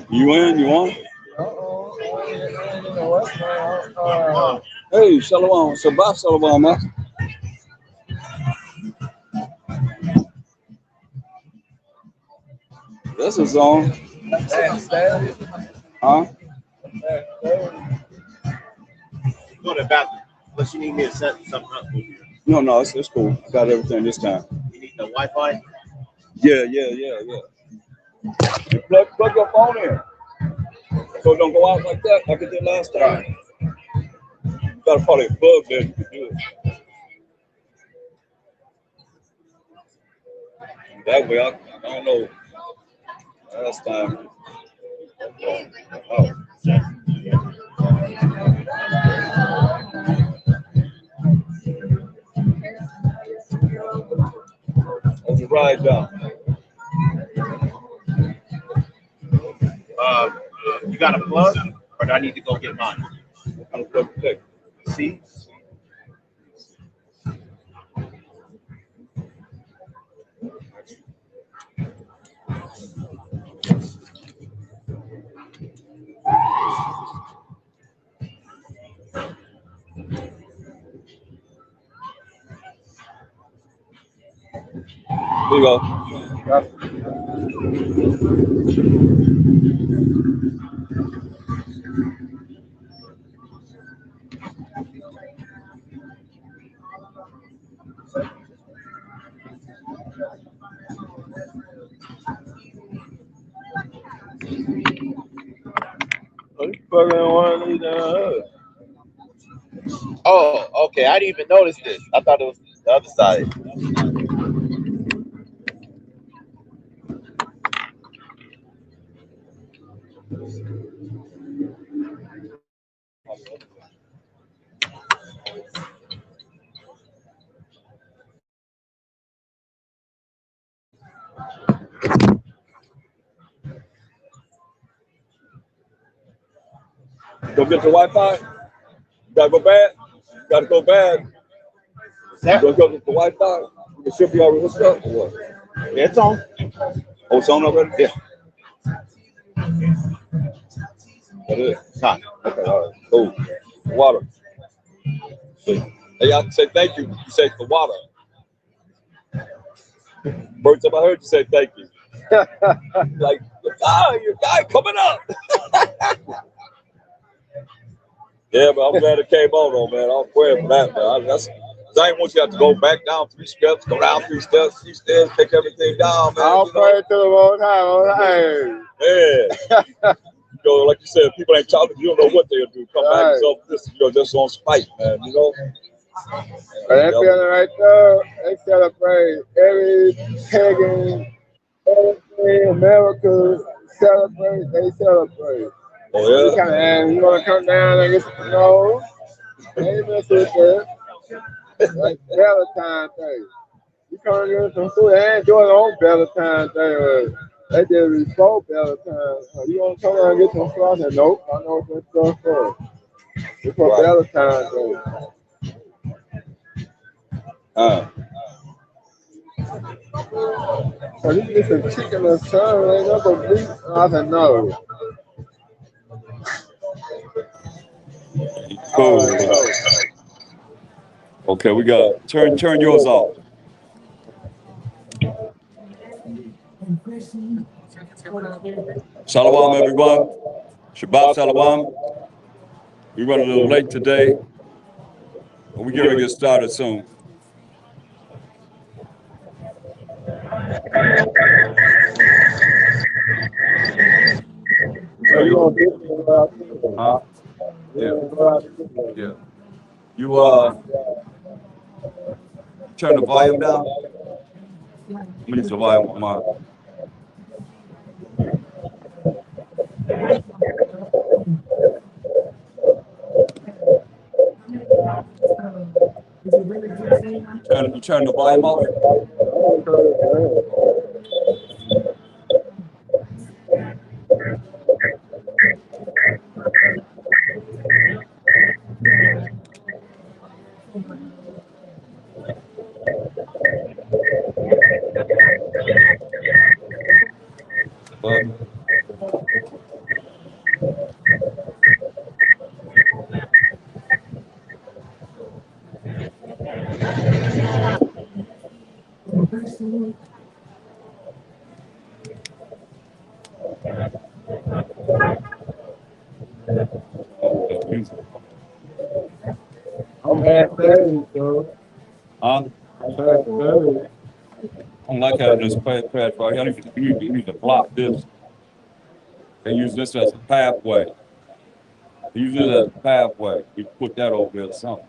You in? You on? Hey, shalom. Shabath shalom, man. This is on. Huh? Go to the bathroom. Unless you need me to set something up with you. No, it's cool. Got everything this time. You need the Wi-Fi? Yeah. Plug your phone in. So don't go out like that like it did last time. You gotta probably plug there. You can do it. That way, I don't know. Last time. Oh. Let's ride down. You got a plug, or do I need to go get mine? What kind of plug you take? See? Here you go. Oh, okay. I didn't even notice this. I thought it was the other side. Go get the Wi-Fi. Gotta go bad. Gotta go bad. Go get the Wi-Fi. The ship be already hooked up or what? Yeah, it's on. Oh, it's on already? Yeah. That is. Huh. Okay, all right. Cool. Water. Hey, I say thank you. You say for water. First time I heard you say thank you. Like, your guy coming up. Yeah, but I'm glad it came on, though, man. I'm praying for that, man. I ain't want you to have to go back down 3 steps, go down 3 steps, 3 stairs, take everything down, man. I'll pray to the Most High. Yeah. Like you said, people ain't talking, you don't know what they'll do. Come back and so this, just on spite, man, But that feeling right there, they celebrate every pagan, every America celebrate, they celebrate. Oh, yeah? And you want to come down and get some snow? They ain't mess with that. Like Valentine's Day. You come and get some food, they ain't doing their own Valentine's Day. They did before Valentine's. You want to come around and get some stuff? I said, nope, I know what that stuff for. It's for Valentine's Day. So you get some chicken or something, ain't nothing beef. I said, no. Cool. Okay, we got turn yours off. Shalom, everyone. Shabbat shalom. We run a little late today, but we're going to get started soon. Huh? Yeah. You turn the volume down. Let me use the volume on mine. You turn the volume off. But I'm half thirty, so I I'm half 30. don't like having this pad right here. You need to block this. They use this as a pathway. They use it as a pathway. You put that over there or something.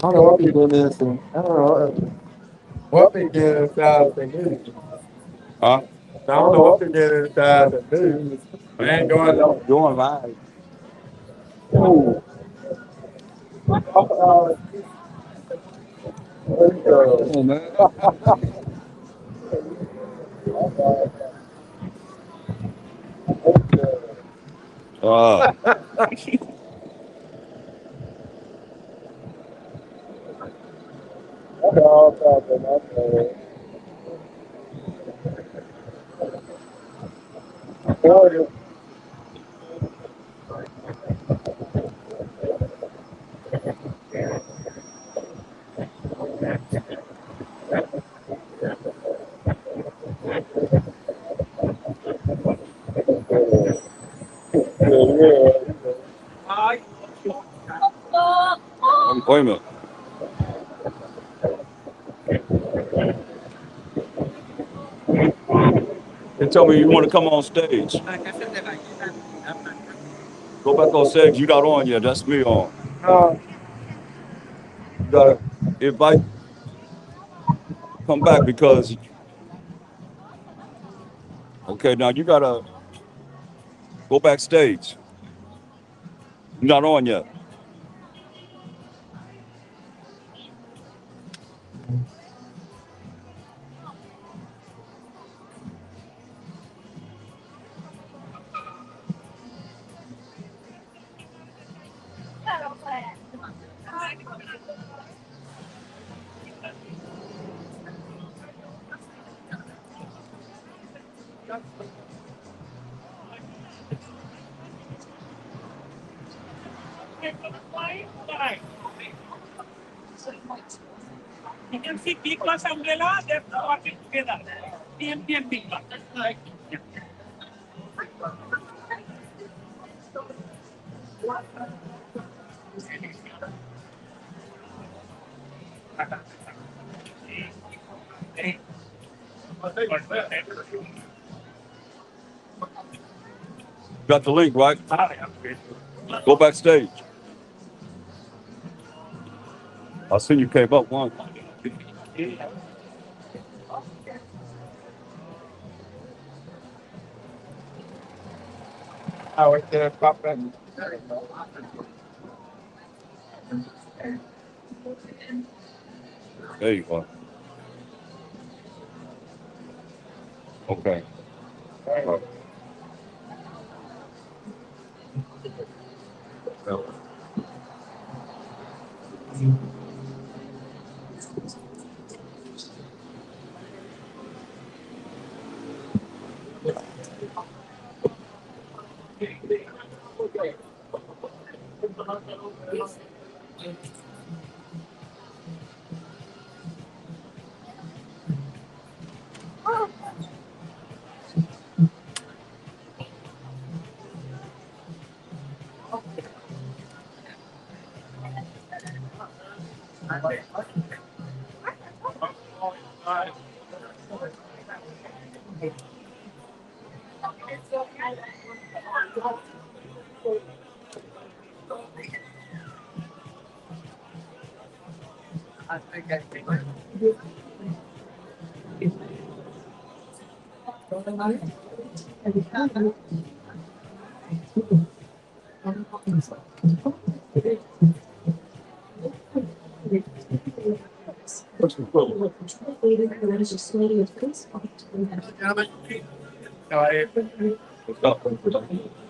I don't know what people this. I don't know what they get inside the news. Huh? I don't know what they get inside the news. I ain't Doing live. Ooh. Come on, man. Uh, wait a minute. They tell me you want to come on stage. Go back on stage. You not on yet. That's me on. You gotta invite. Come back because. Okay, now you gotta go backstage. You're not on yet. You can see big plus umbrella, they're working together. PMP and big plus. Got the link, right? Go backstage. I seen you came up one. I was there popping. There you go. Okay.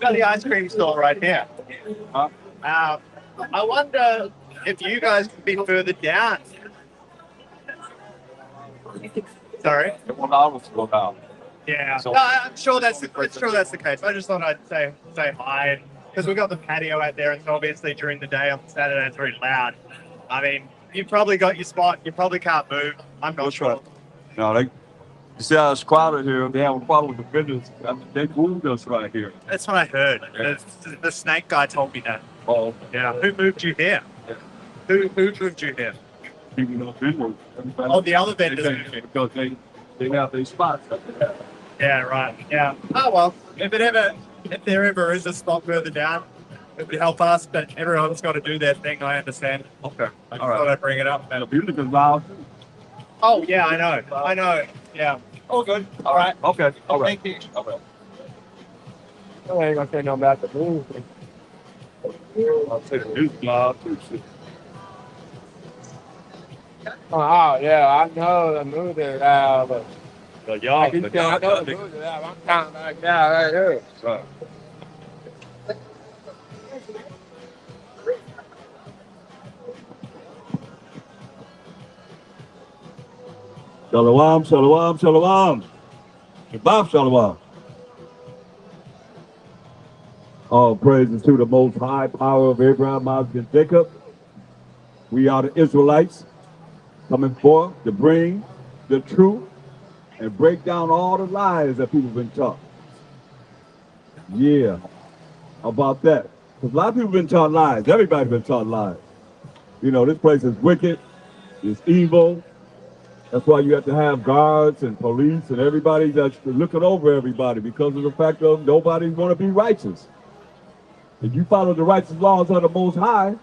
Got the ice cream store right here. Huh? I wonder if you guys could be further down. Sorry. It won't always go down. Yeah. So- No, I'm sure that's the case. I just thought I'd say hi because we've got the patio out there, and so obviously during the day on Saturday it's very loud. I mean, you've probably got your spot. You probably can't move. I'm not That's sure. right. No, you see how it's crowded here. They have a problem with the business. I mean, they moved us right here. That's what I heard. The snake guy told me that. Oh, Yeah. Who moved you here? Who moved you here? people don't business. Oh, the other vendors. Because they have these spots. Yeah, right. Yeah. Oh well, if there ever is a spot further down, it would help us. But everyone's got to do their thing. I understand. Okay. I just All right. thought I'd bring it up. And the music is loud. Oh yeah, I know. Yeah. Oh, good. All right. Okay. All right. Thank you. All right. I ain't gonna say nothing about the music. I'll say the music loud too. Shit. Oh yeah, I know the music loud, but Y'all, I can tell I know the music loud. I'm kind of like that right here. Right. Shalom, shalom, shalom. Shabbat shalom. All praises to the most high power of Abraham, Isaac, and Jacob. We are the Israelites coming forth to bring the truth and break down all the lies that people have been taught. Yeah, how about that? Because a lot of people have been taught lies. Everybody's been taught lies. You know, this place is wicked, it's evil. That's why you have to have guards and police and everybody that's looking over everybody, because of the fact of nobody want to be righteous. If you follow the righteous laws of the Most High,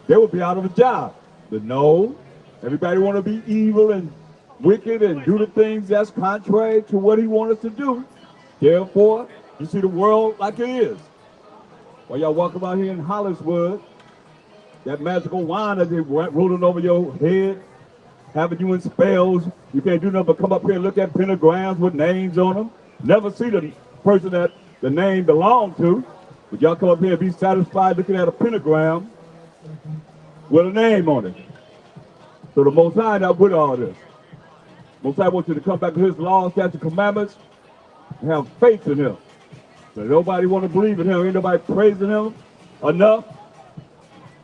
they would be out of a job. But no, everybody want to be evil and wicked and do the things that's contrary to what he wants us to do. Therefore, you see the world like it is. While y'all walking out here in Hollywood, that magical wine that they rolling over your head, having you in spells, you can't do nothing but come up here and look at pentagrams with names on them. Never see the person that the name belonged to. But y'all come up here and be satisfied looking at a pentagram with a name on it. So the Most High not with all this. Most High wants you to come back to his law, statute, commandments, and have faith in him. So nobody want to believe in him. Ain't nobody praising him enough.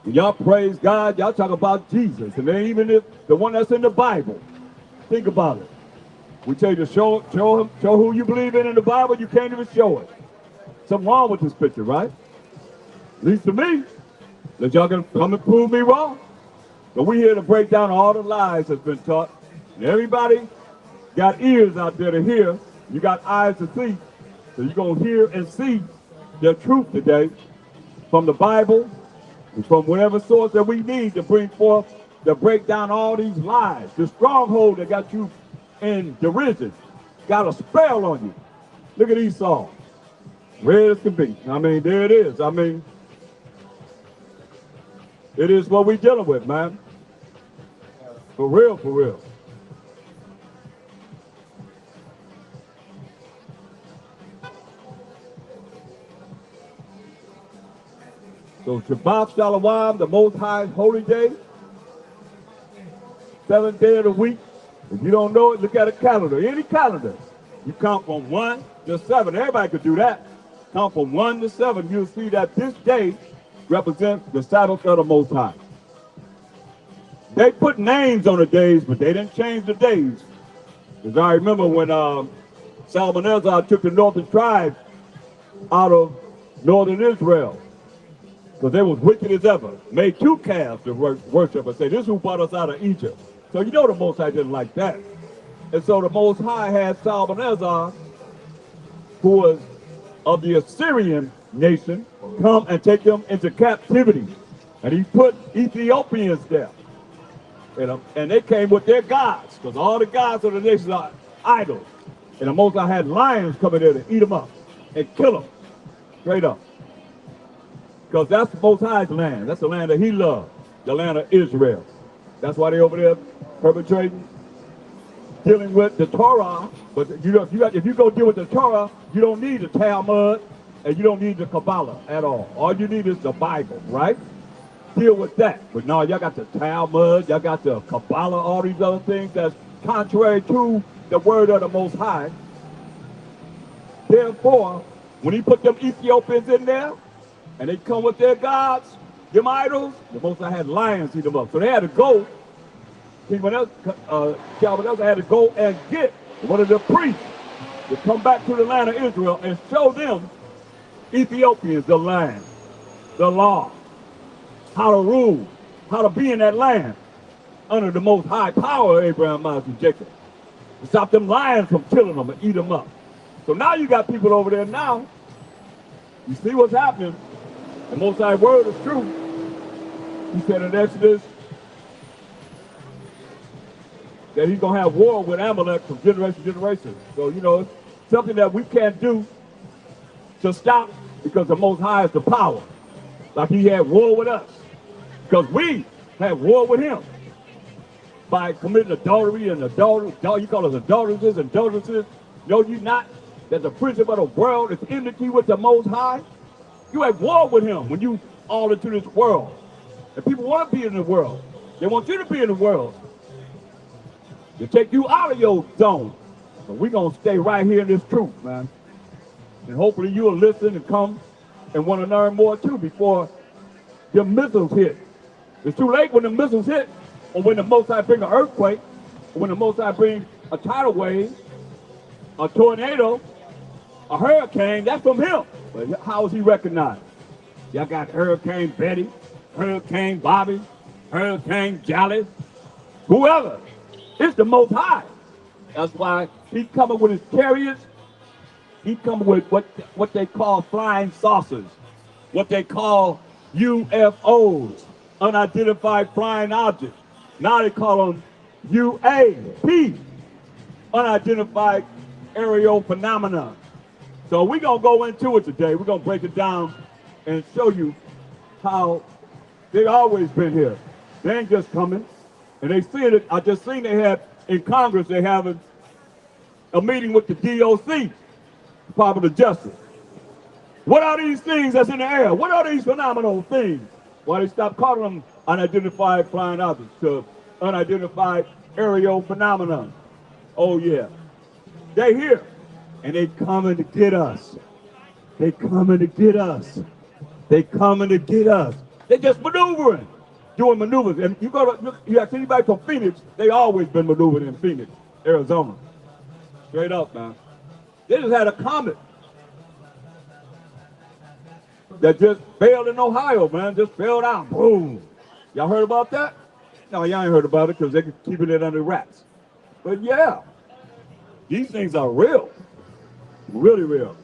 When y'all praise God, y'all talk about Jesus. And then even if the one that's in the Bible, think about it. We tell you to show who you believe in the Bible, you can't even show it. Something wrong with this picture, right? At least to me. That y'all can come and prove me wrong. But we're here to break down all the lies that's been taught. And everybody got ears out there to hear. You got eyes to see. So you're going to hear and see the truth today from the Bible and from whatever source that we need to bring forth to break down all these lies. The stronghold that got you in derision got a spell on you. Look at Esau. Red as can be. I mean, there it is. I mean, it is what we dealing with, man. For real, for real. So Shabbat Shalom, the Most High Holy Day, 7th day of the week. If you don't know it, look at a calendar, any calendar. You count from 1 to 7. Everybody could do that. Count from 1 to 7. You'll see that this day represents the Sabbath of the Most High. They put names on the days, but they didn't change the days. Because I remember when Shalmaneser took the northern tribes out of northern Israel, because they was wicked as ever, made 2 calves to worship and say, this is who brought us out of Egypt. So you know the Most High didn't like that. And so the Most High had Shalmaneser, who was of the Assyrian nation, come and take them into captivity. And he put Ethiopians there. And they came with their gods, because all the gods of the nation are idols. And the Most High had lions coming there to eat them up and kill them straight up. Because that's the Most High's land. That's the land that he loved, the land of Israel. That's why they over there perpetrating, dealing with the Torah. But you know, if you go deal with the Torah, you don't need the Talmud and you don't need the Kabbalah at all. All you need is the Bible, right? Deal with that. But no, y'all got the Talmud, y'all got the Kabbalah, all these other things that's contrary to the word of the Most High. Therefore, when he put them Ethiopians in there, and they come with their gods, them idols, the Most High had lions eat them up. So they had to go, Shalmaneser had to go and get one of the priests to come back to the land of Israel and show them, Ethiopians, the land, the law, how to rule, how to be in that land under the Most High power of Abraham, Isaac, and Jacob. To stop them lions from killing them and eat them up. So now you got people over there now, you see what's happening. The Most High word is true. He said in Exodus that he's going to have war with Amalek from generation to generation. So, you know, it's something that we can't do to stop, because the Most High is the power. Like he had war with us. Because we had war with him by committing adultery and you call us adulteresses. Know you not that the principle of the world is enmity with the Most High? You had war with him when you all into this world. And people want to be in the world. They want you to be in the world. They take you out of your zone. But we're going to stay right here in this truth, man. And hopefully you'll listen and come and want to learn more too before the missiles hit. It's too late when the missiles hit, or when the Most High bring an earthquake, or when the Most High bring a tidal wave, a tornado, a hurricane. That's from him. But how is he recognized? Y'all got Hurricane Betty, Hurricane Bobby, Hurricane Jolly, whoever. It's the Most High. That's why he's coming with his chariots. He's coming with what they call flying saucers, what they call UFOs, unidentified flying objects. Now they call them UAPs, unidentified aerial phenomena. So we're going to go into it today. We're going to break it down and show you how they've always been here. They ain't just coming. And they see it. I just seen they have in Congress, they having a meeting with the DOC, Department of Justice. What are these things that's in the air? What are these phenomenal things? Why they stop calling them unidentified flying objects to unidentified aerial phenomena? Oh yeah, they're here. And they coming to get us. They coming to get us. They coming to get us. They just maneuvering, doing maneuvers. And you ask anybody from Phoenix, they always been maneuvering in Phoenix, Arizona. Straight up, man. They just had a comet that just failed in Ohio, man. Just failed out. Boom. Y'all heard about that? No, y'all ain't heard about it because they keeping it under wraps. But yeah, these things are real. Really real.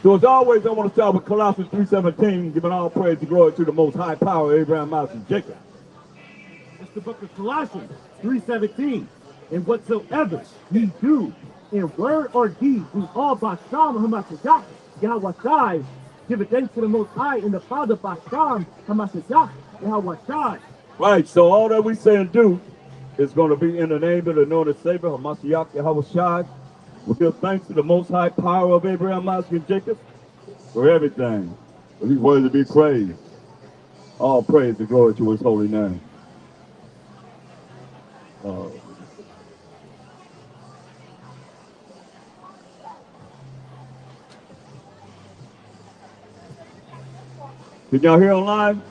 So as always, I want to start with Colossians 3:17, giving all praise and glory to the Most High power of Abraham, Isaac, and Jacob. It's the book of Colossians 3:17. And whatsoever ye do in word or deed, do all by Shalom HaMashiach, Yahweh Shai, give it thanks to the Most High and the Father by Shalom HaMashiach, Yahweh Shai. Right, so all that we say and do is going to be in the name of the anointed Savior, HaMashiach, Yahweh Shai, We give thanks to the Most High power of Abraham, Isaac, and Jacob for everything. For he's worthy to be praised. All praise and glory to his holy name. Can y'all hear online?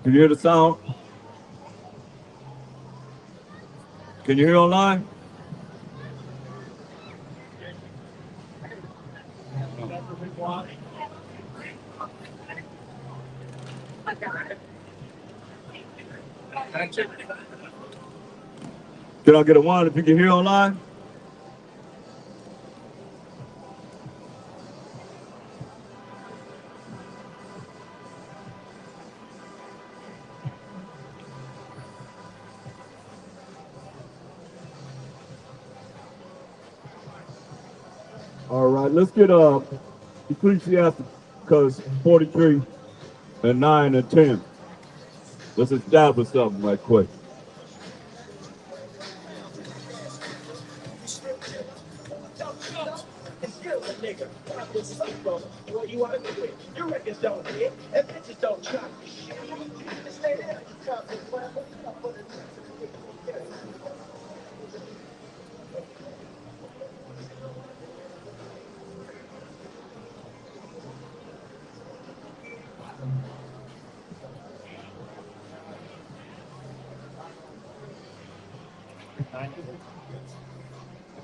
Can you hear the sound? Can you hear online? Can I get a one if you can hear online? All right, let's get Ecclesiastes 43 and 9 and 10. Let's establish something right quick.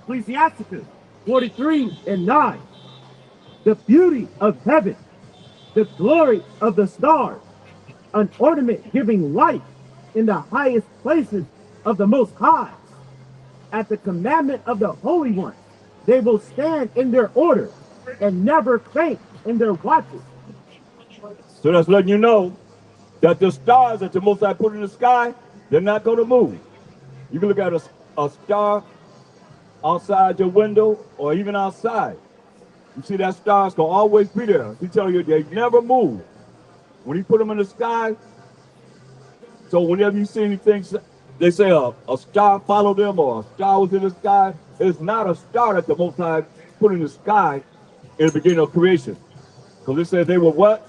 Ecclesiastes 43 and 9. The beauty of heaven, the glory of the stars, an ornament giving light in the highest places of the Most High. At the commandment of the Holy One, they will stand in their order and never faint in their watches. So that's letting you know that the stars that the Most High put in the sky, they're not going to move. You can look at a star outside your window or even outside. You see that star's going to always be there. He tell you they never move. When he put them in the sky, so whenever you see anything, they say a star followed them or a star was in the sky. It's not a star that the Most High put in the sky in the beginning of creation. Because it says they were what?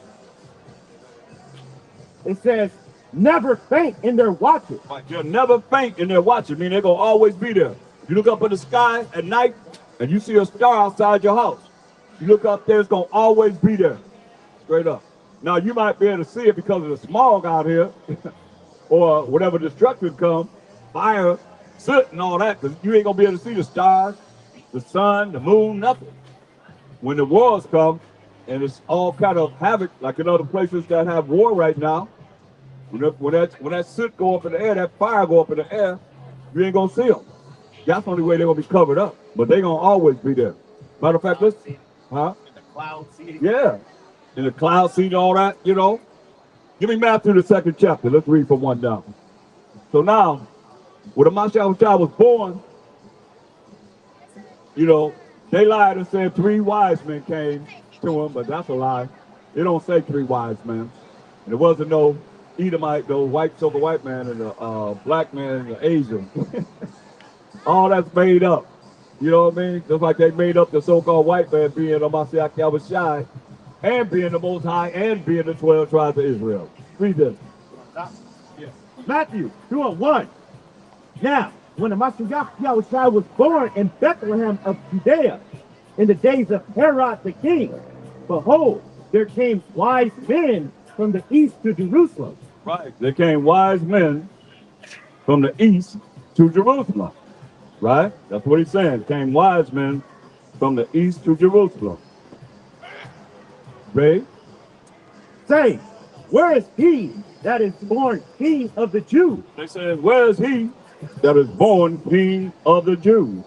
It says never faint in their watches. They'll never faint in their watches. I mean, they're going to always be there. You look up in the sky at night and you see a star outside your house. You look up there, it's going to always be there. Straight up. Now, you might be able to see it because of the smog out here or whatever destruction comes, fire, soot, and all that, because you ain't going to be able to see the stars, the sun, the moon, nothing. When the wars come, and it's all kind of havoc, like in other places that have war right now, when that soot go up in the air, that fire go up in the air, you ain't going to see them. That's the only way they're going to be covered up, but they're going to always be there. Matter of fact, listen, huh? In the cloud seed. Yeah, in the cloud seed and all that, you know. Give me Matthew the 2nd chapter. Let's read from 1 down. So now, when the Mashiach was born, you know, they lied and said 3 wise men came to him, but that's a lie. They don't say 3 wise men. And there wasn't no Edomite, no white, silver white man, and a black man, and an Asian. All that's made up. You know what I mean? Just like they made up the so-called white man being a Mashiach Yahushai, and being the Most High, and being the 12 tribes of Israel. Read this. Matthew 2:1. Now, when the Mashiach Yahushua was born in Bethlehem of Judea, in the days of Herod the king, behold, there came wise men from the east to Jerusalem. Right. There came wise men from the east to Jerusalem. Right? That's what he's saying. Came wise men from the east to Jerusalem. Right? Say, where is he that is born king of the Jews? They said, where is he that is born king of the Jews?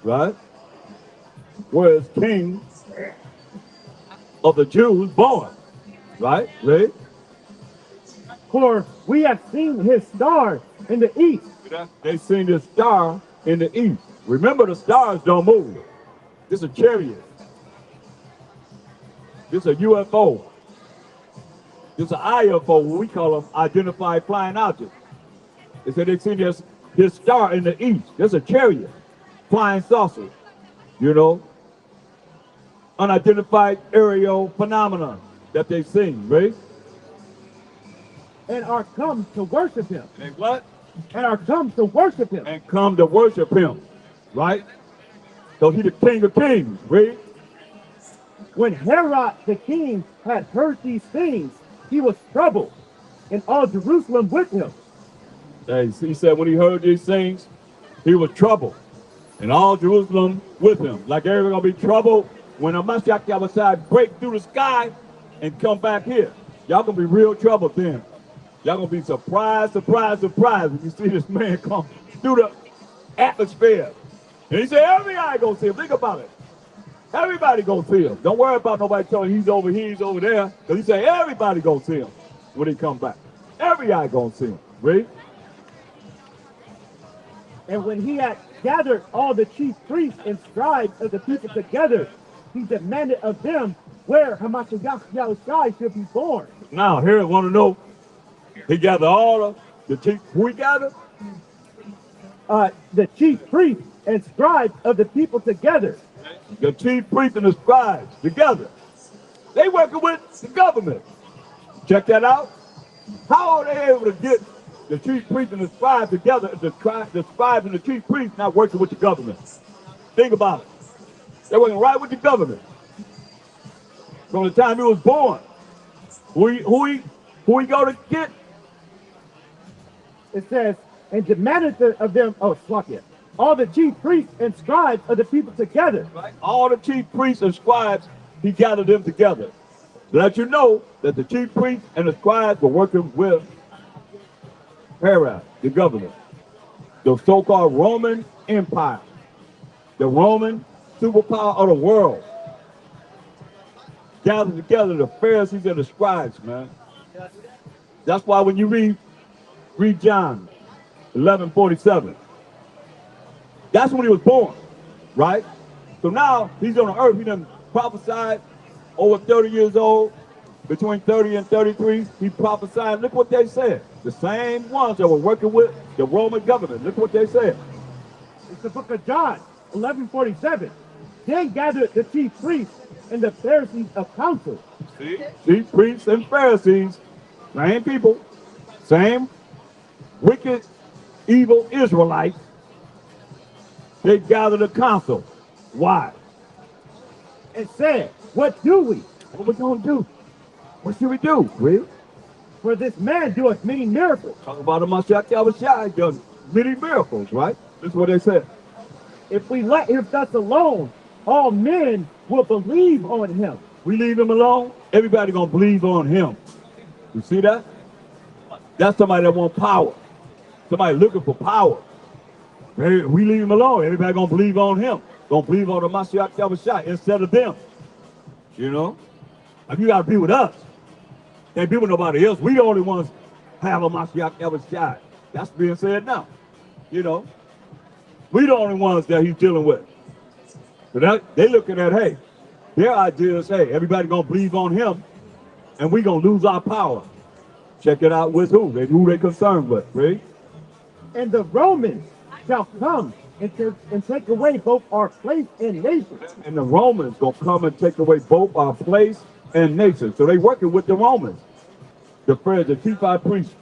Right? Where is king of the Jews born? Right? Right? For we have seen his star in the east. They seen his star in the east. Remember, the stars don't move. This is a chariot. This is a UFO. This is an IFO, what we call them identified flying objects. They said they seen his star in the east. There's a chariot, flying saucer, you know, unidentified aerial phenomenon that they've seen, right? And are come to worship him. And what? And are come to worship him. And come to worship him, right? So he's the King of Kings, right? When Herod the king had heard these things, he was troubled, and all Jerusalem with him. Hey, he said when he heard these things, he was troubled, and all Jerusalem with him. Like everybody's gonna be troubled when a Mashiach outside break through the sky and come back here. Y'all gonna be real troubled then. Y'all gonna be surprised when you see this man come through the atmosphere. And he said, everybody gonna see him. Think about it. Everybody gonna see him. Don't worry about nobody telling he's over here, he's over there. Because he said everybody gonna see him when he come back. Everybody gonna see him. Read. And when he had gathered all the chief priests and scribes of the people together, he demanded of them where Hamashiach Yahushua should be born. Now, here I want to know, he gathered all the chief, who he gathered? The chief priests and scribes of the people together. The chief priests and the scribes together. They working with the government. Check that out. How are they able to get the chief priests and the scribes together if the scribes and the chief priests not working with the government? Think about it. They're working right with the government. From the time he was born. Who he go to get? It says, and demanded of them, all the chief priests and scribes of the people together. Right? All the chief priests and scribes, he gathered them together. To let you know that the chief priests and the scribes were working with Herod, the governor, the so-called Roman Empire, the Roman superpower of the world. Gathered together the Pharisees and the scribes, man. That's why when you read John 11:47, that's when he was born, right? So now he's on the earth. He done prophesied over 30 years old, between 30 and 33. He prophesied. Look what they said. The same ones that were working with the Roman government. Look what they said. It's the book of John 11:47. Then gathered the chief priests and the Pharisees of council. See? Chief priests and Pharisees, same people, same wicked, evil Israelites. They gathered a council. Why? And said, what do we? What we gonna do? What should we do, Will? For this man doeth many miracles. Talk about the Mashiach Yahushua done many miracles, right? This is what they said. If we let him thus alone, all men will believe on him. We leave him alone, everybody gonna believe on him. You see that? That's somebody that want power. Somebody looking for power. We leave him alone, everybody gonna believe on him. Gonna believe on the Mashiach Yahushua instead of them. You know? Like you gotta be with us. Can't be with nobody else. We the only ones have a Mashiach Yahushua. That's being said now. You know? We the only ones that he's dealing with. So that, they looking at, hey, their idea is, hey, everybody gonna believe on him and we gonna lose our power. Check it out with who? Who they concerned with, right? And the Romans shall come and take away both our place and nation. And the Romans gonna come and take away both our place and nation. So they working with the Romans. The chief high priests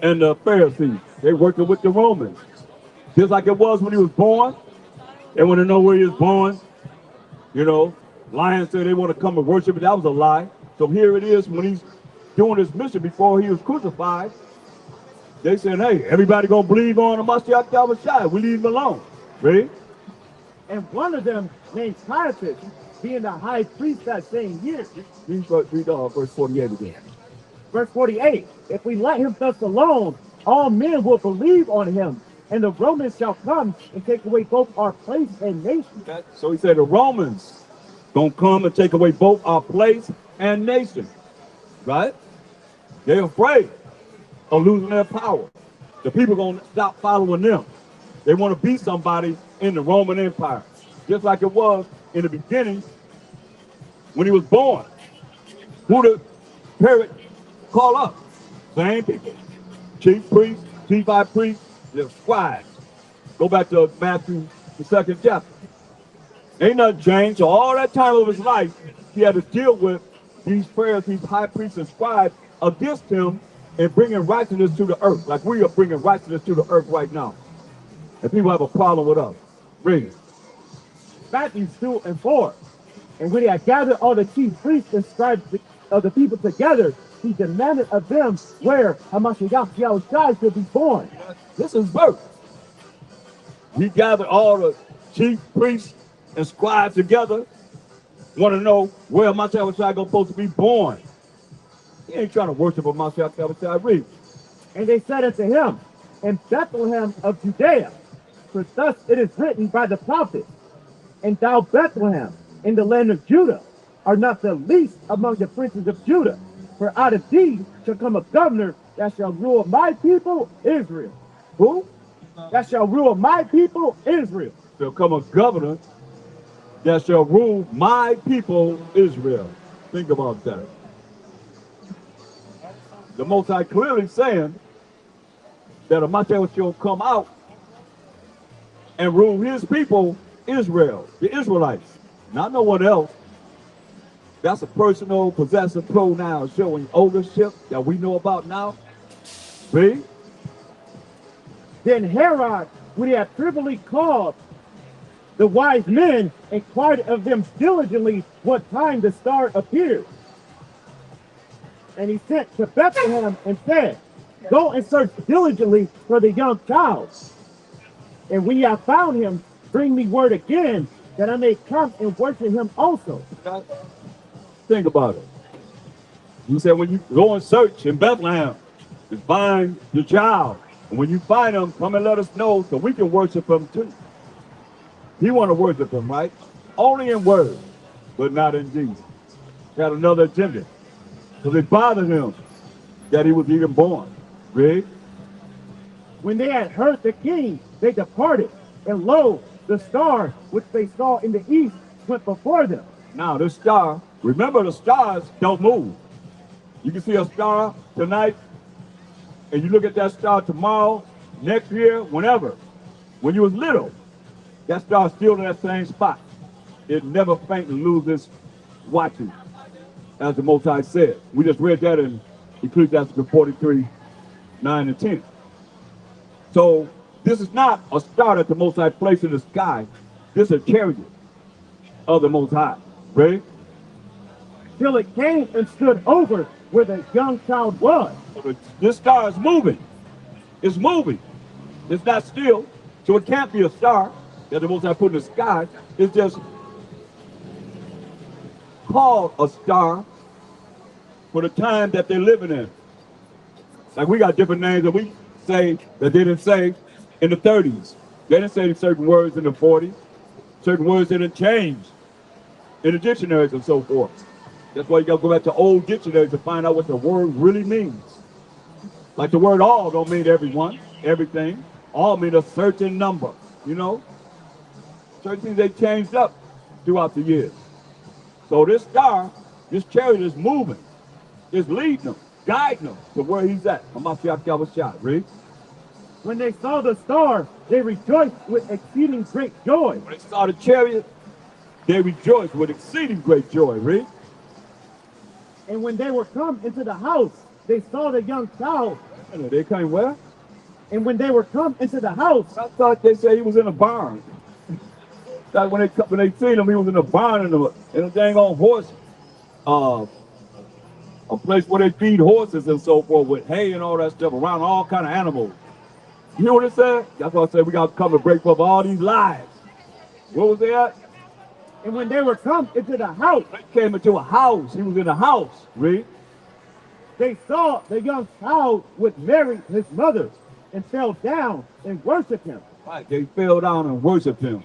and the Pharisees. They working with the Romans. Just like it was when he was born. They want to know where he was born. You know, lions said they want to come and worship it. That was a lie. So here it is when he's doing his mission before he was crucified. They said, hey, everybody gonna believe on the Mashiach Yahushua. We leave him alone. Ready? And one of them named Caiaphas, being the high priest that same year. Read verse 48 again. Verse 48. If we let him thus alone, all men will believe on him, and the Romans shall come and take away both our place and nation. Okay. So he said the Romans gonna come and take away both our place and nation. Right? They're afraid of losing their power. The people gonna stop following them. They want to be somebody in the Roman Empire. Just like it was in the beginning when he was born. Who did Herod call up? Same people. Chief priests chief high priest, the scribes. Go back to Matthew, the 2nd chapter. Ain't nothing changed. So all that time of his life, he had to deal with these prayers, these high priests and scribes against him and bringing righteousness to the earth, like we are bringing righteousness to the earth right now. And people have a problem with us. Read it. Matthew 2 and 4. And when he had gathered all the chief priests and scribes of the people together, he demanded of them where Hamashiach Yahushua should be born. This is birth. He gathered all the chief priests and scribes together, want to know where Hamashiach Yahushua is supposed to be born. He ain't trying to worship Hamashiach Yahushua. Read. And they said unto him, in Bethlehem of Judea, for thus it is written by the prophet, and thou Bethlehem, in the land of Judah, are not the least among the princes of Judah, for out of thee shall come a governor that shall rule my people Israel. Who? That shall rule my people Israel. Shall come a governor that shall rule my people Israel. Think about that. The Most High clearly saying that a Mashiach shall come out and rule his people Israel, the Israelites, not no one else. That's a personal possessive pronoun showing ownership that we know about now. See? Then Herod, when he had privily called the wise men, inquired of them diligently what time the star appeared. And he sent to Bethlehem and said, go and search diligently for the young child. And when you have found him, bring me word again, that I may come and worship him also. Think about it. He said, when you go and search in Bethlehem and find the child, and when you find him, come and let us know so we can worship him too. He want to worship him, right? Only in word, but not in deed. He had another agenda. Because it bothered him that he was even born. Read. When they had heard the king, they departed, and lo, the star which they saw in the east went before them. Now this star, remember the stars don't move. You can see a star tonight, and you look at that star tomorrow, next year, whenever. When you was little, that star's still in that same spot. It never faint and loses watching, as the Most High said. We just read that in Ecclesiastes 43, 9 and 10. So this is not a star that the Most High placed in the sky. This is a chariot of the Most High. Ready? Till it came and stood over where the young child was. This star is moving. It's moving. It's not still. So it can't be a star that the Most High put in the sky. It's just called a star for the time that they're living in. Like we got different names that we say that they didn't say in the 30s. They didn't say certain words in the 40s. Certain words didn't change in the dictionaries and so forth. That's why you got to go back to old dictionaries to find out what the word really means. Like the word all don't mean everyone, everything. All mean a certain number, you know? Certain things they changed up throughout the years. So this star, this chariot is moving. It's leading them, guiding them to where he's at. Hamashiach Yahushua, read. When they saw the star, they rejoiced with exceeding great joy. When they saw the chariot, they rejoiced with exceeding great joy, read. And when they were come into the house, they saw the young child. And they came where? And when they were come into the house, I thought they said he was in a barn. That when they seen him, he was in a barn in a dang on horse, a place where they feed horses and so forth with hay and all that stuff around all kind of animals. You hear what it said? That's why I said we got to come and break up all these lies. What was they at? and when they were come into the house, They came into a house. He was in a house. Read. they saw the young child with Mary, his mother, and fell down and worshiped him. Right. They fell down and worshiped him.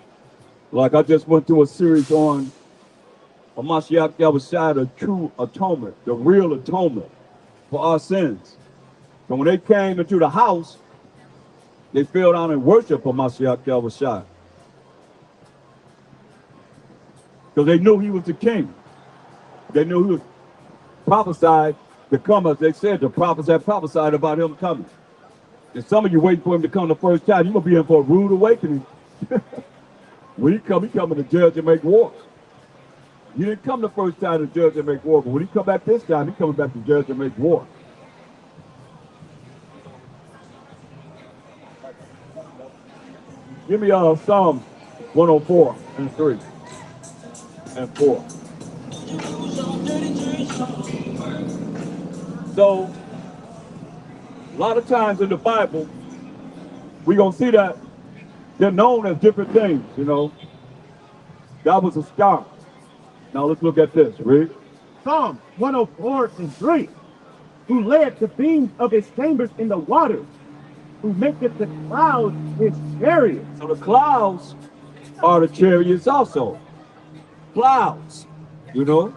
Like I just went through a series on Hamashiach Yahushua, the true atonement, the real atonement for our sins. So when they came into the house, they fell down and worshiped Hamashiach Yahushua. Because they knew he was the king. They knew he was prophesied to come, as they said, the prophets had prophesied about him coming. And some of you waiting for him to come the first time. You're going to be in for a rude awakening. When he coming to judge and make war. You didn't come the first time to judge and make war, but when he come back this time, he's coming back to judge and make war. Give me Psalm 104 and 3 and 4. So, a lot of times in the Bible, we're going to see that they're known as different things, you know. God was a star. Now let's look at this, read. Psalm 104 and 3. Who led the beams of his chambers in the waters, who maketh the clouds his chariots. So the clouds are the chariots also. Clouds, you know.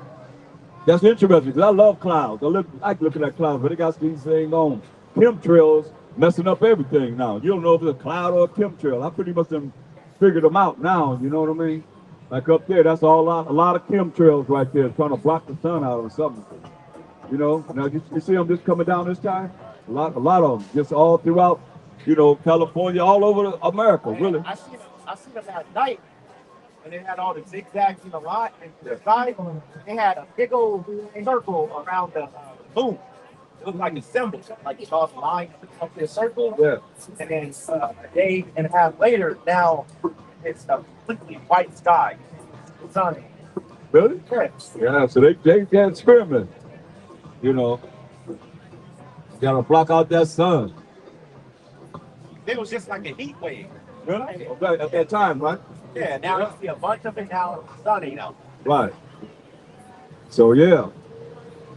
That's interesting because I love clouds. I like looking at clouds, but they got these things on chemtrails messing up everything now. You don't know if it's a cloud or a chemtrail. I pretty much done figured them out now, you know what I mean? Like up there, that's a lot of chemtrails right there trying to block the sun out or something. You know, now you see them just coming down this time? A lot of them, just all throughout, you know, California, all over America, really. I seen them at night, and they had all the zigzags in the lot, and the sky, they had a big old circle around the moon. It looked like a symbol, like you saw the line up the circle. Yeah. And then a day and a half later, now it's a completely white sky. It's sunny. Really? Yes. Yeah, so they experiment. You know, gotta block out that sun. It was just like a heat wave. Really? Okay, at that time, right? Yeah, now you see a bunch of it now it's sunny now. Right. So yeah.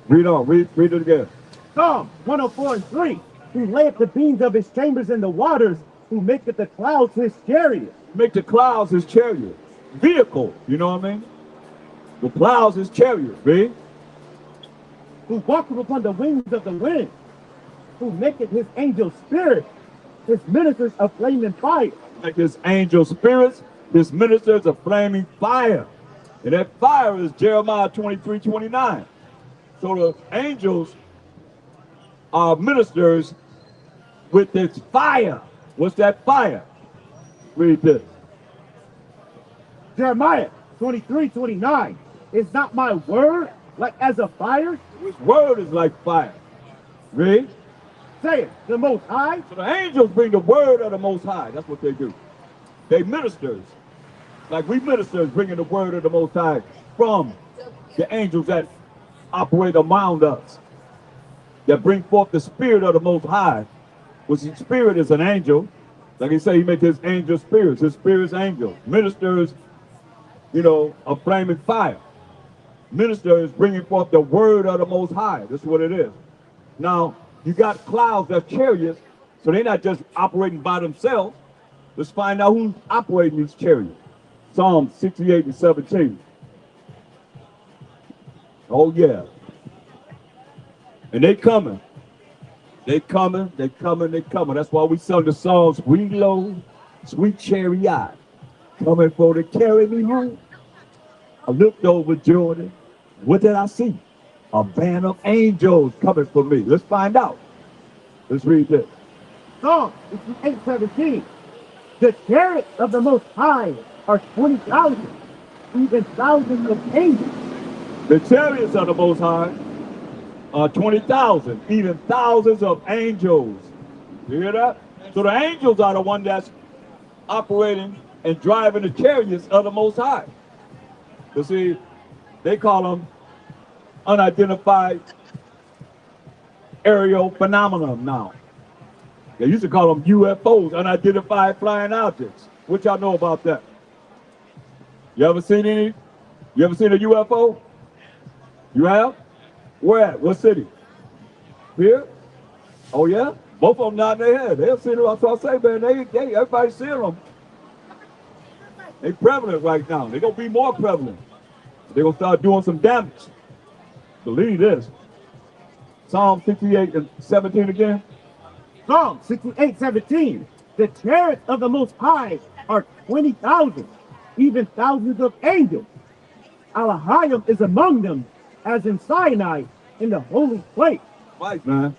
Read on, read it again. Psalm 104 and 3. Who layeth the beams of his chambers in the waters, who maketh the clouds his chariot. Make the clouds his chariot. Vehicle, you know what I mean? The clouds his chariot, read. Who walketh upon the wings of the wind, who maketh his angel spirit, his ministers of flaming fire. Like his angel spirits, his ministers of flaming fire. And that fire is Jeremiah 23:29. So the angels are ministers with this fire. What's that fire? Read this. Jeremiah 23:29. Is not my word like as a fire? His word is like fire. Read. Say it, the Most High. So the angels bring the word of the Most High. That's what they do. They ministers. Like we ministers bringing the word of the Most High from the angels that operate around us. That bring forth the spirit of the Most High. Which the spirit is an angel. Like he said, he makes his angel spirits. His spirit's angel. Ministers, you know, of flaming fire. Ministers bringing forth the word of the Most High. That's what it is. Now, you got clouds that's chariots, so they're not just operating by themselves. Let's find out who's operating these chariots. Psalm 68 and 17. Oh, yeah. And they coming. They coming, they coming, they coming. That's why we sung the song, Sweet Low, Sweet Chariot, coming for to carry me home. I looked over Jordan. What did I see? A band of angels coming for me. Let's find out. Let's read this. Psalm 8:17. The chariots of the Most High are 20,000, even thousands of angels. The chariots of the Most High are 20,000, even thousands of angels. You hear that? So the angels are the one that's operating and driving the chariots of the Most High. You see, they call them unidentified aerial phenomenon now. They used to call them UFOs, unidentified flying objects. What y'all know about that? You ever seen any? You ever seen a UFO? You have? Where at? What city? Here? Oh yeah? Both of them nodding their head. They'll see them. That's what I say, man. Everybody's seeing them. They prevalent right now. They're gonna be more prevalent. They're gonna start doing some damage. Believe this. Psalm 68 and 17 again. Psalm 68:17. The chariots of the Most High are 20,000, even thousands of angels. Alahayim is among them, as in Sinai, in the holy place. Right, man.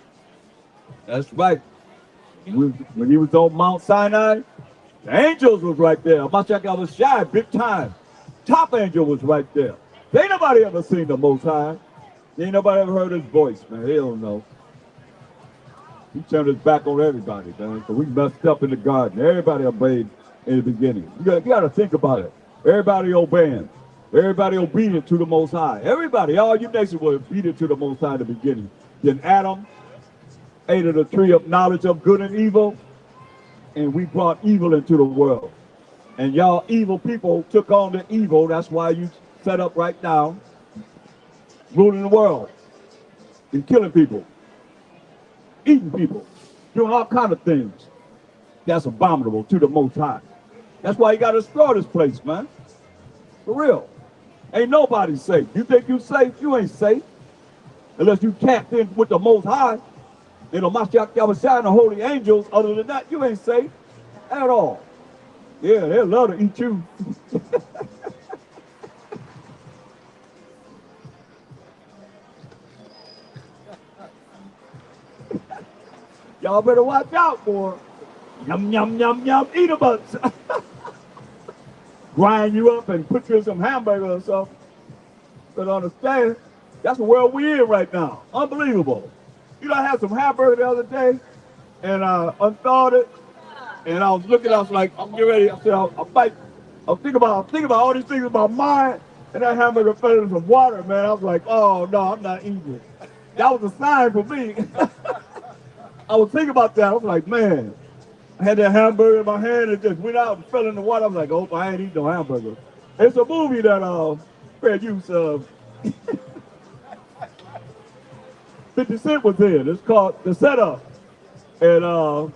That's right. When he was on Mount Sinai, the angels was right there. Mashak was shy, big time. Top angel was right there. Ain't nobody ever seen the Most High. Ain't nobody ever heard his voice, man. They don't know. He turned his back on everybody, man. So we messed up in the garden. Everybody obeyed in the beginning. You got to think about it. Everybody obeying. Everybody obedient to the Most High. Everybody, all you nations were obedient to the Most High in the beginning. Then Adam ate of the tree of knowledge of good and evil, and we brought evil into the world. And y'all evil people took on the evil. That's why you set up right now, ruling the world and killing people, eating people, doing all kind of things. That's abominable to the Most High. That's why you got to destroy this place, man. For real. Ain't nobody safe. You think you safe? You ain't safe. Unless you tapped in with the Most High and the Mashiach Yahushua and the holy angels. Other than that, you ain't safe at all. Yeah, they'll love to eat you. Y'all better watch out, boy. Yum, yum, yum, yum, eat a bunch. Grind you up and put you in some hamburger or something. But understand, that's the world we're in right now. Unbelievable. You know, I had some hamburger the other day, and I unthawed it, and I was looking, I was like, I'm getting ready. I said, I'm thinking about all these things about mine, and that hamburger fell into some water, man. I was like, oh, no, I'm not eating it. That was a sign for me. I was thinking about that. I was like, man, I had that hamburger in my hand and just went out and fell in the water. I was like, oh, I ain't eating no hamburger. It's a movie that fair use 50 Cent was in. It's called The Setup. And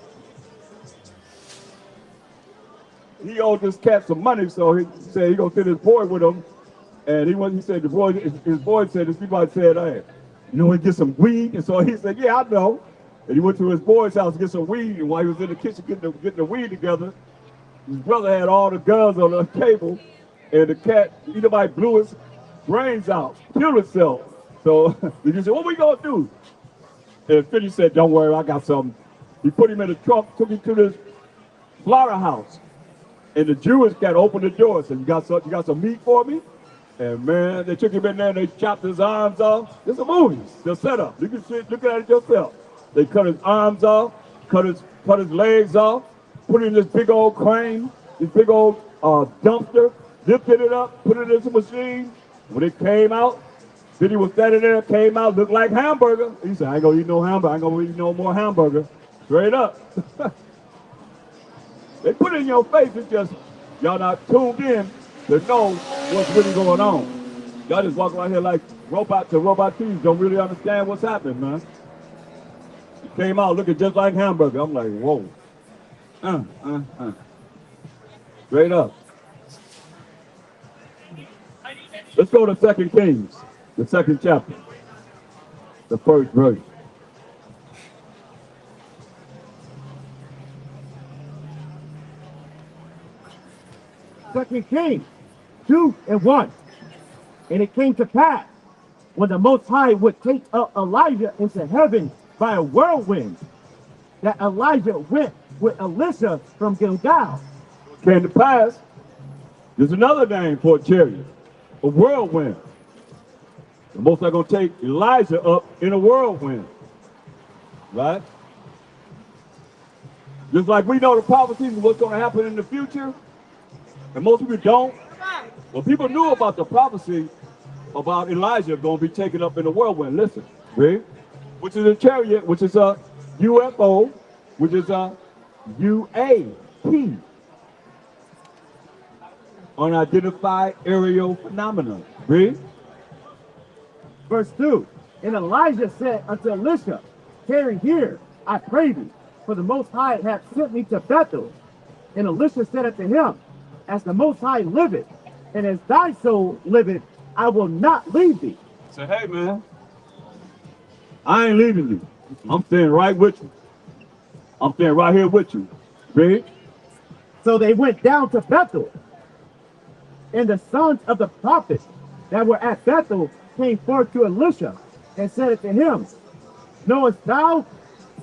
he owed this cat some money, so he said he gonna send his boy with him. And he said his boy said, this people said, hey, you know, he get some weed. And so he said, yeah, I know. And he went to his boy's house to get some weed. And while he was in the kitchen getting the weed together, his brother had all the guns on the table. And the cat, somebody blew his brains out, killed himself. So he said, what we gonna do? And 50 said, don't worry, I got something. He put him in the trunk, took him to this slaughterhouse. And the Jewish cat opened the door and said, you got some meat for me? And man, they took him in there and they chopped his arms off. It's a movie, the setup. You can look at it yourself. They cut his arms off, cut his legs off, put it in this big old crane, this big old dumpster, lifted it up, put it in some machine. When it came out, then he was standing there, came out, looked like hamburger. He said, I ain't gonna eat no hamburger, I ain't gonna eat no more hamburger. Straight up. They put it in your face, it's just, y'all not tuned in to know what's really going on. Y'all just walk around here like robot teams, don't really understand what's happening, man. It came out looking just like hamburger. I'm like, whoa. Straight up. Let's go to 2 Kings, the 2nd chapter, the 1st verse. Second Kings 2:1. And it came to pass when the Most High would take up Elijah into heaven by a whirlwind, that Elijah went with Elisha from Gilgal. Came to pass, there's another name for a chariot, a whirlwind. The Most High gonna take Elijah up in a whirlwind, right? Just like we know the prophecies of what's gonna happen in the future, and most people don't. Well, people knew about the prophecy about Elijah going to be taken up in a whirlwind. Listen, read. Which is a chariot, which is a UFO, which is a UAP, unidentified aerial phenomenon. Read. Verse 2. And Elijah said unto Elisha, tarry here, I pray thee, for the Most High hath sent me to Bethel. And Elisha said unto him, as the Most High liveth, and as thy soul liveth, I will not leave thee. Say, hey man, I ain't leaving you. I'm staying right with you. I'm staying right here with you. Read. So they went down to Bethel. And the sons of the prophets that were at Bethel came forth to Elisha and said unto him, knowest thou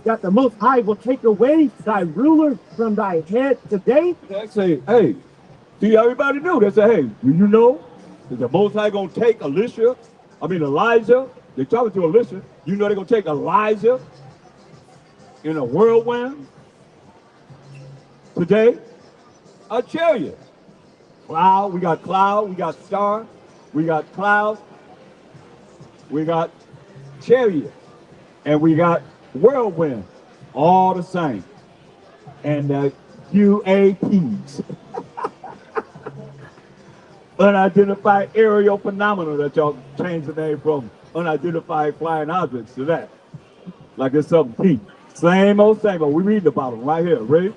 that the Most High will take away thy ruler from thy head today? They say, hey, see, everybody knew. They say, hey, do you know that the Most High gonna take Elijah? They're talking to Elisha. You know they're gonna take Elijah in a whirlwind today? A chariot. Cloud, we got star, we got clouds, we got chariot, and we got whirlwind, all the same. And the UAPs. Unidentified aerial phenomena that y'all changed the name from unidentified flying objects to that. Like it's something peak. Same old. We read about them right here, ready?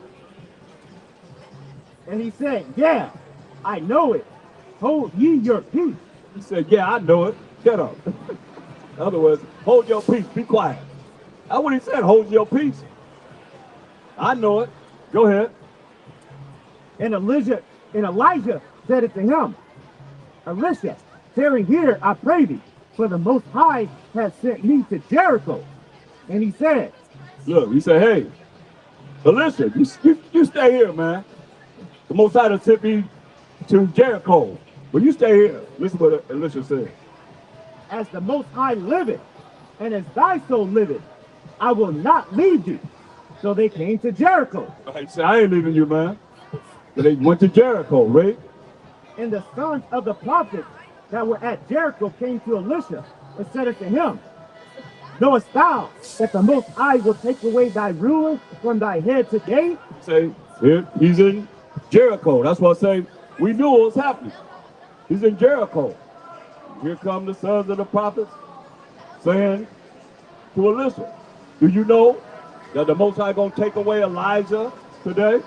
And he said, yeah, I know it. Hold ye your peace. He said, yeah, I know it. Shut up. In other words, hold your peace, be quiet. That's what he said, hold your peace. I know it. Go ahead. And Elijah said it to him, Elisha, tarry here, I pray thee, for the Most High has sent me to Jericho. And he said, look, he said, hey, Elisha, you stay here, man. The Most High has sent me to Jericho. But you stay here. Listen to what Elisha said. as the Most High liveth, and as thy soul liveth, I will not leave thee. So they came to Jericho. He said, I ain't leaving you, man. So they went to Jericho, right? And the sons of the prophets that were at Jericho came to Elisha and said unto him, knowest thou that the Most High will take away thy ruler from thy head today? Say, here, he's in Jericho. That's what I say, we knew what was happening. He's in Jericho. Here come the sons of the prophets saying to Elisha, do you know that the Most High gonna take away Elijah today?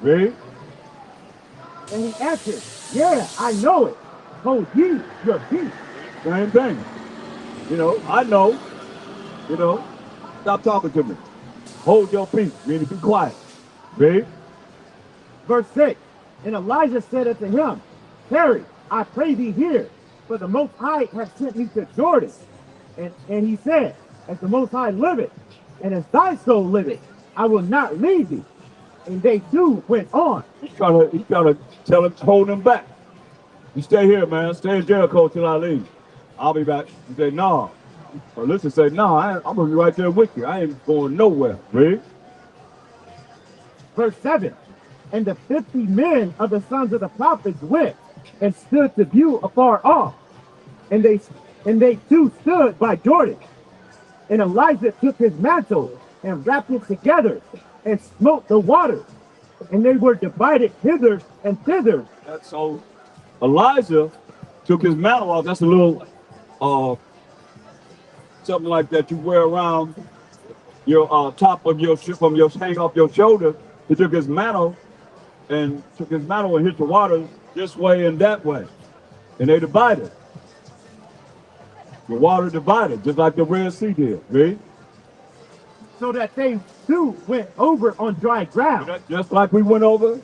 Read. And he answered, yeah, I know it. Hold ye your peace. Same thing. You know, I know. You know, stop talking to me. Hold your peace, meaning be quiet. Read. Verse 6, and Elijah said unto him, tarry, I pray thee here, for the Most High hath sent me to Jordan. And he said, as the Most High liveth, and as thy soul liveth, I will not leave thee. And they too went on. He's trying to tell him, hold him back. You stay here, man. Stay in Jericho till I leave. I'll be back. He said, no. Alyssa said, no, I'm going to be right there with you. I ain't going nowhere. Read. Verse 7, and the 50 men of the sons of the prophets went and stood to view afar off. And they too stood by Jordan. And Elijah took his mantle and wrapped it together and smote the waters. And they were divided hither and thither. So Elijah took his mantle off. That's a little something like that you wear around your top of your from your hang off your shoulder. He took his mantle and hit the water this way and that way. And they divided. The water divided, just like the Red Sea did, right? So that they too went over on dry ground. Just like we went over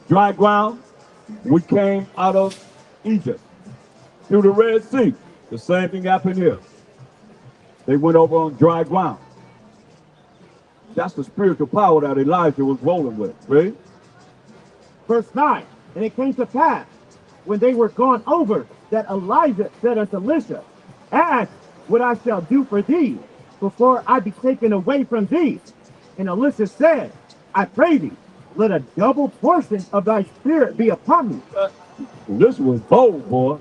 dry ground, we came out of Egypt through the Red Sea. The same thing happened here. They went over on dry ground. That's the spiritual power that Elijah was rolling with, right? Verse 9, and it came to pass, when they were gone over, that Elijah said unto Elisha, ask what I shall do for thee, before I be taken away from thee. And Elisha said, I pray thee, let a double portion of thy spirit be upon me. This was bold, boy.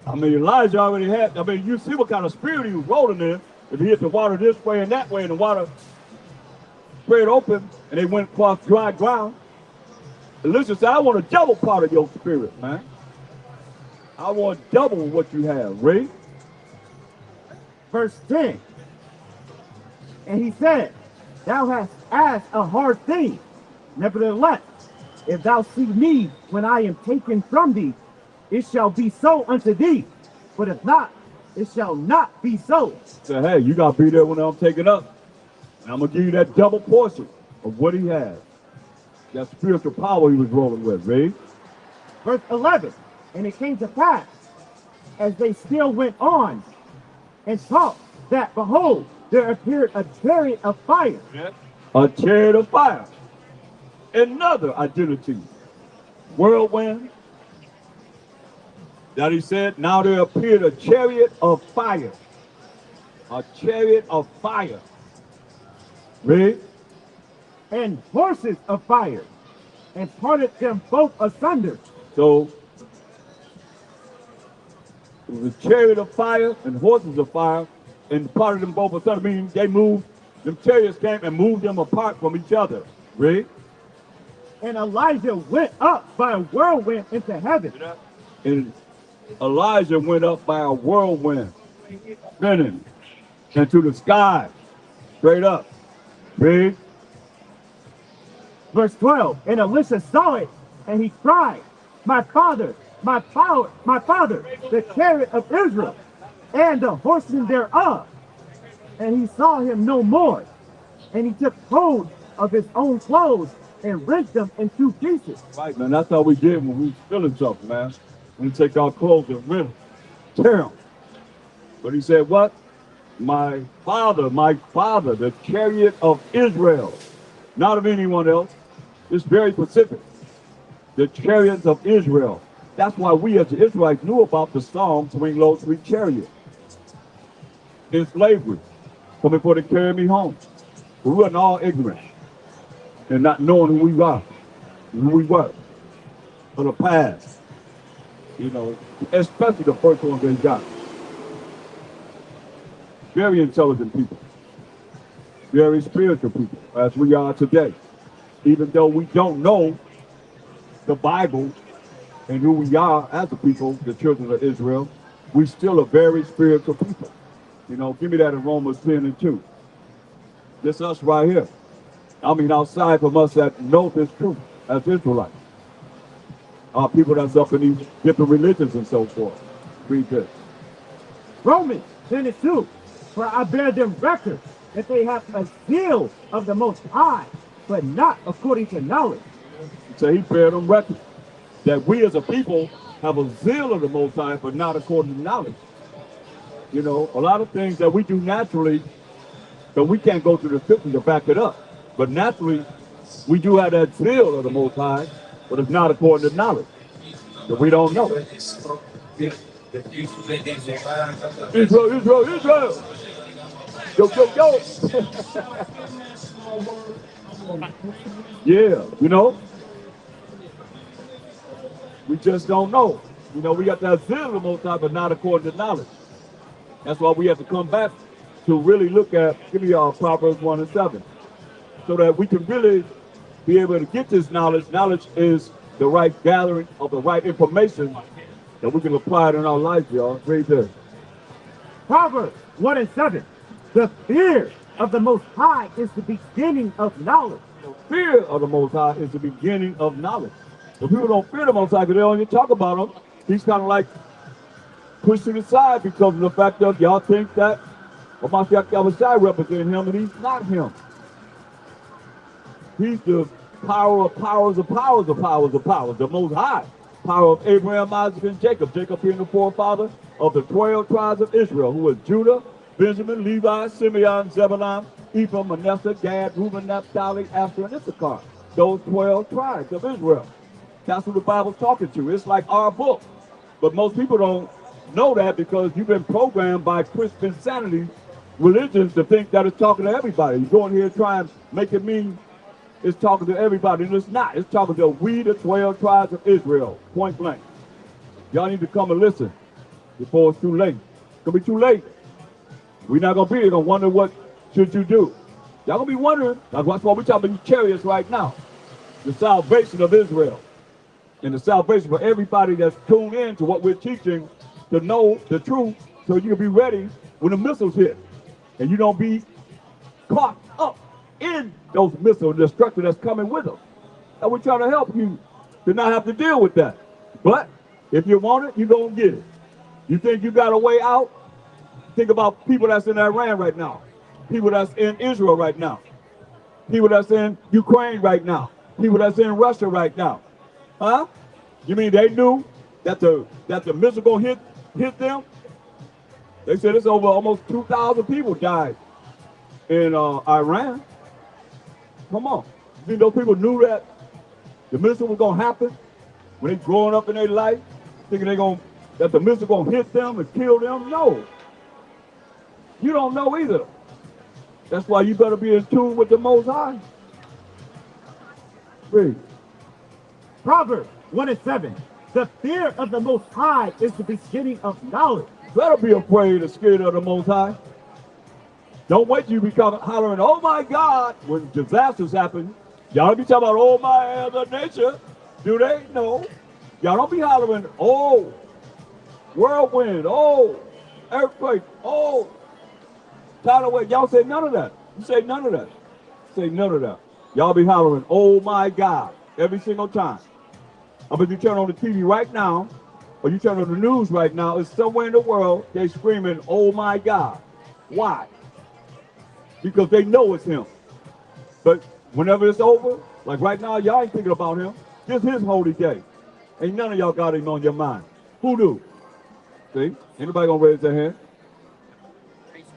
I mean, Elijah already had, you see what kind of spirit he was rolling in. If he hit the water this way and that way, and the water spread open, and they went across dry ground. Elisha said, I want a double part of your spirit, man. I want double what you have, Ray. Verse 10, and he said, thou hast asked a hard thing. Nevertheless, if thou see me when I am taken from thee, it shall be so unto thee. But if not, it shall not be so. Say, hey, you got to be there when I'm taken up. And I'm going to give you that double portion of what he has. That spiritual power he was rolling with, Ray. Verse 11, and it came to pass, as they still went on and talked, that behold, there appeared a chariot of fire. Yeah. A chariot of fire. Another identity. Whirlwind. That he said, now there appeared a chariot of fire. A chariot of fire. Read. And horses of fire, and parted them both asunder. So, it was a chariot of fire and horses of fire, and parted them both asunder, meaning they moved, them chariots came and moved them apart from each other. Read. And Elijah went up by a whirlwind into heaven. And Elijah went up by a whirlwind, spinning into the sky, straight up. Read. Verse 12, and Elisha saw it, and he cried, my father, my father, the chariot of Israel, and the horsemen thereof. And he saw him no more. And he took hold of his own clothes and rent them in two pieces. Right, man, that's how we did when we was feeling something, man. We take our clothes and rent them, tear them. But he said, what? My father, the chariot of Israel, not of anyone else. It's very specific. The chariots of Israel. That's why we as the Israelites knew about the song, Swing Low, Sweet Chariot. In slavery, coming for to carry me home. We wasn't all ignorant and not knowing who we were for the past. You know, especially the first one they got. Very intelligent people. Very spiritual people, as we are today. Even though we don't know the Bible and who we are as a people, the children of Israel, we still are very spiritual people. You know, give me that in Romans 10 and 2. This us right here. I mean, outside from us that know this truth as Israelites. Our people that's up in these different religions and so forth. Read this. Romans 10 and 2, for I bear them record that they have a zeal of the Most High, but not according to knowledge. So he bear them record that we as a people have a zeal of the Most High, but not according to knowledge. You know, a lot of things that we do naturally, but we can't go through the scripture to back it up. But naturally, we do have that zeal of the Most High, but it's not according to knowledge. So we don't know. Israel, Israel, Israel! Yo, yo, yo! Yeah, you know? We just don't know. You know, we got that zeal of the Most High, but not according to knowledge. That's why we have to come back to really look at, give me y'all Proverbs 1 and 7, so that we can really be able to get this knowledge. Knowledge is the right gathering of the right information that we can apply it in our life, y'all. Read this. Proverbs 1 and 7, the fear of the Most High is the beginning of knowledge. The fear of the Most High is the beginning of knowledge. If people don't fear the Most High, because they don't even talk about him, he's kind of like pushed to the side because of the fact that y'all think that Mashiach Yahushua representing him, and he's not him. He's the power of powers of powers of powers of powers, the Most High. Power of Abraham, Isaac, and Jacob. Jacob being the forefather of the 12 tribes of Israel, who was Judah, Benjamin, Levi, Simeon, Zebulun, Ephraim, Manasseh, Gad, Reuben, Naphtali, Asher, and Issachar. Those 12 tribes of Israel. That's who the Bible's talking to. It's like our book. But most people don't know that because you've been programmed by Christian sanity religions to think that it's talking to everybody. You go in here trying to make it mean it's talking to everybody, and it's not. It's talking to we, the 12 tribes of Israel, point blank. Y'all need to come and listen before it's too late. It's going to be too late. We're not going to be here. Going to wonder what should you do. Y'all going to be wondering. That's why we're talking about chariots right now. The salvation of Israel. And the salvation for everybody that's tuned in to what we're teaching to know the truth so you can be ready when the missiles hit. And you don't be caught up in those missiles, the destruction that's coming with them. And we're trying to help you to not have to deal with that. But if you want it, you're going to get it. You think you got a way out? Think about people that's in Iran right now. People that's in Israel right now. People that's in Ukraine right now. People that's in Russia right now. Huh? You mean they knew that the missile gonna hit them? They said it's over almost 2,000 people died in Iran. Come on. You think those people knew that the missile was gonna happen when they growing up in their life, thinking that the missile gonna hit them and kill them? No. You don't know either. That's why you better be in tune with the Most High. Read. Proverbs 1:7. The fear of the Most High is the beginning of knowledge. Better be afraid and scared of the Most High. Don't wait till you become hollering, oh my God, when disasters happen. Y'all be talking about, oh my other nature. Do they? No. Y'all don't be hollering, oh, whirlwind, oh, earthquake, oh, tidal wave. Y'all say none of that. You say none of that. Say none of that. Y'all be hollering, oh my God, every single time. I mean, if you turn on the TV right now, or you turn on the news right now, it's somewhere in the world, they're screaming, oh my God. Why? Because they know it's him. But whenever it's over, like right now, y'all ain't thinking about him. This his holy day. Ain't none of y'all got him on your mind. Who do? See? Anybody gonna raise their hand?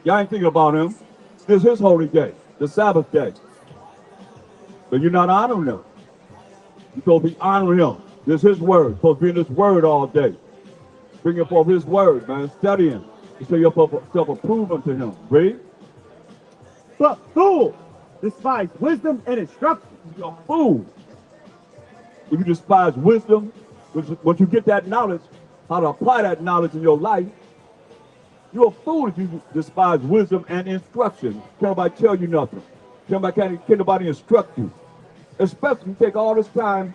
Y'all ain't thinking about him. This his holy day, the Sabbath day. But you're not honoring him. You're supposed to be honoring him. This is his word. You're supposed to be in this word all day. Bringing forth his word, man. Studying. So you're self-approved unto him. Read. But fools despise wisdom and instruction. You're a fool. If you despise wisdom, once you get that knowledge, how to apply that knowledge in your life, you're a fool if you despise wisdom and instruction. Can't nobody tell you nothing. Can't nobody instruct you. Especially you take all this time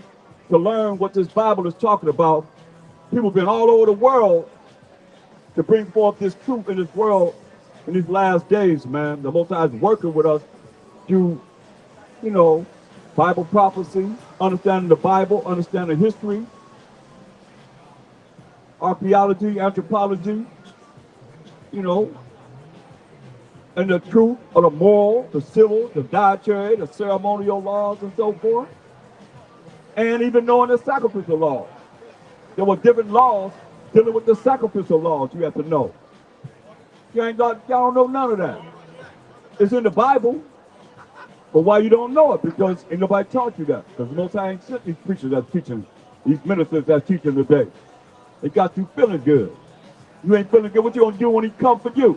to learn what this Bible is talking about. People have been all over the world to bring forth this truth in this world in these last days, man. The Most High is working with us through, you know, Bible prophecy, understanding the Bible, understanding history, archaeology, anthropology, you know, and the truth of the moral, the civil, the dietary, the ceremonial laws, and so forth. And even knowing the sacrificial laws. There were different laws dealing with the sacrificial laws you have to know. Y'all don't know none of that. It's in the Bible, but why you don't know it? Because ain't nobody taught you that. Because Most High ain't sent these preachers that's teaching, these ministers that's teaching today. They got you feeling good. You ain't feeling good, what you gonna do when he come for you?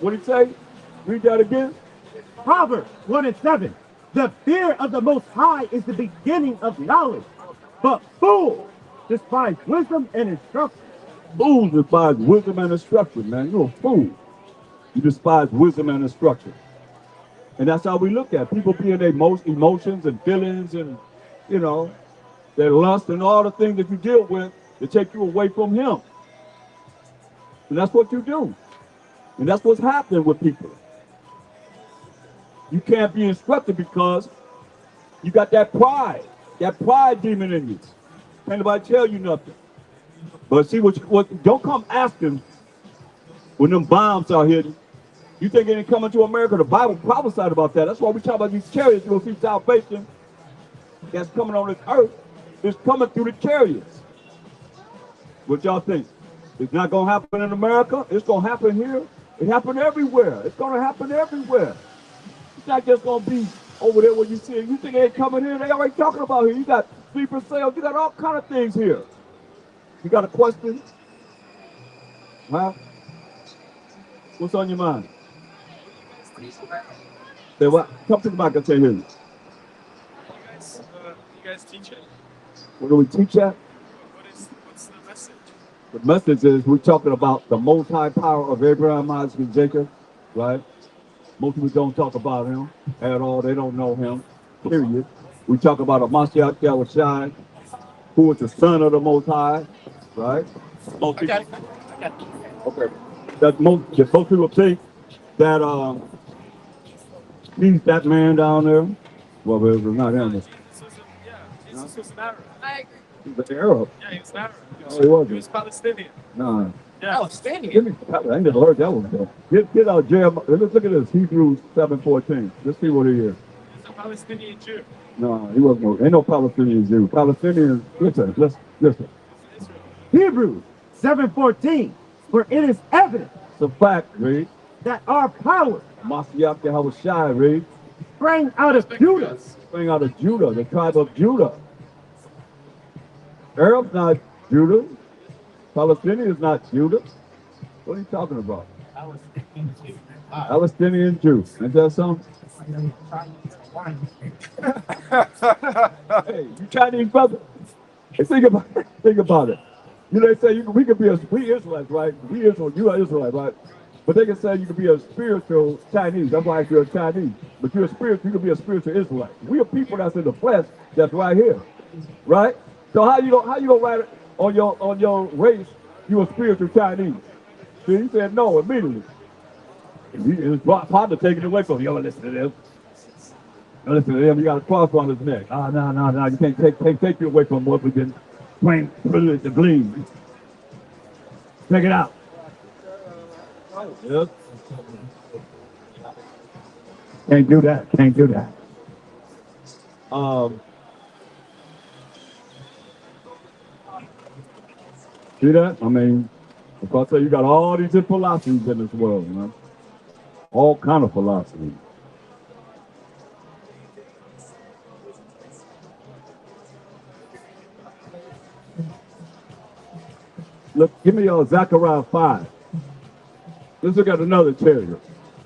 What'd he say? Read that again. Proverbs 1:7. The fear of the Most High is the beginning of knowledge, but fools despise wisdom and instruction. Fools despise wisdom and instruction, man. You're a fool. You despise wisdom and instruction. And that's how we look at people being their most emotions and feelings and, you know, their lust and all the things that you deal with to take you away from him. And that's what you do. And that's what's happening with people. You can't be instructed because you got that pride demon in you. Can't nobody tell you nothing. But see, what don't come asking when them bombs are hitting. You think it ain't coming to America? The Bible prophesied about that. That's why we talk about these chariots. You'll see salvation that's coming on this earth. It's coming through the chariots. What y'all think? It's not going to happen in America. It's going to happen here. It happened everywhere. It's going to happen everywhere. It's not just going to be over there where you see it. You think they ain't coming here? They already talking about here. You got sleeper cells. You got all kind of things here. You got a question? Huh? What's on your mind? Say what? Come to the mic and say here. You guys teach it? What do we teach at? What's the message? The message is we're talking about the most high power of Abraham, Isaac, and Jacob, right? Most people don't talk about him at all. They don't know him, period. We talk about a Mashiach Yahushua, who is the son of the Most High, right? Most people, okay. That most people think that he's that man down there. Well, it was not him. Jesus was an Arab. I agree. He's an Arab. Yeah, he was an Arab. Oh, he wasn't. He was Palestinian. No. Yeah. Palestinian? I ain't never heard that one though. Get out Jeremiah. Let's look at this. Hebrews 7:14. Let's see what he is. He's a Palestinian Jew. No, he wasn't. Ain't no Palestinian Jew. Palestinians, listen. Hebrews 7:14. For it is evident. It's a fact, read. that our power Mashiach Yahushua, read. sprang out of Judah. Sprang out of Judah, the tribe of Judah. Arab's not Judah. Palestinian is not Judah. What are you talking about? Palestinian Jews. Ain't that something? Hey, you Chinese brother? Hey, think about it. You know, they say we could be we Israelites, right? We Israel, you are Israelite, right? But they can say you could be a spiritual Chinese. That's why you're a Chinese. But you're a spiritual, you could be a spiritual Israelite. We are people that's in the flesh that's right here. Right? So how you gonna write it on your race, you a spiritual Chinese? See, he said no immediately. His partner taking it away from him. Yo, listen to them. Yo, listen to them. You got a cross on his neck. No. You can't take you away from what we've been playing privilege to glean. Check it out. Yes. Can't do that. See that? I mean, if I say you got all these different philosophies in this world, man. All kind of philosophy. Look, give me Zechariah 5. Let's look at another chariot.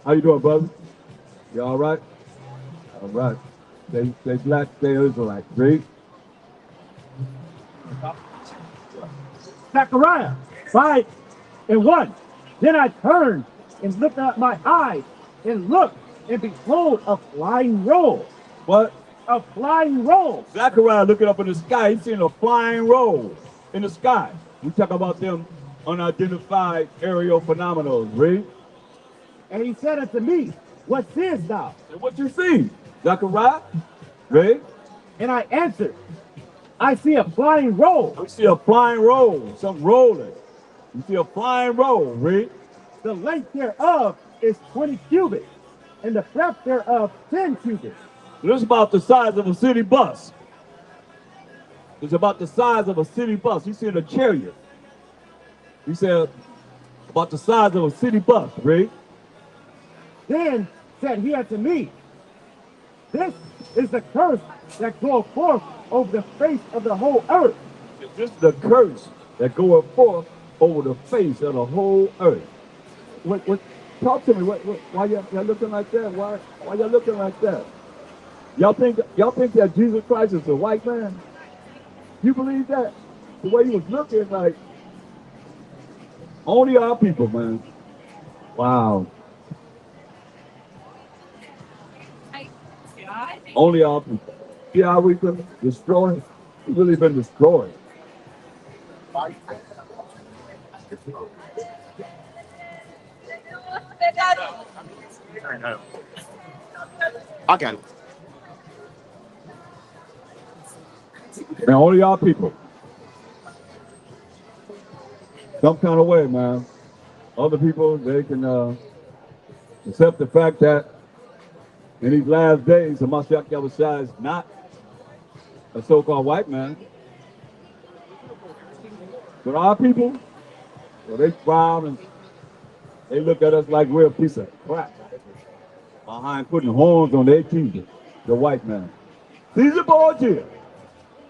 How you doing, brother? You all right? All right. They black, they Israelite. Read. Zechariah 5:1. Then I turned and lifted up my eyes and looked, and behold, a flying roll. What? A flying roll. Zechariah looking up in the sky, he's seeing a flying roll in the sky. We talk about them unidentified aerial phenomena. Read. And he said unto me, what seest thou? And what you see, Zechariah? Read. And I answered, I see a flying roll. We see a flying roll, something rolling. You see a flying roll. Read. The length thereof is 20 cubits, and the breadth thereof 10 cubits. This is about the size of a city bus. It's about the size of a city bus. You see a chariot. He said about the size of a city bus. Read. Then said he unto me, this is the curse that goeth forth over the face of the whole earth. This is the curse that goeth forth over the face of the whole earth. What? Talk to me. Why y'all looking like that? Why y'all looking like that? Y'all think that Jesus Christ is a white man? You believe that? The way he was looking, like only our people, man. Wow. Only our people. See how we've been destroyed? We've really been destroyed. I got it. And only our people. Some kind of way, man. Other people, they can accept the fact that in these last days, the Mashiach Yahushua is not a so-called white man. But our people, well, they frown and they look at us like we're a piece of crap behind putting horns on their kingdom, the white man. Caesar Borgia,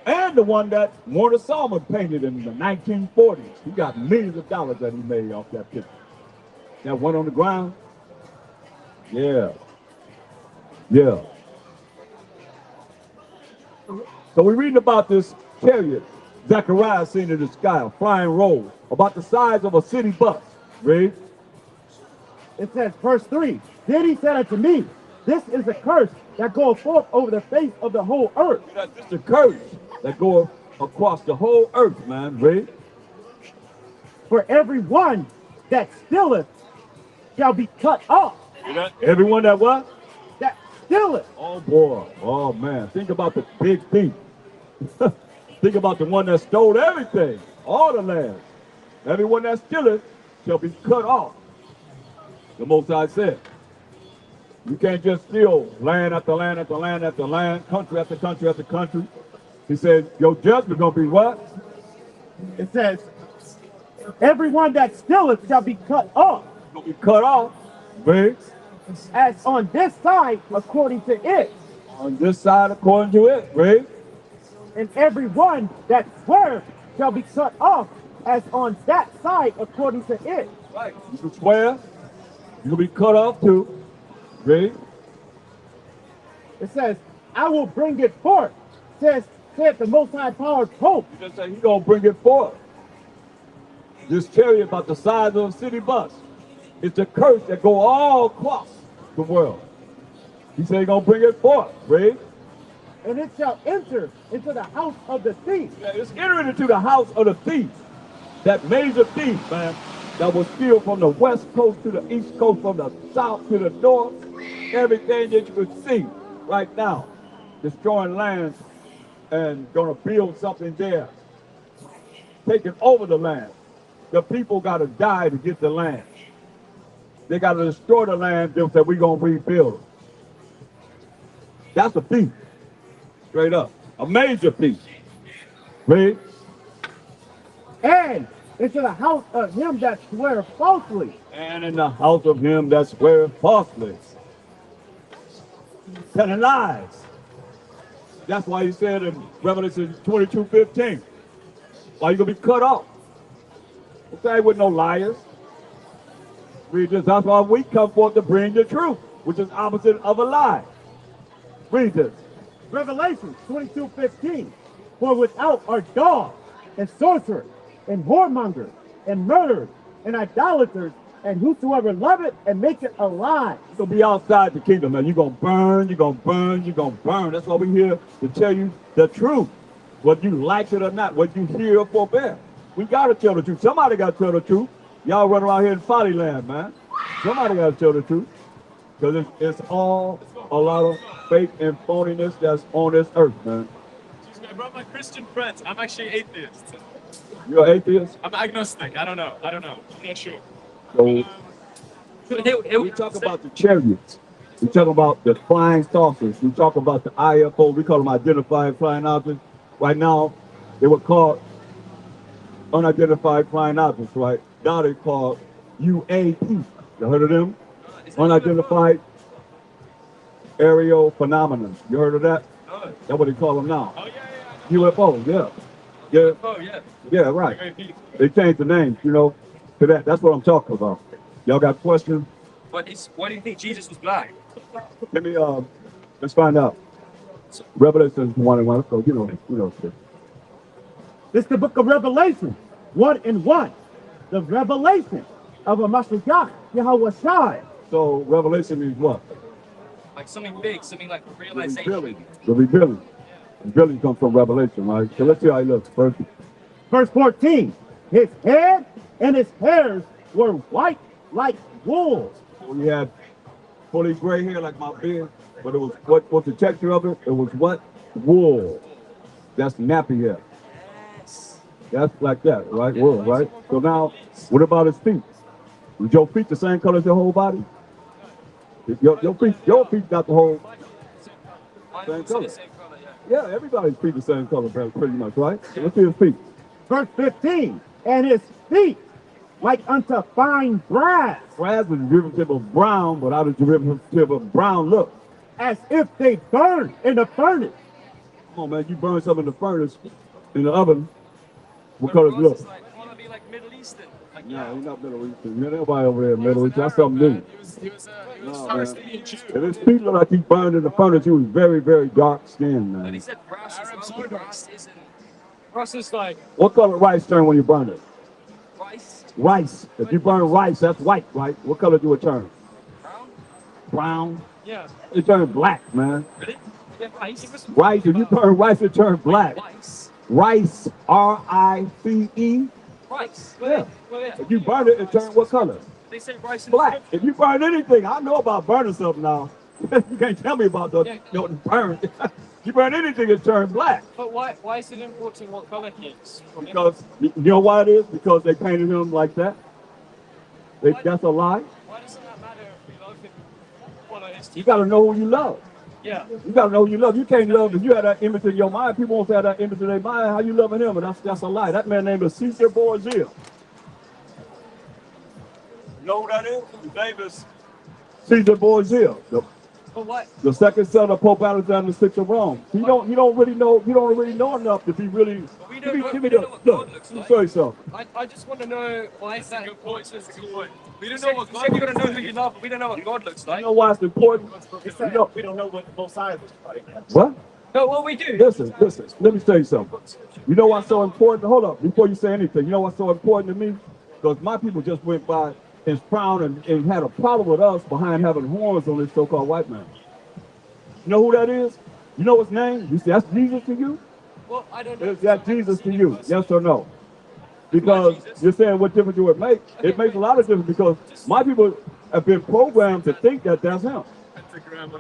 and the one that Warner Salmon painted in the 1940s. He got millions of dollars that he made off that picture. That one on the ground? Yeah. Yeah. So we're reading about this chariot Zechariah seen in the sky, a flying roll, about the size of a city bus. Read. It says, verse 3, then he said unto me, this is the curse that goeth forth over the face of the whole earth. This is the curse that goeth across the whole earth, man. Read. For every one that stealeth shall be cut off. Everyone that what? That stealeth. Oh boy. Oh man. Think about the big thief. Think about the one that stole everything, all the land. Everyone that stealeth shall be cut off. The Most High said. You can't just steal land after land after land after land, country after country after country. He said, your judgment gonna be what? It says, everyone that stealeth shall be cut off. Gonna be cut off. Read. as on this side according to it, On this side according to it. Read. and every one that swears shall be cut off as on that side according to it. Right. You can swear. You'll be cut off too. Read. It says, I will bring it forth, saith the Most High Power Pope. You just say he's going to bring it forth. This chariot about the size of a city bus. It's a curse that go all across the world. He said he's going to bring it forth. Read. And it shall enter into the house of the thief. Yeah, it's entering into the house of the thief. That major thief, man, that will steal from the west coast to the east coast, from the south to the north. Everything that you can see right now. Destroying land and going to build something there. Taking over the land. The people got to die to get the land. They got to destroy the land. They said, we're going to rebuild it. That's a thief. Straight up. A major thief. Read. And into the house of him that swear falsely. And in the house of him that sweareth falsely. Telling lies. That's why he said in Revelation 22:15, why you going to be cut off? Okay, with no liars. Read this. That's why we come forth to bring the truth, which is opposite of a lie. Read this. Revelation 22:15. For without are dogs, and sorcerers, and whoremongers, and murderers, and idolaters, and whosoever love it and make it alive. You're going to be outside the kingdom, man. You're going to burn, you're going to burn, you're going to burn. That's why we're here to tell you the truth. Whether you like it or not, whether you hear or forbear. We got to tell the truth. Somebody got to tell the truth. Y'all run around here in folly land, man. Somebody got to tell the truth. Because it's all a lot of fake and phoniness that's on this earth, man. I brought my Christian friends. I'm actually atheist. You're an atheist? I'm agnostic. I don't know. I'm not sure. So, we talk about the chariots. We talk about the flying saucers. We talk about the IFOs. We call them identified flying objects. Right now, they were called unidentified flying objects, right? Now they're called UAPs. You heard of them? Unidentified aerial phenomena. You heard of that? That's what they call them now. Oh, yeah. UFOs, yeah. Yeah. Oh, yeah. Yeah, right. They changed the names, to that. That's what I'm talking about. Y'all got questions? Why do you think Jesus was black? Let me, let's find out. Revelation 1:1. So, This is the book of Revelation 1:1. The revelation of a Mashiach, Yahweh Shai. So, Revelation is what? Like something big, something like realization. The revealing. Revealing comes from Revelation, right? So let's see how he looks first. Verse 14. His head and his hairs were white like wool. So he had fully gray hair like my beard, but it was what's the texture of it? It was what? Wool. That's nappy hair. That's like that, right? Wool, right? So now, what about his feet? Was your feet the same color as your whole body? Your feet got the whole same color. Yeah, everybody's feet the same color, pretty much, right? So let's see his feet. Verse 15. And his feet like unto fine brass. Brass is a derivative of brown, but out of derivative of brown look. As if they burned in the furnace. Come on, man, you burn something in the furnace, in the oven, what color does it look? I want to be like Middle Eastern. Like, No, he's not Middle Eastern. There's nobody over there in Middle Eastern. That's something new. He was No, Palestinian Jew. If his feet look like he burned in the furnace, he was very, very dark skinned, And he man. said brass is well. Brass isn't. Brass is like What color rice turn when you burn it? rice. Rice. If you burn rice, that's white, right? What color do it turn? Brown? Brown. Yeah. It turns black, man. Really? Yeah, rice. Rice, if you burn rice, it turns black. Rice. Rice, R-I-C-E. Rice. Yeah. Well, yeah. If you burn it, it turns what color? They say rice is Black. If you burn anything, I know about burning something now. You can't tell me about the burn. You burn anything, it turns black. But why is it important what color he is? Because, you know why it is? Because they painted him like that. That's a lie. Why doesn't that matter if you love him? Well, it's You got to know who you love. yeah. You got to know who you love. You can't love, if you have that image in your mind, people won't have that image in their mind, how you loving him, and that's a lie. That man named is Caesar Borgia. You know who that is? His name is Caesar Borgia, But what? the second son of Pope Alexander VI of Rome. You don't really know enough to be really. We Give don't me, know, give we me don't the know what look. God looks Let me like. show you something. I just want to know why is that important. That's a good point. We You don't said, know what you God said you're looks going to know like. who you love, but we don't know what God looks You like. know why it's important? He said You know, we don't know what the Most High looks like. what? No, well, we do. Listen. Let me tell you something. You know what's so important? Hold up, before you say anything. You know what's so important to me? Because my people just went by and frowned and had a problem with us behind having horns on this so-called white man. You know who that is? You know his name? You say that's Jesus to you? Well, I don't know. Is that Jesus to you? Yes or no? Because you're saying what difference do it make? It makes a lot of difference because my people have been programmed to think that that's him.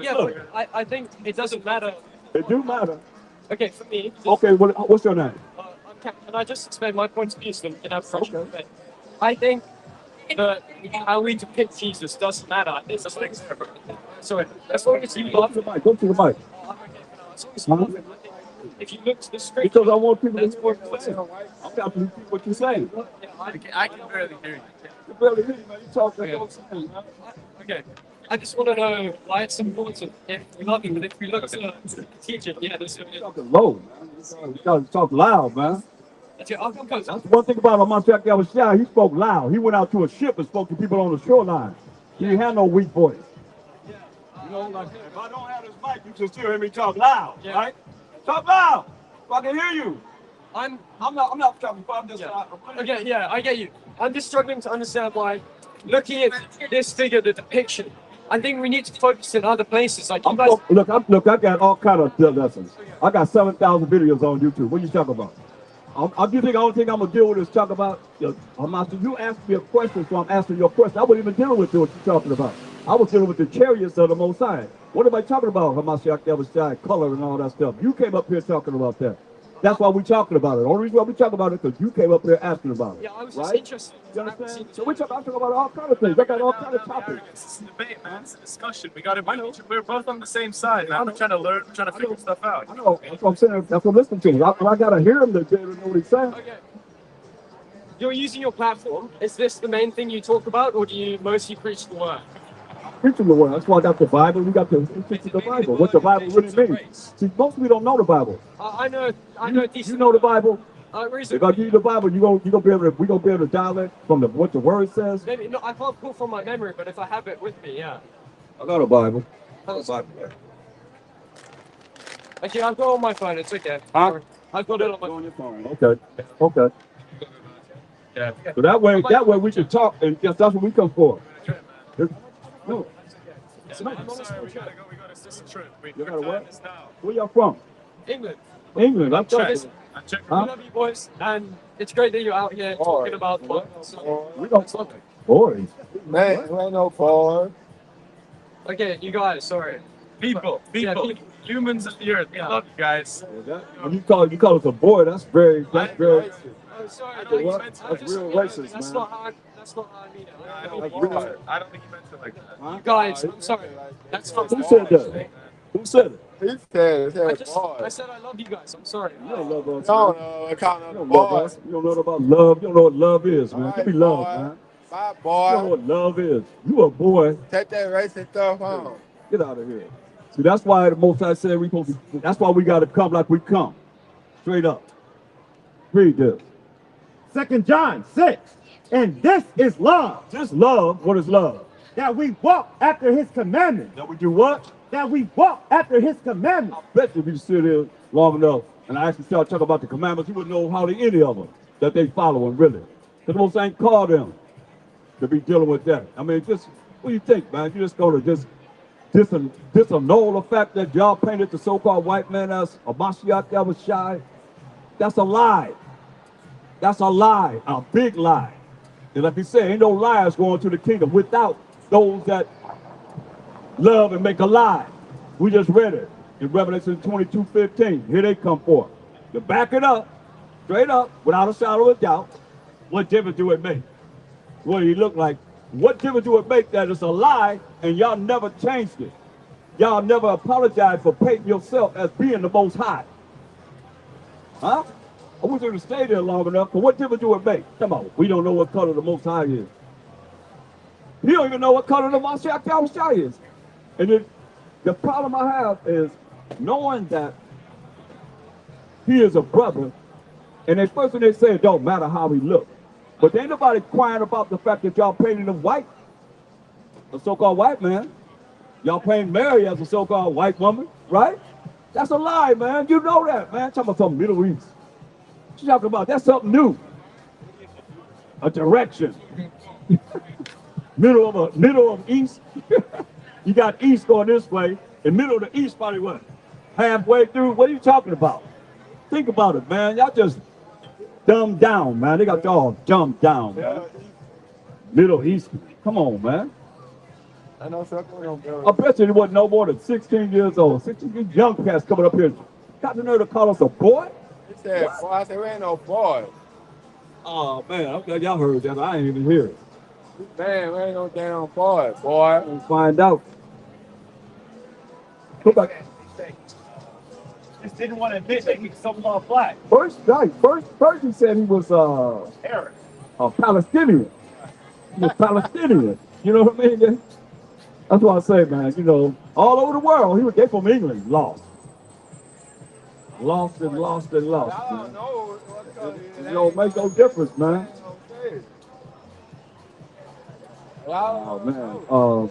Yeah, but I think it doesn't matter. It do matter. Okay, for me. Okay, what's your name? Can I just explain my point of view so we can have fresh Okay. debate? I think that how we depict Jesus doesn't matter. I think that's like, sorry, as long as you Go love to him, the mic. Go to the mic. I'm okay for now. As long as you love him, I think if you look to the scripture, Because I want people to that's hear what what you're saying. I'm got to repeat what you're saying. Yeah, I can barely hear you. You barely hear me, man. You talk Okay. that's what I'm saying, man. Okay. I just want to know why it's important if we love him, but if we look to teaching, yeah, that's what it is. Talking low, man. You gotta talk loud, man. That's it. I'll compose. That's one thing about Amashiach Yahushua. He spoke loud. He went out to a ship and spoke to people on the shoreline. He didn't have no weak voice. You know, like if I don't have this mic, you can still hear me talk loud, Yeah. right? Talk loud, so I can hear you. I'm I'm not talking. I'm just. Okay, yeah, I get you. I'm just struggling to understand why, looking at this figure, the depiction, I think we need to focus in other places. Like you guys, Look, I got all kind of lessons. I got 7,000 videos on YouTube. What you talking about? You think the only thing I'm gonna deal with is talk about? You asked me a question, so I'm answering your question. I wasn't even dealing with what you're talking about. I was dealing with the chariots of the Most High. What am I talking about? Hamashiach Yahushua, color and all that stuff. You came up here talking about that. That's why we're talking about it. The only reason why we talking about it because you came up here asking about it. yeah, I was just right? interested. You understand? So I'm talking about all kind of things. I got all kind of topics. It's a debate, man. It's a discussion. We're both on the same side, man. I'm trying to learn, trying to figure stuff out. I know. That's what I'm saying. That's what I'm listening to. I gotta hear him to be able to know what he's saying. Okay. You're using your platform. Is this the main thing you talk about, or do you mostly preach the word? Preaching the word. That's why I got the Bible. We got the preaching the Bible. What the Bible really means. See, most people don't know the Bible. I know decent. You know the Bible. Reason. If I give you the Bible, we gonna be able to dial it from what the word says. Maybe no, I can't pull from my memory, but if I have it with me, yeah. I got a Bible. Actually, I've got it on my phone. It's okay. Huh? I've got it on my phone. Okay. Yeah. So that way we can talk, and yes, that's what we come for. No. I'm sorry, we gotta go. We got a sister trip. You gotta what? This now. Where y'all from? England. England. I'm Check. talking. I'm checking. I love you boys, and it's great that you're out here talking about what. We don't talk. Boys. Man, you ain't no Ford. Okay, you guys, sorry. People, humans of the earth. I love you guys. When you call us a boy, that's very. Oh, sorry. I don't no, think That's you meant it real like racist, that's man. not how. That's not how I mean it. that. That's I don't think you meant it like that. You guys, I'm sorry. That's not. Who said that? Who said it? He said I said I love you guys. I'm sorry. You don't love us. No, man. no, I count on You the don't love boy. us. You don't know about love. You don't know what love is, man. All Give me right, love, boy. man. Bye, You don't know boy. what love is. You a boy. Take that racist stuff home. Get out of here. See, that's why the Most High said that's why we got to come like we come. Straight up. Read this. 2 John 6. And this is love, Just love. What is love? that we walk after his commandments. That we do what? That we walk after his commandments. I bet you if you sit here long enough and I actually start talking about the commandments, you wouldn't know hardly any of them that they following, really. Because the Most High ain't called them to be dealing with that. I mean, just, what do you think, man? You just going to just disannul the fact that y'all painted the so-called white man as a Mashiach that was shy? That's a lie. That's a lie, a big lie. And like you said, ain't no liars going to the kingdom without those that love and make a lie. We just read it in Revelation 22:15. Here they come forth. To back it up, straight up, without a shadow of a doubt, what difference do it make? What do he look like? What difference do it make that it's a lie and y'all never changed it? Y'all never apologized for painting yourself as being the Most High. Huh? I want you to stay there long enough, but what difference do it make? Come on, we don't know what color the Most High is. He don't even know what color the Mashiach Yahushua is. And the problem I have is knowing that he is a brother, and the first thing they say, it don't matter how he look. But ain't nobody crying about the fact that y'all painting him white, a so-called white man. Y'all paint Mary as a so-called white woman, right? That's a lie, man. You know that, man. Talking about some Middle East. What you talking about? That's something new. A direction. middle of east. You got east going this way, and middle of the east probably what? Halfway through. What are you talking about? Think about it, man. Y'all just dumbed down, man. They got y'all dumbed down, man. Middle East. Come on, man. I know something. I bet you he wasn't no more than 16 years old. 16 young cats coming up here. Got the nerve to call us a boy? He said, boy, I said, we ain't no boy. Oh, man, I'm glad y'all heard that. I ain't even hear it. Man, we ain't no damn boy, boy. We'll find out. Go back. Just didn't want to admit that he's so-called black. First he said he was Arab. a Palestinian. He was Palestinian. You know what I mean? That's what I say, man. You know, all over the world, they from England, lost. Lost and lost and lost. I don't know. It don't make no difference, man. Oh, man.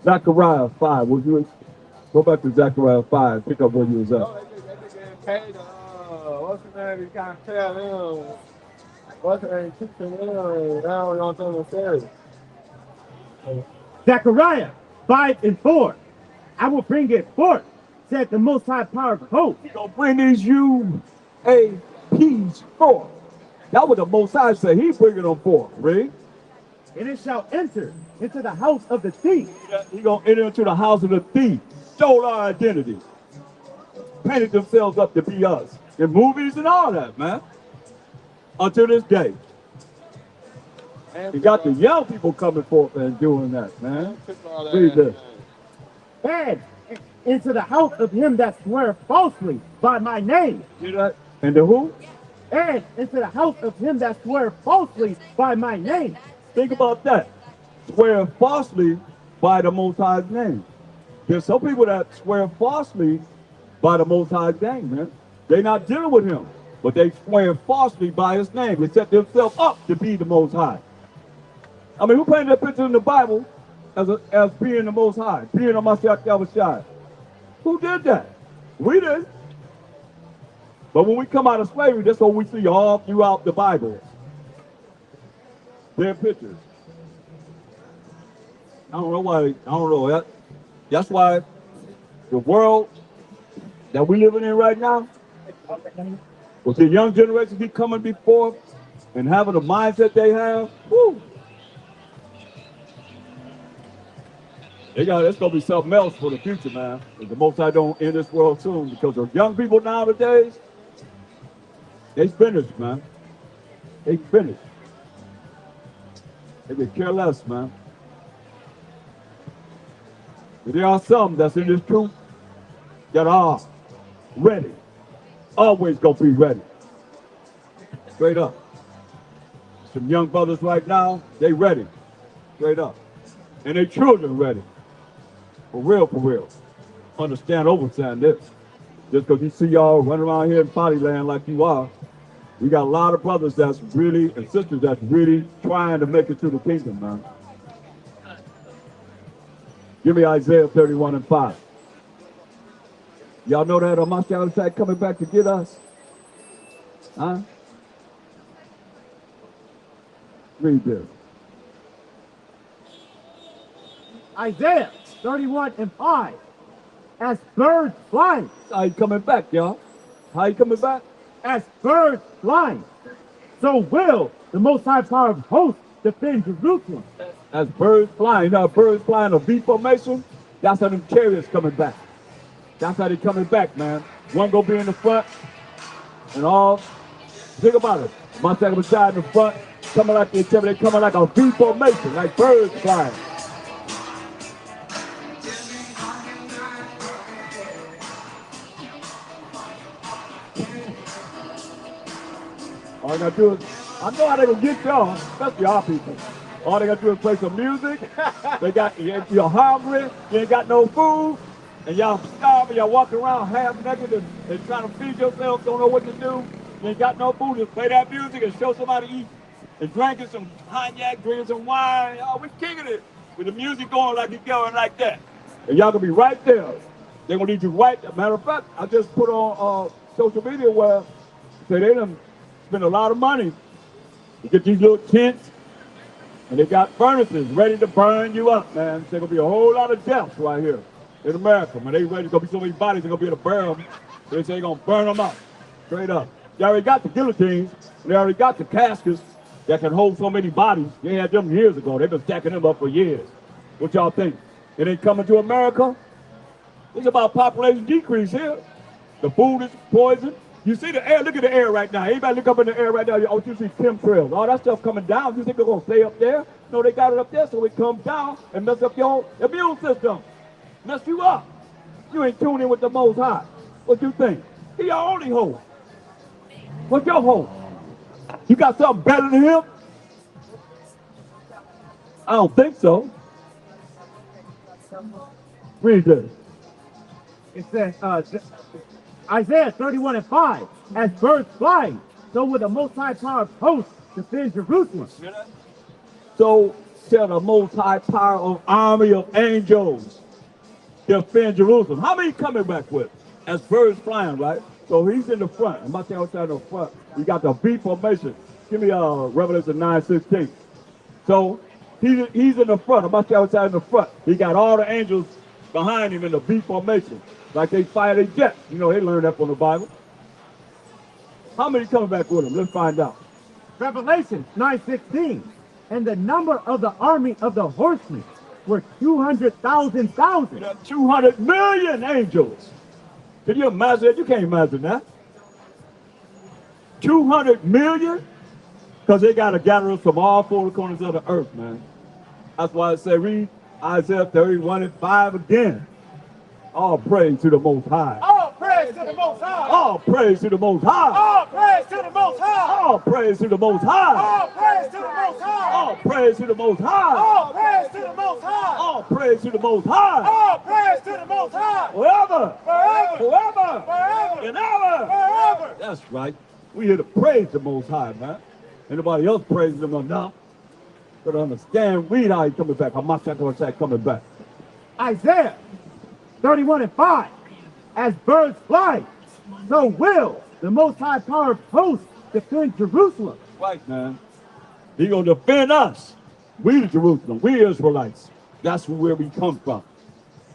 Zechariah 5. Would you go back to Zechariah 5, pick up where you was at? What's the name? You can't tell him. What's the name? Teaching him. Now we don't tell him the Zechariah 5:4. I will bring it forth, said the Most High Power of hosts. He's going to bring these UAPs forth. That was the Most High said. He's bringing them forth, right? And it shall enter into the house of the thief. He's going to enter into the house of the thief. Stole our identity. Painted themselves up to be us. In movies and all that, man. Until this day. You got the young people coming forth and doing that, man. Read this. And into the house of him that swear falsely by my name. See that? And the who? And into the house of him that swear falsely by my name. Think about that. Swear falsely by the Most High's name. There's some people that swear falsely by the Most High's name, man. They're not dealing with him, but they swear falsely by his name. They set themselves up to be the Most High. I mean, who painted that picture in the Bible as being the Most High, being a Mashiach Yahushua? Who did that? We did. But when we come out of slavery, that's what we see all throughout the Bible. Their pictures. I don't know why. I don't know. That's why the world that we're living in right now, with the young generation be coming before and having the mindset they have, whoo, it's gonna be something else for the future, man. If the Most High don't end this world soon, because the young people nowadays, they finished, man. They finished. They could care less, man. But there are some that's in this truth that are ready. Always gonna be ready. Straight up. Some young brothers right now, they ready. Straight up. And their children ready. For real, for real. Understand, overstand this. Just because you see y'all running around here in body land like you are, we got a lot of brothers that's really, and sisters that's really trying to make it to the kingdom, man. Give me Isaiah 31:5. Y'all know that Mashiach attack coming back to get us? Huh? Read this. Isaiah 31:5. As birds flying. How you coming back, y'all? How you coming back? As birds flying, so will the Most High Power of hosts defend Jerusalem. As birds flying, you know, birds flying a V formation, that's how them chariots coming back. That's how they coming back, man. One gonna be in the front, and all. Think about it. Mashiach beside in the front, coming like they coming like a V formation, like birds flying. All I gotta do is, I know how they gonna get y'all, especially our people. All they gotta do is play some music. You're hungry, you ain't got no food, and y'all starving, y'all walking around half naked and trying to feed yourselves, don't know what to do. You ain't got no food, just play that music and show somebody eating. And drinking some cognac, drinking some wine. Oh, we kicking it. With the music going like it's going like that. And y'all gonna be right there. They're gonna need you right. Matter of fact, I just put on social media where say they done spend a lot of money to get these little tents, and they got furnaces ready to burn you up, man. There's gonna be a whole lot of deaths right here in America, man. They ready, gonna be so many bodies, they're gonna be able to burn them. They say they're gonna burn them up, straight up. They already got the guillotines, they already got the caskets that can hold so many bodies. They had them years ago. They've been stacking them up for years. What y'all think? It ain't coming to America? It's about population decrease here. The food is poison. You see the air, look at the air right now. Everybody look up in the air right now. Oh, you see chemtrails. All that stuff coming down. You think they're gonna stay up there? No, they got it up there so it comes down and mess up your immune system. Mess you up. You ain't tuning in with the Most High. What you think? He your only hope. What's your hope? You got something better than him? I don't think so. Read this. It says, Isaiah 31:5, as birds flying, so will the Most High power of hosts defend Jerusalem. So shall the Most High power of army of angels defend Jerusalem. How many coming back with? As birds flying, right? So he's in the front. I'm about to outside the front. You got the B formation. Give me Revelation 9:16. So he's in the front. I'm about to outside in the front. He got all the angels behind him in the B formation. Like they fire their jets. You know, they learned that from the Bible. How many coming back with him? Let's find out. Revelation 9:16. And the number of the army of the horsemen were 200,000. 200 million angels. Can you imagine that? You can't imagine that. 200 million? Because they got to gather us from all four corners of the earth, man. That's why I say read Isaiah 31:5 again. All praise to the Most High. All praise to the Most High. All praise to the Most High. All praise to the Most High. All praise to the Most High. All praise to the Most High. All praise to the Most High. All praise to the Most High. All praise to the Most High. All praise to the Most High. Forever. Forever. Forever. Forever. And ever. Forever. That's right. We here to praise the Most High, man. Anybody else praising him enough? But understand, read how he coming back. How much that coming back. Isaiah 31:5. As birds fly, so will the Most High power of hosts defend Jerusalem. Right, man. He gonna defend us. We the Jerusalem. We Israelites. That's where we come from.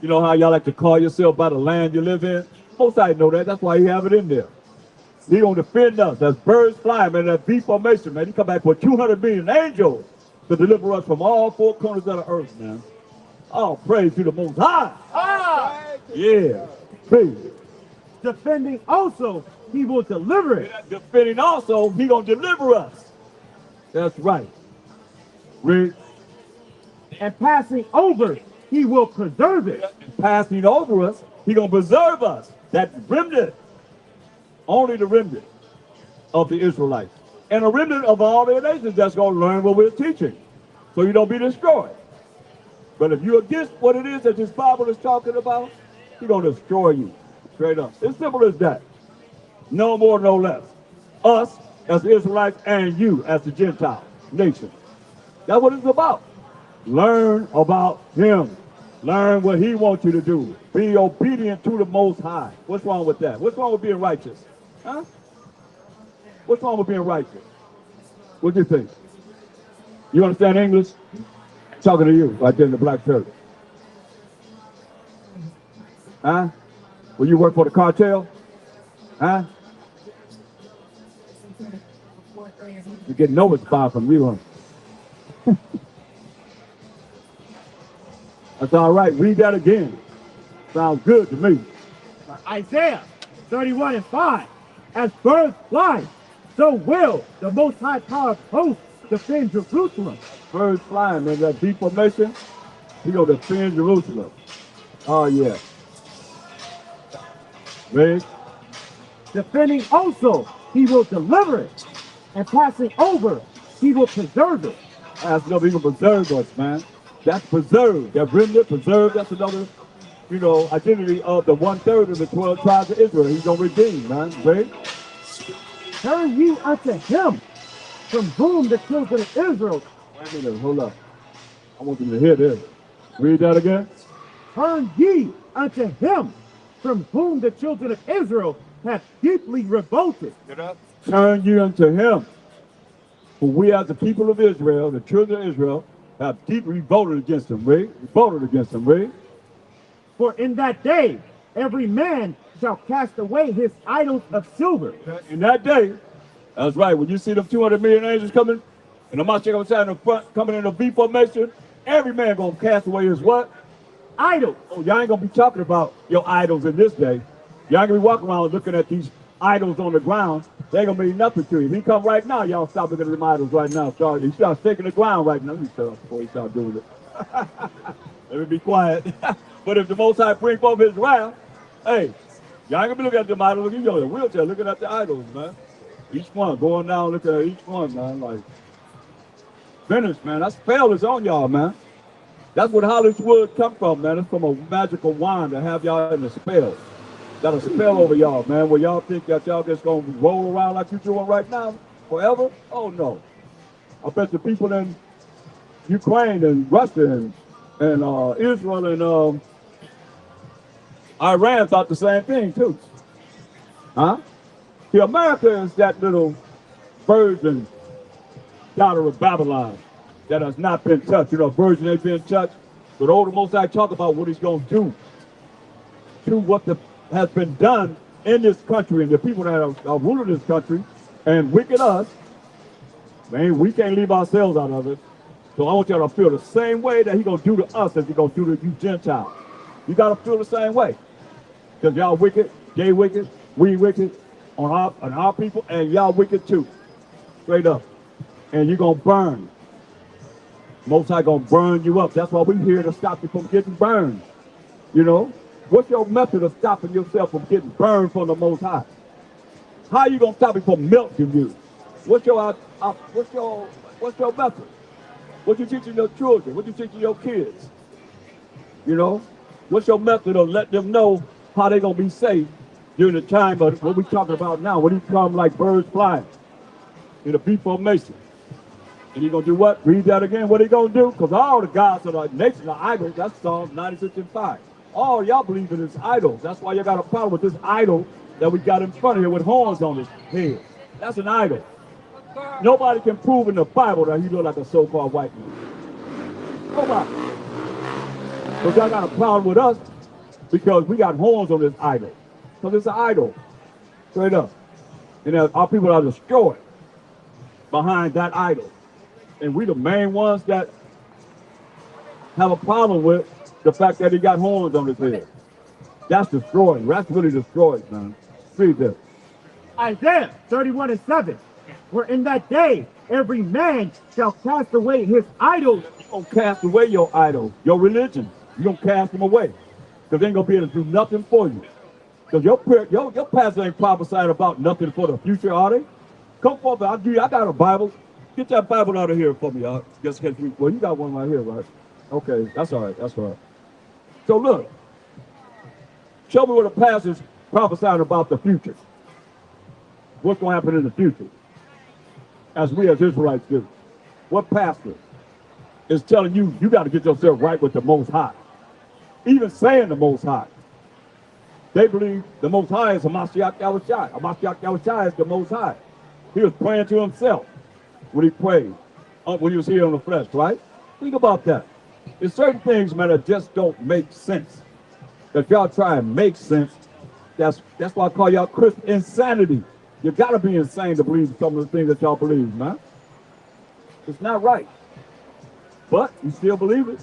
You know how y'all like to call yourself by the land you live in? Most I know that. That's why he have it in there. He gonna defend us. As birds fly, man. That V formation, man. He come back with 200 million angels to deliver us from all four corners of the earth, man. All praise to the Most High. Ah! Yeah. Praise. Defending also, he will deliver it. Defending also, he gonna deliver us. That's right. Read. And passing over, he will preserve it. And passing over us, he gonna preserve us. That remnant. Only the remnant of the Israelites. And a remnant of all the nations that's gonna learn what we're teaching. So you don't be destroyed. But if you're against what it is that this Bible is talking about, he's gonna destroy you. Straight up. It's simple as that. No more, no less. Us as the Israelites and you as the Gentile nation. That's what it's about. Learn about him. Learn what he wants you to do. Be obedient to the Most High. What's wrong with that? What's wrong with being righteous? Huh? What's wrong with being righteous? What do you think? You understand English? I'm talking to you right there in the black church. Huh? Will you work for the cartel? Huh? You're getting no response from you, huh? That's all right. Read that again. Sounds good to me. Isaiah 31:5. As birds fly, so will the Most High power of hosts defend Jerusalem. Birds flying, man. That deep formation, he gonna defend Jerusalem. Oh yeah. Read. Defending also, he will deliver it. And passing over, he will preserve it. That's never even preserved us, man. That's preserved. That remnant preserved. That's another, identity of the 1/3 of the 12 tribes of Israel. He's gonna redeem, man. Right? Turn ye unto him, from whom the children of Israel. Wait a minute, hold up. I want you to hear this. Read that again. Turn ye unto him, from whom the children of Israel have deeply revolted. Turn you unto him. For we as the people of Israel, the children of Israel, have deeply revolted against him, right? Revolted against him, right? For in that day every man shall cast away his idols of silver. In that day, that's right, when you see them 200 million angels coming, and the Mashiach outside in the front, coming in a V formation, every man gonna cast away his what? Idols. Oh, y'all ain't gonna be talking about your idols in this day. Y'all ain't gonna be walking around looking at these idols on the ground. They ain't gonna mean nothing to you. If he come right now, y'all stop looking at them idols right now. He start shaking the ground right now. Let me shut up before he start doing it. Let me be quiet. But if the Most High bring forth his wrath, hey, y'all ain't gonna be looking at them idols. You know, the wheelchair looking at the idols, man. Each one, going down, looking at each one, man. Like, finished, man. That spell is on y'all, man. That's what Hollywood come from, man. It's from a magical wand to have y'all in a spell. Got a spell over y'all, man, where y'all think that y'all just gonna roll around like you're doing right now forever? Oh, no. I bet the people in Ukraine and Russia and Israel and Iran thought the same thing, too. Huh? See, America is that little virgin daughter of Babylon that has not been touched. You know, virgin ain't been touched. But all the Most High talk about what he's going to do to what has been done in this country and the people that are ruling this country and wicked us. Man, we can't leave ourselves out of it. So I want y'all to feel the same way that he's going to do to us as he's going to do to you Gentiles. You got to feel the same way. Because y'all wicked, they wicked, we wicked on our people, and y'all wicked too. Straight up. And you're going to burn. Most High going to burn you up. That's why we're here to stop you from getting burned. You know? What's your method of stopping yourself from getting burned from the Most High? How you going to stop it from melting you? What's your method? What you teaching your children? What you teaching your kids? You know? What's your method of letting them know how they're going to be safe during the time of what we're talking about now, when he come like birds flying in a V formation? And he going to do what? Read that again. What he going to do? Because all the gods of the nation are idols. That's Psalms 96 and 5. All y'all believe in is idols. That's why you got a problem with this idol that we got in front of here with horns on his head. That's an idol. Nobody can prove in the Bible that he look like a so-called white man. Nobody. But y'all got a problem with us because we got horns on this idol. Because it's an idol. Straight up. And our people are destroyed behind that idol. And we the main ones that have a problem with the fact that he got horns on his head. That's destroyed. That's really destroyed, man. Read this. Isaiah 31 and 7. For in that day every man shall cast away his idols. You're going to cast away your idols, your religion. You're going to cast them away. Because they ain't going to be able to do nothing for you. Because your pastor ain't prophesying about nothing for the future, are they? Come forth, I got a Bible. Get that Bible out of here for me, y'all. Well, you got one right here, right? Okay, that's all right, that's all right. So look, show me what the pastor's prophesying about the future. What's going to happen in the future? As we as Israelites do. What pastor is telling you, you got to get yourself right with the Most High? Even saying the Most High. They believe the Most High is a Mashiach Yahushai. A Mashiach Yahushai is the Most High. He was praying to himself when he prayed, when he was here on the flesh, right? Think about that. There's certain things, man, that just don't make sense. If y'all try and make sense, that's why I call y'all Christian insanity. You gotta be insane to believe some of the things that y'all believe, man. It's not right. But you still believe it.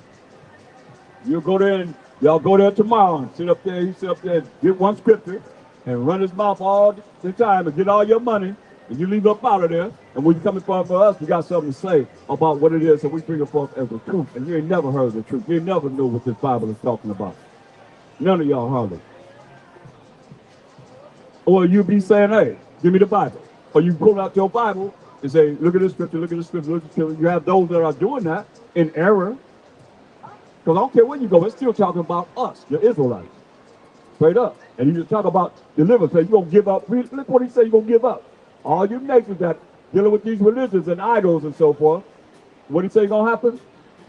You'll go there and y'all go there tomorrow and sit up there, you sit up there and get one scripture and run his mouth all the time and get all your money, and you leave up out of there. And when you come in front of us, we got something to say about what it is that we bring it forth as the truth. And you ain't never heard the truth. You ain't never knew what this Bible is talking about. None of y'all hardly. Or you be saying, hey, give me the Bible. Or you pull out your Bible and say, look at this scripture, look at this scripture, look at this scripture. You have those that are doing that in error. Because I don't care where you go, it's still talking about us, the Israelites. Straight up. And he just talk about deliverance. Say, you're going to give up. Look what he said, you're going to give up. All you nations that dealing with these religions and idols and so forth, what do you say going to happen?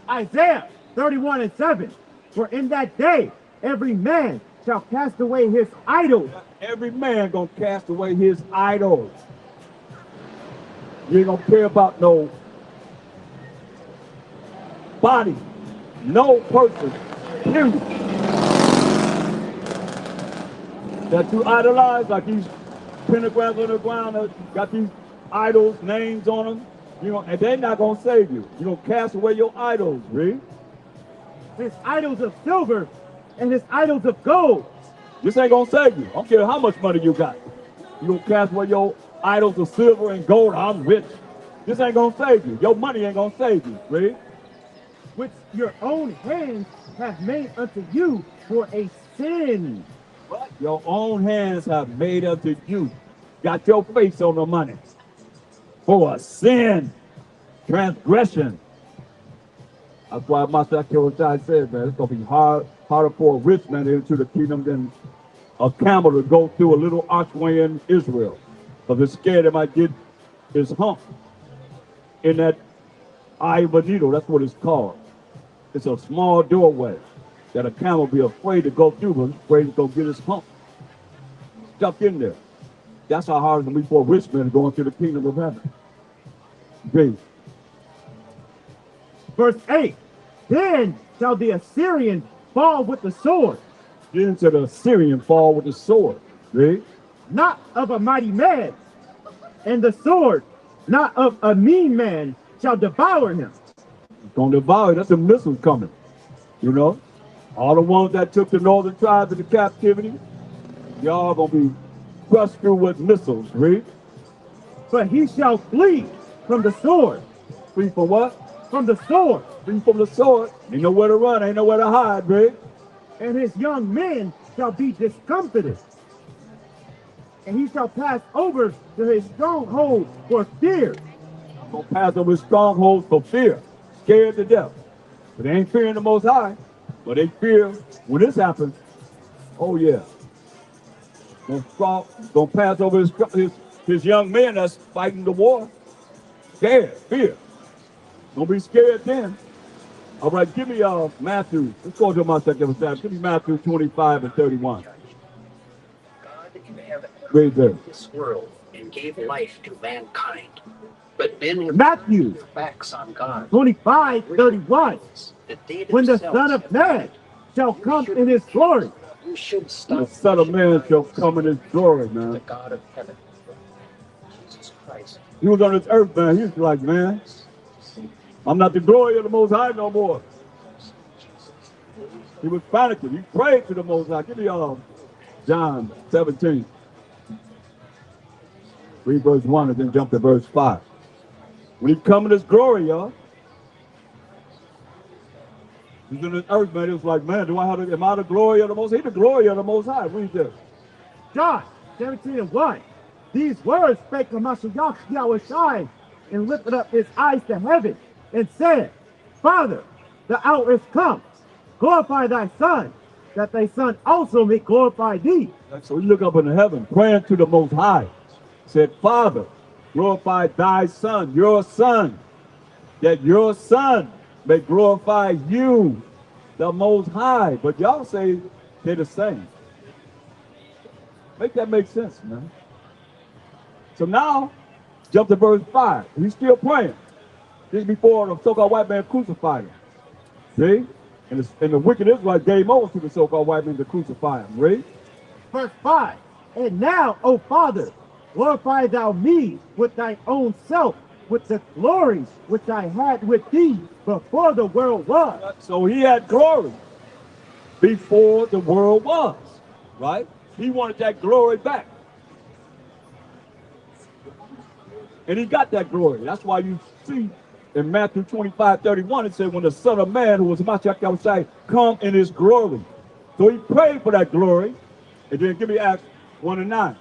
Isaiah 31:7. For in that day, every man shall cast away his idols. Every man going to cast away his idols. You ain't going to care about no body, no person, period. That you idolize, like these pentagrams on the ground, got these idols, names on them, you know, and they're not going to save you. You're going to cast away your idols, read. His idols of silver and his idols of gold. This ain't going to save you. I don't care how much money you got. You're going to cast away your idols of silver and gold. I'm rich. This ain't going to save you. Your money ain't going to save you, read. Which your own hands have made unto you for a sin. What? Your own hands have made unto you. Got your face on the money. For a sin. Transgression. That's why Master Chariots said, man, it's going to be harder for a rich man into the kingdom than a camel to go through a little archway in Israel. Because it's scared it might get his hump in that eye of a needle. That's what it's called. It's a small doorway that a camel be afraid to go through, but he's afraid to go get his hump stuck in there. That's how hard it's going to be for a rich man going to the kingdom of heaven. Great. Verse 8. Then shall the Assyrian fall with the sword. Then shall the Assyrian fall with the sword. Great. Not of a mighty man, and the sword, not of a mean man, shall devour him. It's going to devour. That's the missiles coming. You know, all the ones that took the northern tribes into captivity, y'all going to be crushed through with missiles. Read. But he shall flee from the sword. Flee from what? From the sword. Flee from the sword. Ain't nowhere to run. Ain't nowhere to hide, read. And his young men shall be discomfited. And he shall pass over to his stronghold for fear. I'm going to pass over his strongholds for fear. Scared to death. But they ain't fearing the Most High. But they fear when this happens. Oh, yeah. Gonna pass over his young men that's fighting the war. Scared, fear. Don't be scared then. All right, give me Matthew. Let's go to my second time. Give me Matthew 25 and 31. God inhabited Read there. this world and gave life to mankind. But men have Matthew turned their backs on God. 25:31. When the Son of Man shall come in his glory. You should stop. The Son of Man shall come in his glory, man. The God of heaven. Jesus Christ. He was on this earth, man. He was like, man, I'm not the glory of the Most High no more. He was panicking. He prayed to the Most High. Give me John 17. Read verse 1 and then jump to verse 5. When he come in his glory, y'all. He's in this earth, man. It was like, man, am I the glory of the Most High? He's the glory of the Most High. Read this. John 17:1. These words spake of Mashiach Yahweh Shai, and lifted up his eyes to heaven, and said, Father, the hour is come. Glorify thy Son, that thy Son also may glorify thee. So he looked up into heaven, praying to the Most High. Said, Father, glorify thy Son, that your Son may glorify you, the Most High. But y'all say they're the same. Make that make sense, man. So now, jump to verse 5. He's still praying. This is before the so-called white man crucified him. See? And the wicked Israelites gave over to the so-called white man to crucify him. Read. Verse 5. And now, O Father, glorify thou me with thy own self, with the glory which I had with thee before the world was. So he had glory before the world was, right? He wanted that glory back. And he got that glory. That's why you see in Matthew 25:31, it said, when the Son of Man, who was Mashiach Yahushua, come in his glory. So he prayed for that glory. And then give me Acts 1 and 9.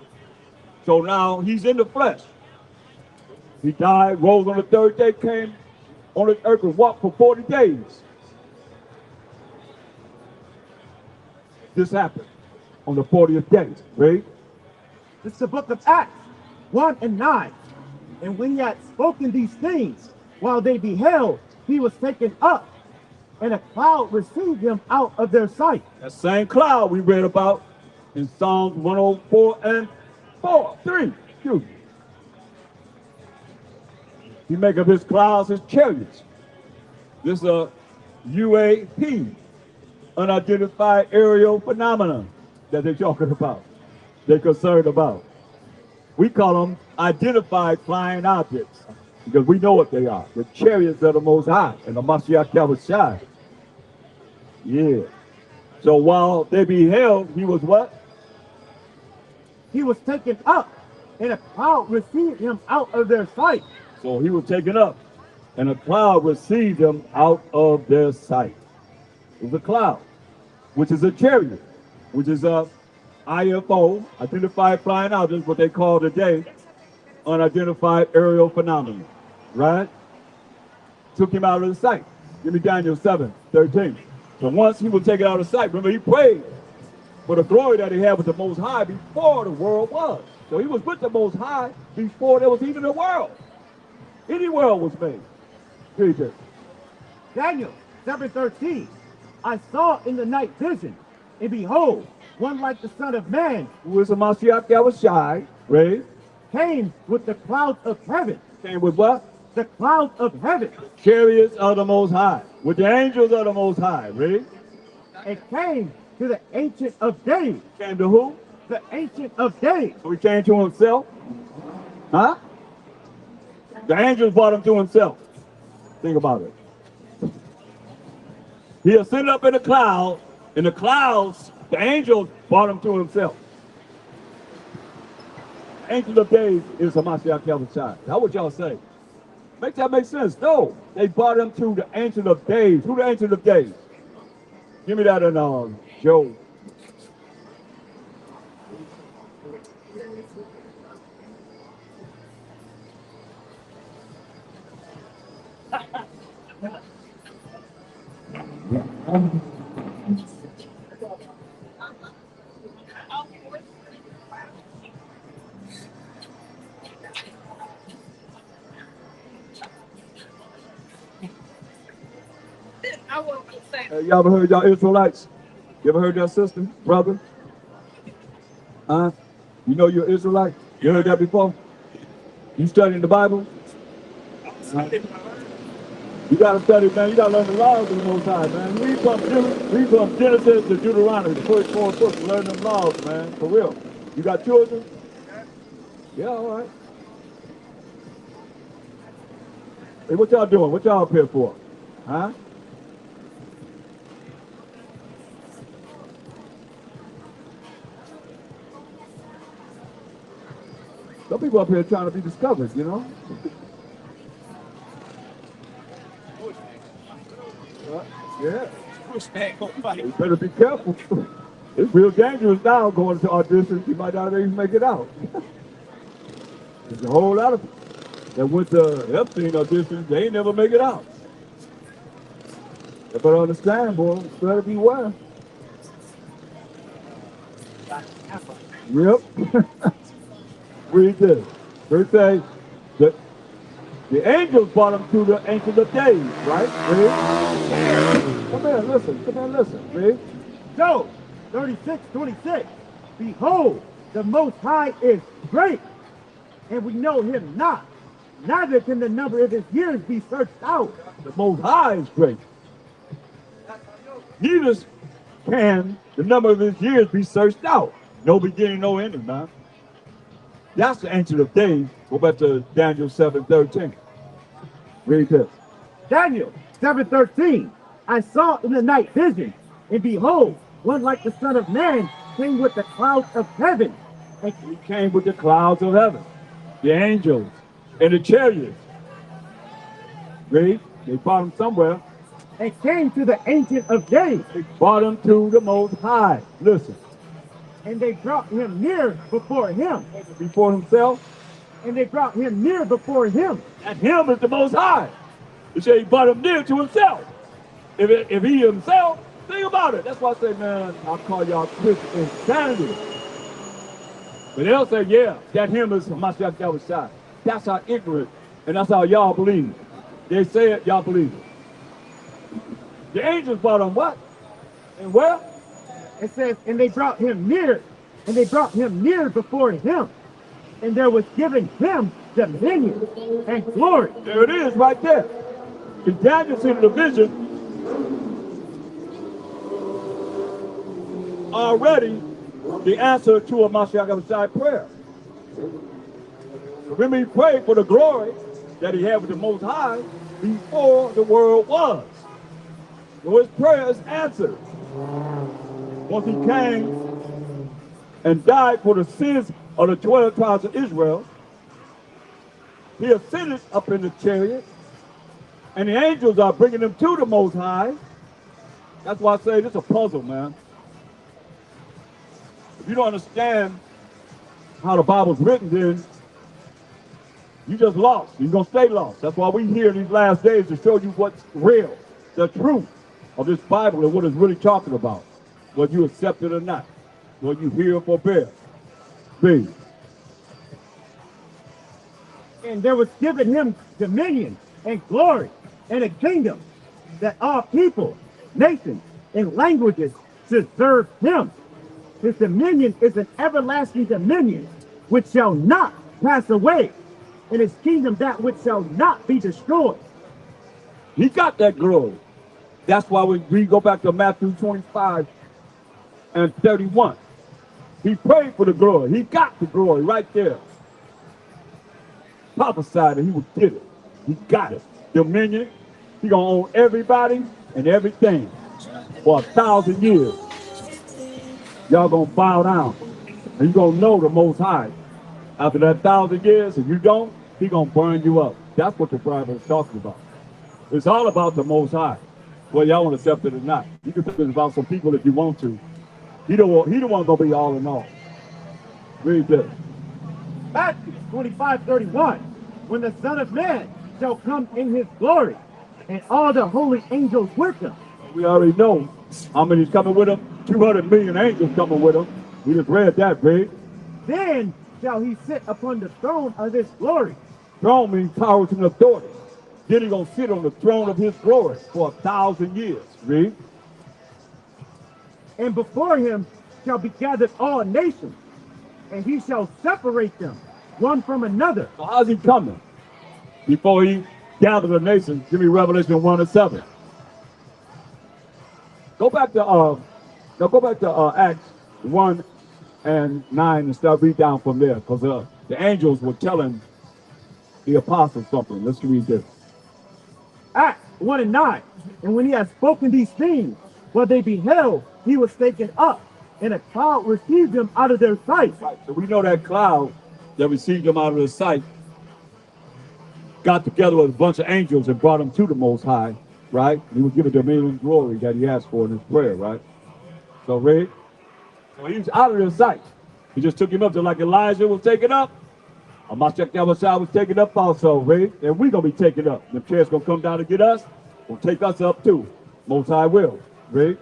So now he's in the flesh. He died, rose on the third day, came on the earth and walked for 40 days. This happened on the 40th day, right? This is the book of Acts 1 and 9. And when he had spoken these things, while they beheld, he was taken up, and a cloud received him out of their sight. That same cloud we read about in Psalms 104 and 3. Excuse me. He make of his clouds his chariots. This is a UAP, unidentified aerial phenomenon that they're talking about. They're concerned about. We call them identified flying objects because we know what they are. The chariots of the Most High and the Mashiach Yahushua. Yeah. So while they beheld, he was what? He was taken up, and a cloud received him out of their sight. So he was taken up, and a cloud received him out of their sight. It was a cloud, which is a chariot, which is a IFO, identified flying object, what they call today unidentified aerial phenomenon, right? Took him out of the sight. Give me Daniel 7:13. So once he was taken out of sight, remember he prayed for the glory that he had with the Most High before the world was. So he was with the Most High before there was even a world. Any world was made. Read this. Daniel 7:13. I saw in the night vision, and behold, one like the Son of Man, Who is the Mashiach Yahushua, right? came with the clouds of heaven. Came with what? The clouds of heaven. Chariots of the Most High, with the angels of the Most High, right? And came to the Ancient of Days. Came to who? The Ancient of Days. So he came to himself? Huh? The angels brought him to himself. Think about it. He ascended up in the cloud. In the clouds, the angels brought him to himself. Ancient of Days is Hamashiach Yahushua. How would y'all say? Make that make sense? No. They brought him to the Ancient of Days. Who the Ancient of Days? Give me that in Job. Y'all ever heard y'all Israelites? You ever heard that, sister, brother? Huh? You know you're Israelite? You heard that before? You studying the Bible? You gotta study, man. You gotta learn the laws of the Most High, man. Read from Genesis to Deuteronomy, the first 4 books, learn them laws, man. For real. You got children? Yeah, all right. Hey, what y'all doing? What y'all up here for? Huh? Some people up here trying to be discovered, you know? Yeah. You better be careful. It's real dangerous now going to auditions. You might not even make it out. There's a whole lot of people that went to Epstein auditions. They ain't never make it out. You better understand, boy. You better beware. Yep. Read this. They say that the angels brought him to the Ancient of Days, right? Read. Come here, listen. Come here, listen. Read. Job 36:26. Behold, the Most High is great, and we know him not. Neither can the number of his years be searched out. The Most High is great. Neither can the number of his years be searched out. No beginning, no ending, man. That's the Ancient of Days. Go back to Daniel 7:13. Read this. Daniel 7:13. I saw in the night vision, and behold, one like the Son of Man came with the clouds of heaven. And he came with the clouds of heaven, the angels, and the chariots. Read. They brought him somewhere. And came to the Ancient of Days. They brought him to the Most High. Listen. And they brought him near before him. Before himself? and they brought him near before him. And him is the Most High. He said he brought him near to himself. If he himself, think about it. That's why I say, man, I'll call y'all Christian insanity. But they'll say, yeah, that him is Mashiach Yahushua. That's how ignorant, and that's how y'all believe. They say it, y'all believe it. The angels brought him what? And where? It says, and they brought him near, and they brought him near before him. And there was given him dominion and glory. There it is right there. In Daniel seen the vision already, the answer to a Mashiach Yahushua prayer. Remember, he prayed for the glory that he had with the Most High before the world was. So his prayer is answered. Once he came and died for the sins of the 12 tribes of Israel, he ascended up in the chariot, and the angels are bringing him to the Most High. That's why I say this is a puzzle, man. If you don't understand how the Bible's written, then you just lost. You're going to stay lost. That's why we here these last days to show you what's real, the truth of this Bible and what it's really talking about, whether you accept it or not, whether you hear or forbear. Please. And there was given him dominion and glory and a kingdom, that all people, nations, and languages should serve him. His dominion is an everlasting dominion which shall not pass away, and his kingdom that which shall not be destroyed. He got that glory. That's why we go back to Matthew 25 and 31. He prayed for the glory. He got the glory right there. Prophesied that he would get it. He got it. Dominion. He gonna own everybody and everything for 1,000 years. Y'all gonna bow down, and you gonna know the Most High. After that 1,000 years, if you don't, he gonna burn you up. That's what the Bible is talking about. It's all about the Most High. Whether y'all want to accept it or not. You can think about some people if you want to. He the one gonna be all in all. Read this. Matthew 25:31. When the Son of Man shall come in his glory, and all the holy angels with him. We already know how many's coming with him. 200 million angels coming with him. We just read that, babe. Then shall he sit upon the throne of his glory. Throne means powers and authority. Then he's gonna sit on the throne of his glory for 1,000 years. Read. And before him shall be gathered all nations, and he shall separate them one from another. So how's he coming? Before he gathered the nations, give me Revelation 1:7. Go back to Acts 1:9 and start read down from there, because the angels were telling the apostles something. Let's read this. Acts 1:9. And when he had spoken these things, while they beheld, he was taken up, and a cloud received him out of their sight. Right. So we know that cloud that received him out of their sight got together with a bunch of angels and brought him to the Most High, right? He was given dominion and glory that he asked for in his prayer, right? So read. So he was out of their sight. He just took him up just like Elijah was taken up. Mashiach Yahushua was taken up also, read. And we're going to be taken up. The chair's going to come down to get us. Will take us up too. Most High will. Read.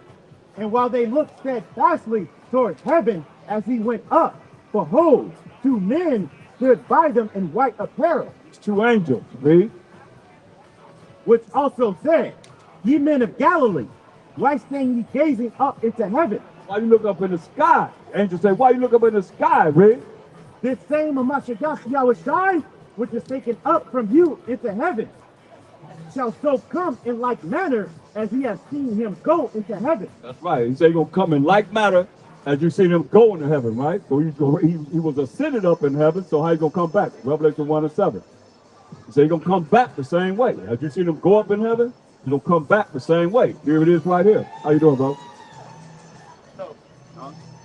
And while they looked steadfastly toward heaven as he went up, behold, 2 men stood by them in white apparel. 2 angels, read. Which also said, Ye men of Galilee, why stand ye gazing up into heaven? Why you look up in the sky? Angels say, why you look up in the sky, read? This same Mashiach Yahushua, which is taken up from you into heaven, shall so come in like manner as ye have seen him go into heaven. That's right. He said he's going to come in like manner as you seen him go into heaven, right? So he was ascended up in heaven, so how he going to come back? Revelation 1:7. He said he's going to come back the same way. As you seen him go up in heaven, he's going to come back the same way. Here it is right here. How you doing, bro? So, do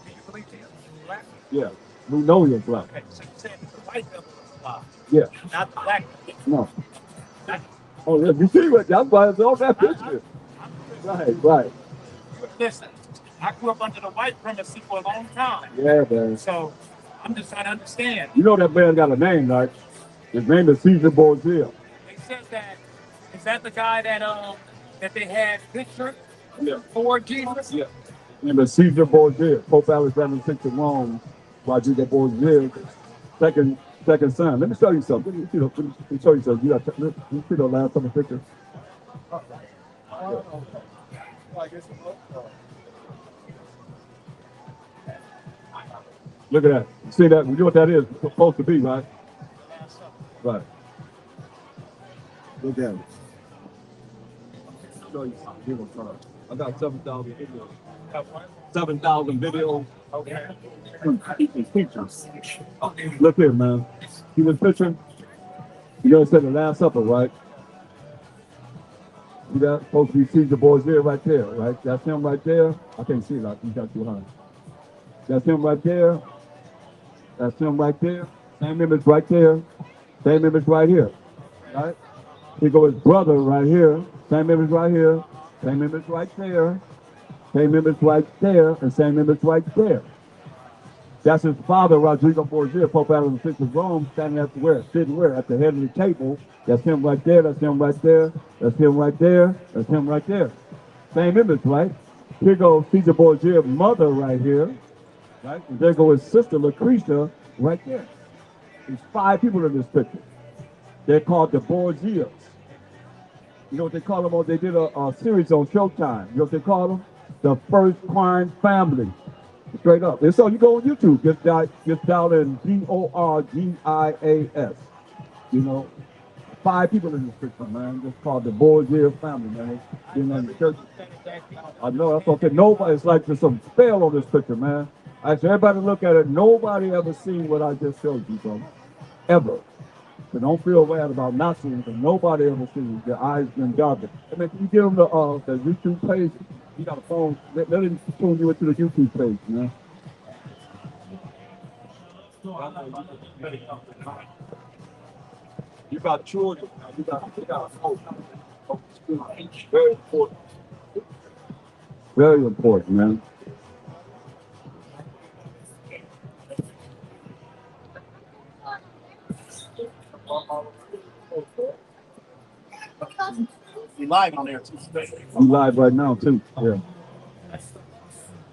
you believe Jesus is black? Yeah, we know he's black. Okay, so you said the white devil is black. Yeah. Not the black devil. No. Black. Oh, yeah, you see what? That's why it's all that picture. Right. Listen, I grew up under the white supremacy for a long time. Yeah, man. So I'm just trying to understand. You know that man got a name, right? His name is Caesar Borgia. They said that. Is that the guy that they had pictured Yeah. for Jesus? Yeah. His name is Caesar Borgia. Pope Alexander VI of Rome, Rodrigo Borgia, second son. Let me show you something. Let me show you something. Let me see the last couple of pictures. Look at that. See that? You know what that is? It's supposed to be, right? Right. Look at it. Show you something. I got 7,000 videos. 7,000 videos. Okay. Pictures. Look here, man. See this picture? You know it said the Last Supper, right? See that? Supposed to be Caesar Borgia right there, right? That's him right there. I can't see that. He's got too high. That's him right there. That's him right there. Same image right there. Same image right here. Right? Here go his brother right here. Same image right here. Same image right there. Same image right there. And same image right there. That's his father, Rodrigo Borgia, Pope Alexander VI of Rome, standing at where? Sitting where? At the head of the table. That's him right there. That's him right there. That's him right there. That's him right there. Same image, right? Here goes Caesar Borgia's mother right here. Right? And there goes his sister Lucretia right there. There's 5 people in this picture. They're called the Borgias. You know what they call them? They did a series on Showtime. You know what they call them? The First Crime Family. Straight up. And so you go on YouTube, just dial in Borgias. You know, 5 people in this picture, man. Just called the Borgia family, man. You know, the church. I know, that's what I said. Nobody, it's like there's some spell on this picture, man. I said, everybody look at it. Nobody ever seen what I just showed you, bro. Ever. So don't feel bad about not seeing it. Nobody ever seen it. Their eyes been darkened. I mean, can you give them the YouTube page? You got a phone. Let him tune you into the YouTube page, man. You got children. You got a phone. Very important. Very important, man. You live on there too. I'm live right now too. Yeah.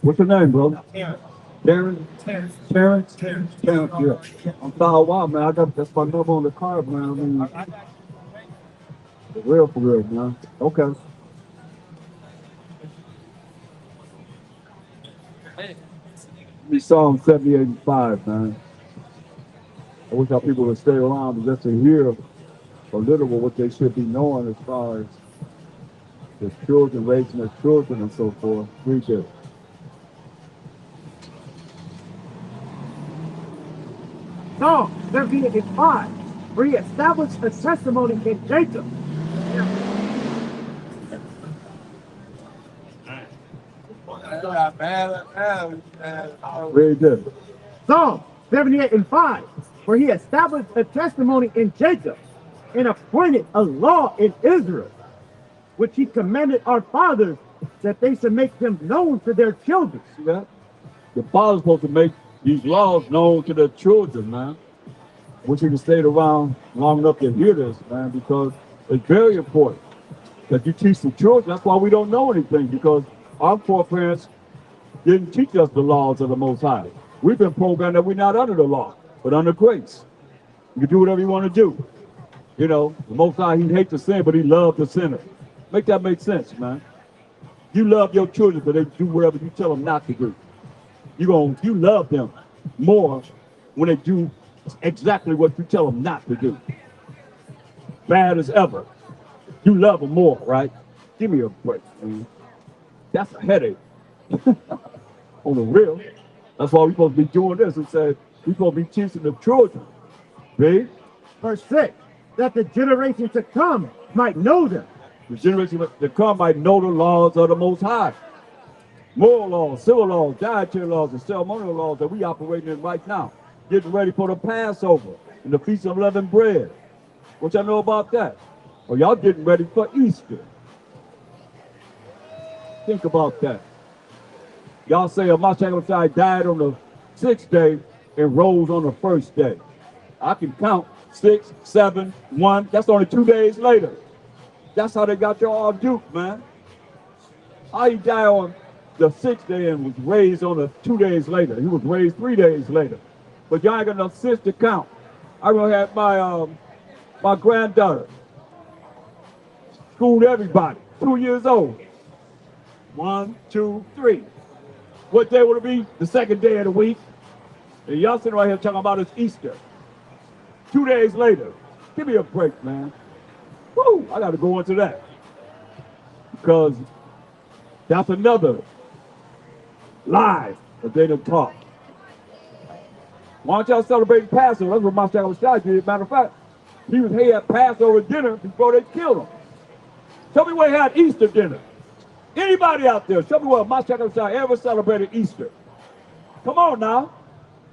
What's your name, bro? Terrence. Terrence. Yeah. I'm sorry, wow, man. That's my number on the card, man. I mean, for real, man. Okay. We Psalm 78 and 5, man. I wish our people would stay around just to hear a little of what they should be knowing as far as the children, raising their children and so forth. Read this. Psalm 78 and 5, where he established a testimony in Jacob. Read this. Psalm 78 and 5, where he established a testimony in Jacob and appointed a law in Israel, which he commanded our fathers that they should make them known to their children. See that? The father's supposed to make these laws known to their children, man. Wish you could stay around long enough to hear this, man, because it's very important that you teach the children. That's why we don't know anything, because our foreparents didn't teach us the laws of the Most High. We've been programmed that we're not under the law, but under grace. You can do whatever you want to do. You know, the Most High, he hates the sin, but he loves the sinner. Make that make sense, man. You love your children, but they do whatever you tell them not to do. You love them more when they do exactly what you tell them not to do. Bad as ever. You love them more, right? Give me a break, man. That's a headache. On the real. That's why we're supposed to be doing this and say we're supposed to be teaching the children. Read. Verse 6, that the generation to come might know them. The generation to come might know the laws of the Most High. Moral laws, civil laws, dietary laws, and ceremonial laws that we operating in right now. Getting ready for the Passover and the Feast of Unleavened Bread. What y'all know about that? Well, y'all getting ready for Easter. Think about that. Y'all say Mashiach died on the 6th day and rose on the 1st day. I can count 6, 7, 1. That's only 2 days later. That's how they got you all duped, man. How he died on the 6th day and was raised on the 2 days later. He was raised 3 days later. But y'all ain't got enough sense to count. I remember had my granddaughter schooled everybody, 2 years old. 1, 2, 3. What day would it be? The 2nd day of the week. And y'all sitting right here talking about it's Easter. 2 days later. Give me a break, man. Woo! I got to go into that. Because that's another lie that they done taught. Why don't y'all celebrate Passover? That's what my Chariots did. Matter of fact, he was here at Passover dinner before they killed him. Tell me where he had Easter dinner. Anybody out there, show me where my Chariots ever celebrated Easter. Come on now.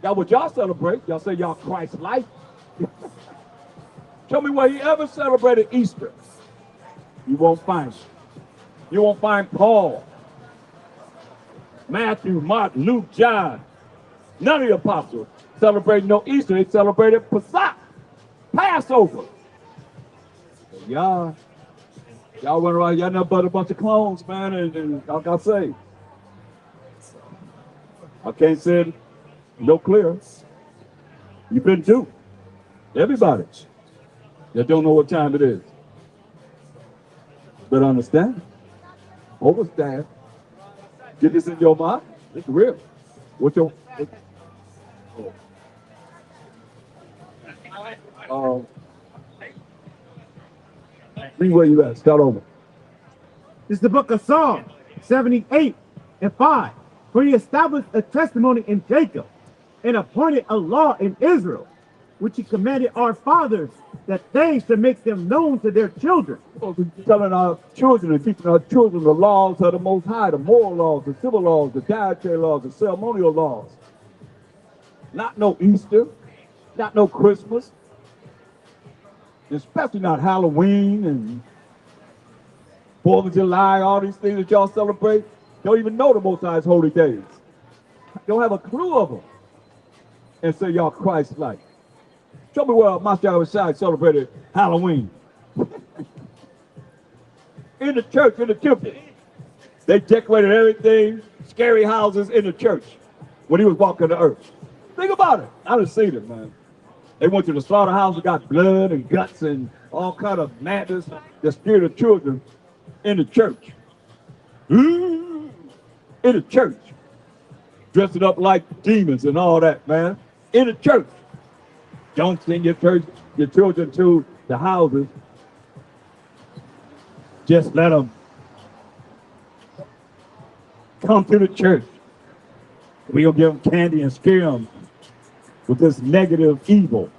Y'all what y'all celebrate. Y'all say y'all Christ-like. Show me where he ever celebrated Easter. You won't find it. You won't find Paul, Matthew, Mark, Luke, John. None of the apostles celebrated no Easter. They celebrated Pesach, Passover. Y'all went around, y'all nothing but a bunch of clones, man, and like I say, I can't say it no clearer. You've been duped. Everybody. You don't know what time it is. But understand. Overstand. Get this in your mind. It's real. What's your... See where you at. Start over. This is the book of Psalm 78 and 5. For he established a testimony in Jacob and appointed a law in Israel, which he commanded our fathers, that they should make them known to their children. We're telling our children and teaching our children the laws of the Most High, the moral laws, the civil laws, the dietary laws, the ceremonial laws. Not no Easter, not no Christmas, especially not Halloween and 4th of July, all these things that y'all celebrate. Don't even know the Most High's holy days. Don't have a clue of them. And say y'all Christ-like. Show me where my Chariots celebrated Halloween. In the church, in the temple. They decorated everything, scary houses in the church when he was walking the earth. Think about it. I done seen it, man. They went to the slaughterhouse and got blood and guts and all kind of madness that scared the children in the church. In the church. Dressing up like demons and all that, man. In the church. Don't send your children to the houses. Just let them come to the church. We'll give them candy and scare them with this negative evil.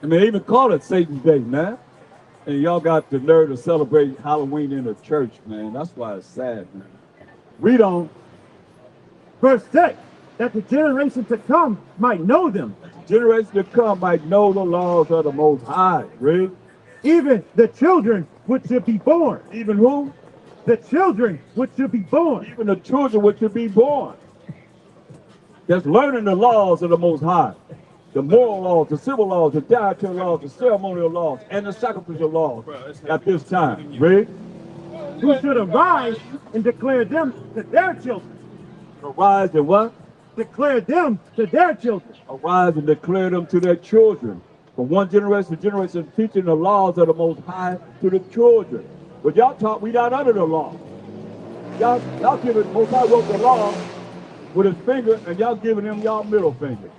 I mean, they even call it Satan's Day, man. And y'all got the nerve to celebrate Halloween in the church, man. That's why it's sad, man. Read on. Verse 6, that the generation to come might know them. The generation to come might know the laws of the Most High. Read. Even the children which should be born. Even who? The children which should be born. Even the children which should be born. That's learning the laws of the Most High. The moral laws, the civil laws, the dietary laws, the ceremonial laws, and the sacrificial laws at this time. Read. Who should arise and declare them to their children. Arise and what? Declare them to their children. Arise and declare them to their children. From one generation to generation, teaching the laws of the Most High to the children. But y'all taught we not under the law. Y'all giving, Most High wrote the law with his finger, and y'all giving him y'all middle finger.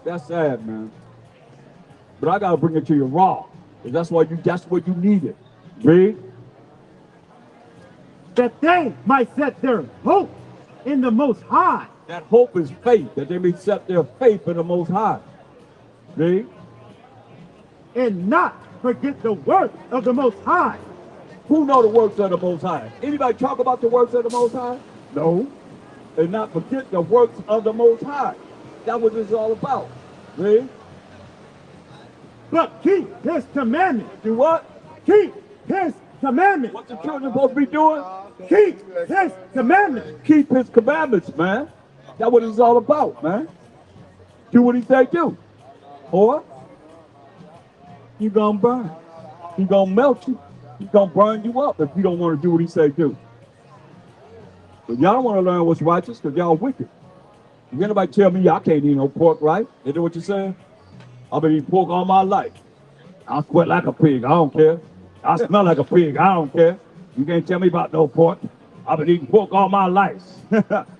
That's sad, man. But I gotta bring it to you raw. That's what you needed. Read. That they might set their hope in the Most High. That hope is faith, that they may set their faith in the Most High. See? And not forget the works of the Most High. Who know the works of the Most High? Anybody talk about the works of the Most High? No. And not forget the works of the Most High. That's what this is all about. See? But keep his commandments. Do what? Keep his commandments. What the children supposed to be doing? Keep his commandments. Keep his commandments, man. That's what it's all about, man. Do what he say do. Or you're gonna burn. He's gonna melt you. He's gonna burn you up if you don't want to do what he say do. But y'all don't want to learn what's righteous because y'all wicked. If anybody tell me I can't eat no pork, right? Is that what you're saying? I've been eating pork all my life. I sweat like a pig. I don't care. I smell like a pig. I don't care. You can't tell me about no pork. I've been eating pork all my life.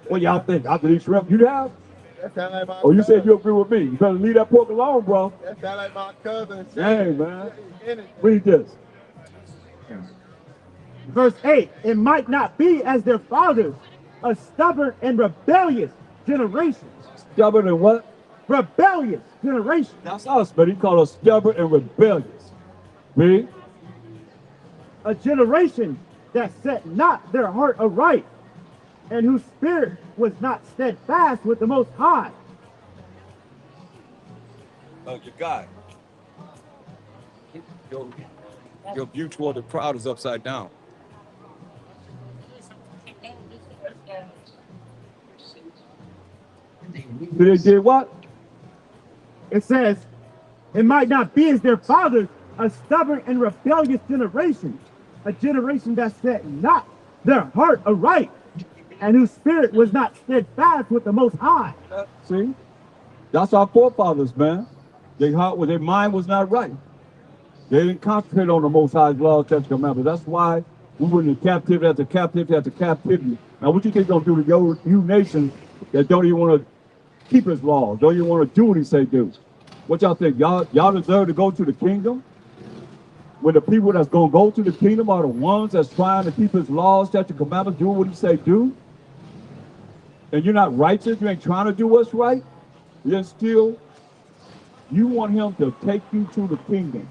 What y'all think? I can eat shrimp. You have? That sound like my Oh, you cousin. said you agree with me. You better leave that pork alone, bro. That sound like my cousin. Dang, man. Read this. Verse 8, it might not be as their fathers, a stubborn and rebellious generation. Stubborn and what? Rebellious generation. That's us, but he called us stubborn and rebellious. Read. A generation that set not their heart aright, and whose spirit was not steadfast with the Most High. Your guy. Your view toward the crowd is upside down. They did what? It says, it might not be as their fathers, a stubborn and rebellious generation, a generation that set not their heart aright, and whose spirit was not steadfast with the Most High. See? That's our forefathers, man. Their heart, their mind was not right. They didn't concentrate on the Most High's laws, statutes, commandments. That's why we went in captivity after captivity after captivity. Now, what you think gonna do to you nations that don't even want to keep his laws, don't even want to do what he say do? What y'all think? Y'all deserve to go to the kingdom? When the people that's gonna go to the kingdom are the ones that's trying to keep his laws, statutes, commandments, do what he say do? And you're not righteous, you ain't trying to do what's right, yet still, you want him to take you to the kingdom.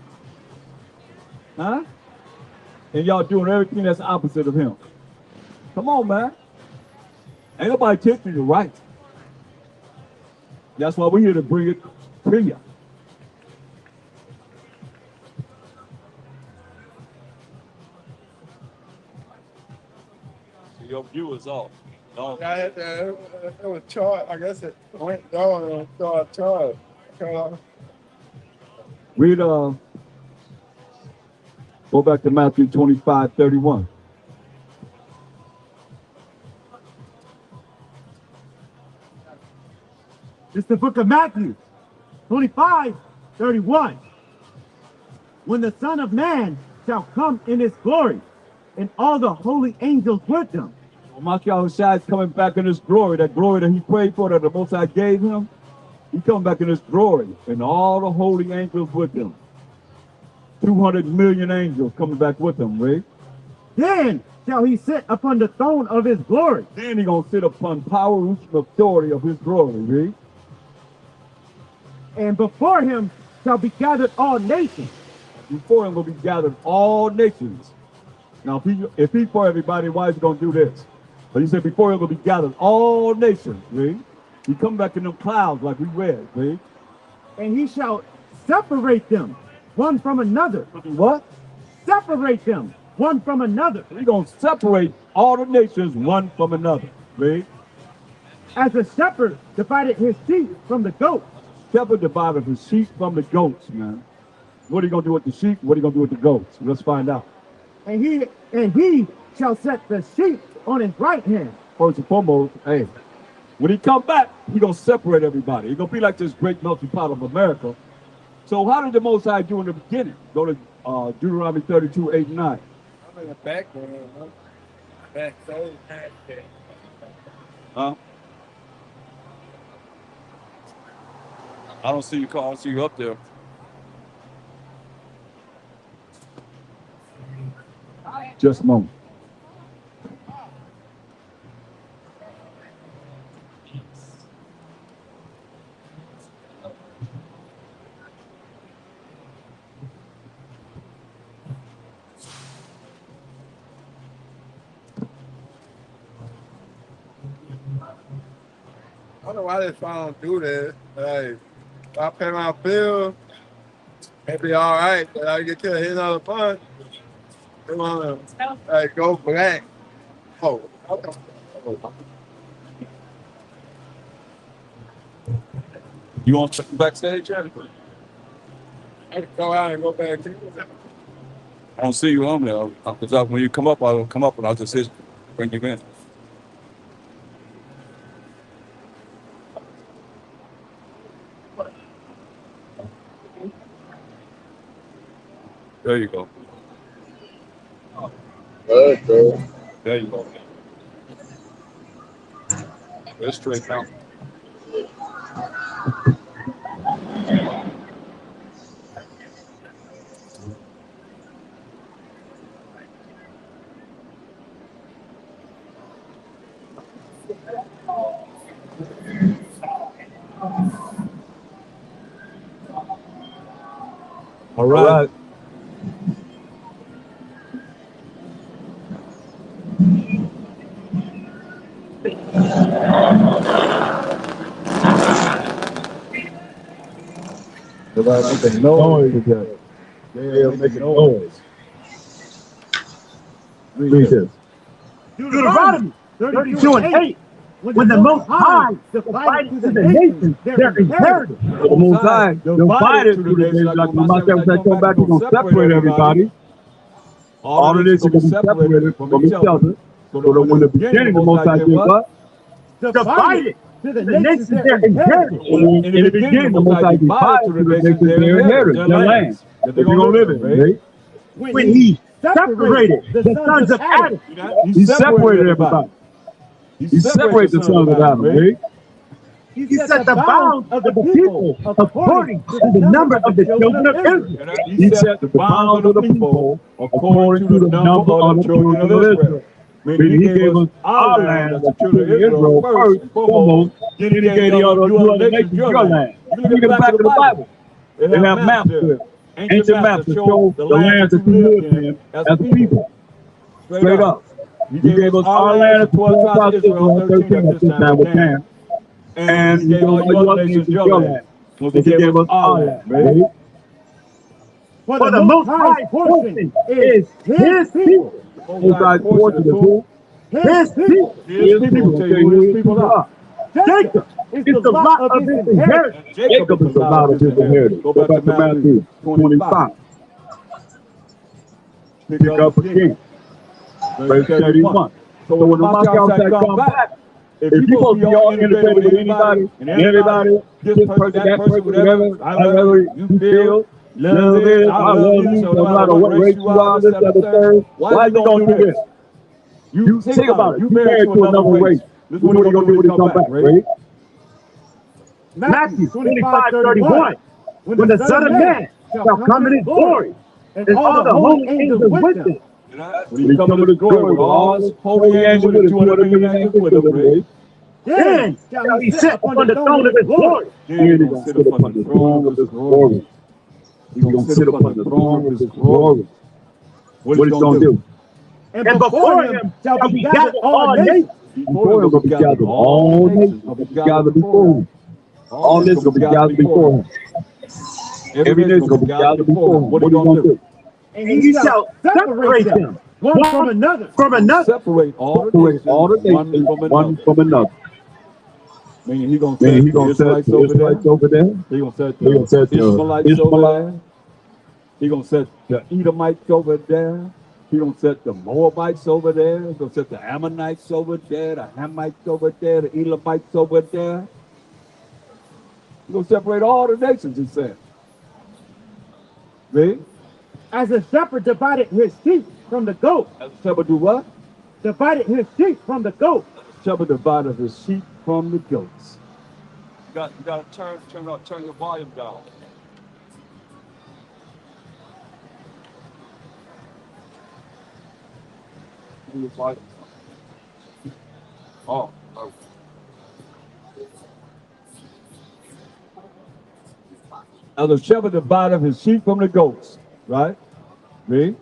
Huh? And y'all doing everything that's opposite of him. Come on, man. Ain't nobody teaching you right. That's why we're here to bring it to you. Your view is off. No. Yeah, it was charged. I guess it went down and started charged. Read, go back to Matthew 25:31. It's the book of Matthew, 25:31. When the Son of Man shall come in his glory, and all the holy angels with him. Yahushua is coming back in his glory, that glory that he prayed for, that the Most High gave him. He coming back in his glory, and all the holy angels with him. 200 million angels coming back with him, right? Then shall he sit upon the throne of his glory. Then he gonna sit upon power, roots, and authority of his glory, right? And before him shall be gathered all nations. Before him will be gathered all nations. Now, if he for everybody, why is he gonna do this? But he said before him will be gathered all nations, right? He come back in them clouds like we read, right? And he shall separate them one from another. What? Separate them one from another. He's gonna separate all the nations one from another, right? As a shepherd divided his sheep from the goats. Shepherd divided his sheep from the goats, man. What are you gonna do with the sheep? What are you gonna do with the goats? Let's find out. And he shall set the sheep on his right hand. First and foremost, hey, when he come back, he gonna separate everybody. He gonna be like this great melting pot of America. So how did the Most High do in the beginning? Go to Deuteronomy 32:8-9. I'm in the background, huh? Back side. Huh? I don't see you, Carl. I don't see you up there. Just a moment. I don't know why they trying to do that. Like, if I pay my bill, maybe all right, but I get to hit another punch. They want to like go black. Oh, okay. You want to backstage, Jennifer? I can go out and go back to I don't see you on there. Because when you come up, I'll come up and I'll just bring you in. There you go. Okay. There you go. Let's straight now. All right. Everybody make a noise today. Yeah, make a noise. Read this. Deuteronomy 32:8. When the Most High divided to the nations their inheritance. The Most High divided to the nations. Like when my said come back, he's going to separate everybody. All of this is going to be separated from each other. So that when the beginning, the Most High did what? Divided to the nations their inheritance. In the beginning, the Most High divided to the nations their inheritance, their lands that they're going to live in, right? When he separated the sons of Adam. He separated everybody. He separated the sons of Adam, right? He set the bounds of the people according to the number of the children of Israel. He set the bounds of the people according to the number of the children of Israel. Meaning he gave us our land as the children of Israel first and foremost. Then he gave the other nations your land. You look at the back of the Bible. They have maps there. Ancient maps that show the lands that you live in as a people. Straight up. He gave us our land as 12 tribes of Israel, 13 at this time with Ham. And he gave all your other nations your land. So he gave us our land, right? For the Most High portion is his people. Most High portion is who? His people. His people. Tell you who his people are. Jacob is the lot of his inheritance. Jacob is the lot of his inheritance. Go back to Matthew 25. Pick up again. Verse 31. So when the Moscow said come back, if you supposed to be all integrated with anybody, and everybody, this person, that person, whatever, however you feel, love it, I love you, no matter what race you are, this, that, the third, why you don't do this? You think about it. You married to another race. This is what you're going to do when you come back, right? Matthew 25:31. When the Son of Man shall come in his glory, and all the holy angels with him. When he come in his glory with all his holy angels with him, 200 million angels with him, right? Then shall he sit upon the throne of his glory. Then he's going to sit upon the throne of his glory. He's going to sit upon the throne of his glory. What is he going to do? And before him shall be gathered all nations. Before him will be gathered all nations. Will be gathered before him. All nations will be gathered before him. Every nation will be gathered before him. What are you going to do? And he shall separate them one from another. Separate all the nations one from another. Meaning he's going to set the Israelites over there. He's going to set the Ishmaelites over there. He's going to set the Edomites over there. He's going to set the Moabites over there. He's going to set the Ammonites over there, the Hamites over there, the Elamites over there. He's going to separate all the nations, he said. Read. As a shepherd divided his sheep from the goat. As a shepherd do what? Divided his sheep from the goat. Shepherd divided his sheep from the goats. You got to turn your volume down. Oh. As a shepherd divided his sheep from the goats, right? Read.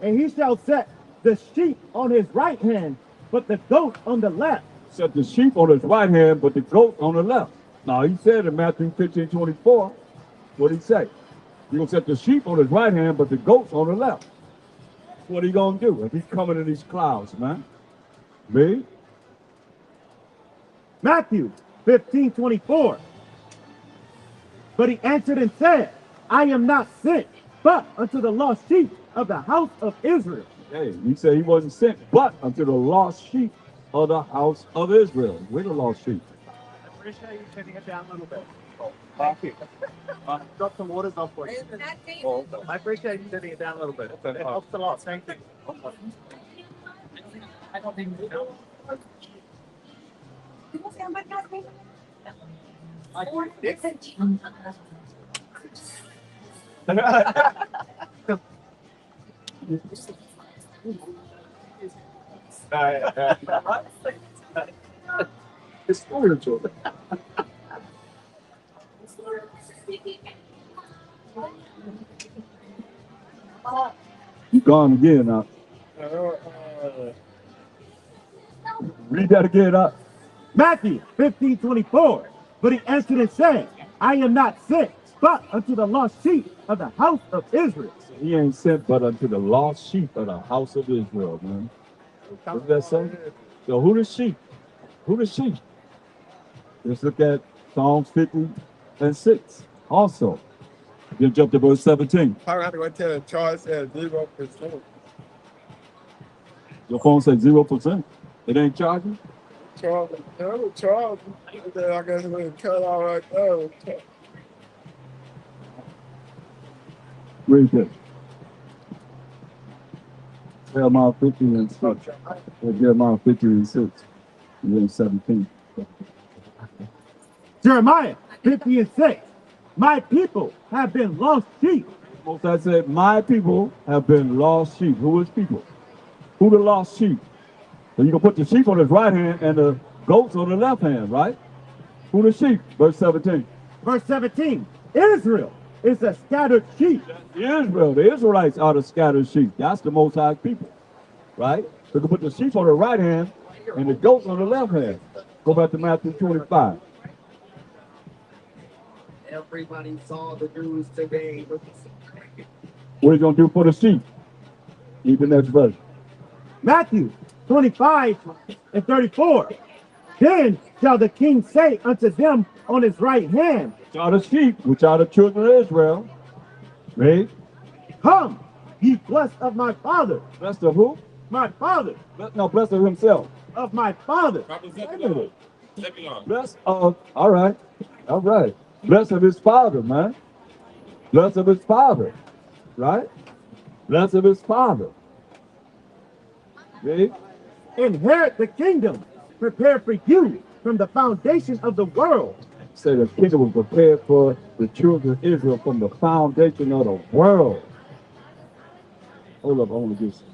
And he shall set the sheep on his right hand, but the goat on the left. Set the sheep on his right hand, but the goat on the left. Now he said in Matthew 15:24, what did he say? He's going to set the sheep on his right hand, but the goats on the left. What are you going to do if he's coming in these clouds, man? Read. Matthew 15:24. But he answered and said, I am not sent, but unto the lost sheep of the house of Israel. Hey, he said he wasn't sent, but unto the lost sheep of the house of Israel. We're the lost sheep. I appreciate you turning it down a little bit. Thank you. Drop some waters off for you. Oh, I appreciate you turning it down a little bit. It helps a lot. Thank you. I don't think you know. It's spiritual. You gone again now. Read that again up. Matthew 15:24. But he answered and said, I am not sent, but unto the lost sheep of the house of Israel. He ain't sent but unto the lost sheep of the house of Israel, man. What does that say? So who the sheep? Who the sheep? Let's look at Psalms 50:6 also. You jump to verse 17. I got to go tell Charles said 0%. Your phone says 0%. It ain't charging? Charles, I guess we cut out right there. Read this. Jeremiah 50:6. Jeremiah 50:6. And then 17. Jeremiah 50:6. My people have been lost sheep. Most I said, my people have been lost sheep. Who is people? Who the lost sheep? So you can put the sheep on his right hand and the goats on the left hand, right? Who the sheep? Verse 17. Verse 17. Israel is a scattered sheep. Israel, the Israelites are the scattered sheep. That's the Most High people, right? So you can put the sheep on the right hand and the goats on the left hand. Go back to Matthew 25. Everybody saw the news today. What are you going to do for the sheep? Read the next verse. Matthew 25:34. Then shall the king say unto them on his right hand, Which are the sheep, which are the children of Israel. Read. Come, ye blessed of my father. Blessed of who? My father. No, blessed of himself. Of my father. Blessed of, all right. Blessed of his father, man. Blessed of his father, right? Blessed of his father. Read. Inherit the kingdom prepared for you from the foundation of the world. Say the kingdom was prepared for the children of Israel from the foundation of the world. Hold up, I want to do some.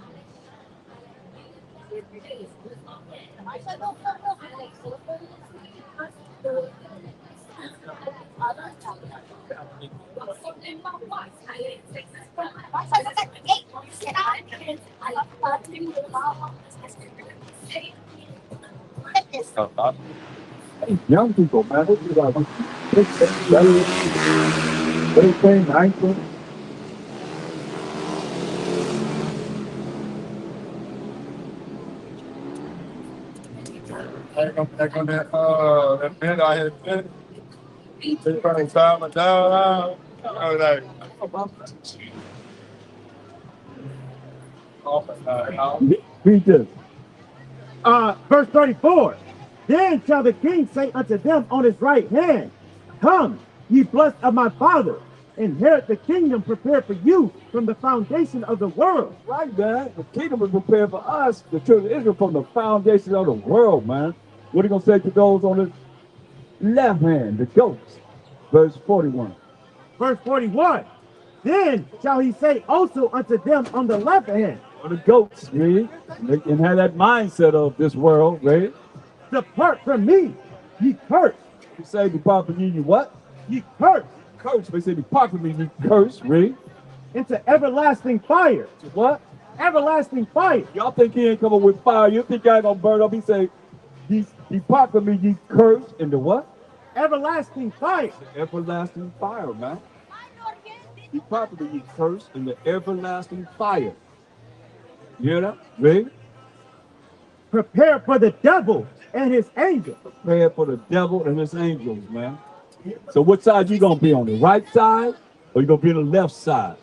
Young people, man, what you like? 18, 19. Back on that bed I had been. They probably found my down. I was like, Read this. Verse 34. Then shall the king say unto them on his right hand, Come, ye blessed of my father, inherit the kingdom prepared for you from the foundation of the world. Right, man. The kingdom was prepared for us, the children of Israel, from the foundation of the world, man. What are you going to say to those on the left hand, the goats? Verse 41. Verse 41. Then shall he say also unto them on the left hand, Or the goats, read, and have that mindset of this world, right? Depart from me, ye cursed. You say depart from me, you what? Ye cursed. Cursed. They say depart from me, you cursed, read. Into everlasting fire. To what? Everlasting fire. Y'all think he ain't coming with fire? You think I ain't gonna burn up? He say, depart from me, ye cursed, into what? Everlasting fire. Everlasting fire, man. Depart from me, ye cursed, in the everlasting fire. You hear that? Read. Prepare for the devil and his angels. Prepare for the devil and his angels, man. So what side you gonna be on? The right side or you're going to be on the left side.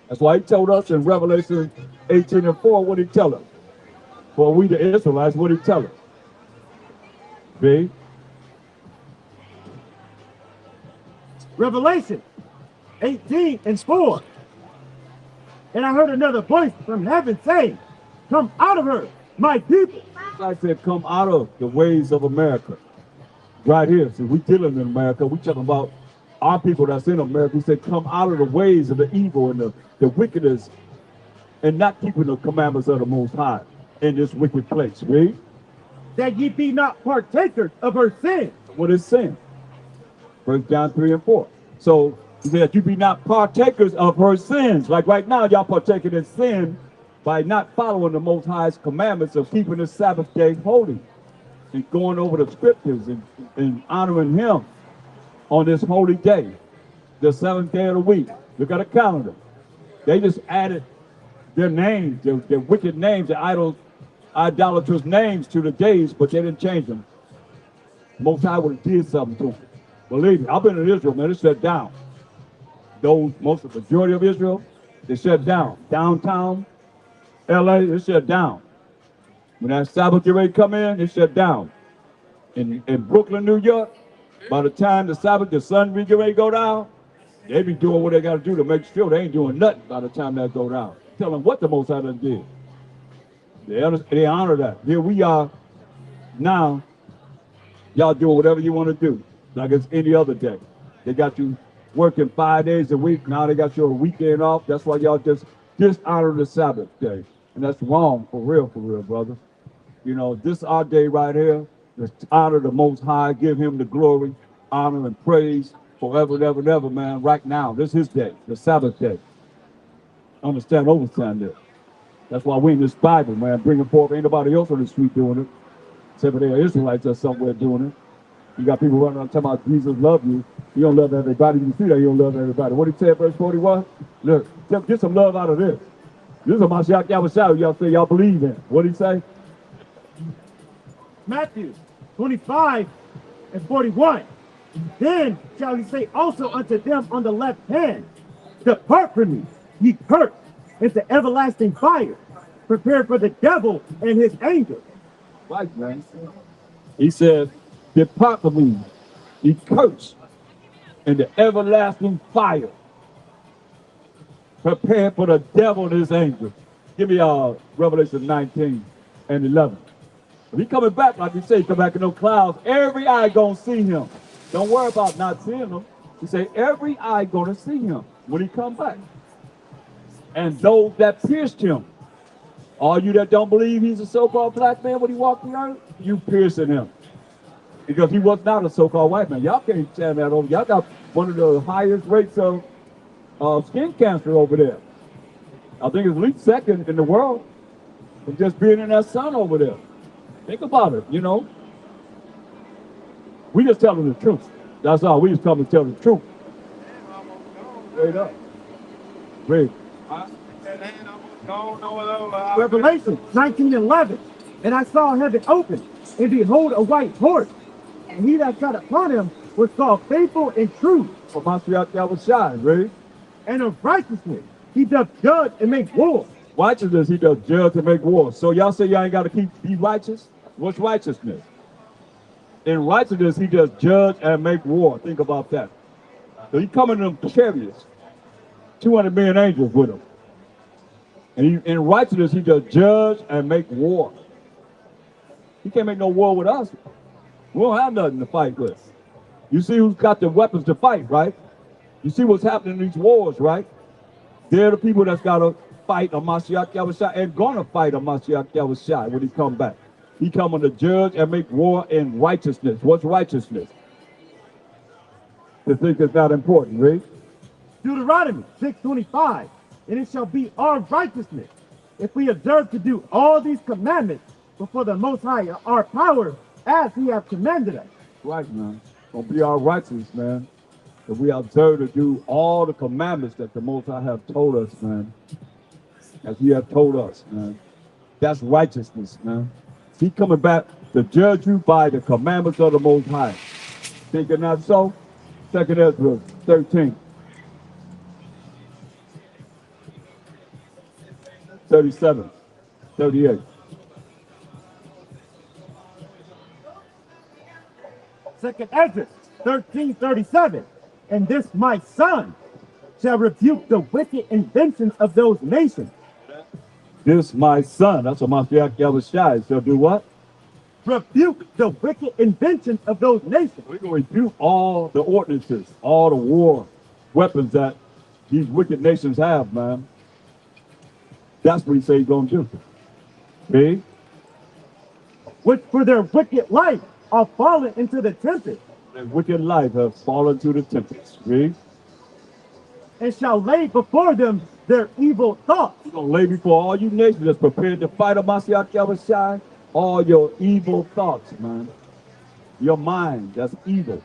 That's why he told us in Revelation 18:4, what did he tell us? For we the Israelites, what did he tell us? B. Revelation 18:4. And I heard another voice from heaven saying, come out of her, my people. I said, come out of the ways of America. Right here. See, we dealing in America. We talking about our people that's in America. He said, come out of the ways of the evil and the wickedness and not keeping the commandments of the Most High in this wicked place. Read. That ye be not partakers of her sin. What is sin? 1 John 3:4. So he said, you be not partakers of her sins. Like right now, y'all partaking in sin by not following the Most High's commandments of keeping the Sabbath day holy and going over the scriptures and honoring him on this holy day, the 7th day of the week. Look at the calendar. They just added their names, their wicked names, their idolatrous names to the days, but they didn't change them. Most High would have did something to them. Believe me, I've been in Israel, man, it's shut down. Most of the majority of Israel, they shut down. Downtown LA, it's shut down. When that Sabbath get ready to come in, it's shut down. In Brooklyn, New York, by the time the Sabbath, the sun be get ready to go down, they be doing what they got to do to make sure they ain't doing nothing by the time that go down. Tell them what the Most High done did. They honor that. Here we are now, y'all doing whatever you want to do, like it's any other day. They got you working 5 days a week. Now they got you a weekend off. That's why y'all just honor the Sabbath day. And that's wrong, for real, brother. You know, this our day right here. Let's honor the Most High, give him the glory, honor, and praise forever and ever and ever, man. Right now, this is his day, the Sabbath day. Understand, overstand this. That's why we in this Bible, man, bringing forth. Ain't nobody else on the street doing it, except for there are Israelites that's somewhere doing it. You got people running around talking about Jesus love you. You don't love everybody. You see that you don't love everybody. What did he say in verse 41? Look, get some love out of this. This is a Mashiach Yahushua y'all say y'all believe in. What did he say? Matthew 25:41. Then shall he say also unto them on the left hand, depart from me, ye cursed, into everlasting fire, prepared for the devil and his angels. Right, man. He said, depart from me, ye cursed, into everlasting fire, prepared for the devil and his angels. Give me Revelation 19:11. If he coming back, like he said, he come back in those clouds, every eye gonna see him. Don't worry about not seeing him. He say every eye gonna see him when he come back. And those that pierced him, all you that don't believe he's a so-called black man when he walked the earth, you piercing him. Because he was not a so-called white man. Y'all can't stand that over. Y'all got one of the highest rates of skin cancer over there. I think it's at least second in the world from just being in that sun over there. Think about it, you know. We just telling the truth. That's all. We just come to tell the truth. Straight up. Read. Revelation 19:11. And I saw heaven open, and behold a white horse, and he that sat upon him was called Faithful and True. For Mashiach Yahushua, read. And of righteousness he doth judge and make war. Righteousness he does judge and make war. So y'all say y'all ain't got to be righteous? What's righteousness? In righteousness he does judge and make war. Think about that. So he coming in them chariots, 200 million angels with him. And in righteousness he does judge and make war. He can't make no war with us. We don't have nothing to fight with. You see who's got the weapons to fight, right? You see what's happening in these wars, right? They're the people that's got to fight a Mashiach Yahushua and gonna fight a Mashiach Yahushua when he come back. He coming to judge and make war in righteousness. What's righteousness? To think it's not important, right? Deuteronomy 6:25. And it shall be our righteousness if we observe to do all these commandments before the Most High, our power, as he hath commanded us. Right, man. Gonna be our righteousness, man. If we observe to do all the commandments that the Most High have told us, man. As he have told us, man. That's righteousness, man. He coming back to judge you by the commandments of the Most High. Think it not so? 2 Ezra 13. 37, 38. Second Ezra 13:37. And this my son shall rebuke the wicked inventions of those nations. This my son, that's what Mashiach Yahushua shall do what? Rebuke the wicked inventions of those nations. We're going to rebuke all the ordinances, all the war weapons that these wicked nations have, man. That's what he say he's going to do. See? Which for their wicked life are fallen into the tempest. Their wicked life has fallen to the tempest. See? And shall lay before them their evil thoughts. He's going to lay before all you nations that's prepared to fight Mashiach Yahushua all your evil thoughts, man. Your mind, that's evil.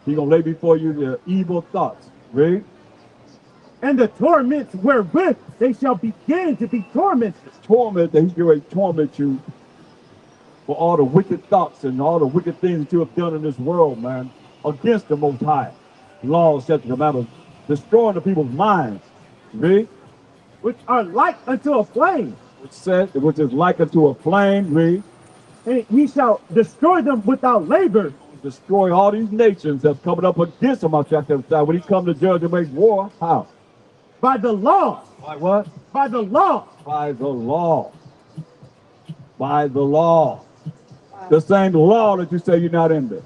He's going to lay before you your evil thoughts. Read. And the torments wherewith they shall begin to be tormented. Torment that he's going to torment you for all the wicked thoughts and all the wicked things that you have done in this world, man, against the Most High. Laws, statutes, commandments, destroying the people's minds. Read. Which are like unto a flame. Which is like unto a flame. Read. And he shall destroy them without labor. Destroy all these nations that's coming up against him. When he come to judge and make war, how? By the law. By what? By the law. By the law. By the law. The same law that you say you're not under.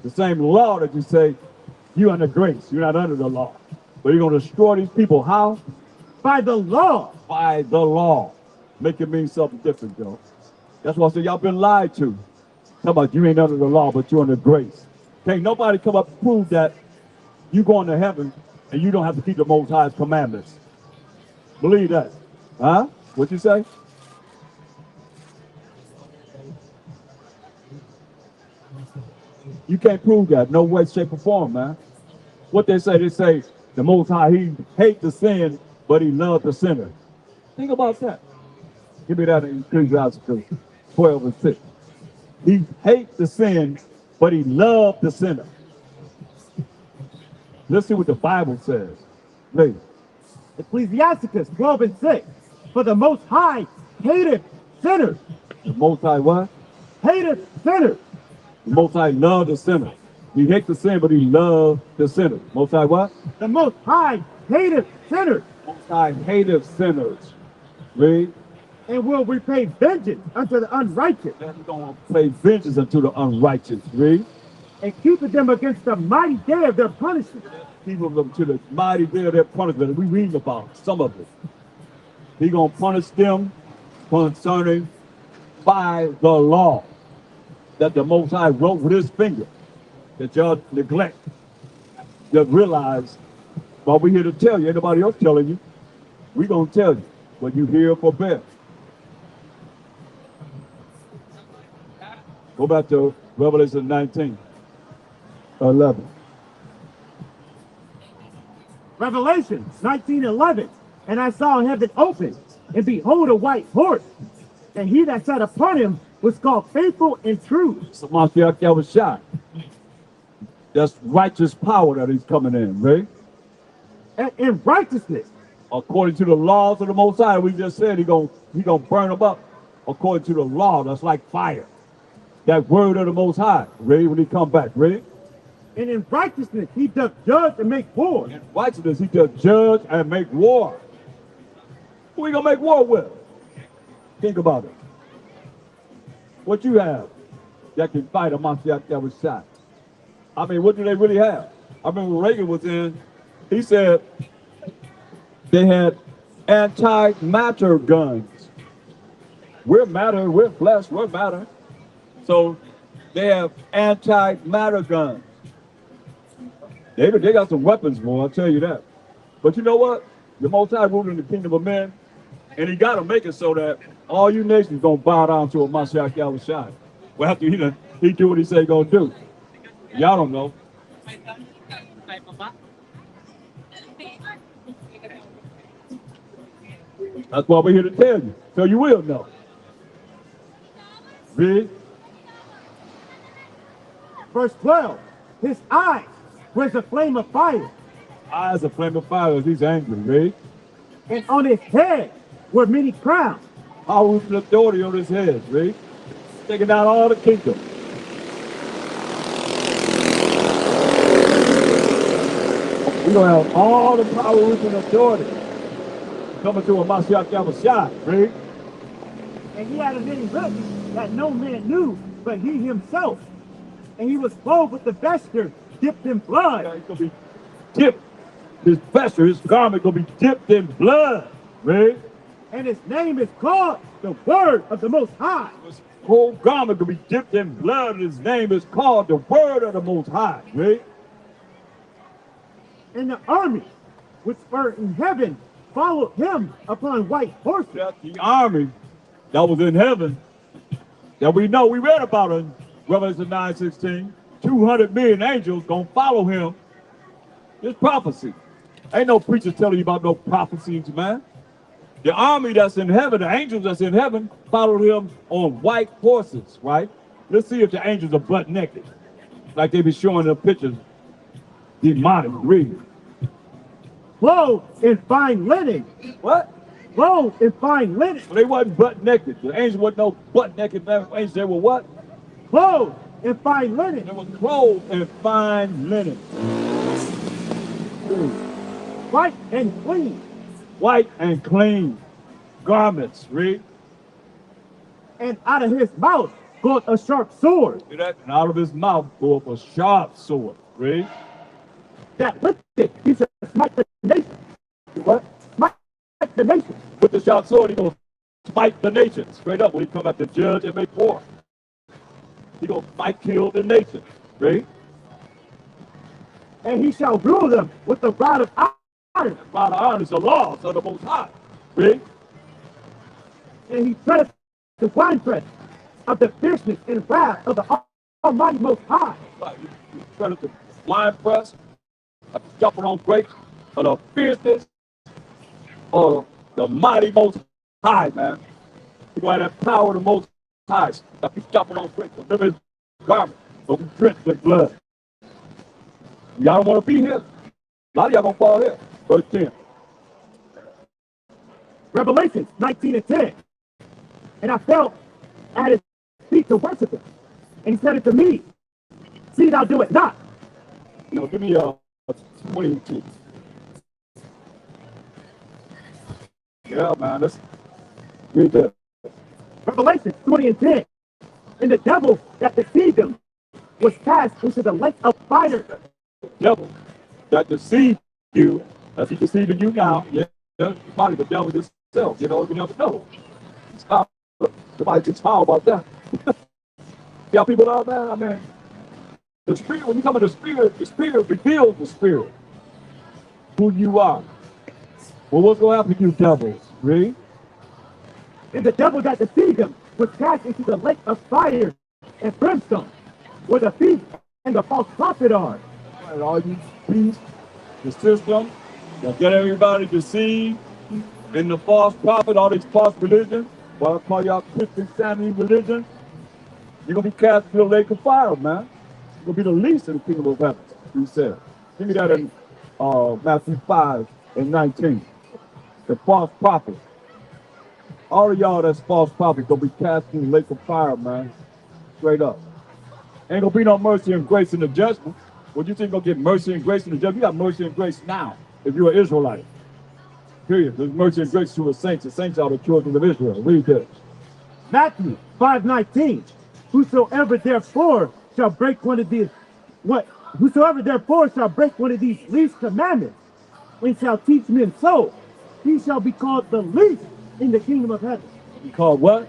The same law that you say you're under grace. You're not under the law. But you're going to destroy these people. How? By the law. By the law. Make it mean something different, Joe. That's why I said y'all been lied to. Talk about you ain't under the law, but you're under grace. Can't nobody come up and prove that you going to heaven and you don't have to keep the Most High's commandments. Believe that. Huh? What you say? You can't prove that. No way, shape, or form, man. What they say the Most High, he hates the sin, but he loved the sinner. Think about that. Give me that in Ecclesiastes 12 and 6. He hates the sin, but he loved the sinner. Let's see what the Bible says. Please. Ecclesiastes 12 and 6. For the Most High hateth sinners. The Most High what? Hateth sinners. The Most High loved the sinner. He hates the sin, but he loved the sinner. Most High what? The Most High hateth sinners. Most High hateth sinners. Read. And will repay vengeance unto the unrighteous. He's going to pay vengeance unto the unrighteous. Read. And keepeth them against the mighty day of their punishment. Keep them to the mighty day of their punishment. We read about some of it. He's going to punish them concerning by the law that the Most High wrote with his finger, that y'all neglect. Just realize, while we're here to tell you, ain't nobody else telling you, we're going to tell you what you hear for best. Go back to Revelation 19:11. Revelation 19:11. And I saw heaven open, and behold a white horse, and he that sat upon him was called Faithful and True. So Mashiach Yahushua. That's righteous power that he's coming in, right? And in righteousness. According to the laws of the Most High, we just said he's gonna burn them up according to the law. That's like fire. That word of the Most High, ready when he come back, ready? And in righteousness he doth judge and make war. In righteousness he doth judge and make war. Who we gonna make war with? Think about it. What you have that can fight a Mashiach Yahushua? I mean, what do they really have? I remember when Reagan was in, he said they had anti-matter guns. We're matter, we're flesh, we're matter. So they have anti-matter guns. They got some weapons, boy, I'll tell you that. But you know what? The Most High ruling the kingdom of men, and he got to make it so that all you nations going to bow down to a Mashiach Yahushua. Well, after he do what he say he going to do. Y'all don't know. That's why we're here to tell you, so you will know. Read. Verse 12. His eyes were as a flame of fire. Eyes a flame of fire as he's angry, read. And on his head were many crowns. Power and authority on his head, read. Taking down all the kingdom. We gonna have all the power and authority coming to a Mashiach Yahushua, read. And he had a name written that no man knew but he himself. And he was clothed with the vesture dipped in blood. He's gonna be dipped. His vesture, his garment gonna be dipped in blood, read. And his name is called the Word of the Most High. His whole garment gonna be dipped in blood, and his name is called the Word of the Most High, read. And the army which were in heaven followed him upon white horses. That's the army that was in heaven that we know, we read about in Revelation 9:16. 200 million angels gonna follow him. It's prophecy. Ain't no preachers telling you about no prophecies, man. The army that's in heaven, the angels that's in heaven, followed him on white horses, right? Let's see if the angels are butt naked, like they be showing the pictures. Demonic, read. Clothed in fine linen. What? Clothed in fine linen. Well, they wasn't butt naked. The angels wasn't no butt naked. Angels, they were what? Clothed in fine linen. They were clothed in fine linen. White and clean. White and clean garments, read. And out of his mouth goeth a sharp sword. See that? And out of his mouth goeth a sharp sword, read. That with it he shall smite the nation. What? Smite the nation. With the sharp sword, he gonna smite the nations. Straight up, when he come out to judge and make war. He gonna fight, kill the nations, read. And he shall rule them with the rod of iron. The rod of iron is the laws of the Most High, read. And he treadeth the winepress of the fierceness and wrath of the Almighty Most High. Right. You treadeth the winepress, jumping on grapes, of the fierceness of the mighty Most High, man. You gonna have that power of the Most High. Like he's jumping on grapes. Remember his garment, so we drenched with blood. Y'all don't want to be here. A lot of y'all gonna fall here. Verse 10. Revelation 19:10. And I fell at his feet to worship him. And he said unto me, see thou do it not. You know, give me 22. Yeah, man, let's read that. Revelation 20:10. And the devil that deceived him was cast into the lake of fire. Devil that deceived you, as he deceiving you now, yeah, probably the devil himself, you know, you never know. Somebody can smile about that. Yeah, people out there, I mean, the spirit, when you come in the spirit reveals the spirit, who you are. Well, what's going to happen to you devils? Read. And the devil that deceived him was cast into the lake of fire and brimstone, where the thief and the false prophet are. And all you beasts, the system, that get everybody deceived in the false prophet, all these false religions, what I call y'all Christian Sammy religion, you're going to be cast into the lake of fire, man. You're going to be the least in the kingdom of heaven, he said. Give me that in Matthew 5:19. The false prophet. All of y'all that's false prophet going to be cast in the lake of fire, man. Straight up. Ain't going to be no mercy and grace in the judgment. What you think you're going to get mercy and grace in the judgment? You got mercy and grace now if you're an Israelite. Period. There's mercy and grace to the saints. The saints are the children of Israel. Read this. Matthew 5:19. Whosoever therefore shall break one of these least commandments and shall teach men so, he shall be called the least in the kingdom of heaven. You called what?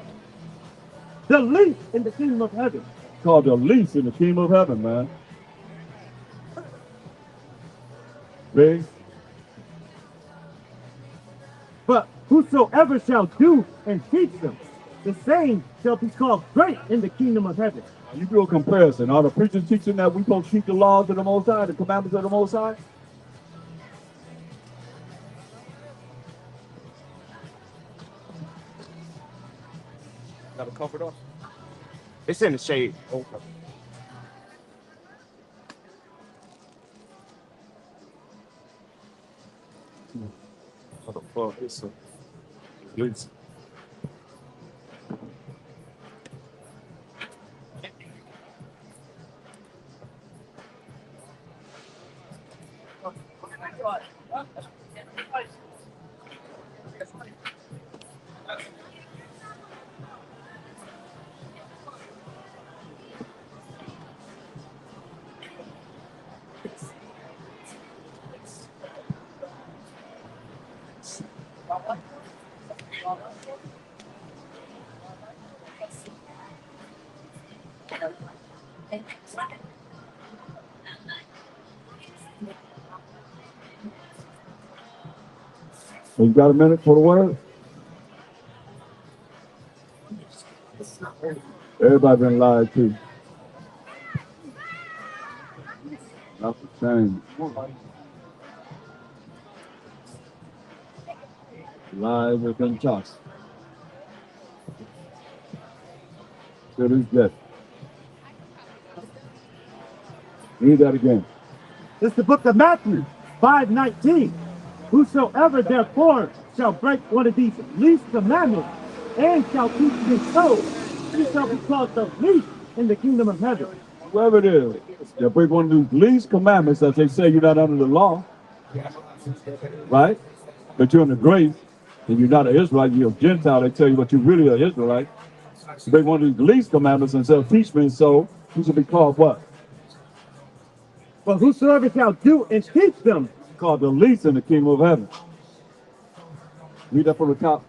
The least in the kingdom of heaven. Called the least in the kingdom of heaven, man. Read. But whosoever shall do and teach them, the same shall be called great in the kingdom of heaven. You do a comparison. Are the preachers teaching that we supposed to keep the laws of the Most High, the commandments of the Most High? Got a comfort on? It's in the shade. Okay. What the fuck is it? Please. You got a minute for the word? Everybody been lied to. Not the same. Lies have been tossed. To this day. Read that again. It's the book of Matthew 5:19. Whosoever therefore shall break one of these least commandments and shall keep his soul, he shall be called the least in the kingdom of heaven. Whoever it is, they'll break one of those least commandments that they say you're not under the law. Right? But you're in the grace, and you're not an Israelite, you're a Gentile. They tell you what you really are Israelite. You break one of these least commandments and shall teach men so, he shall be called what? But whosoever shall do and teach them, Called the least in the kingdom of heaven. Read that from the top.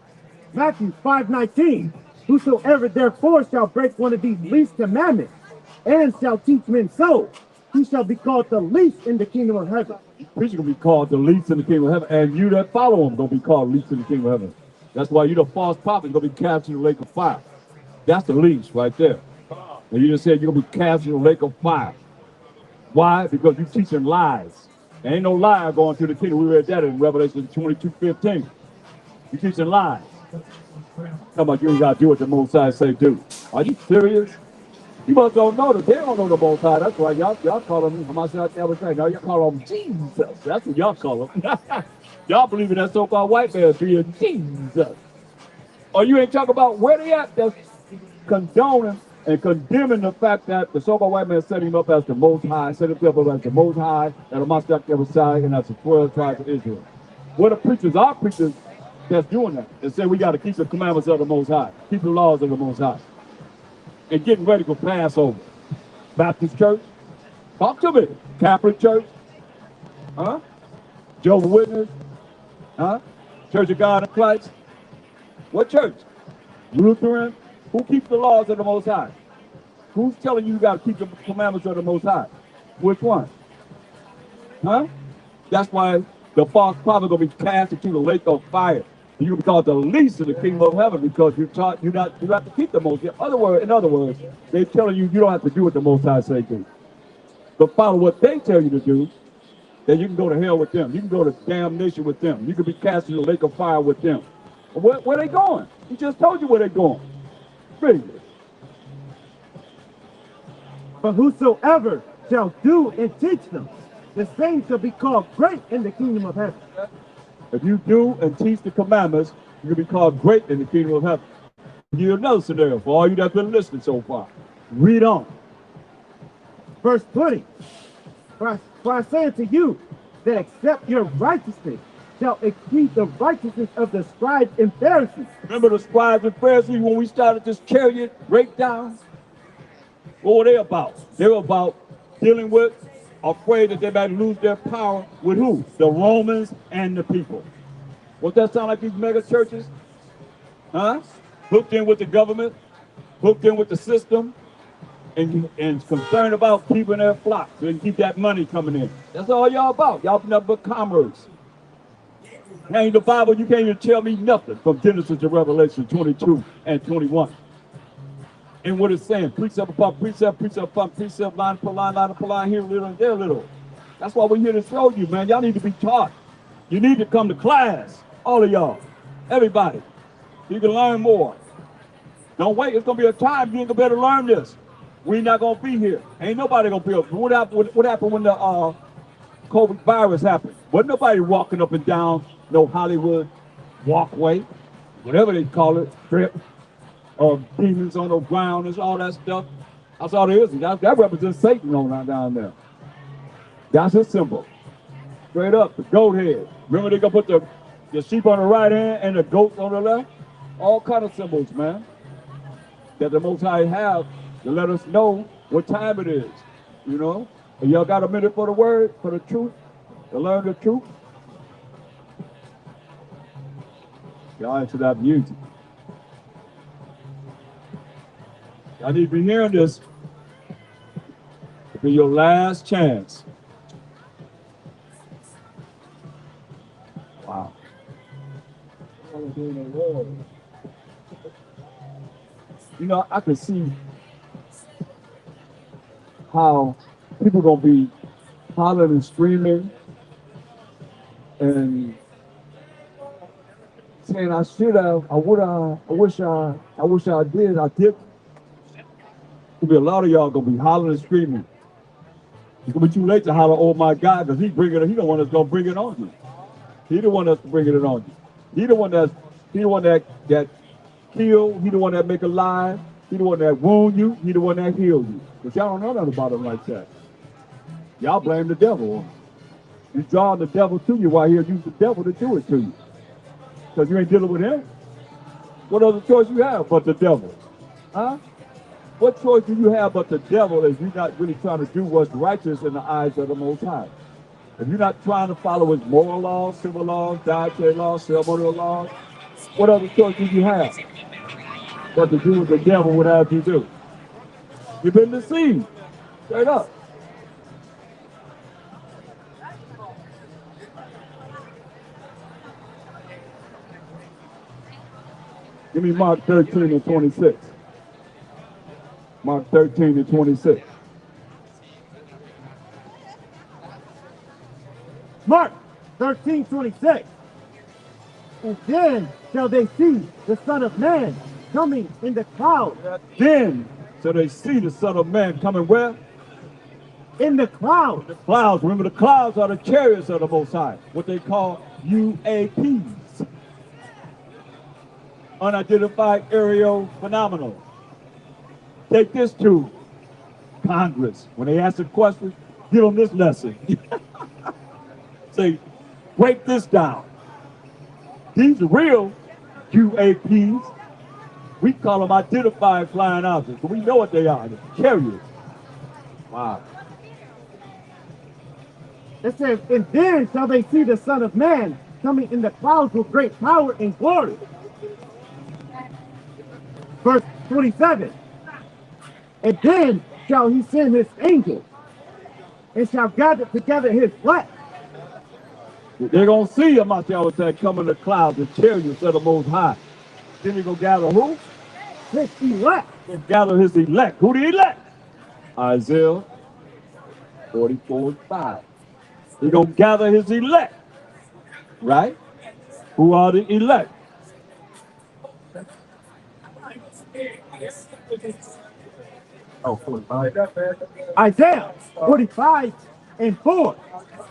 Matthew 5:19. Whosoever therefore shall break one of these least commandments and shall teach men so, he shall be called the least in the kingdom of heaven. Preacher gonna be called the least in the kingdom of heaven, and you that follow him gonna be called least in the kingdom of heaven. That's why you the false prophet gonna be cast in the lake of fire. That's the least right there. And you just said you're gonna be cast in the lake of fire. Why? Because you're teaching lies. There ain't no liar going to the kingdom. We read that in Revelation 22:15. You're teaching lies. Talking about you ain't got to do what the Most High say do. Are you serious? You must don't know that they don't know the Most High. That's why y'all call them, how much I ever say, now y'all call them Jesus. That's what y'all call them. Y'all believe in that so-called white man being Jesus. Or you ain't talking about where they at that's condoning and condemning the fact that the so-called white man set him up as the Most High, set himself up as the Most High, and the Master side, and as the 12 tribes of Israel. What the preachers are preachers that's doing that, and say we got to keep the commandments of the Most High, keep the laws of the Most High, and getting ready for Passover. Baptist church, talk to me. Catholic church, huh? Jehovah's Witness, huh? Church of God in Christ. What church? Lutheran. Who keeps the laws of the Most High? Who's telling you got to keep the commandments of the Most High? Which one? Huh? That's why the false prophet going to be cast into the lake of fire. You're going to be called the least in the kingdom of heaven because you have to keep the Most High. In other words, they're telling you you don't have to do what the Most High say do. But follow what they tell you to do, then you can go to hell with them. You can go to damnation with them. You can be cast into the lake of fire with them. Where they going? He just told you where they're going. Read it. But whosoever shall do and teach them, the same shall be called great in the kingdom of heaven. If you do and teach the commandments, you'll be called great in the kingdom of heaven. Give you another scenario for all you that's been listening so far. Read on. Verse 20. For I say unto you that except your righteousness shall exceed the righteousness of the scribes and Pharisees. Remember the scribes and Pharisees when we started this chariot breakdown? What were they about? They were about dealing with, afraid that they might lose their power with who? The Romans and the people. What that sound like these mega churches? Huh? Hooked in with the government, hooked in with the system, and concerned about keeping their flock so they can keep that money coming in. That's all y'all about. Y'all nothing but commerce. Now in the Bible, you can't even tell me nothing from Genesis to Revelation 22 and 21. And what it's saying, precept upon precept, precept upon precept, line upon line, here a little and there a little. That's why we're here to show you, man. Y'all need to be taught. You need to come to class, all of y'all, everybody. You can learn more. Don't wait, it's gonna be a time you ain't gonna be able to learn this. We're not gonna be here. Ain't nobody gonna be here. What happened when the COVID virus happened? Wasn't nobody walking up and down no Hollywood walkway. whatever they call it, trip, or demons on the ground, and all that stuff. That's all there is. That represents Satan on down there. That's his symbol. Straight up, the goat head. Remember they gonna put the sheep on the right hand and the goats on the left? All kind of symbols, man, that the Most High have to let us know what time it is, you know? And y'all got a minute for the word, for the truth, to learn the truth? Y'all answer that music. Y'all need to be hearing this. It'll be your last chance. Wow. You know, I can see how people gonna be hollering and screaming and saying I should have, I would have, I wish I did, I did. There'll be a lot of y'all gonna be hollering and screaming. It's gonna be too late to holler, oh my God, because he the one that's gonna bring it on you. He the one that's bringing it on you. He the one that kill, he the one that make alive, he the one that wound you, he the one that heal you. But y'all don't know nothing about him like that. Y'all blame the devil. You draw the devil to you while he'll use the devil to do it to you. Because you ain't dealing with him. What other choice you have but the devil? Huh? What choice do you have but the devil if you're not really trying to do what's righteous in the eyes of the Most High? If you're not trying to follow his moral laws, civil laws, dietary laws, ceremonial laws, what other choice do you have but to do what the devil would have you do? You've been deceived. Straight up. Give me Mark 13 and 26. Mark 13 and 26. Mark 13:26. And then shall they see the Son of Man coming in the cloud. Then shall they see the Son of Man coming where? In the cloud. The clouds. Remember, the clouds are the chariots of the Most High, what they call UAPs. Unidentified aerial phenomenon. Take this to Congress. When they ask a question, give them this lesson. Say, break this down. These are real UAPs. We call them identified flying objects, but we know what they are. They're chariots. Wow. It says, and then shall they see the Son of Man coming in the clouds with great power and glory. Verse 27. And then shall he send his angels and shall gather together his elect. They're going to see him out there with that coming in the clouds, the chariots of the Most High. Then he going to gather who? His elect. He'll gather his elect. Who the elect? Isaiah 44:5. He's going to gather his elect. Right? Who are the elect? Isaiah 45:4.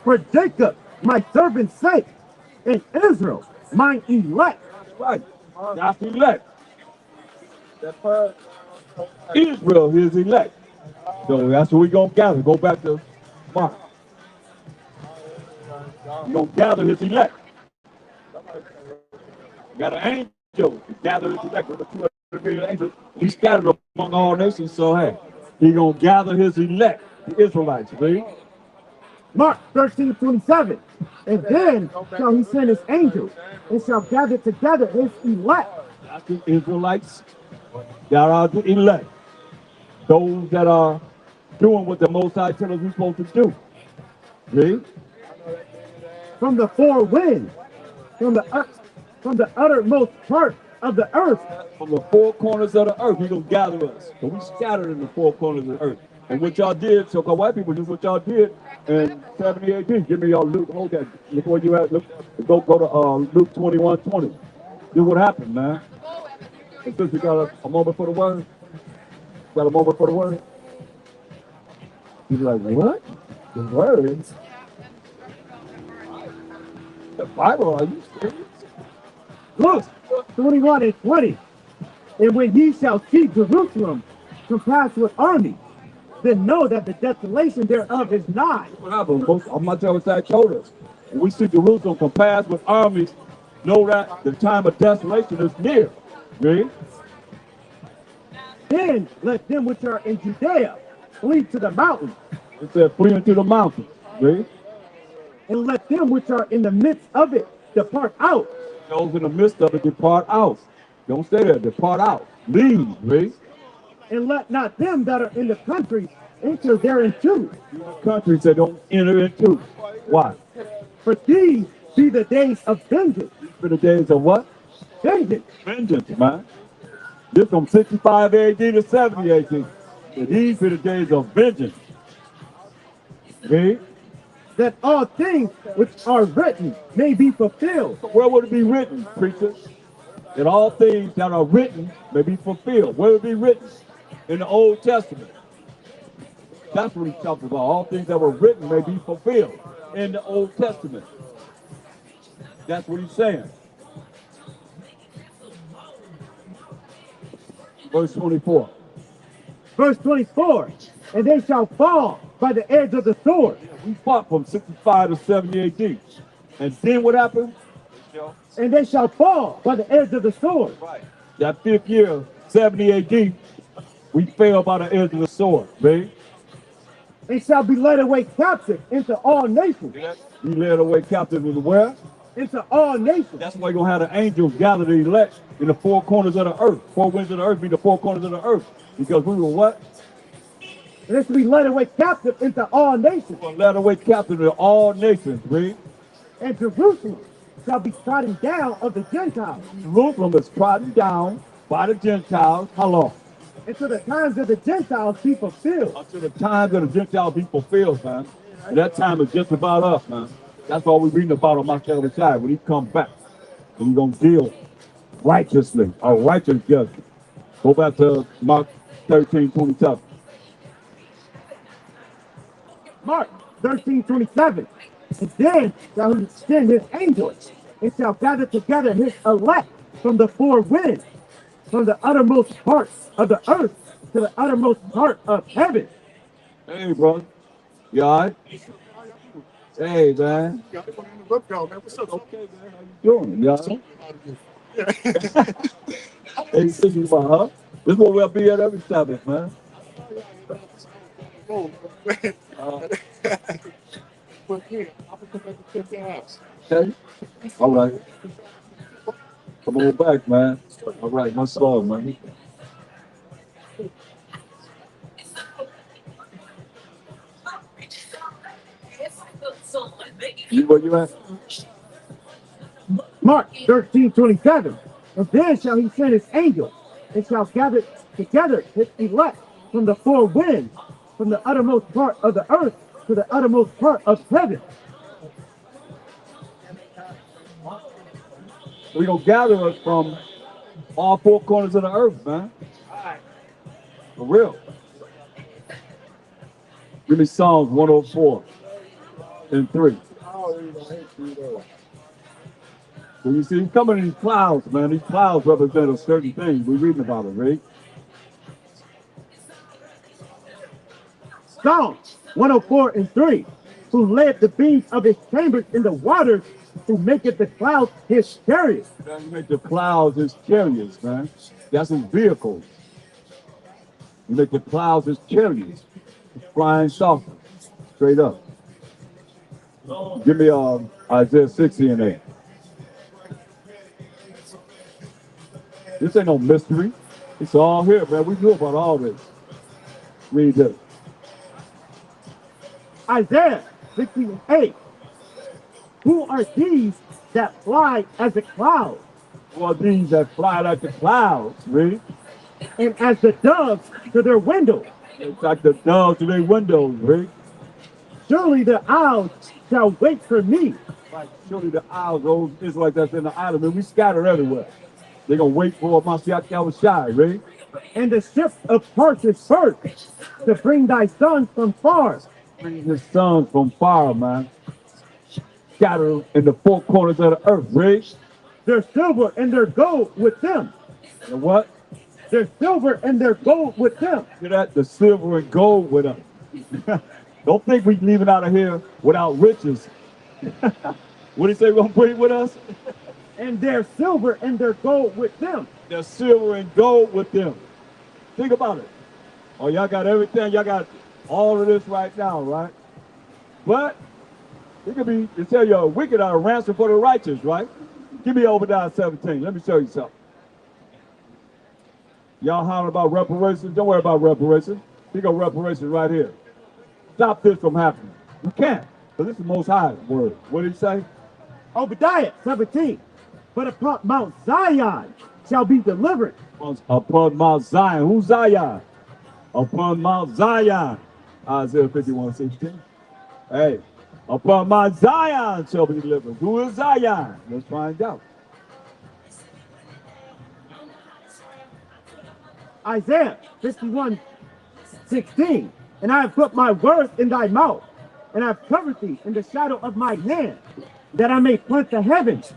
For Jacob, my servant's sake, and Israel, mine elect. Right. That's elect. Israel, his elect. So that's what we're going to gather. Go back to Mark. We're going to gather his elect. Got an angel to gather his elect with the 200 million angels. He scattered among all nations, so hey, he's going to gather his elect, the Israelites, see? Mark 13:27. And then shall he send his angels and shall gather together his elect. That's the Israelites. That are the elect. Those that are doing what the Most High tells us we're supposed to do. See? From the four winds, from the uttermost part of the earth. From the four corners of the earth, he's going to gather us. So we scattered in the four corners of the earth. And what y'all did, so-called white people, this is what y'all did in 70 AD. Give me y'all Luke, hold that. Look where you at. Look, go to Luke 21:20. This what happened, man. And since we got a moment for the word, got a moment for the word. He's like, what? The word? The Bible, are you serious? Look, 21 and 20. And when ye shall see Jerusalem compassed with armies, then know that the desolation thereof is nigh. What happened? I'm not telling what that told us. When we see Jerusalem compassed with armies, know that the time of desolation is near. Read. Then let them which are in Judea flee to the mountains. It said, flee into the mountains. Read. And let them which are in the midst of it depart out. Those in the midst of it depart out. Don't stay there. Depart out. Leave. Read. And let not them that are in the country enter thereinto. The country said, don't enter into. Why? For these be the days of vengeance. For the days of what? Vengeance. Vengeance, man. This from 65 AD to 70 AD. So these are the days of vengeance. Read. That all things which are written may be fulfilled. Where would it be written, preacher? That all things that are written may be fulfilled. Where would it be written? In the Old Testament. That's what he's talking about. All things that were written may be fulfilled in the Old Testament. That's what he's saying. Verse 24. Verse 24. And they shall fall by the edge of the sword. We fought from 65 to 70 AD. And then what happened? And they shall fall by the edge of the sword. Right. That 5th year, 70 AD, we fell by the edge of the sword, baby. And shall be led away captive into all nations. Be led away captive into where? Into all nations. That's why you're going to have the angels gather the elect in the four corners of the earth. Four winds of the earth be the four corners of the earth. Because we were what? And they shall be led away captive into all nations. We were led away captive into all nations, read. And Jerusalem shall be trodden down of the Gentiles. Jerusalem is trodden down by the Gentiles. How long? Until the times of the Gentiles be fulfilled. Until the times of the Gentiles be fulfilled, man. And that time is just about us, man. That's all we're reading about on my other side. When he comes back, and he's going to deal righteously, a righteous judgment. Go back to Mark 13:27. Mark 13:27. And then shall he send his angels, and shall gather together his elect from the four winds, from the uttermost parts of the earth to the uttermost part of heaven. Hey, brother. You all right? Hey, man. What's up? Okay, man. How you doing? You all right? Hey, this is huh? This is where we'll be at every Sabbath, man. Okay. All right. Come on back, man. All right, much love, man. You where you at? Mark 13:27. And then shall he send his angels, and shall gather together his elect from the four winds, from the uttermost part of the earth to the uttermost part of heaven. We're going to gather us from all four corners of the earth, man. For real. Give me Psalms 104 and 3. So you see, he's coming in these clouds, man. These clouds represent a certain thing. We're reading about it, right? Psalms 104 and 3. Who led the beams of his chambers in the waters, who maketh the clouds his chariots. He make the clouds his chariots, man. That's his vehicles. He make the clouds his chariots. Flying saucer. Straight up. Give me Isaiah 60 and 8. This ain't no mystery. It's all here, man. We knew about all this. Read this. Isaiah 60 and 8. Who are these that fly as a cloud? Who are these that fly like the clouds? Read. And as the doves to their windows. It's like the doves to their windows, read. Surely the owls shall wait for me. Like surely the owls, those Israelites that's in the island, man, we scattered everywhere. They're going to wait for Mashiach Yahushua, right? And the ships of Tarshish first, to bring thy sons from far. Bring his sons from far, man. Scattered in the four corners of the earth, right? their silver and their gold with them. And what? Their silver and their gold with them. Hear that? The silver and gold with them. Don't think we leaving out of here without riches. What do you say we're going to bring with us? And their silver and their gold with them. Their silver and gold with them. Think about it. Oh, y'all got everything. Y'all got all of this right now, right? But it could be, to tell you, wicked are a ransom for the righteous, right? Give me Obadiah 17. Let me show you something. Y'all hollering about reparations? Don't worry about reparations. Here go reparations right here. Stop this from happening. You can't, because this is the Most High word. What did he say? Obadiah 17. But upon Mount Zion shall be delivered. Upon Mount Zion. Who's Zion? Upon Mount Zion. Isaiah 51:16. Hey, upon Mount Zion shall be delivered. Who is Zion? Let's find out. Isaiah 51:16. And I have put my words in thy mouth, and I have covered thee in the shadow of my hand, that I may plant the heavens,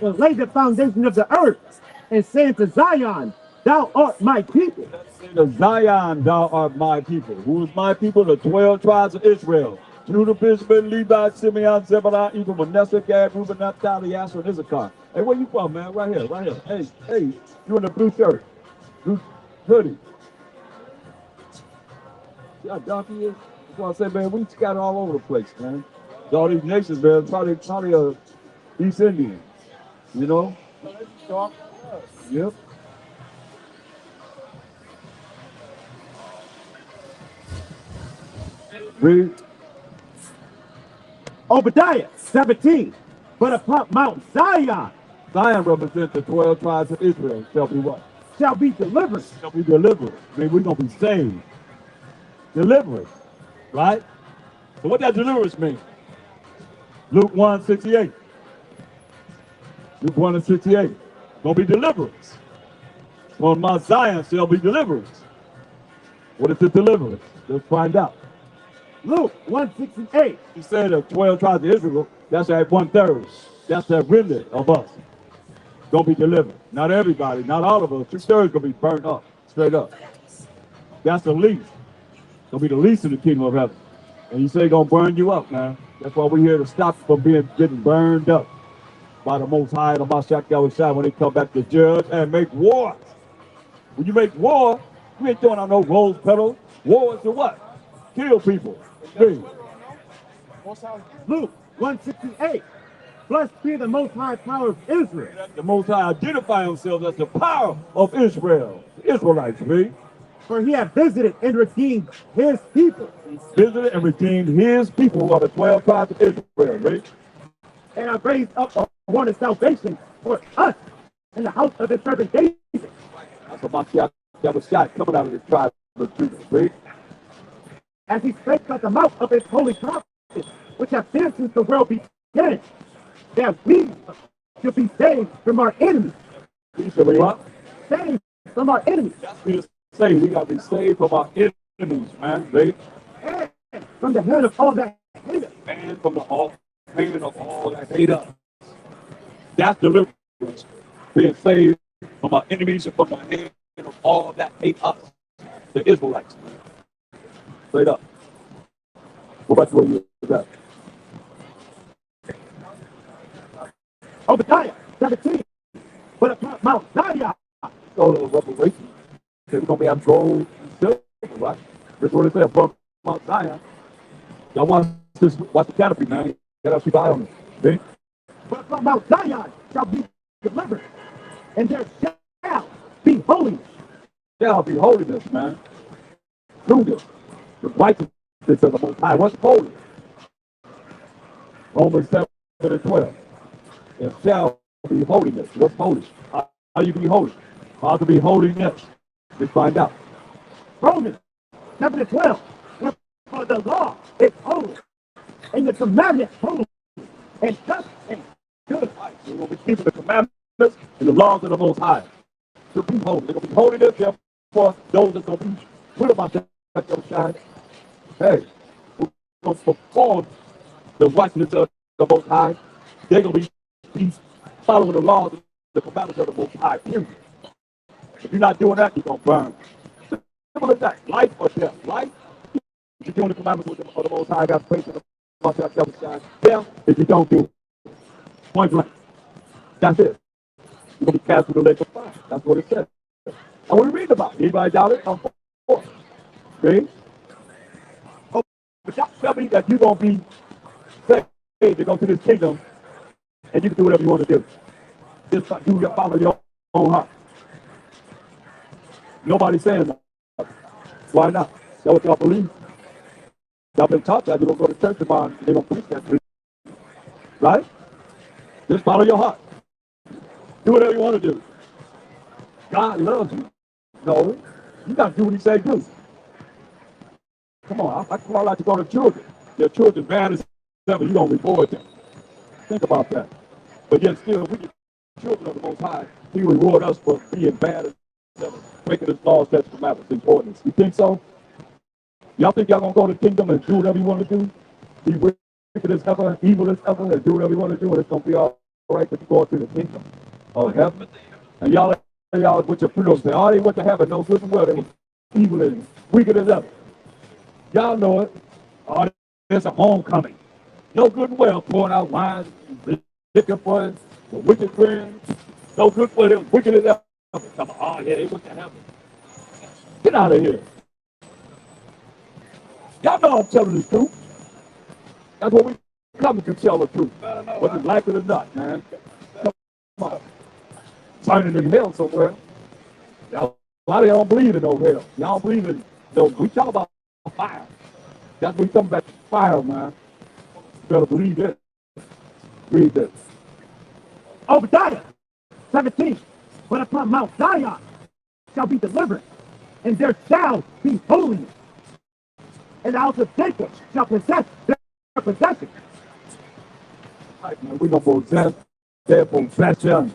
and lay the foundation of the earth, and say unto Zion, thou art my people. Say to Zion, thou art my people. Who is my people? The 12 tribes of Israel. Judah, Benjamin, Levi, Simeon, Zebulun, Ephraim, Manasseh, Gad, Reuben, Naphtali, Asher, and Issachar. Hey, where you from, man? Right here, right here. Hey, you in the blue shirt, blue hoodie. See how donkey is? That's why I say, man, we scattered all over the place, man. All these nations, man, probably East Indian, you know? Yep. Read. Obadiah 17. But upon Mount Zion represents the 12 tribes of Israel. Shall be what? Shall be delivered. Shall be delivered. I mean, we're going to be saved. Deliverance. Right? So what that deliverance mean? Luke 1:68. Luke 1:68. Going to be deliverance. On Mount Zion shall be deliverance. What is the deliverance? Let's find out. Luke 1:68. He said the 12 tribes of Israel, that's that 1/3. That's that remnant of us. Gonna be delivered. Not everybody, not all of us. 2/3 gonna be burned up, straight up. That's the least. Gonna be the least of the kingdom of heaven. And you say gonna burn you up, man. That's why we're here to stop you from getting burned up by the Most High, the Mashiach Yahushua, when they come back to judge and make war. When you make war, you ain't throwing out no rose petals. War is to what? Kill people. Read. Luke 1:68. Blessed be the Most High power of Israel. The Most High identify himself as the power of Israel. The Israelites, read. For he hath visited and redeemed his people. Visited and redeemed his people who are the 12 tribes of Israel, read. And have raised up a horn of salvation for us in the house of his servant David. That's what Mashiach Yahushua coming out of the tribe of Judah, read. As he spake by the mouth of his holy prophets, which have been since the world began, that we should be saved from our enemies. We should be what? Saved from our enemies. That's what say. We got to be saved from our enemies, man. Read. And from the hand of all that hate us. And from the hand of all that hate us. That's deliverance. Being saved from our enemies and from the hand of all that hate us. The Israelites. Straight up. Go back to where you was at. Obadiah 17. But upon Mount Zion. So the revelation. We're going to be have gold and silver, right? That's what it said upon Mount Zion. Y'all want to watch the canopy, man. You got to keep an eye on it. See? But upon Mount Zion shall be delivered. And there shall be holiness. Shall be holiness, man. Through this. The righteousness of the Most High. What's holy? Romans 7:12. There shall be holiness. What's holy? How you be holy? How to be holiness? Let's find out. Romans 7:12. For the law is holy, and the commandment holy, and just and good. We're going to be keeping the commandments and the laws of the Most High. To be holy. They're going to be holiness, therefore, those that's going to be with about that shine. Hey, we're going to perform the righteousness of the Most High. They're going to be following the laws the commandments of the Most High, period. If you're not doing that, you're going to burn. Simple as that. Life or death. Life, if you're doing the commandments of the Most High, God's grace and the Most High, death, if you don't do it. Point blank. That's it. You're going to be cast through the lake of fire. That's what it says. And we read about it. Anybody doubt it? I'm for it. Okay? Oh, but y'all tell me that you're going to be saved to go to this kingdom and you can do whatever you want to do. Just follow your own heart. Nobody's saying that. Why not? That's what y'all believe. Y'all been taught that. You're going to go to church tomorrow and they're going to preach that to you. Right? Just follow your heart. Do whatever you want to do. God loves you. No, you got to do what he said do. Come on, I call out to go to children. Their children bad as ever, you're going to reward them. Think about that. But yet still, we get children of the Most High. He reward us for being bad as ever, breaking his laws, statutes, commandments, and ordinances. You think so? Y'all think y'all going to go to the kingdom and do whatever you want to do? Be wicked as ever, evil as ever, and do whatever you want to do, and it's going to be all right because you're going to the kingdom of heaven. And y'all with your freedom say, oh, they went to heaven, no good and well, they were evil and wicked as ever. Y'all know it. Oh, there's a homecoming. No good and well, pouring out wine, liquor for it, the wicked friends. No good for them, wicked as ever. Come on, oh yeah, they went to heaven. Get out of here. Y'all know I'm telling the truth. That's what we come to tell the truth. Whether you like it or not, man. Come on. Turning in hell somewhere. Y'all, a lot of y'all don't believe in no hell. Y'all don't believe in no. We talk about fire. That's what we talking about fire, man. You better believe it. Read this. Obadiah 17. But upon Mount Zion shall be deliverance, and there shall be holiness. And the house of Jacob shall possess their possession. Right, man, we gonna possess their possessions.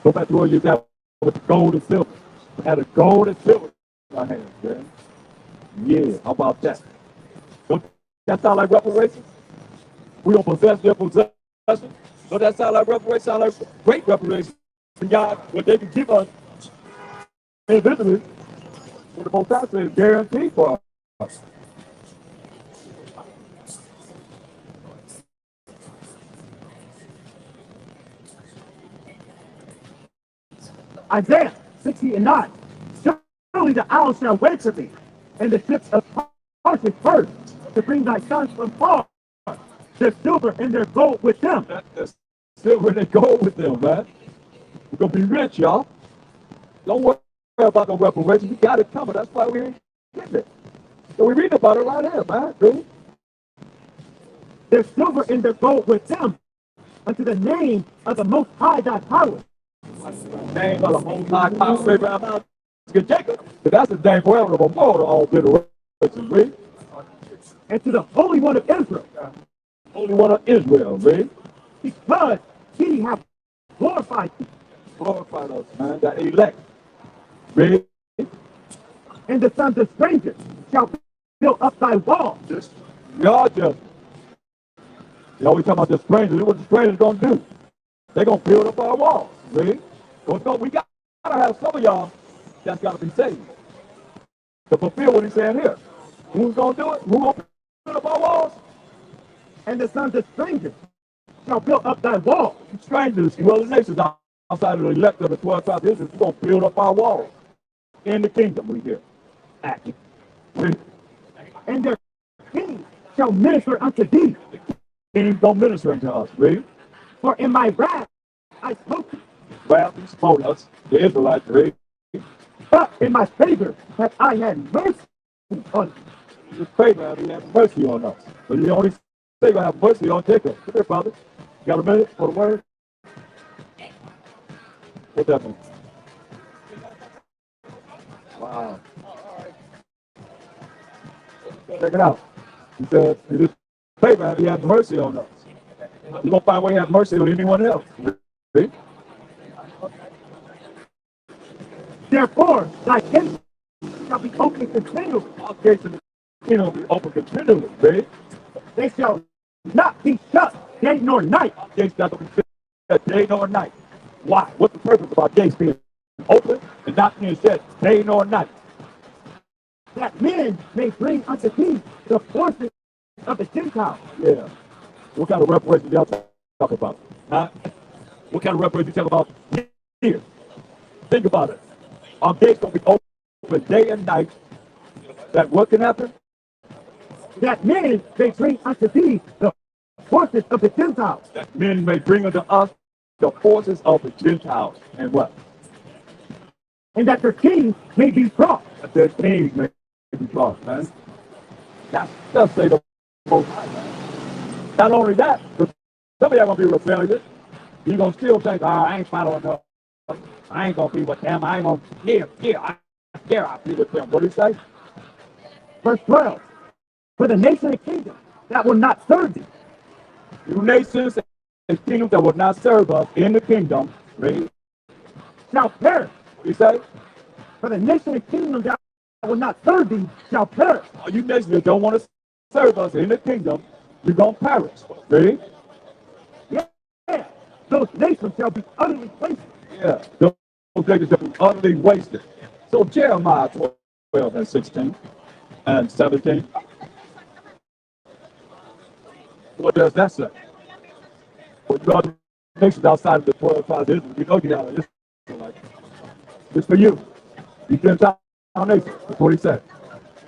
Go back to where you got with the gold and silver. We had a gold and silver in our hands, man. Yeah, how about that? Don't that sound like reparations? We don't possess their possession. Don't that sound like reparations? Sound like great reparations. God, what they can give us individually, what the most out is guaranteed for us. Isaiah 60:9. Surely the owl shall wait for thee, and the ships of Tarshish first, to bring thy sons from far, their silver and their gold with them. Their silver and their gold with them, man. We're gonna be rich, y'all. Don't worry about no reparations. We got it coming. That's why we ain't getting it. So we read about it right here, man. Dude. Their silver and their gold with them, unto the name of the Most High thy power. Name of the Most High power, Abraham, Jacob. That's the name forever of more to all generations, read. And to the Holy One of Israel. Holy One of Israel, read. Because he hath glorified thee. Glorified us, man. That elect. Read. And the sons of strangers shall build up thy walls. Y'all just. You always talking about the strangers. What the strangers gonna do? They're gonna build up our walls. Read. So we gotta have some of y'all that's gotta be saved to fulfill what he's saying here. Who's gonna do it? Who's gonna build up our walls? And the sons of strangers shall build up thy walls. Strangers, well, the nations outside of the elect of the 12 tribes of Israel, we're gonna build up our walls in the kingdom. We here. Acting. And their kings shall minister unto thee. Kings don't minister unto us. Read. For in my wrath I smote thee. Wrath he smote us, the Israelites. Read. But in my favor have I had mercy on thee. His favor have he had mercy on us. But he only say to have mercy on Jacob. Come here, Father. You got a minute for the word? What that mean? Wow. Check it out. He said, in his favor have he had mercy on us. You're going to find a way to have mercy on anyone else. See? Therefore, thy gates shall be open continually. All gates in the kingdom will be open continually. See? They shall not be shut day nor night. All gates not going to be shut day nor night. Why? What's the purpose of our gates being open and not being shut day nor night? That men may bring unto thee the forces of the Gentiles. Yeah. What kind of reparation y'all talk about? Huh? What kind of reparation you talk about here? Think about it. Our gates will be open day and night. That what can happen? That men may bring unto thee the forces of the Gentiles. That men may bring unto us the forces of the Gentiles. And what? And that their kings may be brought. That their kings may be brought, man. That's say the most high, man. Not only that, but some of y'all gonna be rebellious. You're gonna still think, oh, I ain't following them. I ain't gonna be with them. I ain't gonna I'll be with them. What do you say? Verse 12. For the nation and kingdom that will not serve thee. You nations and kingdoms that will not serve us in the kingdom, right? Shall perish. What do you say? For the nation and kingdom that will not serve thee shall perish. All you nations that don't want to serve us in the kingdom, you're gonna perish. Ready? Yeah. Those nations shall be utterly wasted. Yeah. Those nations shall be utterly wasted. So Jeremiah 12 and 16 and 17. What does that say? Well, you other nations outside of the 12 tribes of Israel, you know you got this. It's for you. You Gentile nation. That's what he said.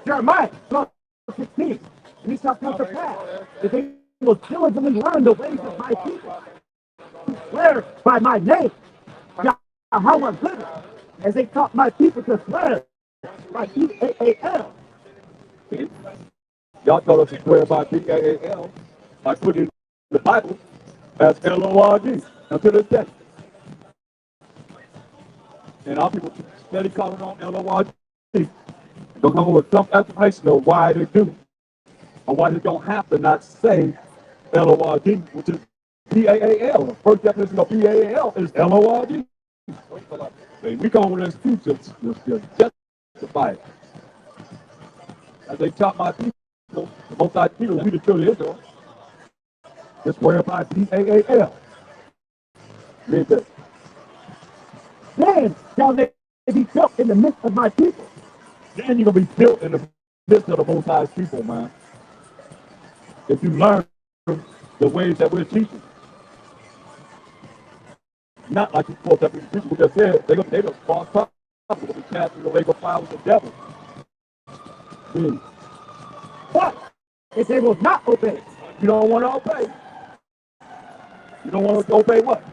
Jeremiah 12:16. And it shall come to pass that they will diligently learn the ways of my people, who swear by my name, how I'm living, as they taught my people to swear by EAAL. Y'all told us to swear by PAAL. I put it in the Bible as LORD until this day. And our people steady calling on LORD. Don't come up with some explanation of why they do, or why they don't have to not say LORD, which is PAAL. The first definition of PAAL is LORD. We come with an excuse to justify it. As they taught my people, the most high people, we the children of Israel, just swear by PAAL. Read this. Then shall they be built in the midst of my people. Then you're going to be built in the midst of the most high people, man. If you learn the ways that we're teaching. Not like you supposed to be teaching. We just said they're going to false prophets. They're going to be cast through the lake of fire with the devil. But if they will not obey, you don't want to obey. You don't want to obey what?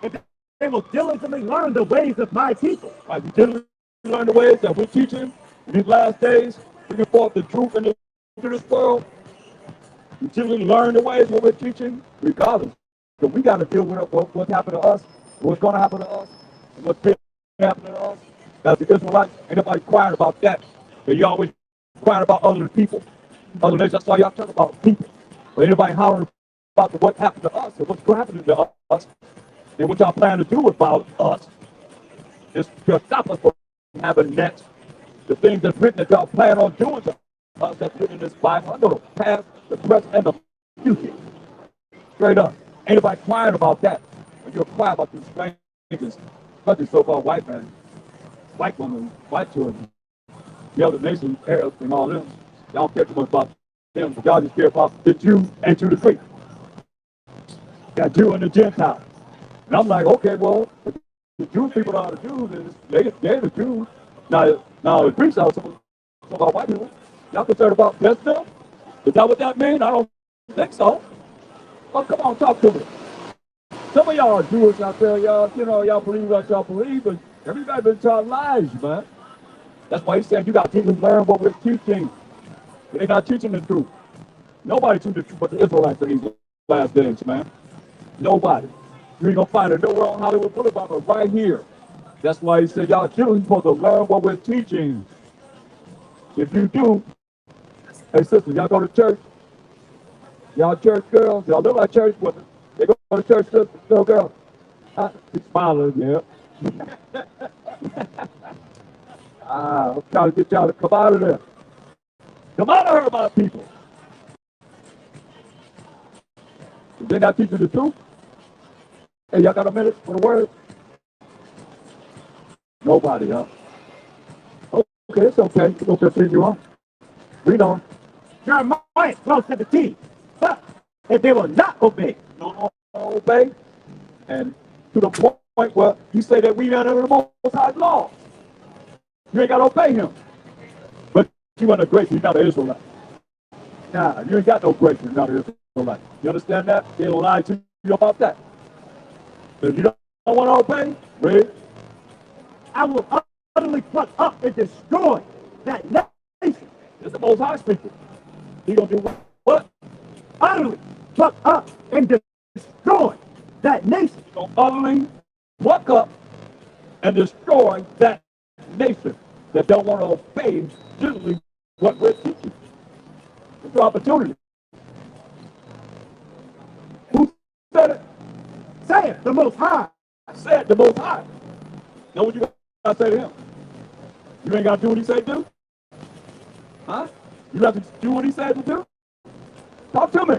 If they will diligently learn the ways of my people. Right, you diligently learn the ways that we're teaching in these last days, bringing forth the truth into this world. You diligently learn the ways what we're teaching, regardless. So we got to deal with what's happened to us, what's going to happen to us, and what's been happening to us. As the Israelites, ain't nobody crying about that. But you always crying about other people. Other nations, that's why y'all talk about people. But anybody hollering about what happened to us and what's going to happen to us and what y'all plan to do about us is to stop us from having next the things that's written that y'all plan on doing to us that's written in this Bible. I know the past, the present, and the future. Straight up. Ain't nobody crying about that. When you're crying about these strangers, especially so-called white men, white women, white children, the other nations, Arabs, and all them. Y'all don't care too much about them, but y'all just care about the Jew and to the Greek. Got Jew and the Gentile. And I'm like, okay, well, the Jewish people are the Jews, and they're the Jews. Now the Greeks are some about white people. Y'all concerned about them? Is that what that means? I don't think so. Well, come on, talk to me. Some of y'all are Jewish out there, y'all, y'all believe what y'all believe, but everybody been taught lies, man. That's why he said you got to learn what we're teaching. They're not teaching the truth. Nobody teaching the truth but the Israelites in these last days, man. Nobody. You ain't gonna find it nowhere on Hollywood Boulevard, but right here. That's why he said y'all children supposed to learn what we're teaching. If you do, hey sisters, y'all go to church. Y'all church girls, y'all look like church women. They go to church, sisters, little girls. She's smiling, yeah. I'm trying to get y'all to come out of there. Come out of her, my people. If they're not teaching the truth, Hey, y'all got a minute for the word? Nobody, huh? Okay, it's okay. We'll continue on. Read on. Jeremiah 12:17. But if they will not obey, No, obey. And to the point where you say that we are under the Most High's law. You ain't got to obey him. But you under grace, you're not an Israelite. Nah, you ain't got no grace, you're not an Israelite. You understand that? They don't lie to you about that. But if you don't want to obey, read. I will utterly pluck up and destroy that nation. It's the Most High speaking. He gonna do what? Utterly pluck up and destroy that nation. He gonna utterly pluck up and destroy that nation that don't want to obey generally what we're teaching. It's your opportunity. Who said it? Say it, the Most High. I said the Most High. Know what you gotta say to him? You ain't gotta do what he said do? Huh? You have to do what he said to do? Talk to me.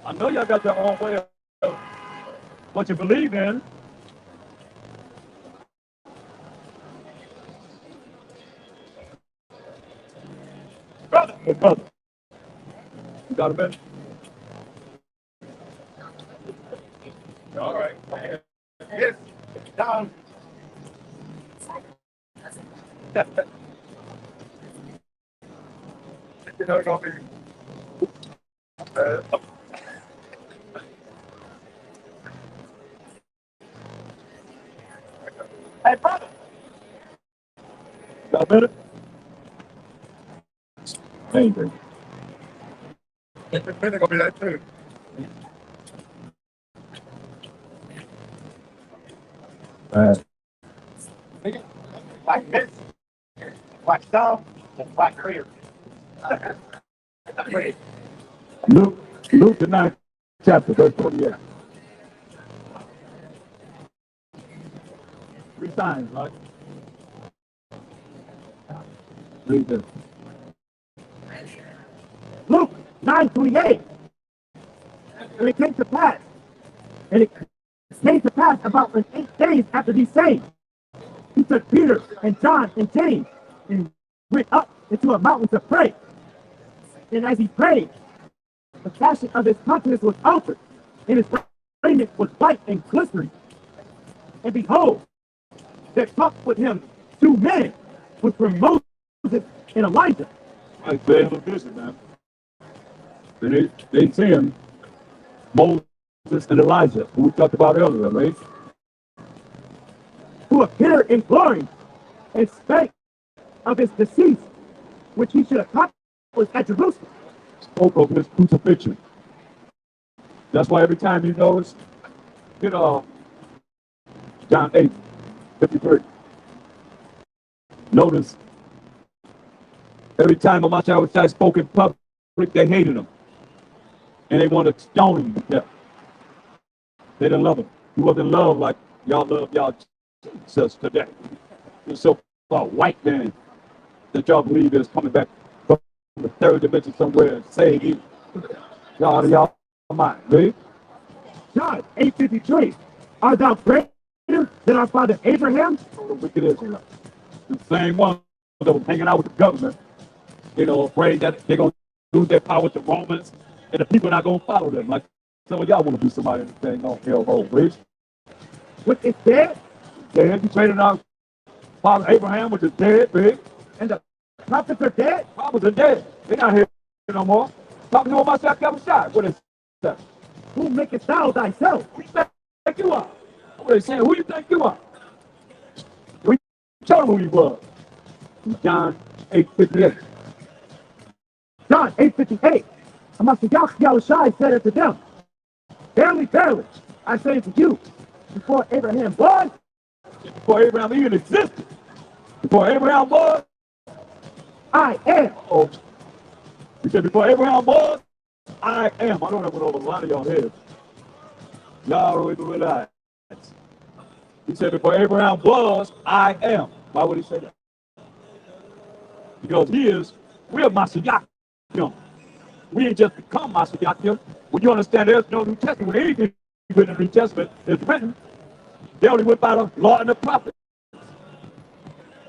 I know y'all got your own way of what you believe in. Brother, hey, brother. You got a minute? All right. Yes, down. You know, it's gonna be. Hey, brother. Got a minute? Thank you. It's gonna be that too. Like this. Like down. Like clear. Luke the 9th chapter, verse 28. 3 times, right? Read this. Luke 9:28. And it came to pass. And it came to pass about 8 days after these sayings. He took Peter and John and James and went up into a mountain to pray. And as he prayed, the fashion of his countenance was altered, and his raiment was white and glistening. And behold, there talked with him 2 men, which were Moses and Elijah. Like they have a vision, man. They see him, Moses and Elijah, who we talked about earlier, right? Who appeared in glory and spake of his decease, which he should accomplish at Jerusalem. Spoke of his crucifixion. That's why every time you notice, John 8:53. Notice, every time Amashawashai spoke in public, they hated him. And they wanted to stone him to death. They didn't love him. He wasn't loved like y'all love y'all Jesus today. He's so-called white man that y'all believe is coming back from the third dimension somewhere and saying you. Y'all out of y'all mind, right? John 8:53. Art thou greater than our father Abraham? The wicked Israelites. The same one that was hanging out with the government, afraid that they're going to lose their power with the Romans and the people are not going to follow them. Like some of y'all want to be somebody in the thing on hellhole, right? Which is dead? Dead. You traded our father Abraham, which is dead, right? And the prophets are dead? Prophets are dead. They're not here no more. Talking to myself, got a shot. What is that? Who makest thou thyself? Who you think you are? What they saying? Who you think you are? We tell them who you was. John 8:58. John 8:58. Amongst Yahushua said unto them, Verily, verily, I say unto you, before Abraham was, before Abraham even existed, before Abraham was, I am. Oh, he said, before Abraham was, I am. I know that went over a lot of y'all heads. Y'all don't even realize. He said, before Abraham was, I am. Why would he say that? Because we're Mashiach. We ain't just become Mashiach. When you understand there's no New Testament, when anything in the New Testament is written, they only went by the law and the prophet.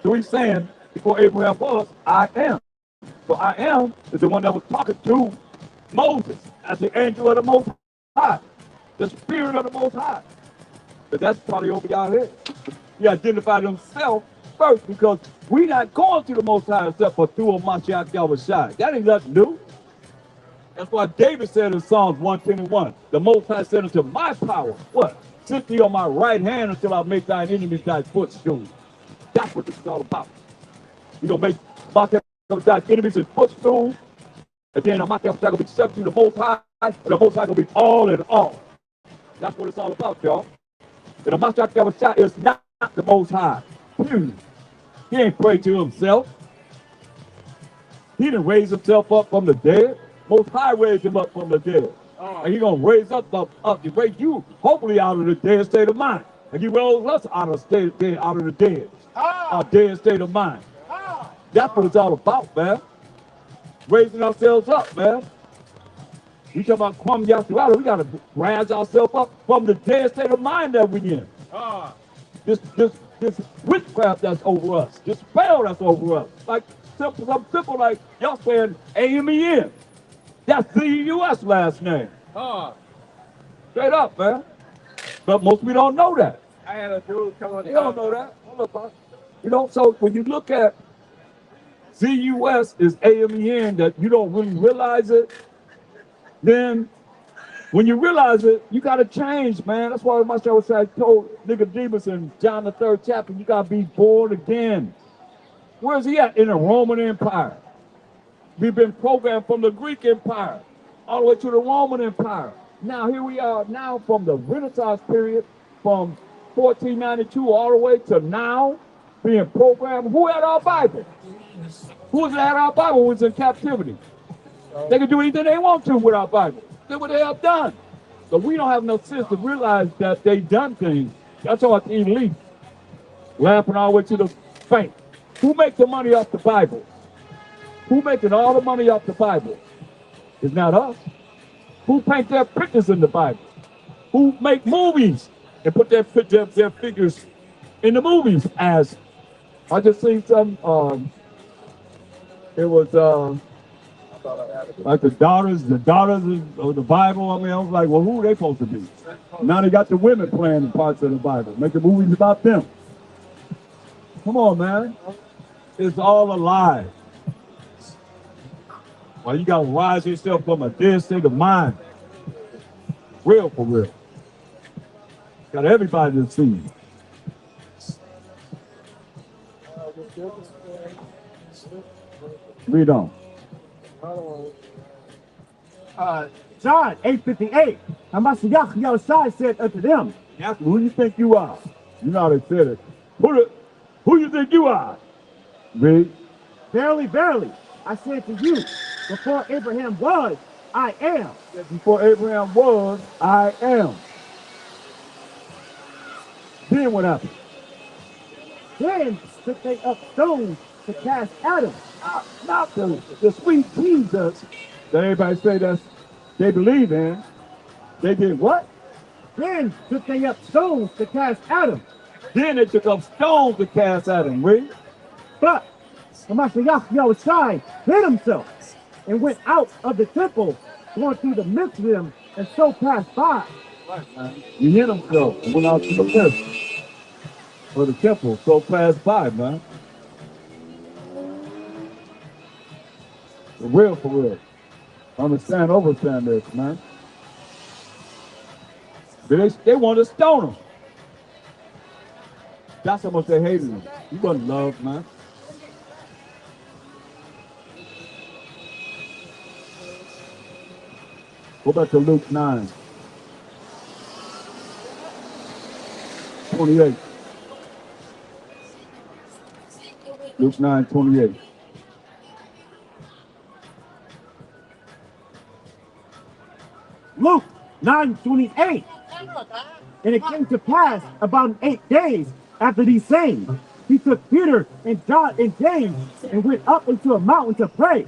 So he's saying, before Abraham was, I am. So I am is the one that was talking to Moses as the angel of the Most High, the spirit of the Most High. But that's probably over y'all head. He identified himself first because we're not going to the Most High except for through a Mashiach Yahushua. That ain't nothing new. That's why David said in Psalms 121, the Most High said unto my power, what? Sit thee on my right hand until I make thine enemies thy footstool. That's what this is all about. You gonna make thy enemies his footstool, and then the Mashiach gonna be subject to the Most High, and the Most High gonna be all in all. That's what it's all about, y'all. And the Mashiach Yahushua is not the Most High. Period. He ain't prayed to himself. He didn't raise himself up from the dead. Most High raised him up from the dead. And he gonna raise up to raise you, hopefully out of the dead state of mind. And he rose us out of the dead, a dead state of mind. That's what it's all about, man. Raising ourselves up, man. We talk about Kwam Yasuala, we gotta rise ourselves up from the dead state of mind that we in. This witchcraft that's over us, this spell that's over us. Like something simple like y'all saying AMEN. That's the US last name. Straight up, man. But most people don't know that. I had a dude come on. They don't know that. You know, so when you look at ZUS is AMEN, that you don't really realize it, then when you realize it, you got to change, man. That's why my show said, I told Nicodemus in John the 3rd chapter, you got to be born again. Where's he at? In the Roman Empire. We've been programmed from the Greek Empire all the way to the Roman Empire. Now here we are now from the Renaissance period, from 1492 all the way to now, being programmed. Who had our Bible? Who had our Bible when was in captivity? They can do anything they want to with our Bible. Look what they have done. So we don't have no sense to realize that they done things. That's all the elite. Laughing all the way to the faint. Who make the money off the Bible? Who making all the money off the Bible? It's not us. Who paint their pictures in the Bible? Who make movies and put their figures in the movies as, I just seen some, it was like the daughters of the Bible. I mean, I was like, well, who are they supposed to be? Now they got the women playing the parts of the Bible, making movies about them. Come on, man. It's all a lie. Well, you got to rise yourself from a dead state of mind. Real for real. Got everybody to see. Read on. John 8:58. And Mashiach Yahushua said unto them, Who you think you are? You know how they said it. Who you think you are? Read. Verily, verily, I said to you, before Abraham was, I am. Before Abraham was, I am. Then what happened? Then took they up stones to cast at him. Not the sweet Jesus that everybody say that they believe in. They did what? Then took they up stones to cast at him. Then they took up stones to cast at him. Read. But the Mashiach Yahushua hid himself and went out of the temple, going through the midst of them, and so passed by. He hid himself and went out to the midst of the temple, so passed by, man. For real. Understand this, man. They want to stone him. That's how much they hated him. He wasn't loved, man. Go back to Luke 9. 28. Luke 9:28. Luke 9:28. And it came to pass about 8 days after these sayings, he took Peter and John and James and went up into a mountain to pray.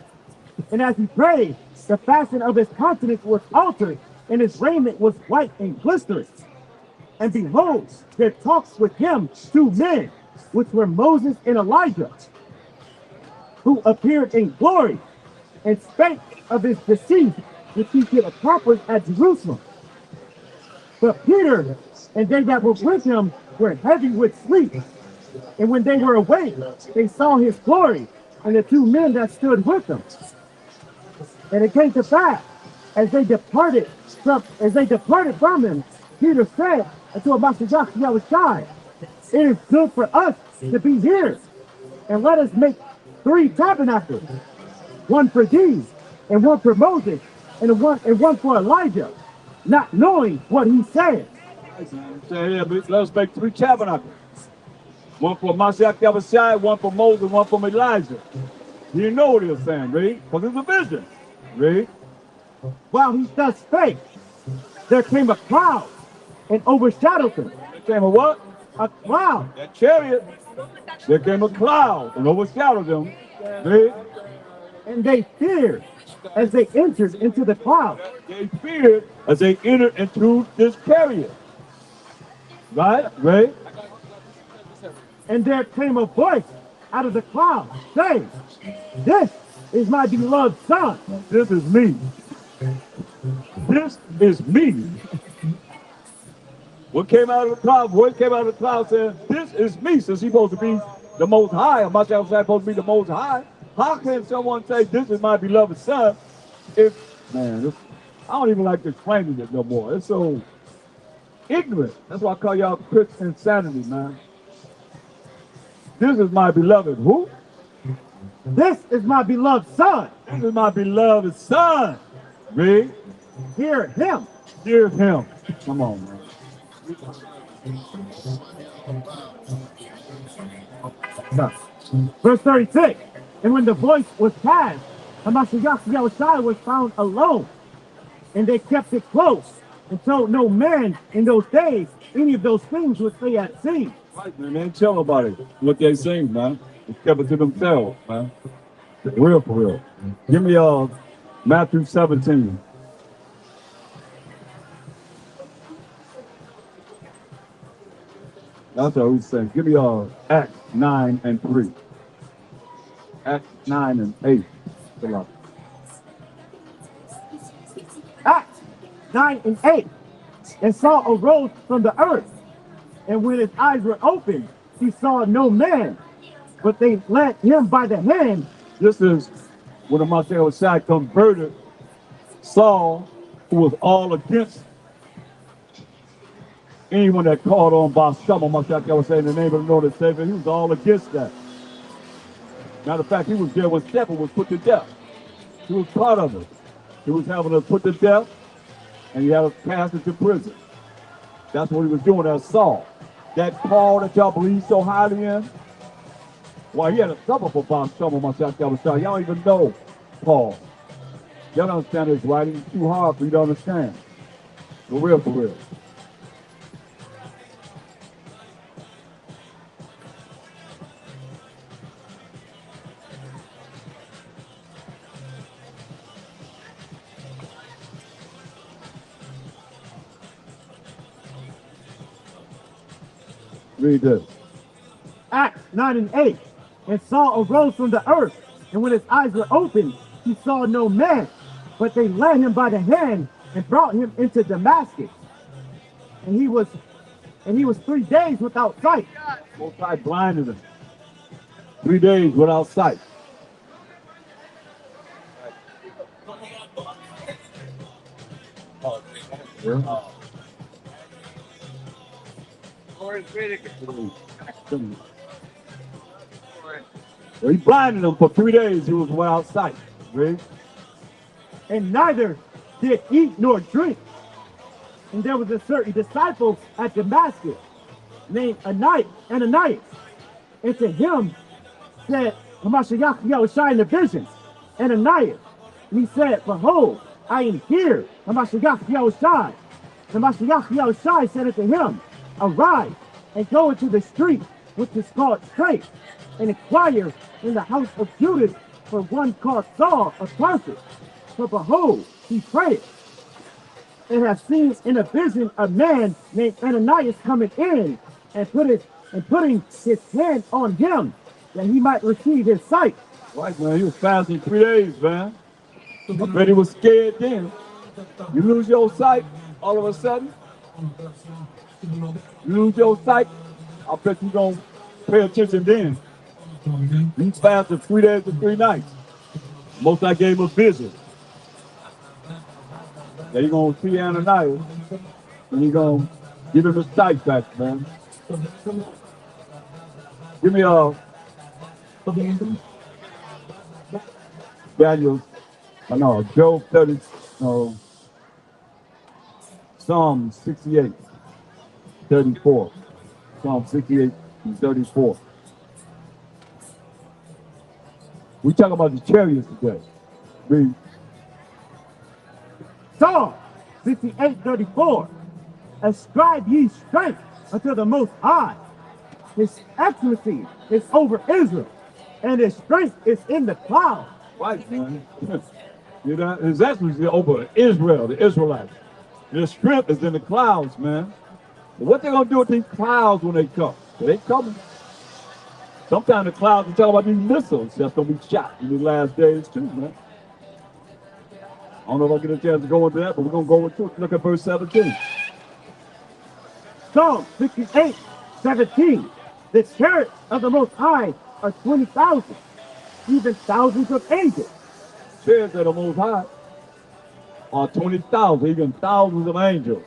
And as he prayed, the fashion of his countenance was altered, and his raiment was white and glistering. And behold, there talked with him 2 men, which were Moses and Elijah, who appeared in glory, and spake of his decease, which he should accomplish at Jerusalem. But Peter and they that were with him were heavy with sleep. And when they were awake, they saw his glory, and the 2 men that stood with him. And it came to pass, as they departed from him, Peter said unto Master Yahushua, it is good for us to be here, and let us make 3 tabernacles, one for thee, and one for Moses, and one for Elijah, not knowing what he said. Let us make 3 tabernacles. One for Mashiach Yahushua, one for Moses, one for Elijah. You know what he was saying, read? Because it's a vision. Read. While he thus spake, there came a cloud and overshadowed them. There came a what? A cloud. That chariot. There came a cloud and overshadowed them. Read. And they feared as they entered into the cloud. They feared as they entered into this chariot. Right? Right? And there came a voice out of the cloud, saying, this is my beloved son. This is me. This is me. What came out of the cloud? Voice came out of the cloud saying, this is me. Since he's supposed to be the most high, or Mashiach is supposed to be the most high, how can someone say, this is my beloved son, if, man, I don't even like explaining it no more. It's so ignorant. That's why I call y'all Christian insanity, man. This is my beloved who? This is my beloved son. This is my beloved son. Read. Hear him. Hear him. Come on, man. Verse 36. And when the voice was past, Mashiach Yahushua was found alone, and they kept it close, and told no man in those days any of those things which they had seen. Right, man, they ain't tell nobody what they seen, man. They kept it to themselves, man. Real for real. Give me Matthew 17. That's what we saying. Give me Acts 9 and 3. Acts 9 and 8. Acts 9 and 8. And Saul arose from the earth, and when his eyes were opened, he saw no man, but they led him by the hand. This is when the Mashiach converted Saul, who was all against anyone that called on Bashama. Mashiach was saying in the name of the Lord and Savior, he was all against that. Matter of fact, he was there when Stephen was put to death. He was part of it. He was having us put to death, and he had us cast into prison. That's what he was doing as Saul. That Paul that y'all believe so highly in, well, he had a suffer for Bashama. Mashiach. Y'all don't even know Paul. Y'all don't understand his writing. It's too hard for you to understand. For real, for real. Read this. Acts 9 and 8. And Saul arose from the earth, and when his eyes were opened, he saw no man, but they led him by the hand and brought him into Damascus. And he was 3 days without sight. Most High blinded him. 3 days without sight. Yeah. Well, he blinded them for 3 days. He was without sight. Right? And neither did eat nor drink. And there was a certain disciple at Damascus named Ananias. And to him said Mashiach Yahushua in the vision, Ananias. And he said, behold, I am here, Mashiach Yahushua. And Mashiach Yahushua said unto him, arise and go into the street which is called Straight, and inquire in the house of Judas for one called Saul of Tarsus. For behold, he prayed, and have seen in a vision a man named Ananias coming in and putting his hand on him that he might receive his sight. Right, man. He was fasting 3 days, man. I bet he was scared then. You lose your sight all of a sudden. You lose your sight. I bet you gonna pay attention then. He fasted 3 days and 3 nights. Most I gave him a vision. That he gonna see Ananias and he gonna give him his sight back, man. Give me Daniel, Job 30, no, Psalm 68, 34. Psalm 68 and 34. We talk about the chariots today. Read. Psalm 68:34. Ascribe ye strength unto the Most High. His excellency is over Israel, and his strength is in the clouds. Right, man. You know, his excellency is over Israel, the Israelites. His strength is in the clouds, man. What they gonna do with these clouds when they come? They coming. Sometimes the clouds are talking about these missiles that's gonna be shot in the last days too, man. I don't know if I get a chance to go into that, but we're gonna go into it. Look at verse 17. Psalm 68:17. The chariots of the Most High are 20,000, even thousands of angels. Chariots of the Most High are 20,000, even thousands of angels.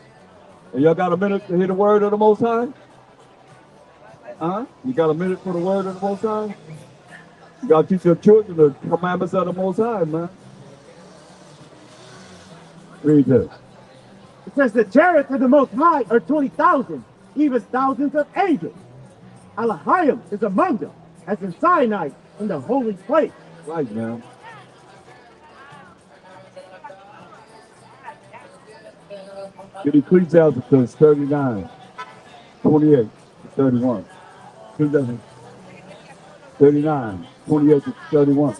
And y'all got a minute to hear the word of the Most High? Huh? You got a minute for the word of the Most High? You got to teach your children the commandments of the Most High, man. Read this. It says the chariots of the Most High are 20,000, even thousands of angels. Elohim is among them, as in Sinai in the holy place. Right, man. Get Ecclesiastes 39, 28 to 31. Ecclesiastes 39, 28 to 31.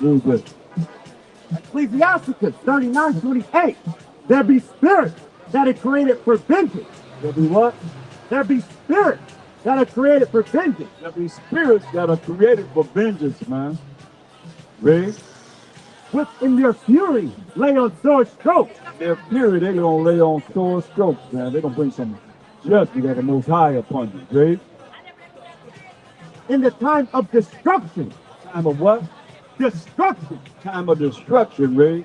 Read this. Ecclesiastes 39:28. There be spirits that are created for vengeance. There be what? There be spirits that are created for vengeance. There be spirits that are created for vengeance, man. Read. Which in their fury lay on sore strokes. Their fury, they gonna lay on sore strokes, man. They gonna bring some judgment of the Most High upon you. Read. In the time of destruction. Time of what? Destruction. Time of destruction, read.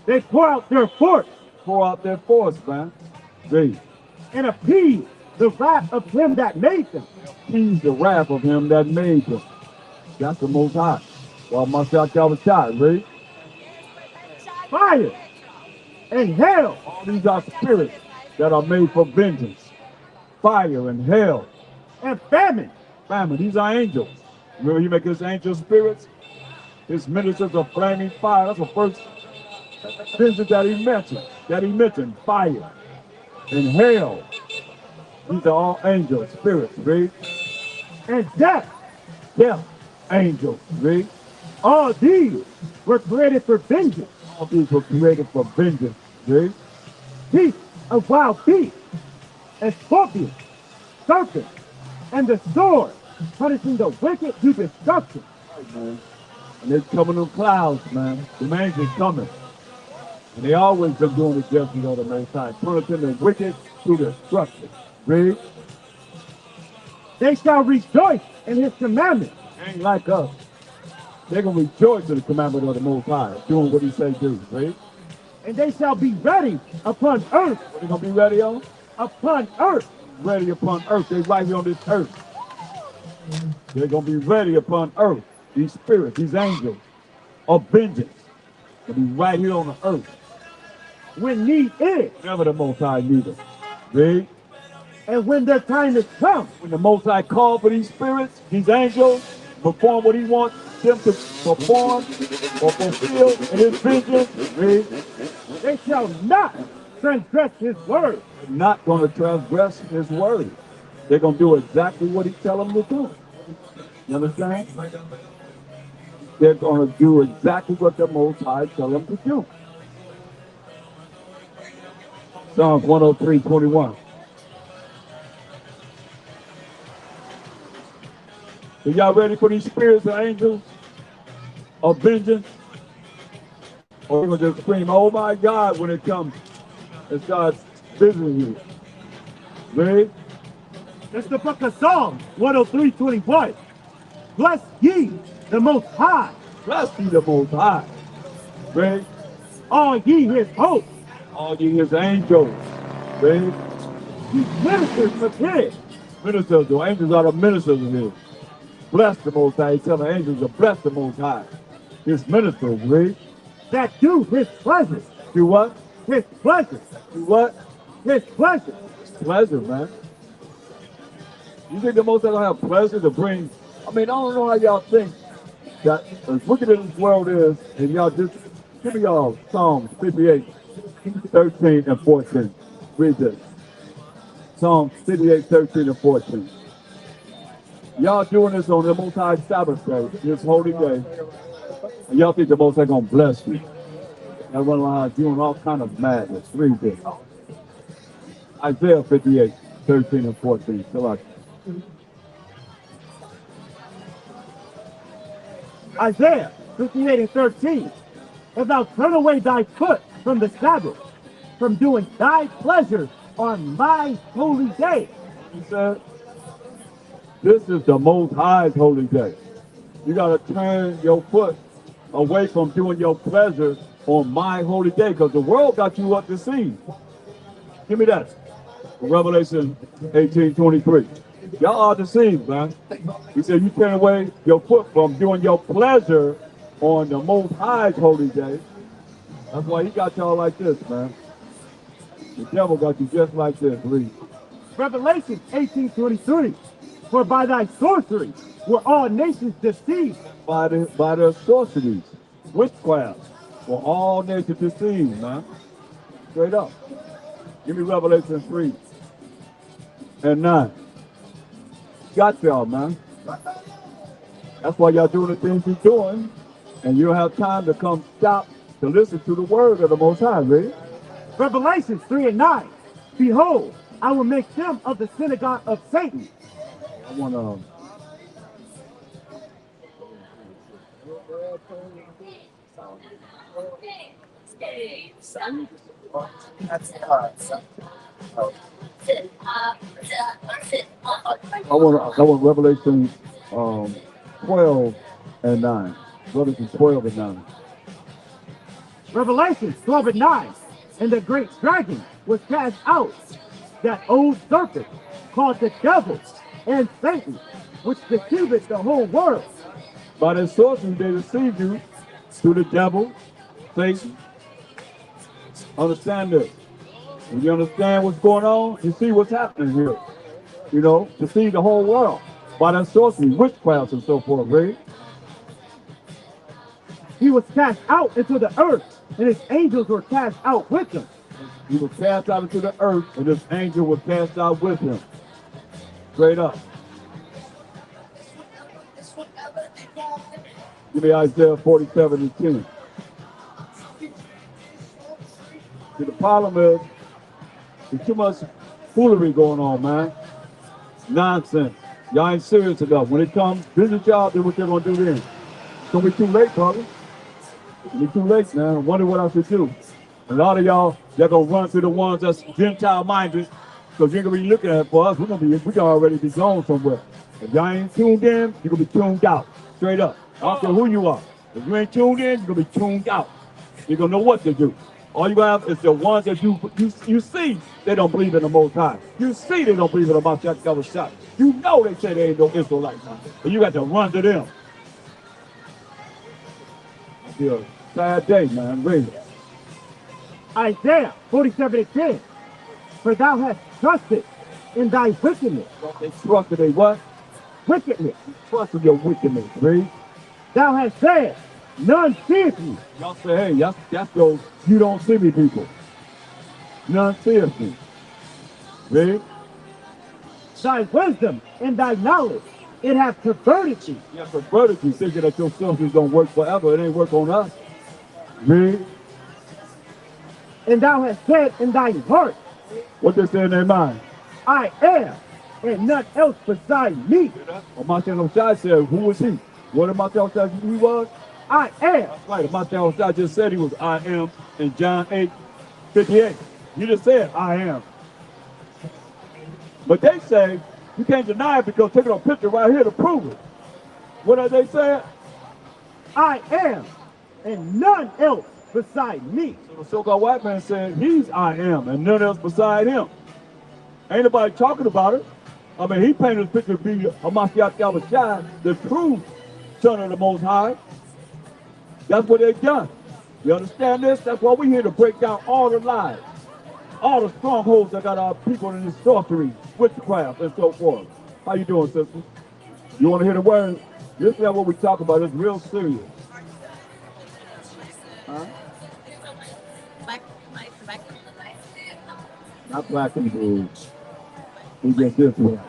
They pour out their force. Pour out their force, man. Read. And appease the wrath of him that made them. Appease the wrath of him that made them. That's the Most High. Well, myself, Calvin, read. Fire and hell. All these are spirits that are made for vengeance. Fire and hell. And famine. Famine, these are angels. Remember he make his angel spirits? His ministers of flaming fire. That's the first vengeance that he mentioned. Fire and hell. These are all angels, spirits, read. And death. Death, angels, read. All these were created for vengeance. All these were created for vengeance, read. Beasts of wild beasts, and scorpions, serpents, and the sword, punishing the wicked to destruction. Right, man. And they're coming in clouds, man. The angels coming. And they always been doing the judgment of the Most High, punishing the wicked to destruction. Read. They shall rejoice in his commandments. Ain't like us. They're going to rejoice in the commandment of the Most High, doing what he say do. Read. And they shall be ready upon earth. What they going to be ready on? Upon earth. Ready upon earth. They right here on this earth. They're going to be ready upon earth. These spirits, these angels of vengeance. to be right here on the earth. when need is, Never the Most High neither. Read. and when their time is come. When the Most High called for these spirits, these angels, perform what he wants them to perform or fulfill in his vision, read. They shall not transgress his word. They're not going to transgress his word. They're going to do exactly what he tell them to do. You understand? They're going to do exactly what the Most High tell them to do. Psalms 103:21. So y'all ready for these spirits of angels of vengeance? Or we're going to just scream, oh my God, when it comes and starts visiting you. Ready? It's the book of Psalms 103:21. Bless ye the Most High. Bless ye the Most High. Ready? All ye his hosts. All ye his angels. Ready? Ye ministers of his. Ministers, the angels are the ministers of his. Bless the Most High. He tell the angels to bless the Most High. His ministers, ready? That do his pleasure. Do what? His pleasure. Do what? His pleasure. Pleasure, man. You think the Most High don't have pleasure to bring? I mean, I don't know how y'all think that as wicked as this world is, and y'all just give me y'all Psalms 58:13-14. Read this. Psalms 58:13-14. Y'all doing this on the Most High Sabbath day, this holy day, and y'all think the Most High gonna bless you. Y'all run around doing all kind of madness. Read this. Isaiah 58:13-14. Select. Isaiah 58:13. If thou turn away thy foot from the Sabbath, from doing thy pleasure on my holy day. He said, this is the Most High's holy day. You got to turn your foot away from doing your pleasure on my holy day, because the world got you up to see. Give me that. Revelation 18:23. Y'all are deceived, man. He said, you turn away your foot from doing your pleasure on the Most High's holy day. That's why he got y'all like this, man. The devil got you just like this. Read. Revelation 18:23. For by thy sorcery were all nations deceived. By their sorceries, witchcraft, were all nations deceived, man. Straight up. Give me Revelation 3:9. Got y'all, man. That's why y'all doing the things you're doing, and you don't have time to come stop to listen to the word of the Most High, right? Revelation 3:9. Behold, I will make them of the synagogue of Satan. I want to. I want Revelation 12:9. Revelation 12:9. Revelation 12:9. And the great dragon was cast out, that old serpent, called the devil and Satan, which deceiveth the whole world. By their sorcery they deceive you through the devil, Satan. Understand this. When you understand what's going on, you see what's happening here. You know, deceive the whole world by their sorcery, witchcraft and so forth, right? He was cast out into the earth, and his angels were cast out with him. He was cast out into the earth, and his angel was cast out with him. Straight up. Give me Isaiah 47:10. See, the problem is, there's too much foolery going on, man. Nonsense. Y'all ain't serious enough. When it comes, visit y'all, then what they're gonna do then. It's gonna be too late, brother. It's gonna be too late, man. I wonder what I should do. A lot of y'all gonna run through the ones that's Gentile minded, because you're gonna be looking at it for us. We gonna already be gone somewhere. If y'all ain't tuned in, you're gonna be tuned out. Straight up. I don't care who you are. If you ain't tuned in, you're gonna be tuned out. You're gonna know what to do. All you have is the ones that you see they don't believe in the Most High. You see they don't believe in the Mashiach Yahushua. You know they say they ain't no Israelites. But you got to run to them. I feel sad day, man. Read it. Isaiah 47:10. For thou hast trusted in thy wickedness. They trusted in what? Wickedness. You trusted your wickedness. Read. Thou hast said, none seeth me. Y'all say, hey, that's those you don't see me people. None seeth me. Read. Thy wisdom and thy knowledge, it hath perverted thee. You have perverted you, thinking that your stuff is going to work forever. It ain't work on us. Read. And thou hast said in thine heart, What they say in their mind? I am, and none else beside me. Well, Martin Shai said, who is he? What did Martin Shai say he was? I am. That's right. Martin Shai just said he was I am in John 8:58. He just said, I am. But they say, you can't deny it because taking a picture right here to prove it. What are they saying? I am, and none else beside me. So the so-called white man said, he's I am, and none else beside him. Ain't nobody talking about it. I mean, he painted a picture of being a Mashiach Yahushua, the true Son of the Most High. That's what they've done. You understand this? That's why we're here to break down all the lies, all the strongholds that got our people in this sorcery, witchcraft, and so forth. How you doing, sister? You want to hear the word? Listen to what we talk about. It's real serious. Huh? Not black and blue. We just Israelites.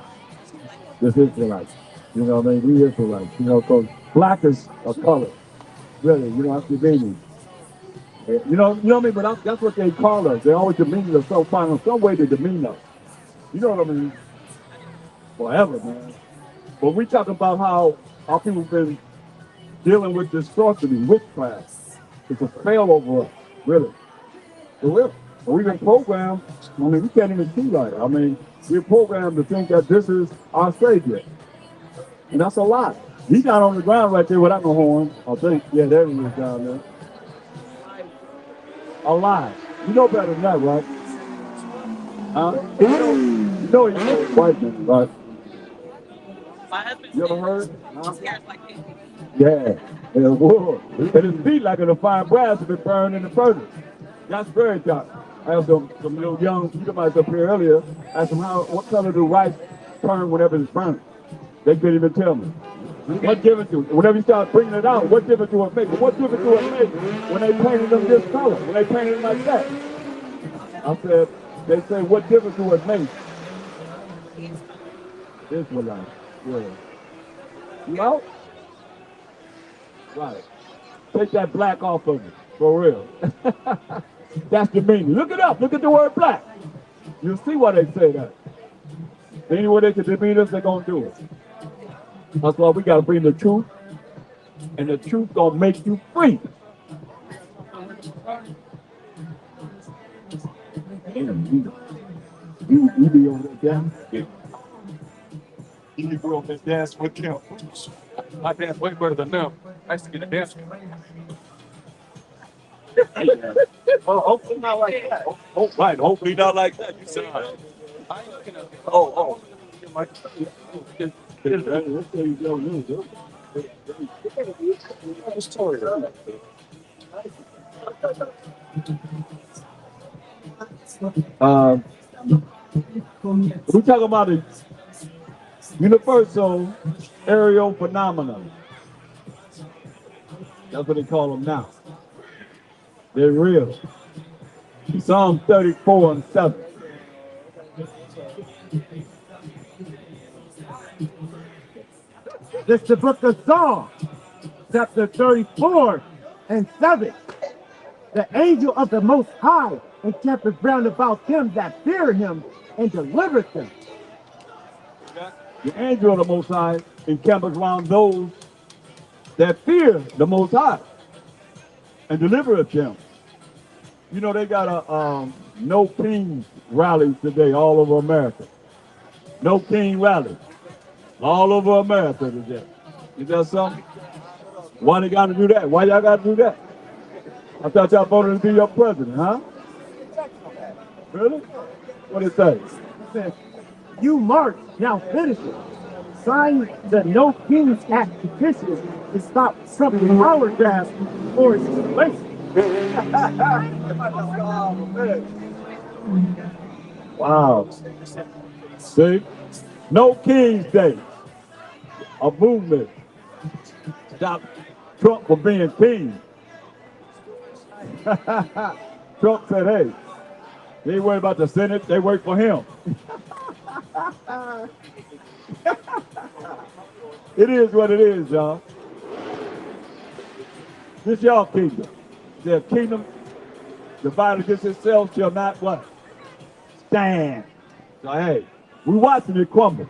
Just Israelites. You know what I mean? We Israelites. You know, because black is a color. Really, you know, that's the meaning. You know what I mean? But that's what they call us. They always demean us, so find some way to demean us. You know what I mean? Forever, man. But we talk about how our people have been dealing with this sorcery, witchcraft. It's a spell over us, really. For real. But we've been programmed, I mean, we can't even see right. I mean, we're programmed to think that this is our Savior. And that's a lie. He's not on the ground right there without no horn, I think. Yeah, there he is down there. A lie. You know better than that, right? You know he's a white man, right? You ever heard? Huh? Yeah. And his feet like in a fine brass have been burned in the furnace. That's very dark. I have some little young Edomites up here earlier. Asked them what color do rice turn whenever it's burnt. They couldn't even tell me. What difference do it? Whenever you start bringing it out, what difference do it make? What difference do it make when they painted them this color? When they painted them like that? I said, they say, what difference do it make? Israelites. Yeah. You out? Right. Take that black off of it. For real. That's the meaning. Look it up. Look at the word black. You'll see why they say that. Anywhere they can demean us, they're going to do it. That's why we got to bring the truth. And the truth going to make you free. You be on that dance? Yeah. You grew up and dance with them. I dance way better than them. I used to get a dance. Well, hopefully not like that. Oh, right. Hopefully not like that. You said, I ain't looking at Oh. We talk about a universal aerial phenomenon. That's what they call them now. They're real. Psalm 34:7. This is the book of Psalms, chapter 34:7. The angel of the Most High encampeth round about them that fear him and delivereth them. The angel of the Most High encampeth round those that fear the Most High and delivereth them. You know, they got a no king rallies today all over America. No king rally all over America today. Is that something? Why they got to do that? Why y'all got to do that? I thought y'all voted to be your president, huh? Really? What it say? You march, now finish it. sign the No Kings Act petition to stop Trump's power grab for his situation. Wow. See? No King's Day. A movement. Stop Trump from being king. Trump said, hey, they ain't worried about the Senate, they work for him. It is what it is, y'all. This y'all kingdom. Their kingdom divided against itself shall not what? Stand. So hey, we watching it crumble,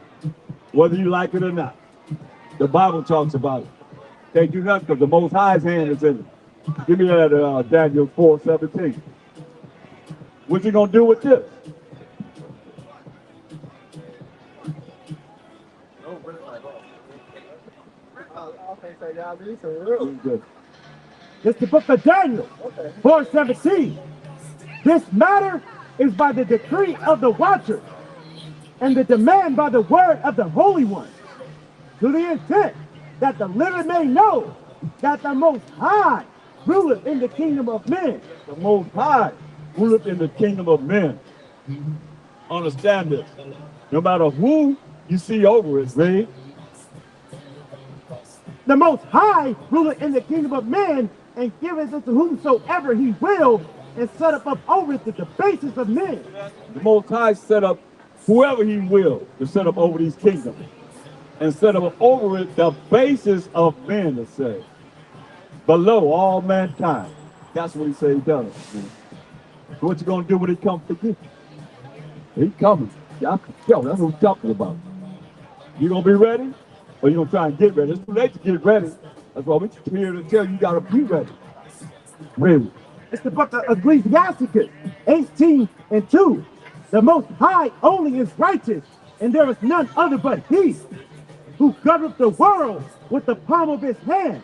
whether you like it or not. The Bible talks about it. Can't do nothing because the Most High's hand is in it. Give me that Daniel 4:17. What you gonna do with this? It's the book of Daniel 4:17. This matter is by the decree of the watcher and the demand by the word of the Holy One, to the intent that the living may know that the Most High ruleth in the kingdom of men. The Most High ruleth in the kingdom of men. Understand this. No matter who you see over it, read. The Most High ruleth in the kingdom of men, and giveth it to whomsoever he will, and set up over it the basis of men. The Most High set up whoever he will to set up over these kingdoms, and set up over it the basis of men, to say, below all mankind. That's what he said he does. So what you gonna do when he comes to you? He coming. Y'all can tell. That's what we're talking about. You gonna be ready, or you gonna try and get ready? It's too late to get ready. That's why we're here to tell you, you gotta be ready. Ready. It's the book of Ecclesiasticus 18:2. The Most High only is righteous, and there is none other but he, who governeth the world with the palm of his hand,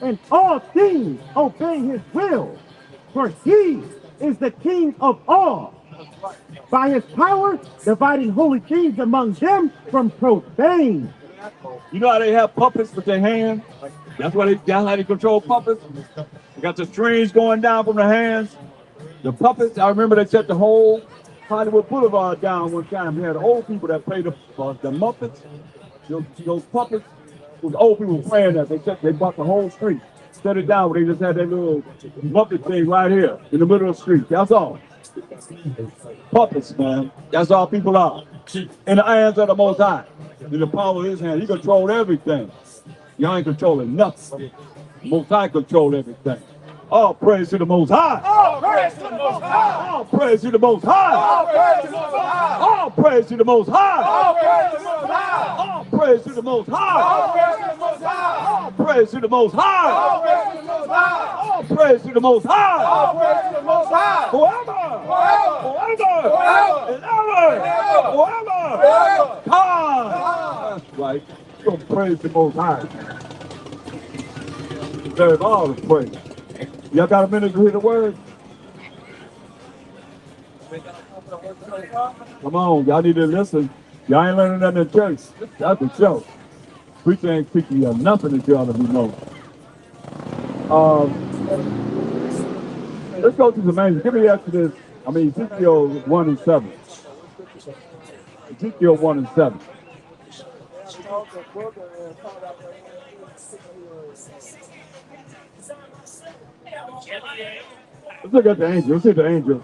and all things obey his will. For he is the king of all. By his power, dividing holy things among them from profane. You know how they have puppets with their hands? That's how they control puppets. They got the strings going down from the hands. The puppets, I remember they set the whole Hollywood Boulevard down one time. We had old people that played the Muppets. Those puppets, those old people playing that. They bought the whole street, set it down. They just had that little Muppet thing right here in the middle of the street. That's all. Puppets, man. That's all people are. In the hands of the Most High. In the power of his hand. He controlled everything. Y'all ain't controlling nothing. The Most High control everything. All praise to the Most High. All praise to the Most High. All praise to the Most High. All praise to the Most High. All praise to the Most High. All praise to the Most High. All praise to the Most High. All praise to the Most High. All praise to the Most High. All praise to the Most High. All praise to the Most High. All praise to the Most High. Forever. Forever. Forever. Forever. And ever. Forever. Forever. God. That's right. So praise the Most High. Deserve all the praise. Y'all got a minute to hear the word? Come on, y'all need to listen. Y'all ain't learning nothing in church. That's the show. Preacher ain't teaching you nothing that you ought to be knowing. Let's go to the main. Give me Ezekiel 1:7. Ezekiel 1:7. Let's look at the angels. Let's see the angels.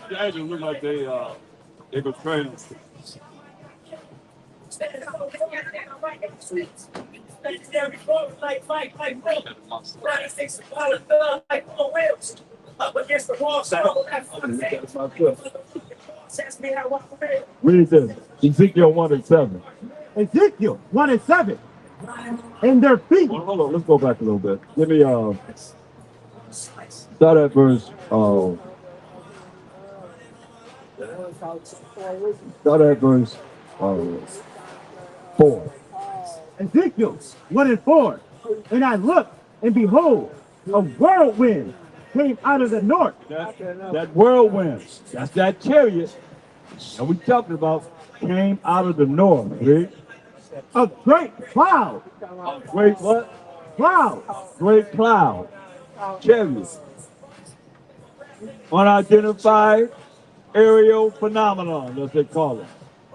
The angels look like they go train them. Read this. Ezekiel 1:7. Ezekiel 1:7. And their feet. Hold on, let's go back a little bit. Give me start at verse start at verse 4. Ezekiel 1:4. And I looked, and behold, a whirlwind came out of the north. That whirlwind, that's that chariot that we talking about. came out of the north. Read. A great cloud. Great what? Cloud. Great cloud. Chariots. Unidentified aerial phenomenon, as they call them.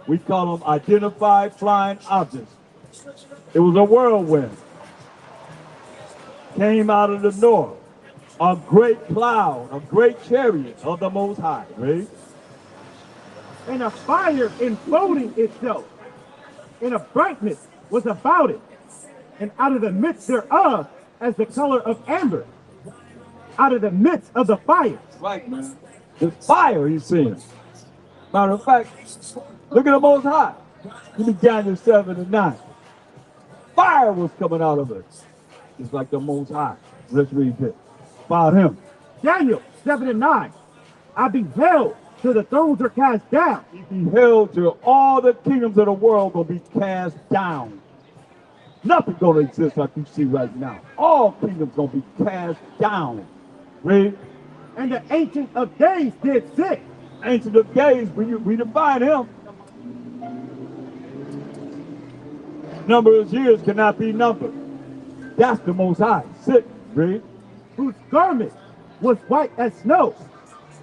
We call them identified flying objects. It was a whirlwind. Came out of the north. A great cloud, a great chariot of the Most High. Right? And a fire enfolding itself. And a brightness was about it. And out of the midst thereof, as the color of amber. Out of the midst of the fire. Right, man. The fire he's seeing. Matter of fact, look at the Most High. Give me Daniel 7 and 9. Fire was coming out of it. Just like the Most High. Let's read this. About him. Daniel 7 and 9. I beheld till the thrones are cast down. He beheld till all the kingdoms of the world will be cast down. Nothing gonna exist like you see right now. All kingdoms gonna be cast down. Read. And the Ancient of Days did sit. Ancient of Days, we define him. Number of years cannot be numbered. That's the Most High. Sit, read. Whose garment was white as snow.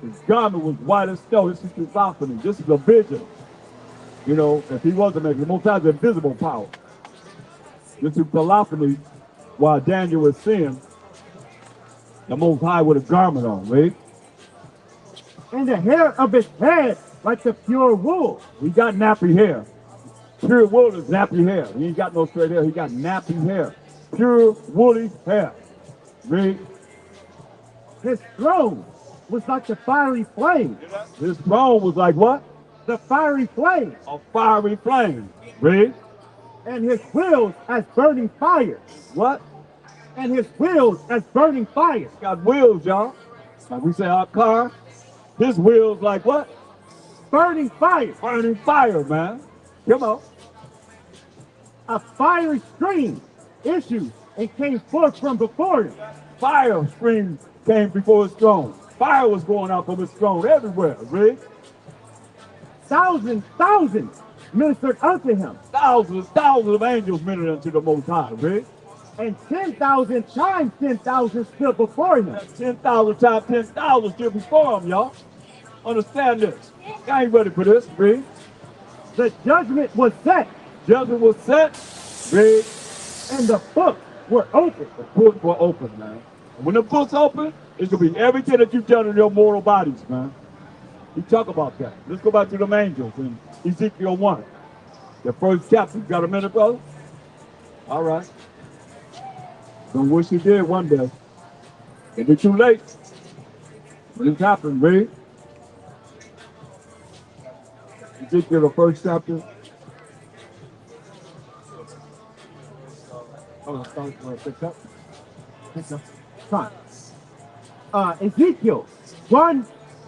His garment was white as snow. This is the theophany. This is a vision. You know, if he wasn't making the Most High's invisible power. This is theophany while Daniel was seeing the Most High with a garment on, right? And the hair of his head like the pure wool. He got nappy hair. Pure wool is nappy hair. He ain't got no straight hair. He got nappy hair. Pure woolly hair. Read. His throne was like the fiery flame. His throne was like what? The fiery flame. A fiery flame. Read. And his wheels as burning fire. What? And his wheels as burning fire. Got wheels, y'all. Like we say our car. His wheels like what? Burning fire. Burning fire, man. Come on. A fiery stream issued and came forth from before him. Fire stream came before his throne. Fire was going out from his throne everywhere, Rick. Thousands ministered unto him. Thousands of angels ministered unto the Most High, Rick. And 10,000 times 10,000 stood before him. 10,000 times 10,000 stood before him, y'all. Understand this. I ain't ready for this, Rick. The judgment was set. Judgment was set, Rick. And the books were open. The books were open, man. And when the books open, it's going to be everything that you've done in your mortal bodies, man. We talk about that. Let's go back to them angels in Ezekiel 1. The first chapter. You got a minute, brother? All right. Don't wish you did one day. It'll be too late. When it's happened, read. Ezekiel, the first chapter. Ezekiel 1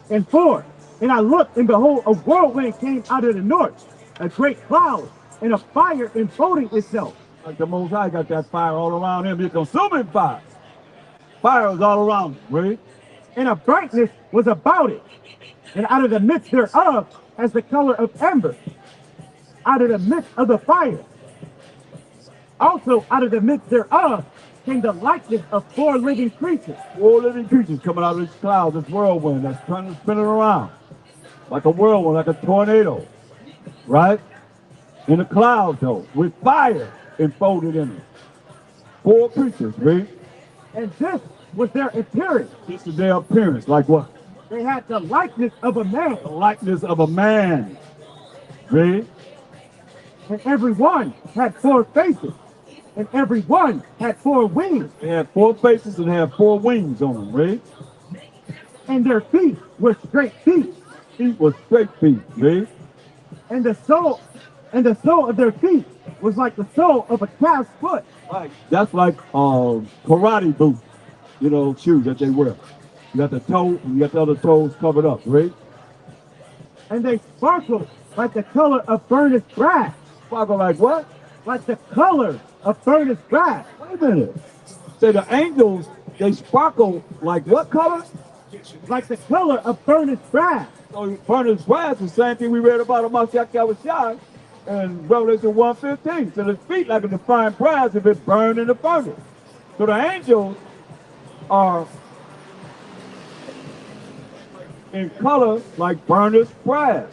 and 4. And I looked, and behold, a whirlwind came out of the north, a great cloud, and a fire enfolding itself. Like the Most High got that fire all around him. He's consuming fire. Fire was all around him, right? And a brightness was about it. And out of the midst thereof, as the color of amber, out of the midst of the fire. Also out of the midst thereof came the likeness of 4 living creatures. 4 living creatures coming out of this cloud, this whirlwind that's trying to spin it around. Like a whirlwind, like a tornado. Right? In the cloud, though, with fire enfolded in it. 4 creatures, right? And this was their appearance. This is their appearance. Like what? They had the likeness of a man. The likeness of a man. Right? And every one had 4 faces. And every one had 4 wings. They had 4 faces and had 4 wings on them, right? And their feet were straight feet. Feet were straight feet, right? And the sole of their feet was like the sole of a calf's foot. Right. That's like karate boots, you know, shoes that they wear. You got the toe and you got the other toes covered up, right? And they sparkled like the color of burnished brass. Sparkle like what? Like the color of burnished brass. Wait a minute. Say the angels, they sparkle like what color? Like the color of burnished brass. So furnace brass is the same thing we read about Mashiach Yahushua in Revelation 1:15. So its feet like a defined brass if it burned in the furnace. So the angels are in color like burnished brass.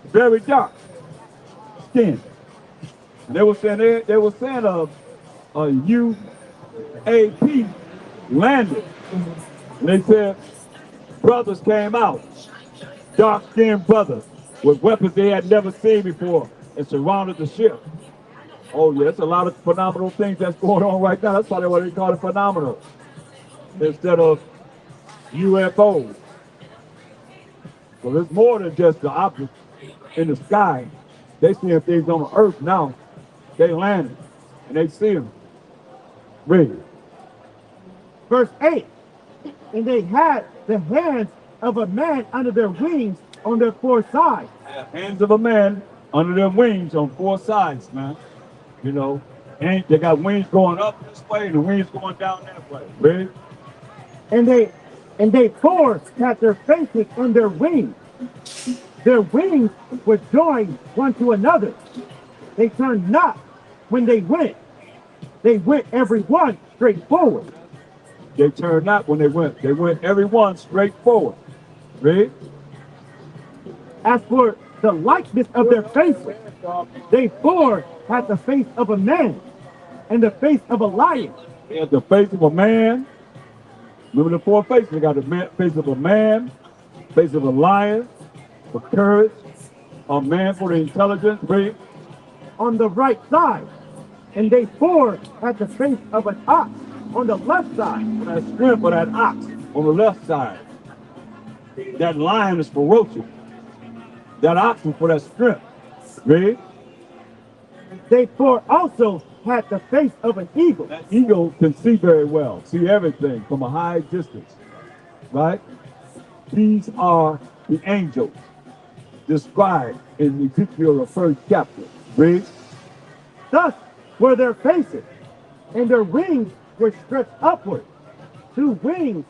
Very dark skin. And they were saying a UAP landed. And they said brothers came out, dark-skinned brothers with weapons they had never seen before and surrounded the ship. Oh yeah, it's a lot of phenomenal things that's going on right now. That's probably what they call it, phenomenal, instead of UFOs. So there's more than just the objects in the sky. They seeing things on the earth now. They landed and they see them. Read. Verse 8. And they had the hands of a man under their wings on their four sides. Yeah, hands of a man under their wings on four sides, man. You know, and they got wings going up this way and the wings going down that way. Ready? And they four had their faces on their wings. Their wings were joined one to another. They turned not when they went. They went every one straight forward. They turned not when they went. They went every one straight forward. Read. As for the likeness of their faces, they four had the face of a man and the face of a lion. They had the face of a man. Remember the four faces? They got the face of a man, face of a lion, for courage, a man for the intelligence. Read. On the right side, and they four had the face of an ox on the left side. That strength of that ox on the left side. That lion is ferocious. That ox is for that strength. Read. They four also had the face of an eagle. That eagle can see very well, see everything from a high distance. Right? These are the angels described in Ezekiel, the first chapter. Read. Thus were their faces, and their wings were stretched upward. Two wings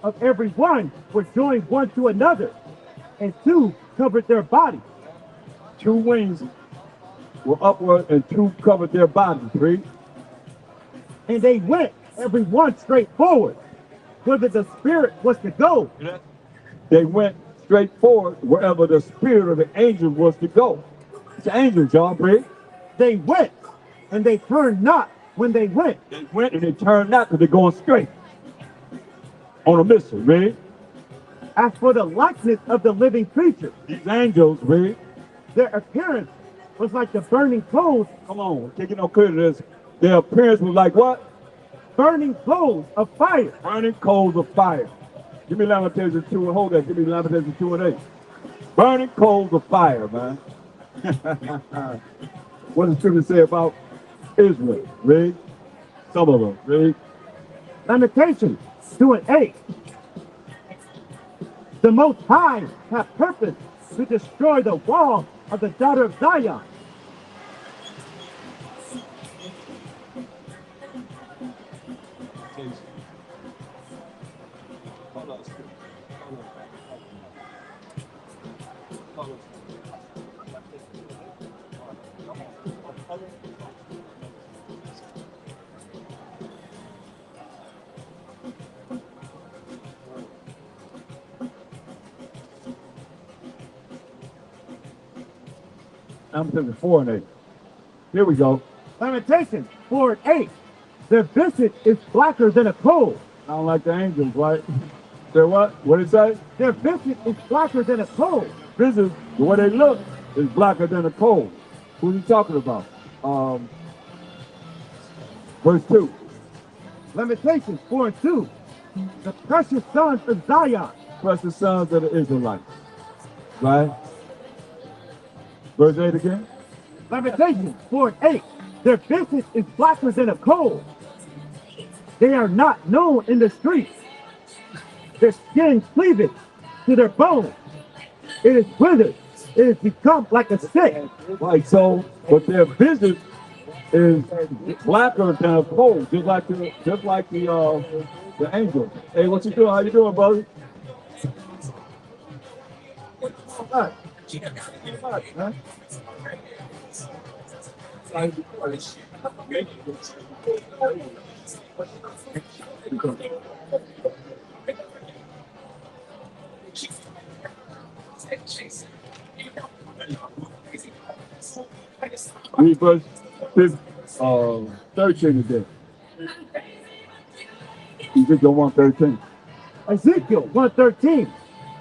of every one were joined one to another, and two covered their body. Two wings were upward, and two covered their bodies. Read. And they went every one straight forward, whither the spirit was to go. They went straight forward wherever the spirit of the angel was to go. It's the angels, y'all. Read. They went, and they turned not when they went. They went and they turned not because they're going straight on a missile. Read. As for the likeness of the living creatures, these angels, read, their appearance was like the burning coals. Come on, can't get no clear to this. Their appearance was like what? Burning coals of fire. Burning coals of fire. Give me Lamentations 2 and hold that. Give me Lamentations 2 and 8. Burning coals of fire, man. What does the scripture say about Israel? Read. Some of them. Read. Lamentations 2 and 8. The Most High hath purpose to destroy the wall of the daughter of Zion. Lamentations 4 and 8. Here we go. Lamentations 4 and 8. Their visage is blacker than a coal. I don't like the angels, right? They're what? What did it say? Their visage is blacker than a coal. Visage, the way they look, is blacker than a coal. Who's he talking about? Verse 2. Lamentations 4 and 2. The precious sons of Zion. Precious sons of the Israelites. Right? Verse 8 again. Lamentations 4 and 8. Their visage is blacker than a coal. They are not known in the streets. Their skin cleaveth to their bones. It is withered. It has become like a stick. Right, so, but their visage is blacker than a coal, just like the angel. Hey, what you doing? How you doing, brother? Huh? Read verse 13 again. Ezekiel 1:13. Ezekiel 1:13.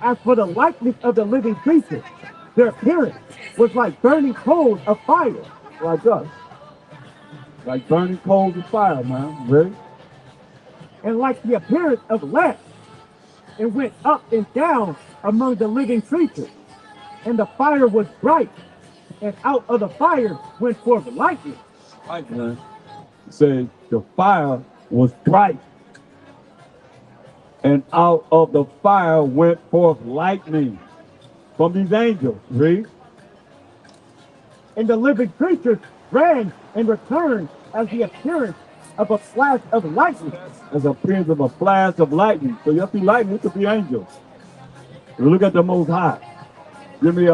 As for the likeness of the living creatures, their appearance was like burning coals of fire. Like us. Like burning coals of fire, man. Ready? And like the appearance of lamps. It went up and down among the living creatures. And the fire was bright. And out of the fire went forth lightning. Right, man. It says the fire was bright. And out of the fire went forth lightning from these angels. Read. And the living creatures ran and returned as the appearance of a flash of lightning. As the appearance of a flash of lightning. So you see lightning, it could be angels. So look at the Most High. Give me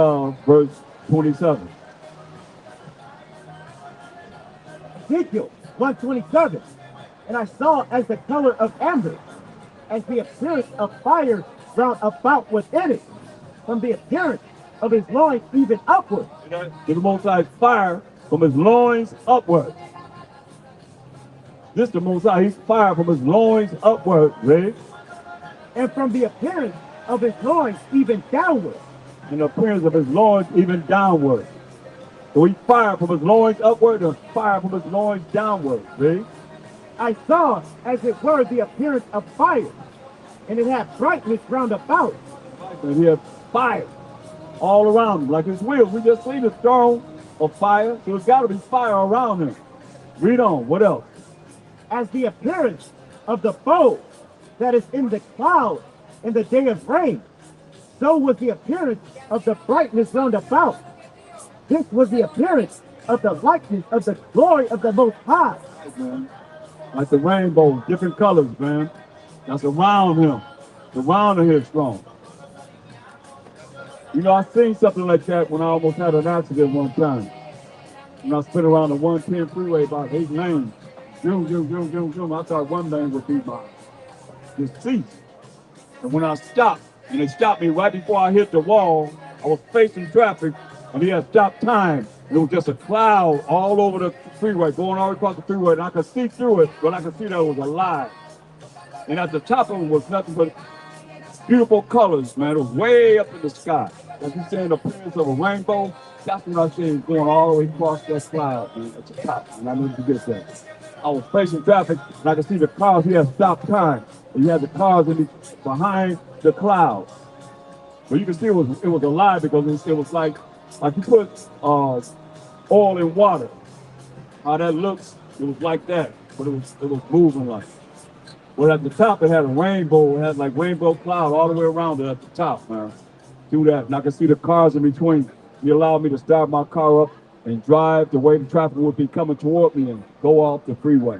verse 27. Ezekiel 1:27. And I saw as the color of amber, as the appearance of fire round about within it, from the appearance of his loins even upward. To the Most High's fire from his loins upward. This the Most High, he's fire from his loins upward. Ready? And from the appearance of his loins even downward. And the appearance of his loins even downward. So he fire from his loins upward and fire from his loins downward. See? I saw as it were the appearance of fire, and it had brightness round about. And he had fire all around him, like his wheels. We just seen the throne of fire, so it's got to be fire around him. Read on. What else? As the appearance of the bow that is in the cloud in the day of rain, so was the appearance of the brightness round about. This was the appearance of the likeness of the glory of the Most High. Man. Like the rainbow, different colors, man. That's around him. Around his throne. You know, I seen something like that when I almost had an accident one time. When I spent around the 110 freeway about 8 lanes. Zoom, zoom, zoom, zoom, zoom. I thought one lane would be my deceased. And when I stopped, and they stopped me right before I hit the wall, I was facing traffic, and he had stopped time. And it was just a cloud all over the freeway, going all across the freeway, and I could see through it, but I could see that it was alive. And at the top of it was nothing but beautiful colors, man. It was way up in the sky. Like you saying, the appearance of a rainbow, that's what I seen going all the way across that cloud, man, at the top. And I needed to get that. I was facing traffic, and I could see the cars. He had stopped time, and he had the cars behind the clouds. But you can see it was alive because it was like you put oil in water. How that looks, it was like that, but it was moving like. Well, at the top, it had a rainbow. It had like rainbow cloud all the way around it at the top, man. Do that, and I can see the cars in between. He allowed me to start my car up and drive the way the traffic would be coming toward me and go off the freeway.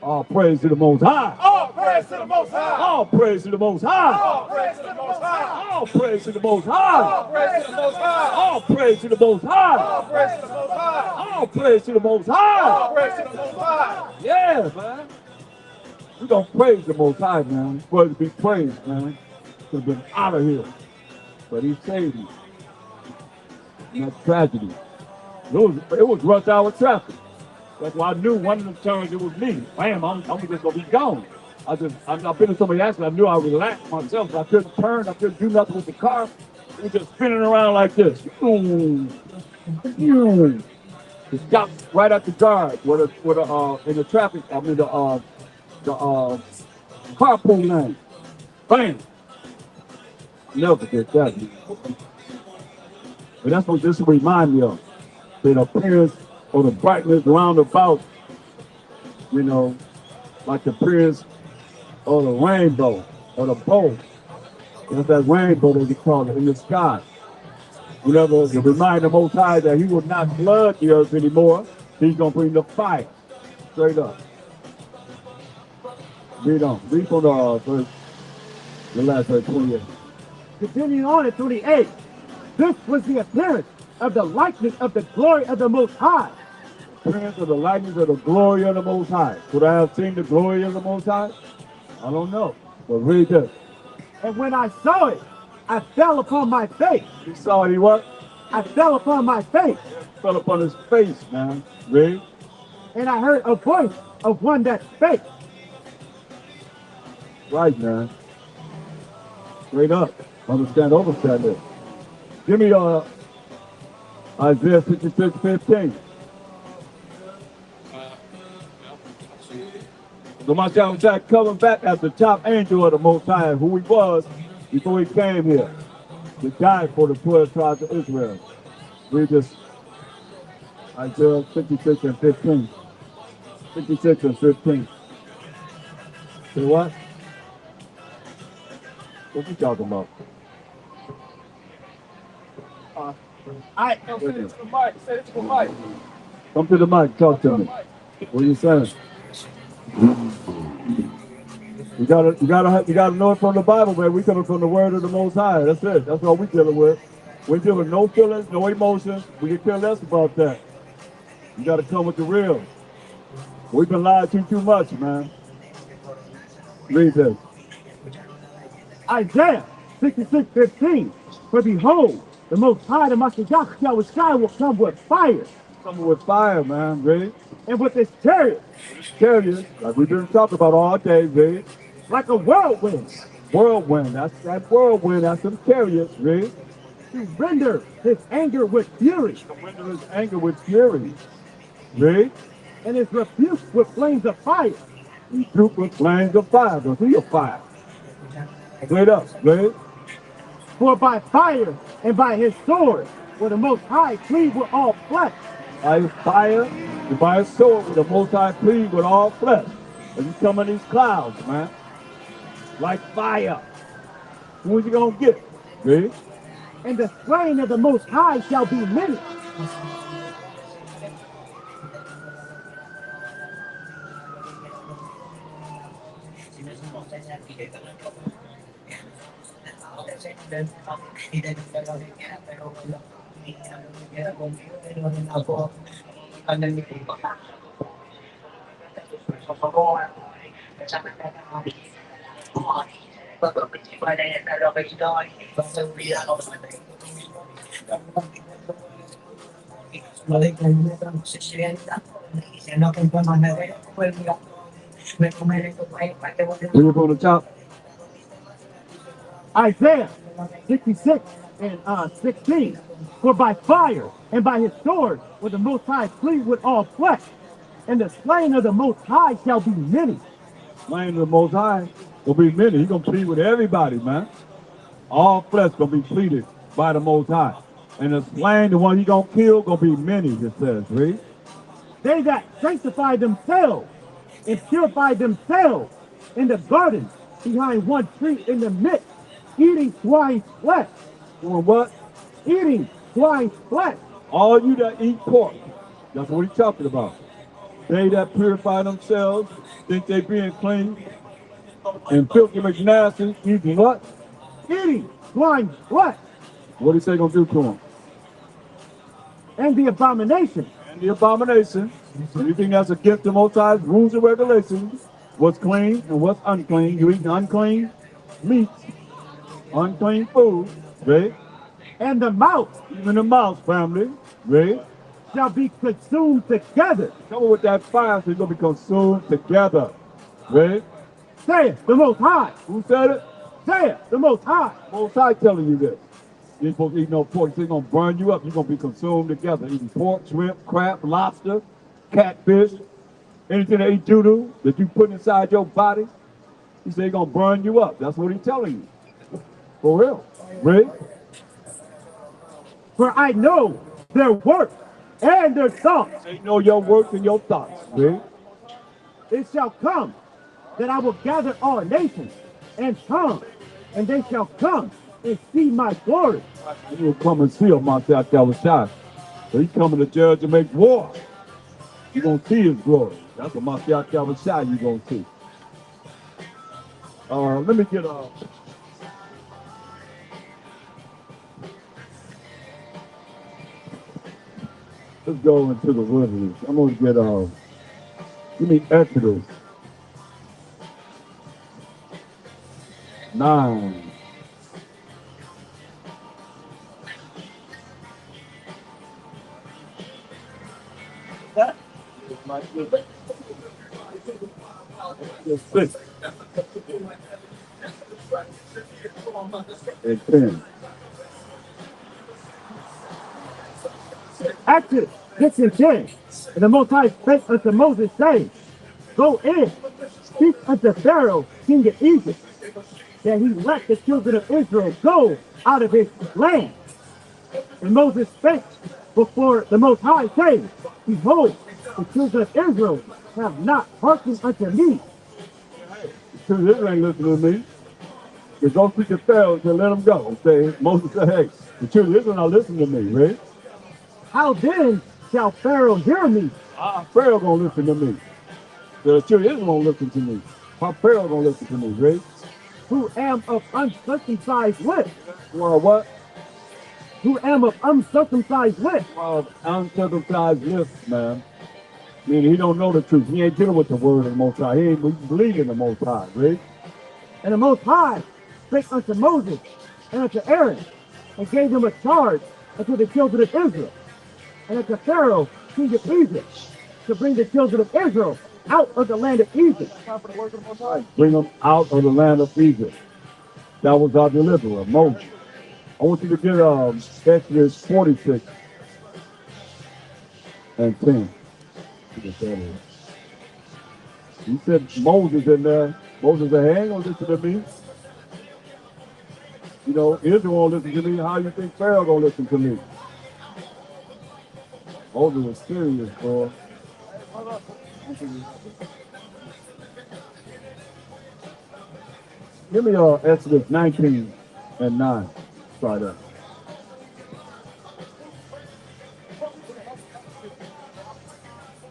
All praise to the Most High. All praise to the Most High. All praise to the Most High. All praise to the Most High. All praise to the Most High. All praise to the Most High. All praise to the Most High. All praise to the Most High. All praise to the Most High. All praise to the Most High. Yeah, man. We're going to praise the Most High, man. He's supposed to be praised, man. Could have been out of here. But he saved me. That's tragedy. It was rush hour traffic. That's why I knew one of the turns it was me. Bam, I'm just going to be gone. I've been in so many accidents, I knew I relaxed myself. So I couldn't turn, I couldn't do nothing with the car. It was just spinning around like this. It stopped right at the guard in the traffic, the carpool lane. Bam! Never forget that. But that's what this remind me of. The appearance or the brightness round about, you know, like the appearance of the rainbow or the bow. That's that rainbow that we call it in the sky. Whenever to remind the Most High that he will not flood the earth anymore, he's going to bring the fire straight up. Read on. Read from the last verse, 28. Continuing on at 28. This was the appearance of the likeness of the glory of the Most High. Appearance of the likeness of the glory of the Most High. Could I have seen the glory of the Most High? I don't know. But read this. And when I saw it, I fell upon my face. You saw it, he what? I fell upon my face. Fell upon his face, man. Read. And I heard a voice of one that spake. Right, man. Straight up. Understand it. Give me Isaiah 66:15. So my Jack coming back as the top angel of the Most High, who he was before he came here to die for the 12 tribes of Israel. Read this. Isaiah 66:15. 66:15. Say what? What you talking about? Come to the mic. Say it to the mic. Come to the mic. Talk to me. What are you saying? You gotta know it from the Bible, man. We coming from the word of the Most High. That's it. That's all we dealing with. We dealing with no feelings, no emotions. We can care less about that. You gotta come with the real. We've been lied to too much, man. Read this. Isaiah 66:15. For behold, the Most High, the Master Yahweh Sky will come with fire. Coming with fire, man. Read. And with his chariot. Chariot, like we've been talking about all day, read. Like a whirlwind. Whirlwind. That's that whirlwind. That's some chariots, read. To render his anger with fury. To render his anger with fury. Read. And his rebuke with flames of fire. Rebuke with flames of fire. Don't see your fire. Straight up, read. For by fire and by his sword will the Most High plead with all flesh. By his fire and by his sword will the Most High plead with all flesh. And you come in these clouds, man. Like fire. Who's you gonna get? Read. And the slain of the Most High shall be many. Read from the top. Isaiah 66:16. For by fire and by his sword will the Most High plead with all flesh, and the slain of the Most High shall be many. Slain of the Most High will be many. He's gonna plead with everybody, man. All flesh gonna be pleaded by the Most High. And the slain, the one he gonna kill, gonna be many, it says, read. They that sanctify themselves and purify themselves in the garden behind one tree in the midst, eating swine's flesh. Doing what? Eating swine's flesh. All you that eat pork, that's what he's talking about. They that purify themselves, think they being clean, and filthy McNasty, eating what? Eating swine's flesh. What he say gonna do to them? And the abomination. And the abomination. Anything that's against the Most High's rules and regulations, what's clean and what's unclean. You eat unclean meat, unclean food, right? And the mouse. Even the mouse, family, right? Shall be consumed together. Come with that fire, so you're gonna be consumed together, right? Say it, the Most High. Who said it? Say it, the Most High. Most High telling you this. You ain't supposed to eat no pork. It's gonna burn you up. You're gonna be consumed together. Eating pork, shrimp, crab, lobster, catfish, anything that eat doo-doo that you put inside your body. He said he's gonna burn you up. That's what he's telling you. For real. Right? For I know their works and their thoughts. They know your works and your thoughts. Right? It shall come that I will gather all nations and tongues, and they shall come and see my glory. You will come and see him, Mount Shai. So he's coming to judge and make war. You're going to see his glory. That's what Mount Shai you're going to see. Let me get Let's go into the wilderness. I'm gonna get give me Exodus 9. Exodus 6 and 10. Exodus 6 and 10. And the Most High spake unto Moses, saying, Go in, speak unto Pharaoh, king of Egypt, that he let the children of Israel go out of his land. And Moses spake before the Most High, saying, Behold, the children of Israel have not hearkened unto me. The children ain't listening to me. They go speak to Pharaoh and let them go. Say, Moses said, hey, the children of Israel not listening to me, right? How then shall Pharaoh hear me? Pharaoh gonna listen to me. The children of Israel gonna listen to me. How Pharaoh gonna listen to me, right? Who am of uncircumcised lips? Well, what? Who am of uncircumcised lips? Uncircumcised lips, man. I mean, he don't know the truth. He ain't dealing with the word of the Most High. He ain't believing the Most High, right? And the Most High spake unto Moses and unto Aaron, and gave them a charge unto the children of Israel, and unto Pharaoh, king of Egypt, to bring the children of Israel out of the land of Egypt. Bring them out of the land of Egypt. That was our deliverer, Moses. I want you to get Exodus 46 and 10. He said Moses in there. Moses said, hey, ain't gonna listen to me. You know, Israel won't listen to me. How you think Pharaoh gonna listen to me? Moses was serious, boy. Give me Exodus 19 and 9. Try that.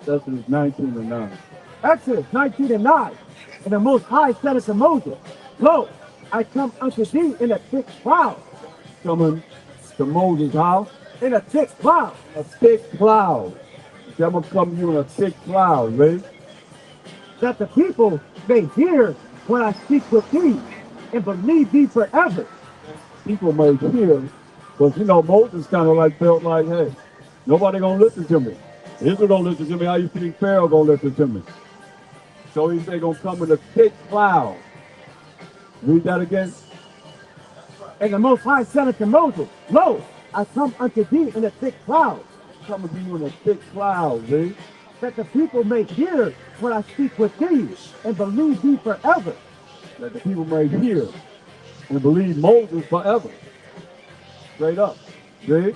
Exodus 19 and 9. Exodus 19 and 9. And the Most High said unto Moses, Lo, I come unto thee in a thick cloud. Coming to Moses' house? In a thick cloud. A thick cloud. I'm going to come to you in a thick cloud, right? That the people may hear when I speak with thee and believe thee forever. People may hear, but you know, Moses kind of like felt like, hey, nobody going to listen to me. Israel don't listen to me. How you think Pharaoh going to listen to me? So he said going to come in a thick cloud. Read that again. And the Most High said unto Moses, Lo, I come unto thee in a thick cloud. Coming to you in a thick cloud, see? That the people may hear when I speak with thee and believe thee forever. That the people may hear and believe Moses forever. Straight up. See?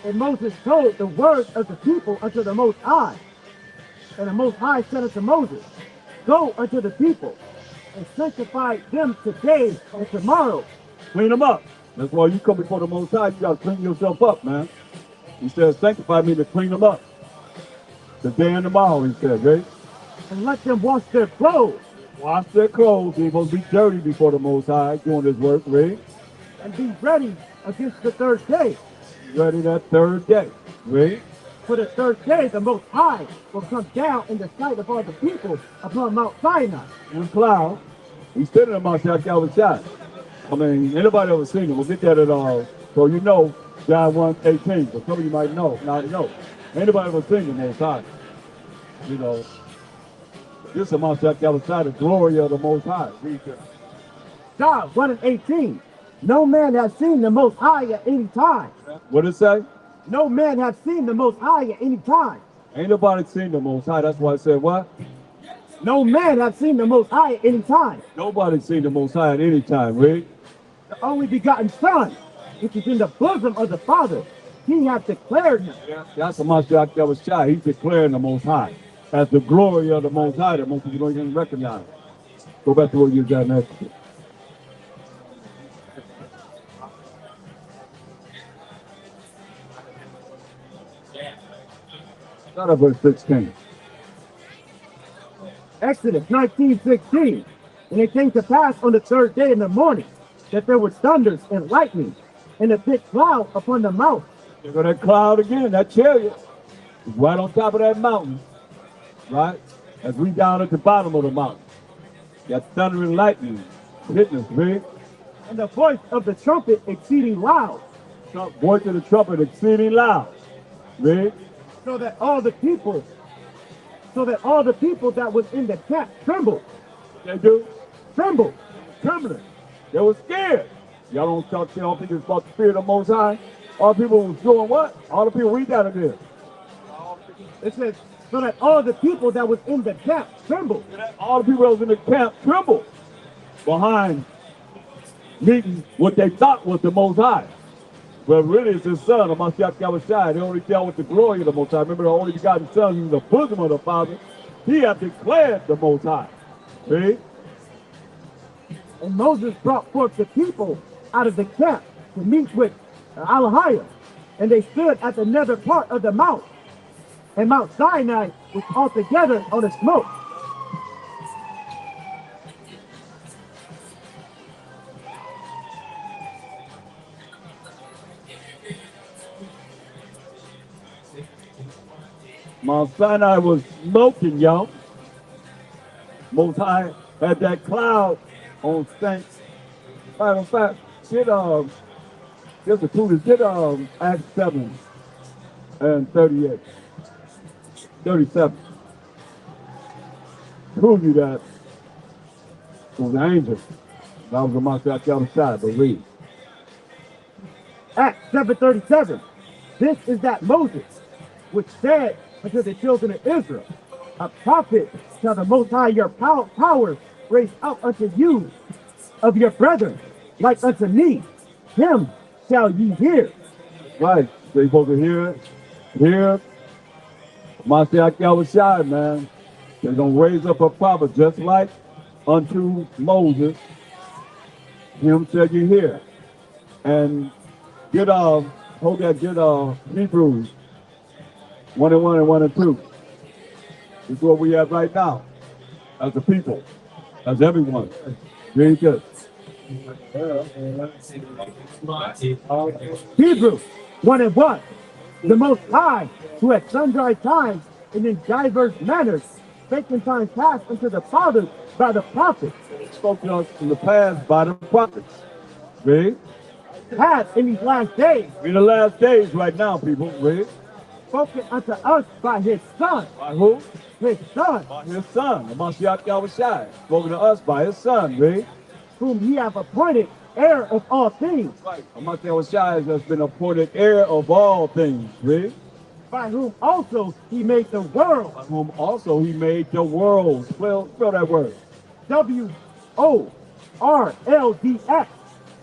And Moses told the words of the people unto the Most High. And the Most High said unto Moses, Go unto the people and sanctify them today and tomorrow. Clean them up. That's why you come before the Most High, you got to clean yourself up, man. He says, sanctify me to clean them up. Today and tomorrow, he said, right? And let them wash their clothes. Wash their clothes. They're supposed to be dirty before the Most High doing this work, right? And be ready against the third day. Ready that third day, right? For the third day, the Most High will come down in the sight of all the people upon Mount Sinai. In cloud. He's sitting on Mount Sinai. I mean, anybody ever seen him? We'll get that at all. So you know, John 1:18. But some of you might know, not know. Anybody ever seen the Most High? You know, this is Mount Sinai, the glory of the Most High. John 1:18. No man has seen the Most High at any time. What did it say? No man has seen the Most High at any time. Ain't nobody seen the Most High. That's why I said what? No man has seen the Most High at any time. Nobody seen the Most High at any time, right? The only begotten Son, which is in the bosom of the Father, he hath declared him. That's the Mount Sinai. He's declaring the Most High as the glory of the Most High that most people don't even recognize. Go back to what you got next. Start at verse 16. Exodus 19:16. And it came to pass on the third day in the morning that there were thunders and lightning and a thick cloud upon the mount There go that cloud again, that chariot. It's right on top of that mountain, right? As we down at the bottom of the mountain. Got thunder and lightning hitting us, Rick. And the voice of the trumpet exceeding loud. Voice of the trumpet exceeding loud, Rick. So that all the people that was in the camp trembled. They do? Trembled. Trembling. They were scared. Y'all don't think it's about the fear of the Most High? All the people was doing what? All the people read that again. It says, so that all the people that was in the camp trembled. All the people that was in the camp trembled behind meeting what they thought was the Most High. But really it's his son, Amashiach Yahushua. They only dealt with the glory of the Most High. Remember the only begotten son who's in the bosom of the Father. He had declared the Most High. See? And Moses brought forth the people out of the camp to meet with Elohim. And they stood at the nether part of the mount. And Mount Sinai was altogether on a smoke. Mount Sinai was smoking, y'all. Most High had that cloud on saints. Matter of fact, just a clue, get Acts 7 and 38. 37. Prove you that it was an angel. That was a Mashiach Yahushua, believe. Acts 7:37. This is that Moses, which said unto the children of Israel, a prophet shall the Most High your power raise up unto you of your brethren, like unto me. Him shall ye hear. Right. So you're supposed to hear Mashiach Yahushua, man. They're going to raise up a prophet just like unto Moses. Him shall you hear. And get Hebrews 1:1 and 1:2. This is what we have right now as a people, as everyone. Very good. Hebrews 1:1. The Most High, who at sundry times and in diverse manners spake in time past unto the fathers by the prophets. Spoke to us in the past by the prophets. Read. Has in these last days. In the last days right now, people. Read. Spoken unto us by his son. By who? His son. By his son. The Mashiach Yahushua. Spoken to us by his son. Read. Whom he hath appointed heir of all things. Right. Mashiach Yahushua has been appointed heir of all things. Read. By whom also he made the world. By whom also he made the world. Spell that word. WORLDS.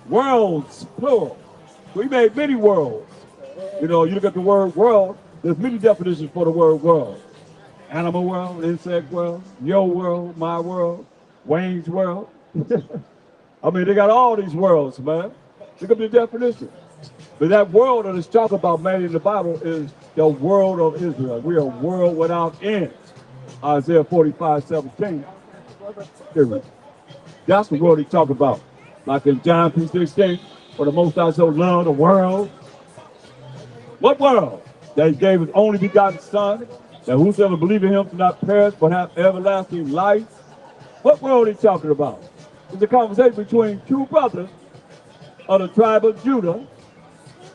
Worlds, plural. We made many worlds. You know, you look at the word world, there's many definitions for the word world. Animal world, insect world, your world, my world, Wayne's world. I mean, they got all these worlds, man. Look at the definition. But that world that is talking about, man, in the Bible is the world of Israel. We are a world without end. Isaiah 45:17. That's the world he's talking about. Like in John 3:16, for the Most High so loved the world. What world? That he gave his only begotten son, that whosoever believe in him shall not perish but have everlasting life. What world are he talking about? It's a conversation between two brothers of the tribe of Judah.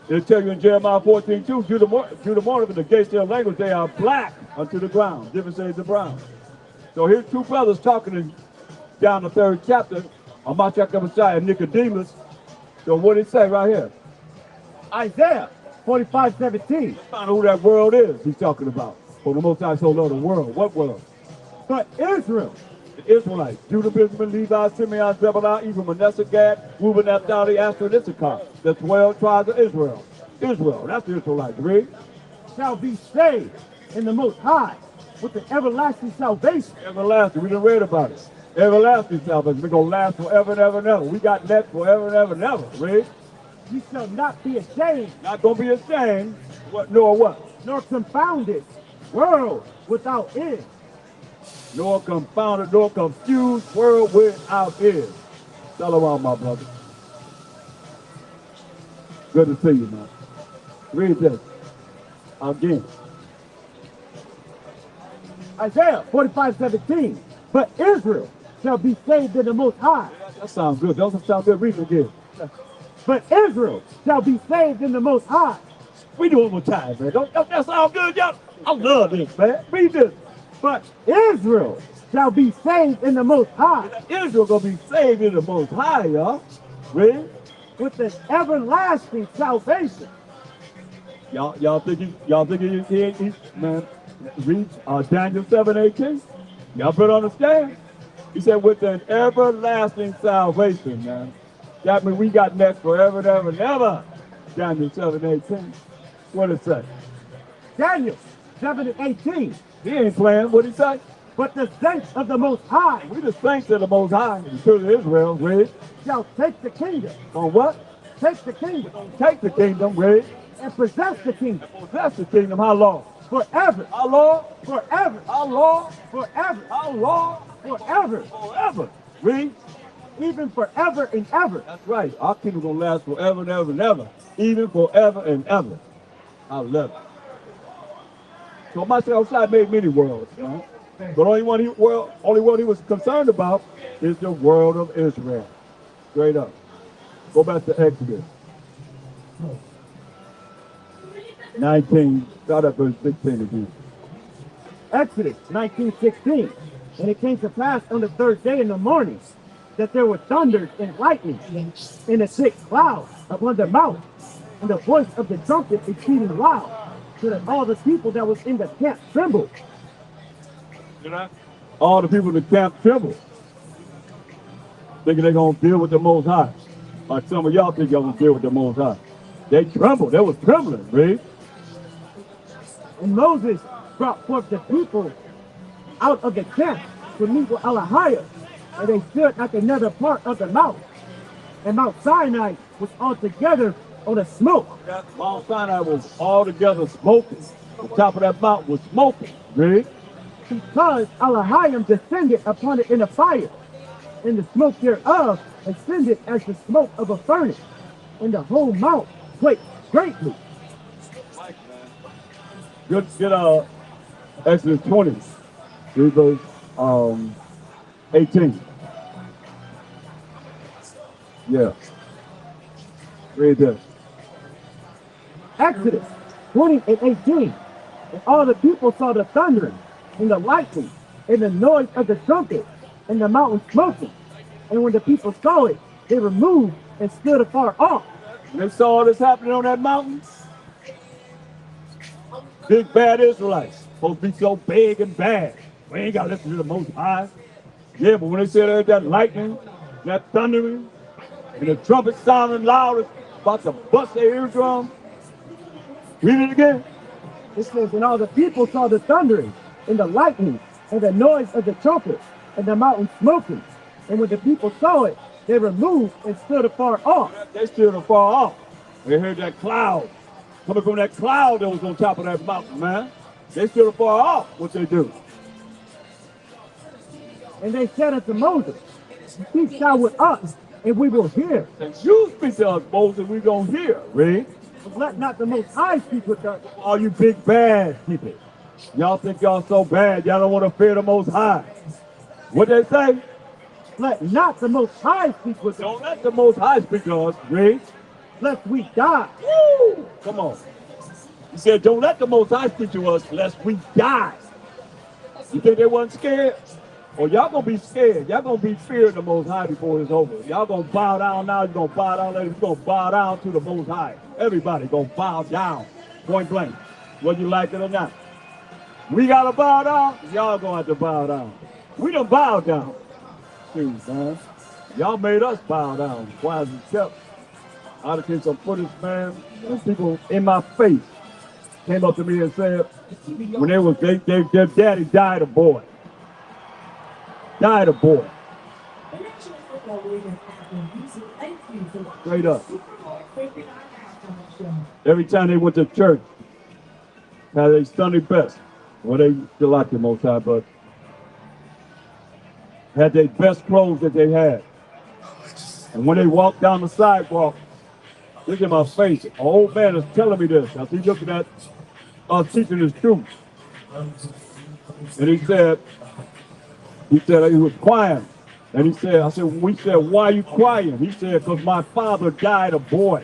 It'll tell you in Jeremiah 14:2, Judah mourneth in the gates of their language, they are black unto the ground, different shades of brown. So here's two brothers talking in down the 3rd chapter, Mashiach Yahushua and Nicodemus. So what did it say right here? Isaiah 45:17. Find out who that world is he's talking about. For the Most High so loved the world. What world? But Israel. The Israelites. Judah, Benjamin, Levi, Simeon, Zebulun, Ephraim, Manasseh, Gad, Reuben, Naphtali, Asher, and Issachar. The 12 tribes of Israel. Israel, that's the Israelites. Read. Shall be saved in the Most High with the everlasting salvation. Everlasting. We done read about it. Everlasting salvation. We're going to last forever and ever and ever. We got next forever and ever and ever. Read. You shall not be ashamed. Not going to be ashamed. What? Nor what? Nor confounded. World without end. Nor confounded, nor confused world without end. Shalom, my brother. Good to see you, man. Read this again. Isaiah 45:17. But Israel shall be saved in the Most High. That sounds good. Doesn't sound good. Read it again. But Israel shall be saved in the Most High. We do it one more time, man. Don't that sound good, y'all? I love this, man. Read this. But Israel shall be saved in the Most High. Israel gonna be saved in the Most High, y'all. Read. With an everlasting salvation. Y'all think he man? Read Daniel 7:18. Y'all better understand. He said with an everlasting salvation, man. That means we got next forever and ever and ever. Daniel 7:18. What it say? Daniel 7:18. He ain't playing. What he say? But the saints of the Most High. We the saints of the Most High. The children of Israel, read. Shall take the kingdom. On what? Take the kingdom. Take the kingdom, read. And possess the kingdom. Possess the kingdom. How long? Forever. How long? Forever. How long? Forever. How long? Forever. Forever. Read. Even forever and ever. That's right. Our kingdom gonna last forever and ever and ever. Even forever and ever. I love it. So myself outside made many worlds, you know? But only one he was concerned about is the world of Israel. Straight up. Go back to Exodus 19. Start at verse 16 again. Exodus 19:16. And it came to pass on the third day in the morning that there were thunders and lightning in a thick cloud upon the mount, and the voice of the trumpet exceeding loud, so that all the people that was in the camp trembled. All the people in the camp trembled, thinking they're gonna deal with the Most High. Like some of y'all think y'all gonna deal with the Most High. They trembled. They was trembling, read. And Moses brought forth the people out of the camp to meet with Elohim, and they stood at another part of the mount. And Mount Sinai was altogether on a smoke. Mount Sinai was altogether smoking. The top of that mountain was smoking, read. Because Elohim descended upon it in a fire, and the smoke thereof ascended as the smoke of a furnace, and the whole mount quaked greatly. Good, Exodus 20, read verse 18. Yeah. Read this. Exodus 20 and 18. And all the people saw the thundering, and the lightning, and the noise of the trumpet, and the mountain smoking. And when the people saw it, they removed and stood afar off. And they saw all this happening on that mountain. Big bad Israelites, supposed to be so big and bad. We ain't got to listen to the Most High. Yeah, but when they said that lightning, that thundering, and the trumpet sounding loud, it's about to bust their eardrum. Read it again. It says, and all the people saw the thundering, and the lightning, and the noise of the trumpet, and the mountain smoking. And when the people saw it, they removed and stood afar off. They stood afar off. They heard that cloud. Coming from that cloud that was on top of that mountain, man. They stood afar off. What they do? And they said unto Moses, speak thou with us, and we will hear. And you speak to us, Moses, we gonna hear. Read. But let not the Most High speak with us. All you big bad people. Y'all think y'all so bad, y'all don't want to fear the Most High. What they say? Let not the Most High speak with us. Don't let the Most High speak to us. Read. Lest we die. Woo! Come on. He said, don't let the Most High speak to us lest we die. You think they wasn't scared? Or y'all gonna be scared. Y'all gonna be fearing the Most High before it's over. Y'all gonna bow down now. You're gonna bow down later. You're gonna bow down to the Most High. Everybody gonna bow down. Point blank. Whether you like it or not. We gotta bow down. Y'all gonna have to bow down. We done bow down. Shoot, man. Y'all made us bow down. Why is it kept? I done seen some footage, man. Those people in my face came up to me and said, when their daddy died a boy. Died a boy. Straight up. Every time they went to church, had they Sunday best. Well, they still like the Most High, but had their best clothes that they had. And when they walked down the sidewalk, Look at my face. An old man is telling me this. As he's looking at us teaching his truth. And he said he was crying. And he said, we said, why are you crying? He said, because my father died a boy.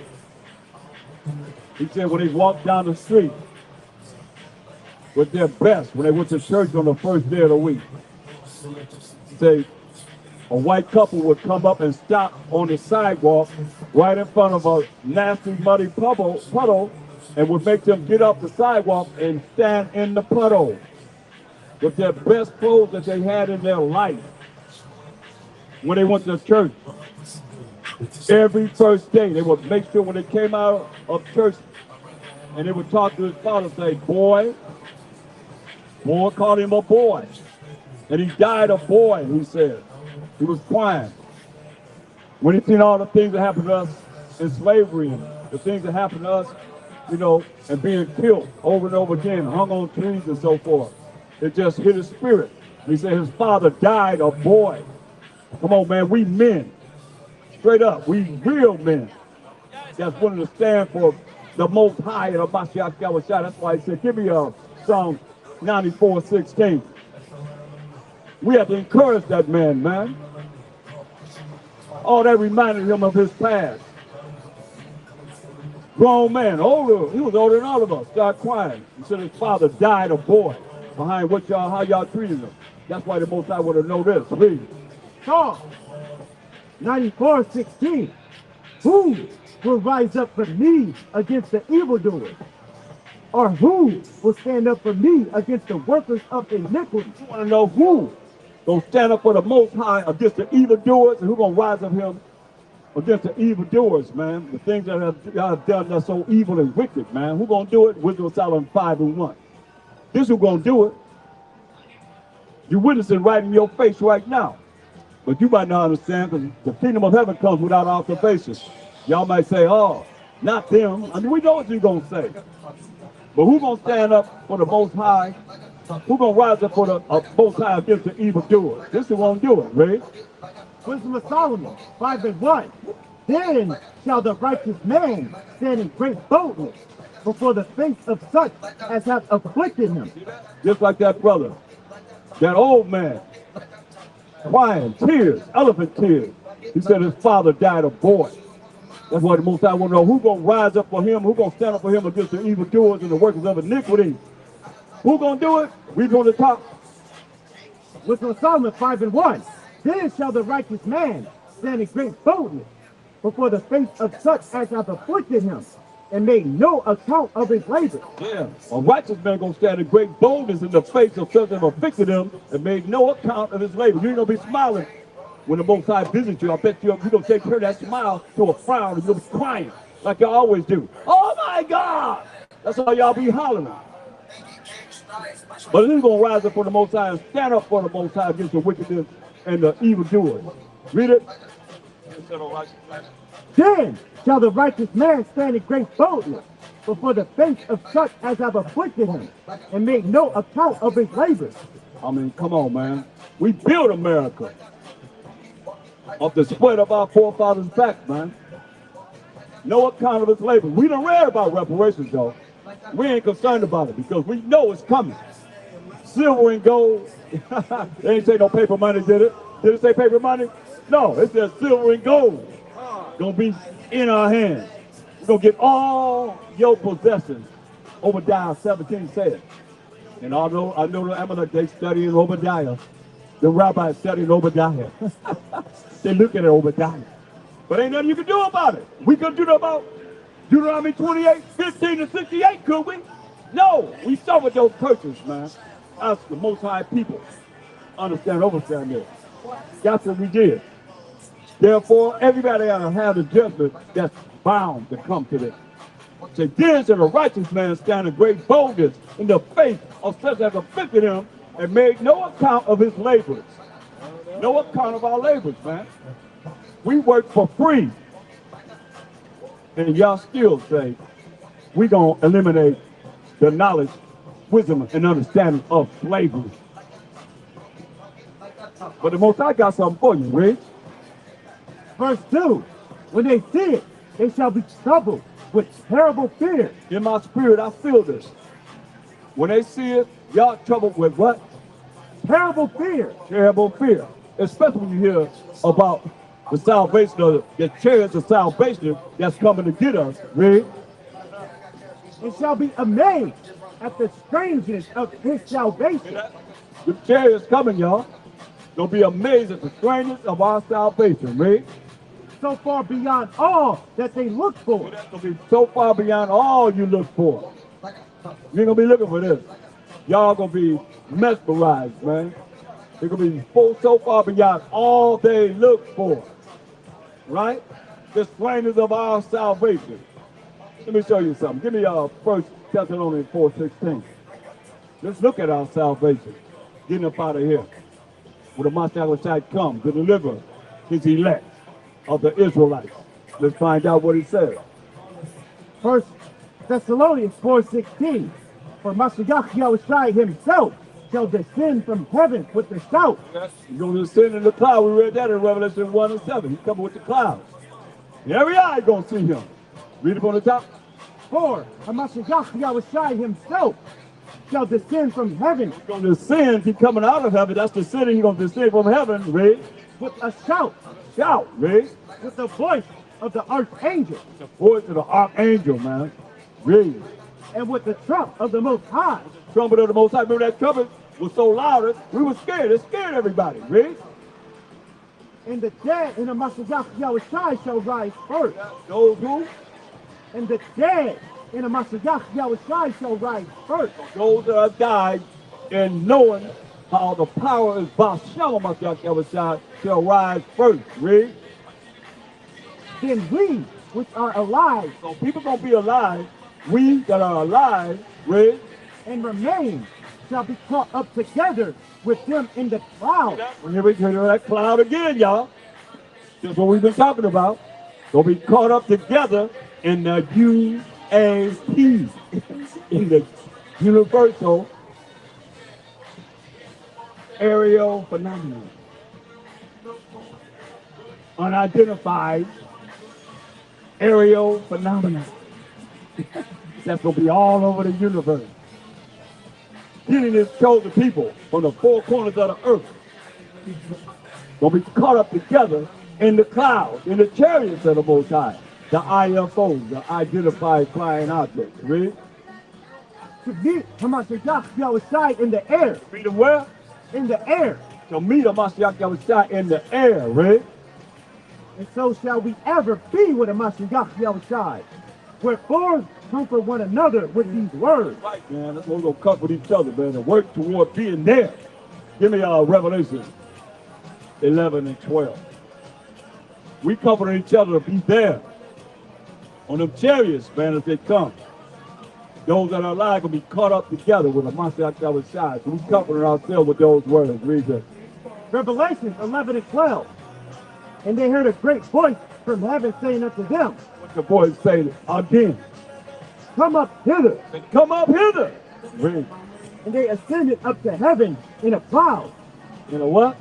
He said, when they walked down the street with their best, when they went to church on the first day of the week, he said, a white couple would come up and stop on the sidewalk right in front of a nasty, muddy puddle and would make them get off the sidewalk and stand in the puddle with their best clothes that they had in their life when they went to church. Every first day, they would make sure when they came out of church and they would talk to his father, say, boy, called him a boy. And he died a boy, he said. He was crying. When he seen all the things that happened to us in slavery and the things that happened to us, you know, and being killed over and over again, hung on trees and so forth, it just hit his spirit. He said his father died a boy. Come on, man, we men. Straight up, we real men. That's willing to stand for the Most High and Mashiach Yahushua. That's why he said, give me a Psalm 94:16. We have to encourage that man. Oh, that reminded him of his past. Grown man, older, he was older than all of us, started crying. He said his father died a boy behind how y'all treated him. That's why the Most High would have known this, please. Psalm 94:16. Who will rise up for me against the evildoers? Or who will stand up for me against the workers of iniquity? You want to know who gonna stand up for the Most High against the evildoers, and who gonna rise up him against the evildoers, man? The things that y'all have done that's so evil and wicked, man. Who gonna do it? Wisdom of Solomon 5:1. This who gonna do it. You're witnessing right in your face right now. But you might not understand, because the kingdom of heaven comes without observation. Y'all might say, oh, not them. I mean, we know what you're gonna say. But who gonna stand up for the Most High? Who gonna rise up for the Most High against the evildoers? This is won't do it, right? Wisdom of Solomon 5:1. Then shall the righteous man stand in great boldness before the face of such as have afflicted him. Just like that brother, that old man, crying, tears, elephant tears. He said his father died a boy. That's why the Most High want to know who gonna rise up for him, who gonna stand up for him against the evildoers and the workers of iniquity. Who gonna do it? We gonna talk. Wisdom of Solomon 5:1. Then shall the righteous man stand in great boldness before the face of such as have afflicted him and made no account of his labor. Yeah, a righteous man gonna stand in great boldness in the face of such as have afflicted him and made no account of his labor. You ain't gonna be smiling when the Most High visits you. I bet you're gonna take that smile to a frown and you'll be crying like you always do. Oh my God! That's how y'all be hollering. But he's gonna rise up for the Most High and stand up for the Most High against the wickedness and the evildoers. Read it. Then shall the righteous man stand in great boldness before the face of such as have afflicted him and made no account of his labor. I mean, come on, man. We built America off the sweat of our forefathers' back, man. No account of his labor. We done read about reparations, though. We ain't concerned about it because we know it's coming. Silver and gold. They ain't say no paper money, did it? Did it say paper money? No, it says silver and gold. Gonna be in our hands. We're gonna get all your possessions. Obadiah 17 said. And I know the Amalek, they study in Obadiah. The rabbis study in Obadiah. They look at Obadiah. But ain't nothing you can do about it. We could do about Deuteronomy 28:15-68, could we? No, we suffered those curses, man. Us, the Most High people, understand this. That's what we did. Therefore, everybody ought to have the judgment that's bound to come to them. Say, then shall the righteous man stand in great boldness in the face of such as afflicted him and made no account of his labors. No account of our labors, man. We work for free. And y'all still say, we gonna eliminate the knowledge, wisdom, and understanding of slavery. But the Most High got something for you, Rich. Verse 2. When they see it, They shall be troubled with terrible fear. In my spirit, I feel this. When they see it, y'all troubled with what? Terrible fear. Terrible fear. Especially when you hear about the salvation of the chariots of salvation that's coming to get us. Read. And shall be amazed at the strangeness of his salvation. The chariots coming, y'all. They'll be amazed at the strangeness of our salvation. Read. So far beyond all that they look for. That's going to be so far beyond all you look for. You ain't going to be looking for this. Y'all going to be mesmerized, man. They're going to be so far beyond all they look for. Right? The strangeness of our salvation. Let me show you something. Give me 1 Thessalonians 4:16. Let's look at our salvation. Getting up out of here. When the Messiah comes to deliver his elect of the Israelites. Let's find out what he says. 1 Thessalonians 4:16. For Mashiach Yahushua himself shall descend from heaven with the shout. Yes. He's going to descend in the cloud. We read that in Revelation 1:7. He's coming with the clouds. And every eye is going to see him. Read it on the top. For Mashiach Yahushua himself shall descend from heaven. He's going to descend. He's coming out of heaven. That's descending. He's going to descend from heaven. Read. With a shout. Shout. Read. With the voice of the archangel. The voice of the archangel, man. Read. And with the trump of the Most High. Trumpet of the Most High. Remember that trumpet was so loud, we were scared. It scared everybody. Read. And the dead in the Mashiach Yahushua shall rise first. Those who? And the dead in the Mashiach Yahushua shall rise first. Those that have died in knowing how the power is Basham Mashiach Yahushua shall rise first. Read. Then we, which are alive. So people gonna be alive. We that are alive, read. And remain shall be caught up together with them in the cloud. Here we go, that cloud again, y'all. That's what we've been talking about. They'll be caught up together in the UAPs, in the universal aerial phenomenon. Unidentified aerial phenomenon. That's going to be all over the universe. Getting his chosen people from the four corners of the earth. Going to be caught up together in the clouds, in the chariots of the Most High. The IFOs, the identified flying objects. Read. To meet Hamashiach Yahushua in the air. Meet him where? In the air. To meet Hamashiach Yahushua in the air. Read. And so shall we ever be with Hamashiach Yahushua. Wherefore, comfort one another with these words. Right, man. That's what we're going to comfort each other, man, and work toward being there. Give me Revelation 11 and 12. We comfort each other to be there. On them chariots, man, as they come. Those that are alive will be caught up together with a Mashiach Yahushua. So we comfort ourselves with those words. Read that. Revelation 11 and 12. And they heard a great voice from heaven saying unto them. What the voice say again? Come up hither. Come up hither. Read. And they ascended up to heaven in a cloud. In a what?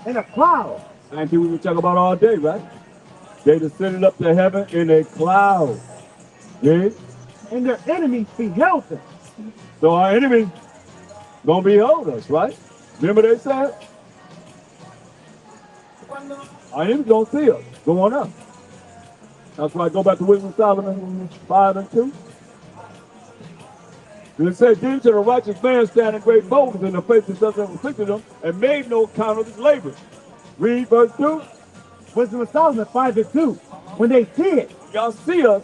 In a cloud. Same thing we were talking about all day, right? They descended up to heaven in a cloud. Read. And their enemies beheld them. So our enemies gonna behold us, right? Remember they said? Our enemies gonna see us going up. That's why I go back to Wisdom of Solomon 5 and 2. And it said, then to the righteous man stand in great boldness in the face of such as afflicted him, and made no count of his labor. Read verse 2. Wisdom of Solomon 5 and 2. When they see it, y'all see us,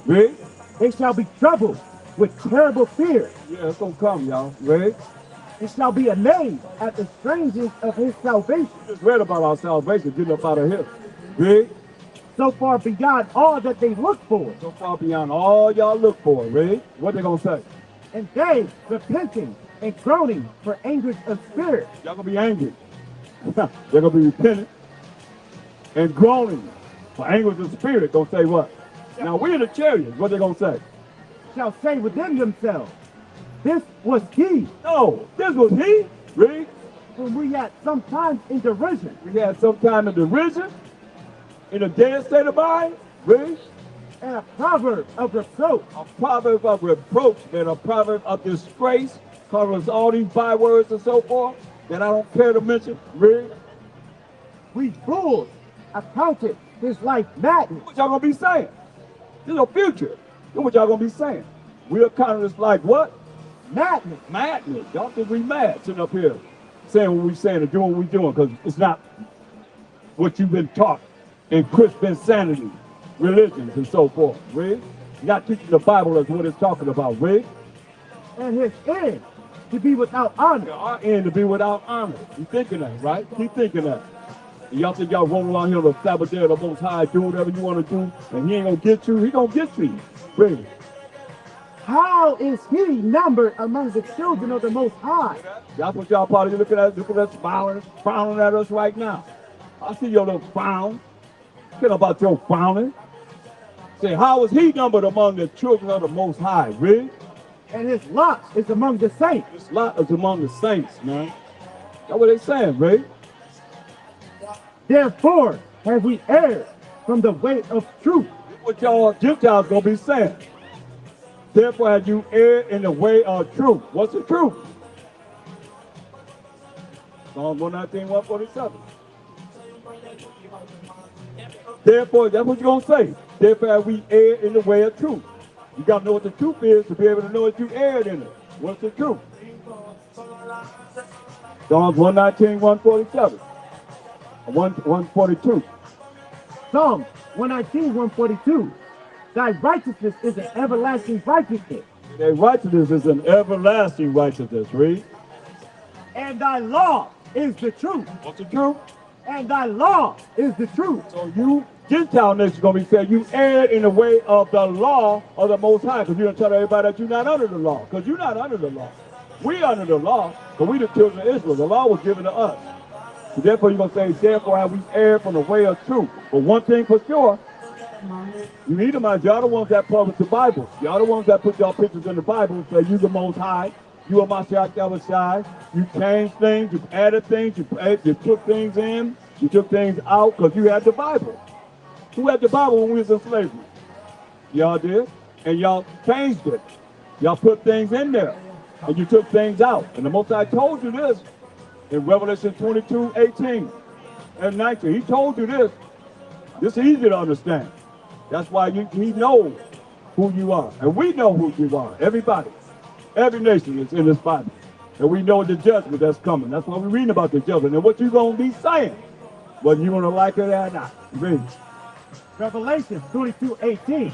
read. They shall be troubled with terrible fear. Yeah, it's gonna come, y'all. Read. And shall be amazed at the strangeness of his salvation. We just read about our salvation, getting up out of here. Read. So far beyond all that they look for. So far beyond all y'all look for. Read. What they gonna say? And they repenting and groaning for anguish of spirit. Y'all gonna be angry. They're gonna be repentant and groaning for anguish of spirit. Gonna say what? Now we in the chariots. What they gonna say? Shall say within themselves, this was he. No, this was he. Read. Whom we had sometimes in derision. We had sometime in derision. In a dead state of mind. Read. And a proverb of reproach. A proverb of reproach, man, a proverb of disgrace, covers all these bywords and so forth that I don't care to mention. Read. We fools accounted his life madness. What y'all gonna be saying? This is a future. This what y'all gonna be saying. We accounted this like what? Madness. Madness. Y'all think we mad sitting up here saying what we saying and doing what we doing, because it's not what you've been taught in Christian insanity, religions and so forth. Read. Not teaching the Bible as what it's talking about. Read. And his end to be without honor. Our end to be without honor. You thinking that, right? Keep thinking that. And y'all think y'all roll around here on the Sabbath day of the Most High, do whatever you want to do, and he ain't gonna get you. He gonna get you. Read. How is he numbered among the children of the Most High? That's what y'all probably looking at smiling, frowning at us right now. I see your little frown. Get about your frowning. Say, how is he numbered among the children of the Most High? Read. And his lot is among the saints. His lot is among the saints, man. That's what they saying, Read. Therefore have we erred from the way of truth. What y'all Gentiles gonna be saying. Therefore have you erred in the way of truth. What's the truth? Psalm 119, 147. Therefore, that's what you're gonna say. Therefore have we erred in the way of truth. You gotta know what the truth is to be able to know that you erred in it. What's the truth? Psalms 119, 147. 142. Psalm 119, 142. Thy righteousness is an everlasting righteousness. Thy righteousness is an everlasting righteousness. Read. And thy law is the truth. What's the truth? And thy law is the truth. So you Gentile nation gonna be saying you erred in the way of the law of the Most High, because you don't tell everybody that you're not under the law, because you're not under the law. We under the law, but we the children of Israel. The law was given to us. So therefore you're gonna say, therefore have we erred from the way of truth. But one thing for sure, you need to mind, y'all the ones that publish the Bible. Y'all the ones that put y'all pictures in the Bible and say you the Most High, you are Mashiach Yahushai. You changed things, you added things, you took things in, you took things out because you had the Bible. Who had the Bible when we was in slavery? Y'all did, and y'all changed it. Y'all put things in there, and you took things out. And the Most High told you this in Revelation 22, 18 and 19. He told you this. This is easy to understand. That's why he knows who you are. And we know who you are. Everybody. Every nation is in this Bible. And we know the judgment that's coming. That's why we're reading about the judgment. And what you going to be saying, whether you want to like it or not. Read. Revelation 22:18.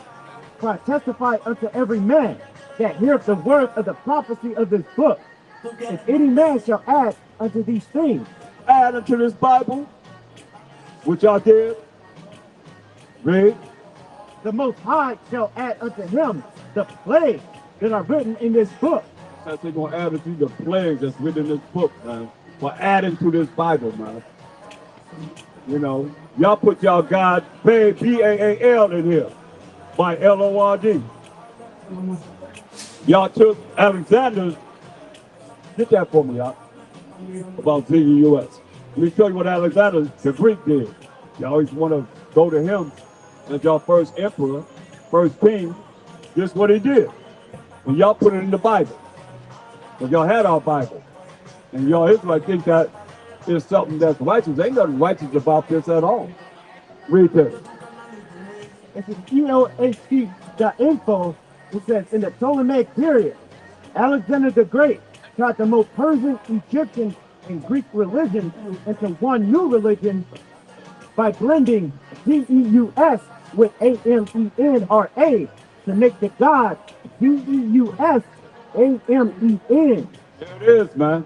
For I testify unto every man that heareth the word of the prophecy of this book. If any man shall add unto these things. Add unto this Bible, which I did. Read. The Most High shall add unto him the plagues that are written in this book. That's they're going to add unto the plagues that's written in this book, man. For adding to this Bible, man. You know, y'all put y'all God, B-A-A-L in here, by L-O-R-D. Y'all took Alexander's, get that for me, y'all, about Z-E-U-S. Let me show you what Alexander, the Greek, did. You always want to go to him as your first emperor, first king. This is what he did. And y'all put it in the Bible. Because y'all had our Bible. And y'all Israelites think that is something that's righteous. Ain't nothing righteous about this at all. Read this. It's EOHT.info. It says, in the Ptolemaic period, Alexander the Great tried to mold Persian, Egyptian, and Greek religion into one new religion by blending Zeus with Amenra to make the god Zeus Amen. There it is, man.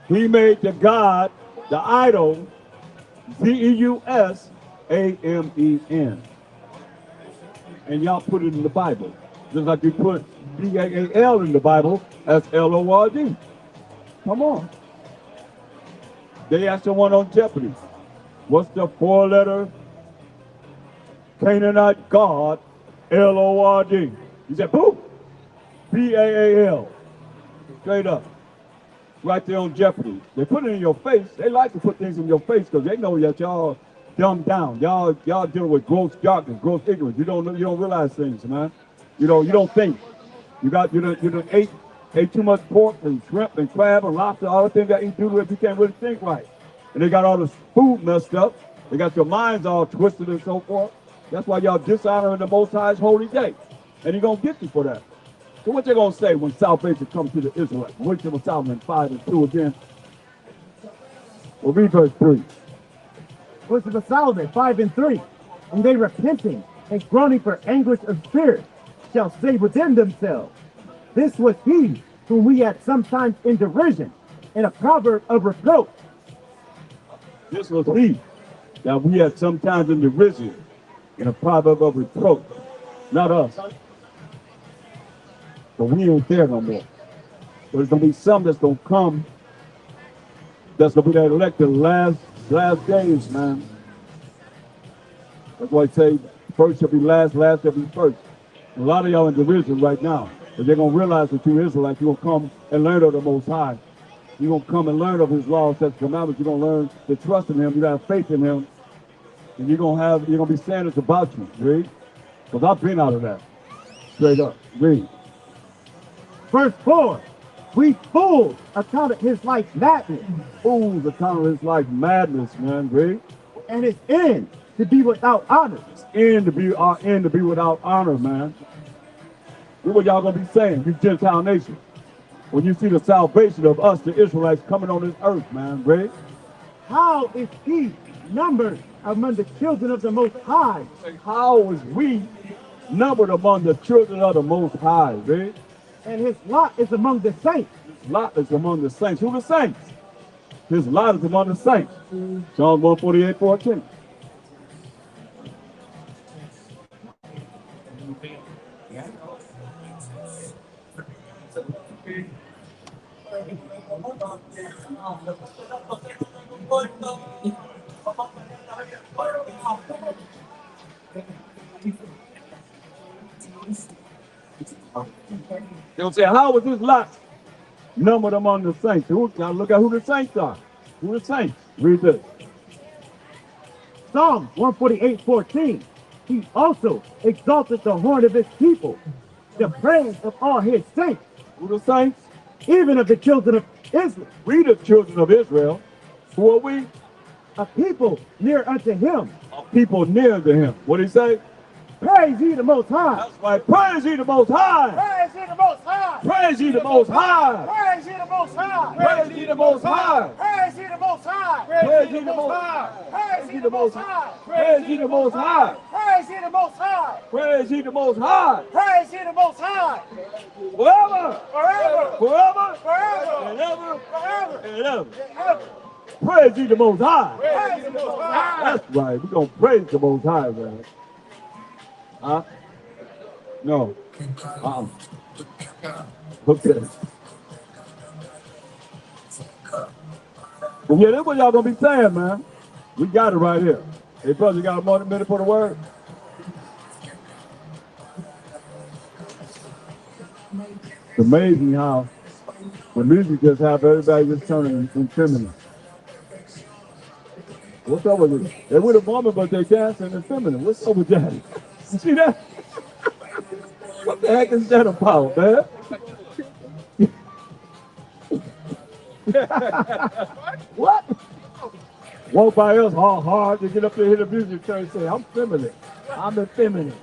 He made the god, the idol, Zeus Amen. And y'all put it in the Bible. Just like you put B-A-A-L in the Bible as L-O-R-D. Come on. They asked someone on Jeopardy, what's the four-letter Canaanite god, L-O-R-D? He said, boom, B-A-A-L. Straight up. Right there on Jeopardy. They put it in your face. They like to put things in your face because they know that y'all dumbed down. Y'all dealing with gross darkness, gross ignorance. You don't realize things, man. You don't think. You done ate too much pork and shrimp and crab and lobster, all the things that you do if you can't really think right. And they got all this food messed up. They got your minds all twisted and so forth. That's why y'all dishonoring the Most High's holy day. And he's going to get you for that. So what you going to say when salvation comes to the Israelites? Wisdom of Solomon 5:2 again. We'll read verse 3. Wisdom of Solomon 5:3. And they repenting and groaning for anguish of spirit shall say within themselves, this was he whom we had sometimes in derision, in a proverb of reproach. This was he that we had sometimes in derision, in a proverb of reproach. Not us. But we ain't there no more. There's going to be some that's going to come, that's going to be that elected last days, man. That's why I say first shall be last, last shall be first. A lot of y'all in derision right now. But they're going to realize that you Israelites, you're going to come and learn of the Most High. You're going to come and learn of his laws, statutes, commandments. You're going to learn to trust in him. You're going to have faith in him. And you're going to be saying this about you. Read. Because I've been out of that. Straight up. Read. Verse 4. We fools accounted his life madness. Fools accounted his life madness, man. Read. And his end to be without honor. His end to be our end to be without honor, man. This is what y'all gonna be saying, you Gentile nation. When you see the salvation of us, the Israelites, coming on this earth, man, right? How is he numbered among the children of the Most High? How is we numbered among the children of the Most High, right? And his lot is among the saints. His lot is among the saints. Who the saints? His lot is among the saints. Psalm 148:14. They'll say, how was this lot numbered among the saints? Now look at who the saints are. Who the saints? Read this. Psalm 148:14. He also exalted the horn of his people, the praise of all his saints. Who the saints? Even of the children of Israel. We the children of Israel. Who are we? A people near unto him. A people near to him. What did he say? Praise ye the Most High. That's right. Praise ye the Most High. Praise ye the Most High. Praise ye the Most High. Praise ye the Most High. Praise ye the Most High. Praise ye the Most High. Praise ye the Most High. Praise ye the Most High. Praise ye the Most High. Praise ye the Most High. Praise ye the Most High. Praise ye the Most High. Forever. Forever. Forever. Forever. And ever. Forever. And ever. Ever. Praise ye the Most High. Praise the Most High. That's right. We're going to praise the Most High, man. Huh? No. Okay. Well, yeah, that's what y'all gonna be saying, man. We got it right here. Hey, brother, you got a minute for the word? It's amazing how the music just have everybody just turning feminine. What's up with it? They with a woman, but they dancing in feminine. What's up with that? You see that? What the heck is that about, man? What? Walk by us hard to get up there and hear the music and say, I'm feminine. I'm effeminate.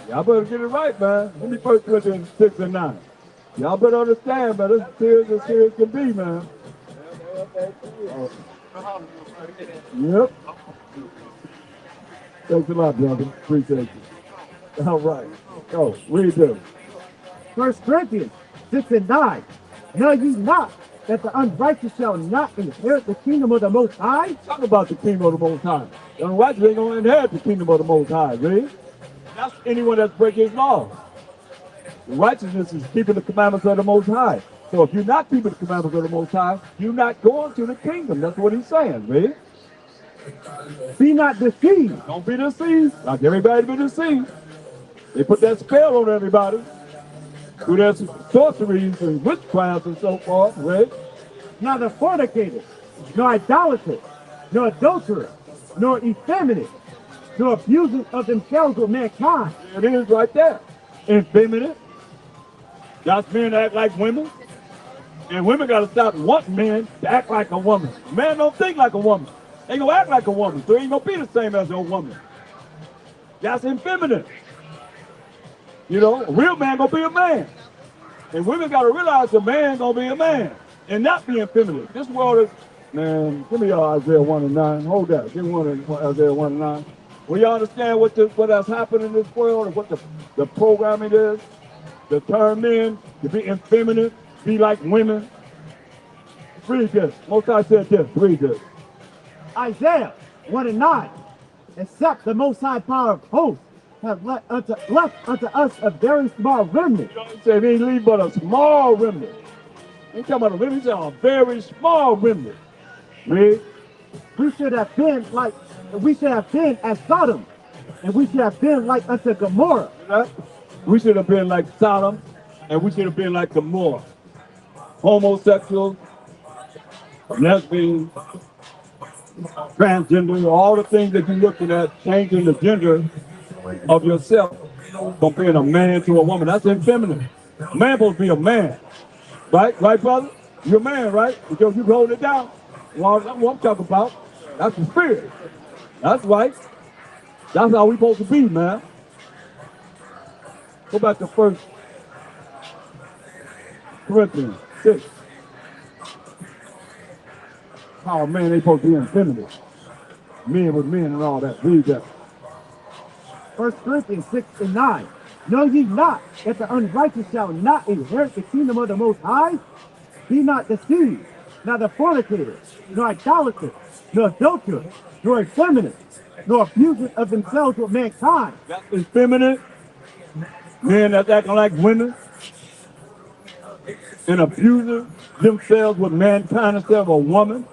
Y'all better get it right, man. Let me 1 Corinthians 6:9. Y'all better understand, man. This serious as serious can be, man. Yep. Thanks a lot, brother. Appreciate you. All right. Go. Read this. 1 Corinthians 6:9. Know ye not that the unrighteous shall not inherit the kingdom of the Most High? Talk about the kingdom of the Most High. The unrighteous ain't going to inherit the kingdom of the Most High, really. That's anyone that's breaking his laws. Righteousness is keeping the commandments of the Most High. So if you're not keeping the commandments of the Most High, you're not going to the kingdom. That's what he's saying, really. Be not deceived. Don't be deceived. Like everybody be deceived. They put that spell on everybody through their sorceries and witchcraft and so forth, right? Neither fornicator, nor idolater, nor adulterer, nor effeminate, nor abusing of themselves with mankind. There it is right there. Effeminate. That's men that act like women. And women got to stop wanting men to act like a woman. Man don't think like a woman. They gonna act like a woman, so he ain't gonna be the same as a woman. That's effeminate. You know, a real man gonna be a man. And women gotta realize a man gonna be a man and not be effeminate. This world is, man, give me Isaiah 1 and 9. Hold that. Give me Isaiah 1 and 9. When you understand what has happened in this world and what the programming is, to turn men to be effeminate, be like women. Read this. Most High said this. Read this. Isaiah 1 and 9. Except the Most High power of hosts have left unto us a very small remnant. You know what I'm saying? He ain't leave but a small remnant. He ain't talking about a remnant, he said a very small remnant. Read. We should have been as Sodom, and we should have been like unto Gomorrah. Right? We should have been like Sodom, and we should have been like Gomorrah. Homosexuals, lesbians, transgender, all the things that you're looking at, changing the gender of yourself from being a man to a woman. That's effeminate. A man supposed to be a man. Right? Right, brother? You're a man, right? Because you hold it down. Well, that's what I'm talking about. That's the spirit. That's right. That's how we supposed to be, man. Go back to 1 Corinthians 6. How a man ain't supposed to be effeminate. Men with men and all that. Read that. 1 Corinthians 6 and 9. Know ye not that the unrighteous shall not inherit the kingdom of the Most High? Be not deceived, neither fornicators, nor idolaters, nor adulterers, nor effeminate, nor abusers of themselves with mankind. That's effeminate. Men that's acting like women. And abusing themselves with mankind instead of a woman.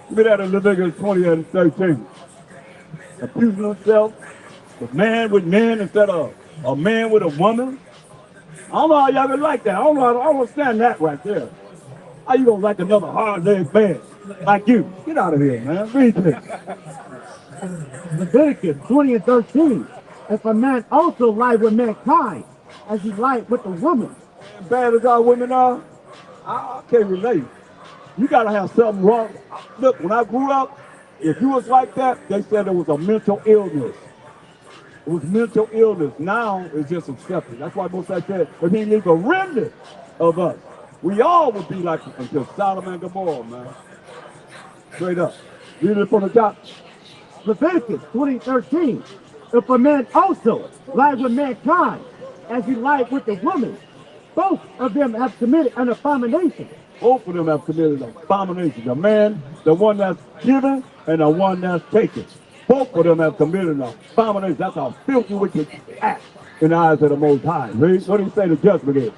Give me that in Leviticus 20 and 13. Abusing themselves with man instead of a man with a woman. I don't know how y'all can like that. I don't understand that right there. How you gonna like another hard-leg man like you? Get out of here, man. Read this. Leviticus 20 and 13. If a man also lie with mankind, as he lied with a woman. As bad as our women are, I can't relate. You gotta have something wrong. Look, when I grew up, if you was like that, they said it was a mental illness. It was mental illness. Now it's just accepted. That's why most I said, if he leave a remnant of us, we all would be like until Sodom and Gomorrah, man. Straight up. Read it from the top. Leviticus 20:13. If a man also lie with mankind, as he lied with the woman, both of them have committed an abomination. Both of them have committed an abomination. The man, the one that's given, and the one that's taken. Both of them have committed an abomination. That's how filthy wicked act in the eyes of the Most High. Read. What do you say the judgment is?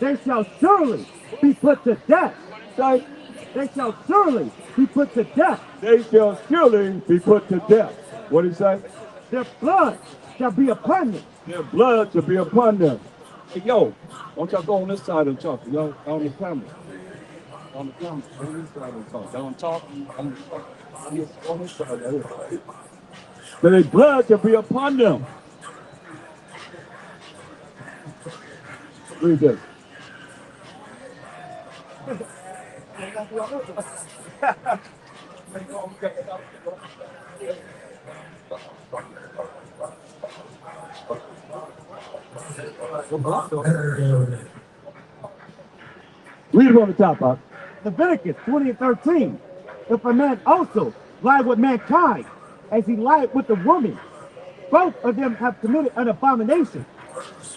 They shall surely be put to death. Say, they shall surely be put to death. They shall surely be put to death. What do you say? Their blood shall be upon them. Their blood shall be upon them. Hey, yo, don't y'all go on this side and talk. Y'all on the camera. On the camera. On this side and talk. Y'all don't talk. On this side. But their blood shall be upon them. Read this. Read it on the top, Bob. Leviticus 20:13. If a man also lie with mankind, as he lied with the woman, both of them have committed an abomination.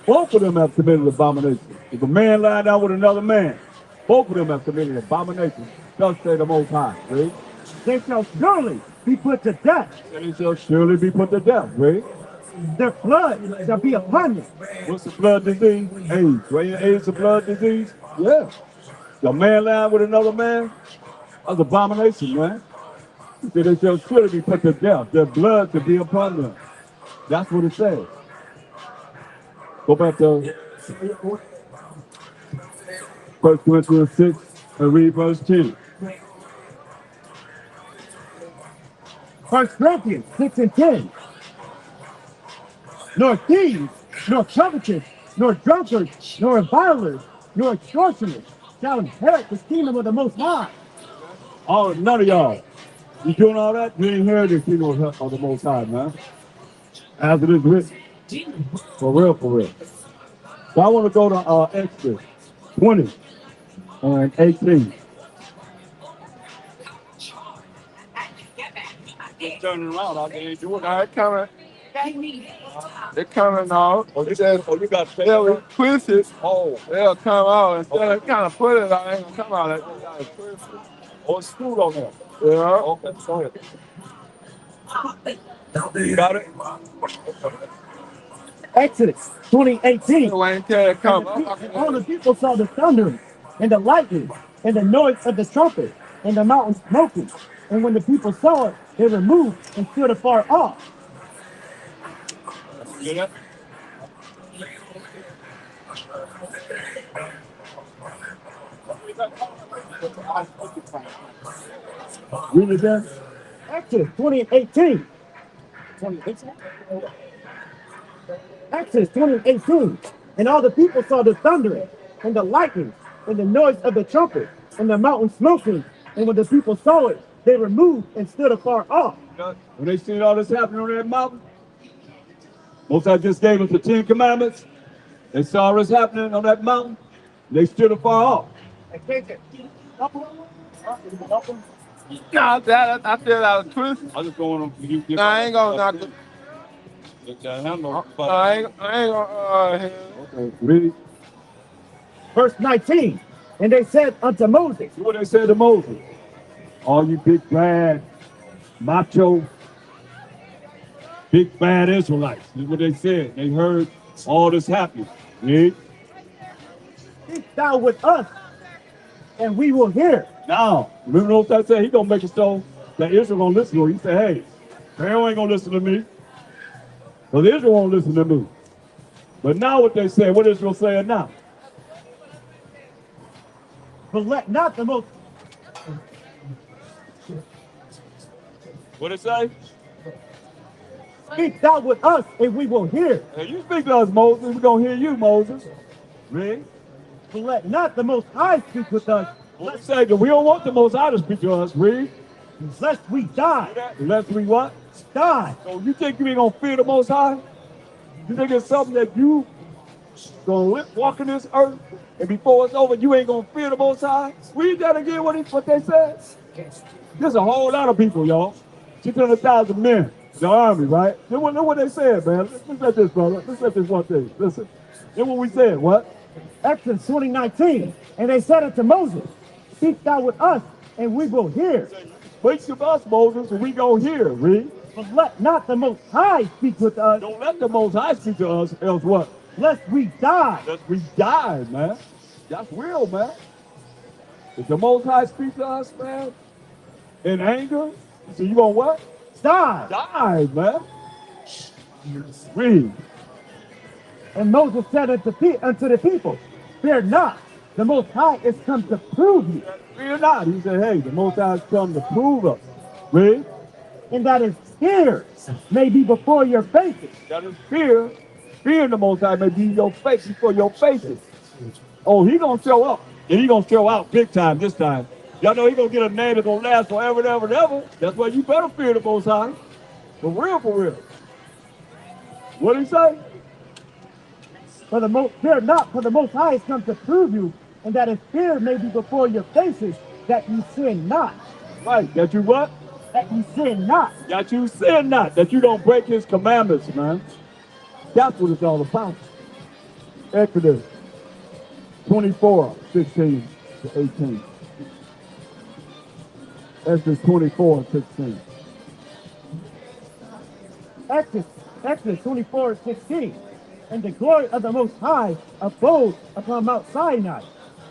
Both of them have committed abomination. If a man lie down with another man, both of them have committed abomination. Thus say the Most High. Read. They shall surely be put to death. And they shall surely be put to death. Read. Their blood shall be upon them. What's the blood disease? AIDS. Right? AIDS a blood disease? Yeah. The man lying with another man? That's abomination, man. They shall surely be put to death. Their blood shall be upon them. That's what it says. Go back to 1 Corinthians 6 and read verse 10. 1 Corinthians 6 and 10. Nor thieves, nor covetous, nor drunkards, nor revilers, nor extortioners shall inherit the kingdom of the Most High. Oh, none of y'all. You doing all that? You ain't heard the kingdom of the Most High, man. As it is written. For real, for real. So I want to go to Exodus 20 and 18. Turning around out there, ain't doing that. Coming. They're coming out. Oh, you got They'll twist it. Oh, They'll come out instead of kind of put it out. They ain't gonna come out. They gotta twist it. oh, it's screwed on there. Yeah. Okay, go ahead. You got it? Exodus 20:18. Wait until it come. All the people saw the thundering and the lightning and the noise of the trumpet and the mountain smoking. And when the people saw it, they removed and stood afar off. You know? Read it again. Exodus 20:18. Exodus 20:18. And all the people saw the thundering and the lightning and the noise of the trumpet and the mountain smoking. And when the people saw it, they removed and stood afar off. When they seen all this happening on that mountain, Most High just gave us the 10 Commandments. They saw this happening on that mountain. They stood afar off. No, that I feel that was twist. I just going to. No, I ain't gonna knock it. I ain't gonna. Okay, really? Verse 19. And they said unto Moses. What they said to Moses? All you big bad, macho, big bad Israelites. This is what they said. They heard all this happening. Read. Speak thou with us, and we will hear. Now, remember what I said? He gonna make it so that Israel gonna listen to him. He said, hey, Pharaoh ain't gonna listen to me. Because Israel won't listen to me. But now what they say, what Israel saying now? But let not the most. What it say? Speak thou with us, and we will hear. Hey, you speak to us, Moses. We're gonna hear you, Moses. Read. But let not the Most High speak with us. Let's say that we don't want the Most High to speak to us. Read. Lest we die. Lest we what? Die. So you think you ain't gonna fear the Most High? You think it's something that you gonna walk in this earth, and before it's over, you ain't gonna fear the Most High? Read that again. What they said? There's a whole lot of people, y'all. 600,000 men, the army, right? Then what they said, man. Listen at this, brother. Listen at this one thing. Listen. Then what we said, what? Exodus 20:19. And they said unto Moses, speak thou with us, and we will hear. Speak to us, Moses, and we gonna hear. Read. But let not the Most High speak with us. Don't let the Most High speak to us, else what? Lest we die. Lest we die, man. That's real, man. If the Most High speak to us, man, in anger, so you gonna what? Die. Die, man. Read. And Moses said unto the people, fear not, the Most High is come to prove you. Fear not. He said, hey, the Most High is come to prove us. Read. And that is fear may be before your faces. That is fear. Fear the Most High may be your face before your faces. Oh, he gonna show up. And he gonna show out big time this time. Y'all know he gonna get a name that's gonna last forever and ever and ever. That's why you better fear the Most High. For real, for real. What did he say? Fear not, for the Most High is come to prove you, and that his fear may be before your faces, that you sin not. Right, that you what? That you sin not. That you sin not, that you don't break his commandments, man. That's what it's all about. Exodus 24:16 to 18. Exodus 24:16. Exodus 24:16. And the glory of the Most High abode upon Mount Sinai.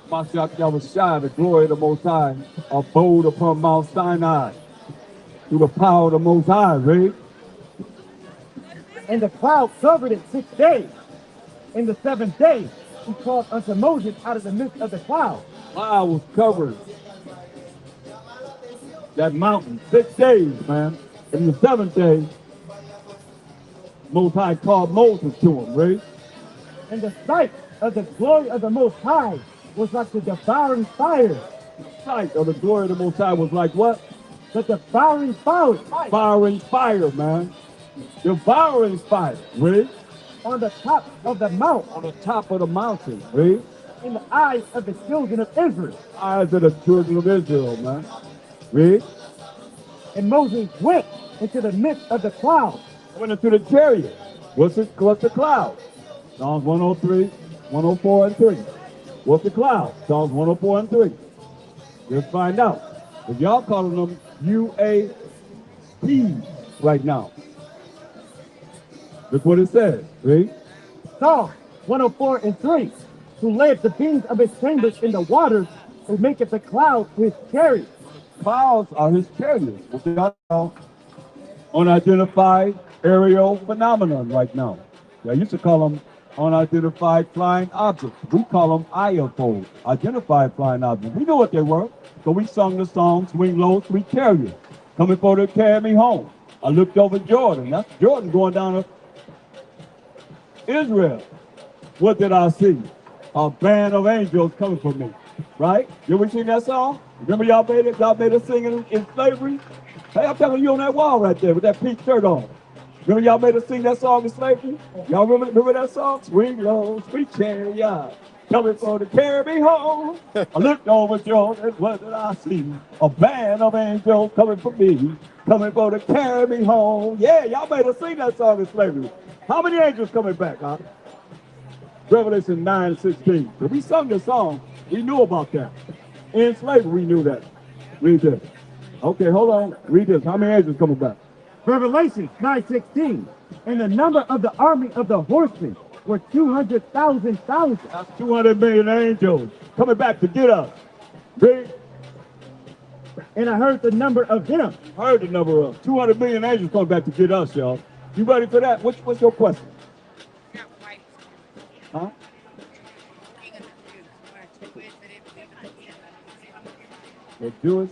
Mashiach was shy, the glory of the Most High abode upon Mount Sinai. Through the power of the Most High, right? And the cloud covered it 6 days. In the 7th day, he called unto Moses out of the midst of the cloud. Cloud was covering that mountain 6 days, man. And the seventh day, Most High called Moses to him, right? And the sight of the glory of the Most High was like the devouring fire. The sight of the glory of the Most High was like what? The devouring fire. Devouring fire, man. Devouring fire, right? On the top of the mount. On the top of the mountain, right? In the eyes of the children of Israel. Eyes of the children of Israel, man. Right? And Moses went into the midst of the cloud. Went into the chariot. What's the cloud? Psalms 103, 104, and 3. What's the cloud? Psalms 104 and 3. Let's find out. If y'all calling them UAPs right now. That's what it says, right? Psalm 104 and 3. Who layeth the beams of his chambers in the waters, who maketh the clouds his chariot. Clouds are his chariots. What they are unidentified aerial phenomenon right now. I used to call them unidentified flying objects. We call them IFOs, identified flying objects. We knew what they were, so we sung the song, Swing Low, Sweet Chariot, coming for to carry me home. I looked over Jordan. That's Jordan going down to Israel. What did I see? A band of angels coming for me, right? Did we sing that song? Remember y'all made it singing in slavery? Hey, I'm telling you on that wall right there with that pink shirt on. Remember y'all made us sing that song in slavery? Y'all remember that song? Swing low, sweet chariot, coming for to carry me home. I looked over Jordan, what did I see? A band of angels coming for me, coming for to carry me home. Yeah, y'all made us sing that song in slavery. How many angels coming back, huh? Revelation 9:16. If we sung this song, we knew about that. In slavery, we knew that. Read this. Okay, hold on. Read this. How many angels coming back? Revelation 9:16. And the number of the army of the horsemen were 200,000. That's 200 million angels coming back to get us. Read. And I heard the number of them. Heard the number of 200 million angels coming back to get us, y'all. You ready for that? What's your question? Huh? The Jewish?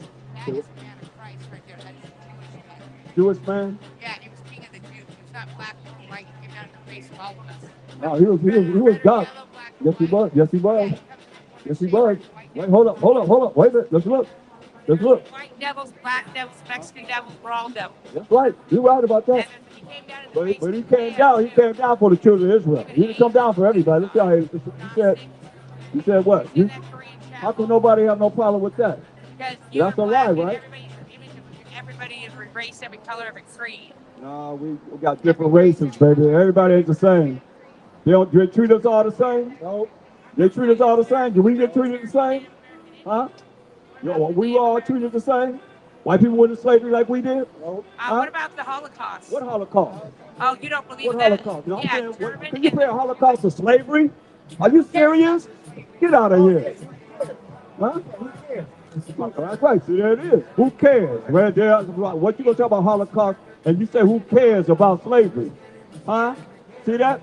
Jewish man? Yeah, he was king of the Jews. He was not black or white. He came down to face of all of us. No, he was God. Yes, he was. Yes, he was. Yes, he was. Wait, hold up. Wait a minute. Let's look. White devils, black devils, Mexican devils, we're all devils. That's right. You're right about that. But he came down for the children of Israel. He didn't come down for everybody. Let's tell you. He said what? How can nobody have no problem with that? That's a lie, right? Everybody, every race, every color, every creed. No, we got different races, baby. Everybody ain't the same. They treat us all the same? No. They treat us all the same? Do we get treated the same? Huh? We all treated the same? White people went into slavery like we did? No. What about the Holocaust? What Holocaust? Oh, you don't believe what that? Holocaust? No, Yeah, can you compare Holocaust to slavery? Are you serious? Get out of here. Huh? That's right. See, there it is. Who cares? What you gonna talk about Holocaust and you say who cares about slavery? Huh? See that?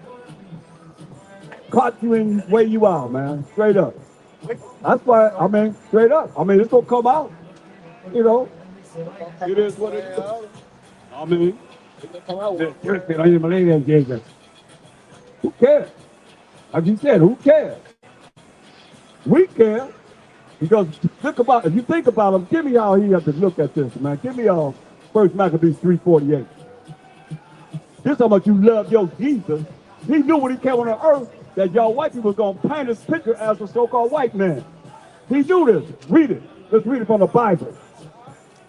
Caught you in where you are, man. Straight up. That's why, straight up. It's gonna come out. You know. It is what it is. It's gonna come out. Who cares? As you said, who cares? We care. Because if you think about him, give me how he had to look at this, man. Give me 1 Maccabees 3:48. This is how much you love your Jesus. He knew when he came on the earth that y'all white people was going to paint his picture as a so-called white man. He knew this. Read it. Let's read it from the Bible.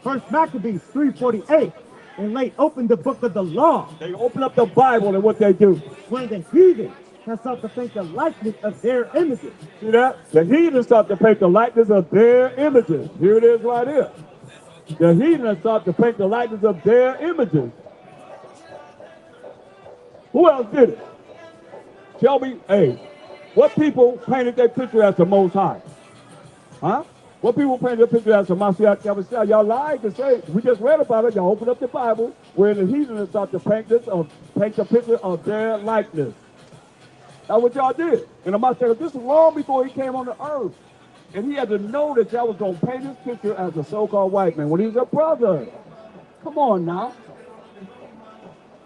1 Maccabees 3:48. And lay open the book of the law. They open up the Bible and what they do. When the heathen has sought to paint the likeness of their images. See that? The heathen sought to paint the likeness of their images. Here it is right here. The heathen sought to paint the likeness of their images. Who else did it? Tell me, hey, what people painted their picture as the Most High? Huh? What people painted their picture as the Mashiach? Y'all lied to say, we just read about it. Y'all open up the Bible where the heathen sought to paint the picture of their likeness. That's what y'all did. And the Mashiach, this was long before he came on the earth. And he had to know that y'all was going to paint his picture as a so-called white man when he was a brother. Come on now.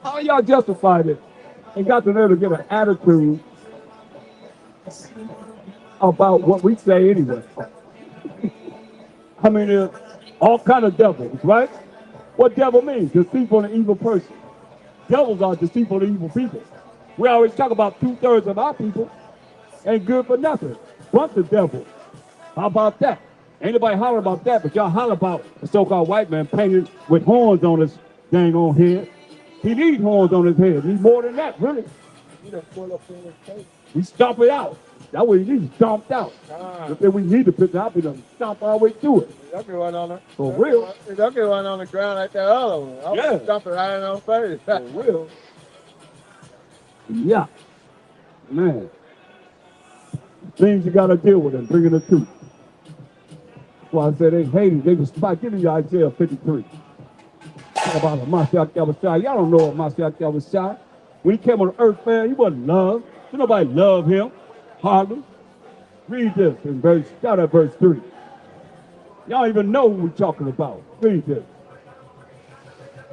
How y'all justified it and got to there to get an attitude about what we say anyway? I mean, there's all kind of devils, right? What devil means? Deceitful and evil person. Devils are deceitful and evil people. We always talk about 2/3 of our people ain't good for nothing. Bunch of devils. How about that? Ain't nobody holler about that, but y'all holler about the so-called white man painted with horns on his dang on head. He needs horns on his head. He's more than that, really. We stomp it out. That way he needs stomped out. If we need to pick it up, we done stomp our way through it. Y'all get one on it. For real. Y'all get one on the ground like that other one. I'll Yeah. stomp it right in our face. For real. Yeah. Man. Things you got to deal with and bringing the truth. That's why I said they hated. They was giving you Isaiah 53. Talk about Messiah Yahweh. Y'all don't know what Messiah Yahweh. When he came on earth, man, he wasn't loved. Did nobody love him? Hardly. Read this in start at verse 3. Y'all even know what we're talking about. Read this.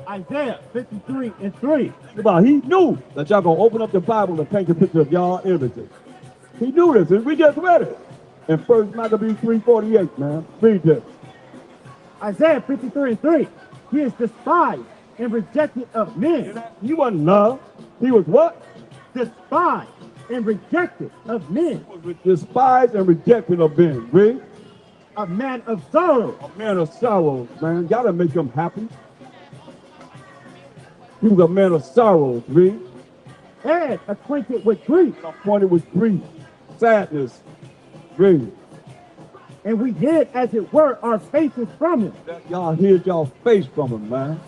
Isaiah 53:3. About he knew that y'all gonna open up the Bible and paint a picture of y'all images. He knew this, and we just read it. In 1 Maccabees 3:48, man. Read this. Isaiah 53:3. He is despised and rejected of men. He wasn't loved. He was what? Despised and rejected of men. He was despised and rejected of men. Read. A man of sorrow. A man of sorrows, man. Y'all make him happy. He was a man of sorrows, read. And acquainted with grief. Acquainted with grief. Sadness. Read. And we hid, as it were, our faces from him. Y'all hid y'all face from him, man.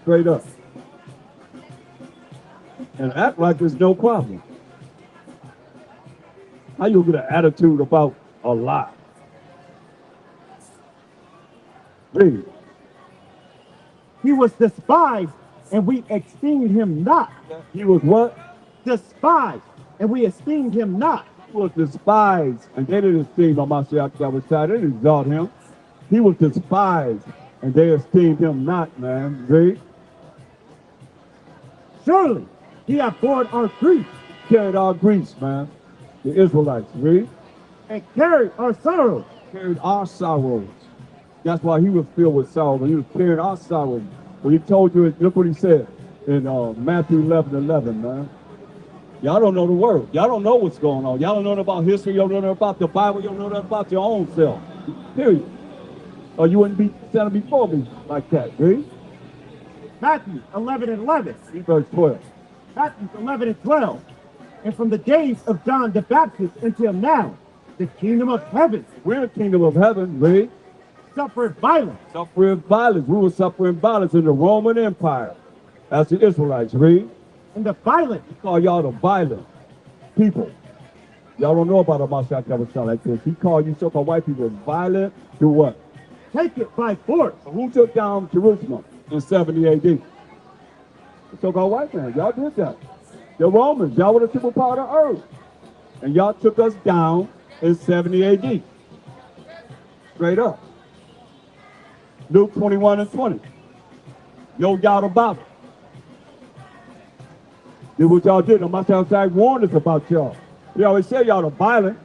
Straight up. And act like there's no problem. How you get an attitude about a lie? Read. He was despised, and we esteemed him not. He was what? Despised, and we esteemed him not. He was despised, and they didn't esteem Messiah Yahweh. They didn't exalt him. He was despised, and they esteemed him not, man. Read. Surely he hath borne our grief. Carried our griefs, man. The Israelites, read. And carried our sorrows. Carried our sorrows. That's why he was filled with sorrow. He was carrying our sorrows. When he told you, look what he said in Matthew 11:11, man. Y'all don't know the word. Y'all don't know what's going on. Y'all don't know about history. You don't know about the Bible. You don't know nothing about your own self. Period. Or you wouldn't be standing before me like that, read. Matthew 11:11. Verse 12. Matthew 11:12. And from the days of John the Baptist until now, the kingdom of heaven. We're the kingdom of heaven, read. Suffered violence. Suffering violence. We were suffering violence in the Roman Empire. That's the Israelites, read. And the violent. He called y'all the violent people. Y'all don't know about a Messiah like this. He called you so-called white people violent to what? Take it by force. Who took down Jerusalem in 70 AD? The so-called white man. Y'all did that. The Romans. Y'all were the superpower of the earth. And y'all took us down in 70 AD. Straight up. Luke 21:20. No doubt about it. Did what y'all did. The Messiah warned us about y'all. He always said y'all are violent.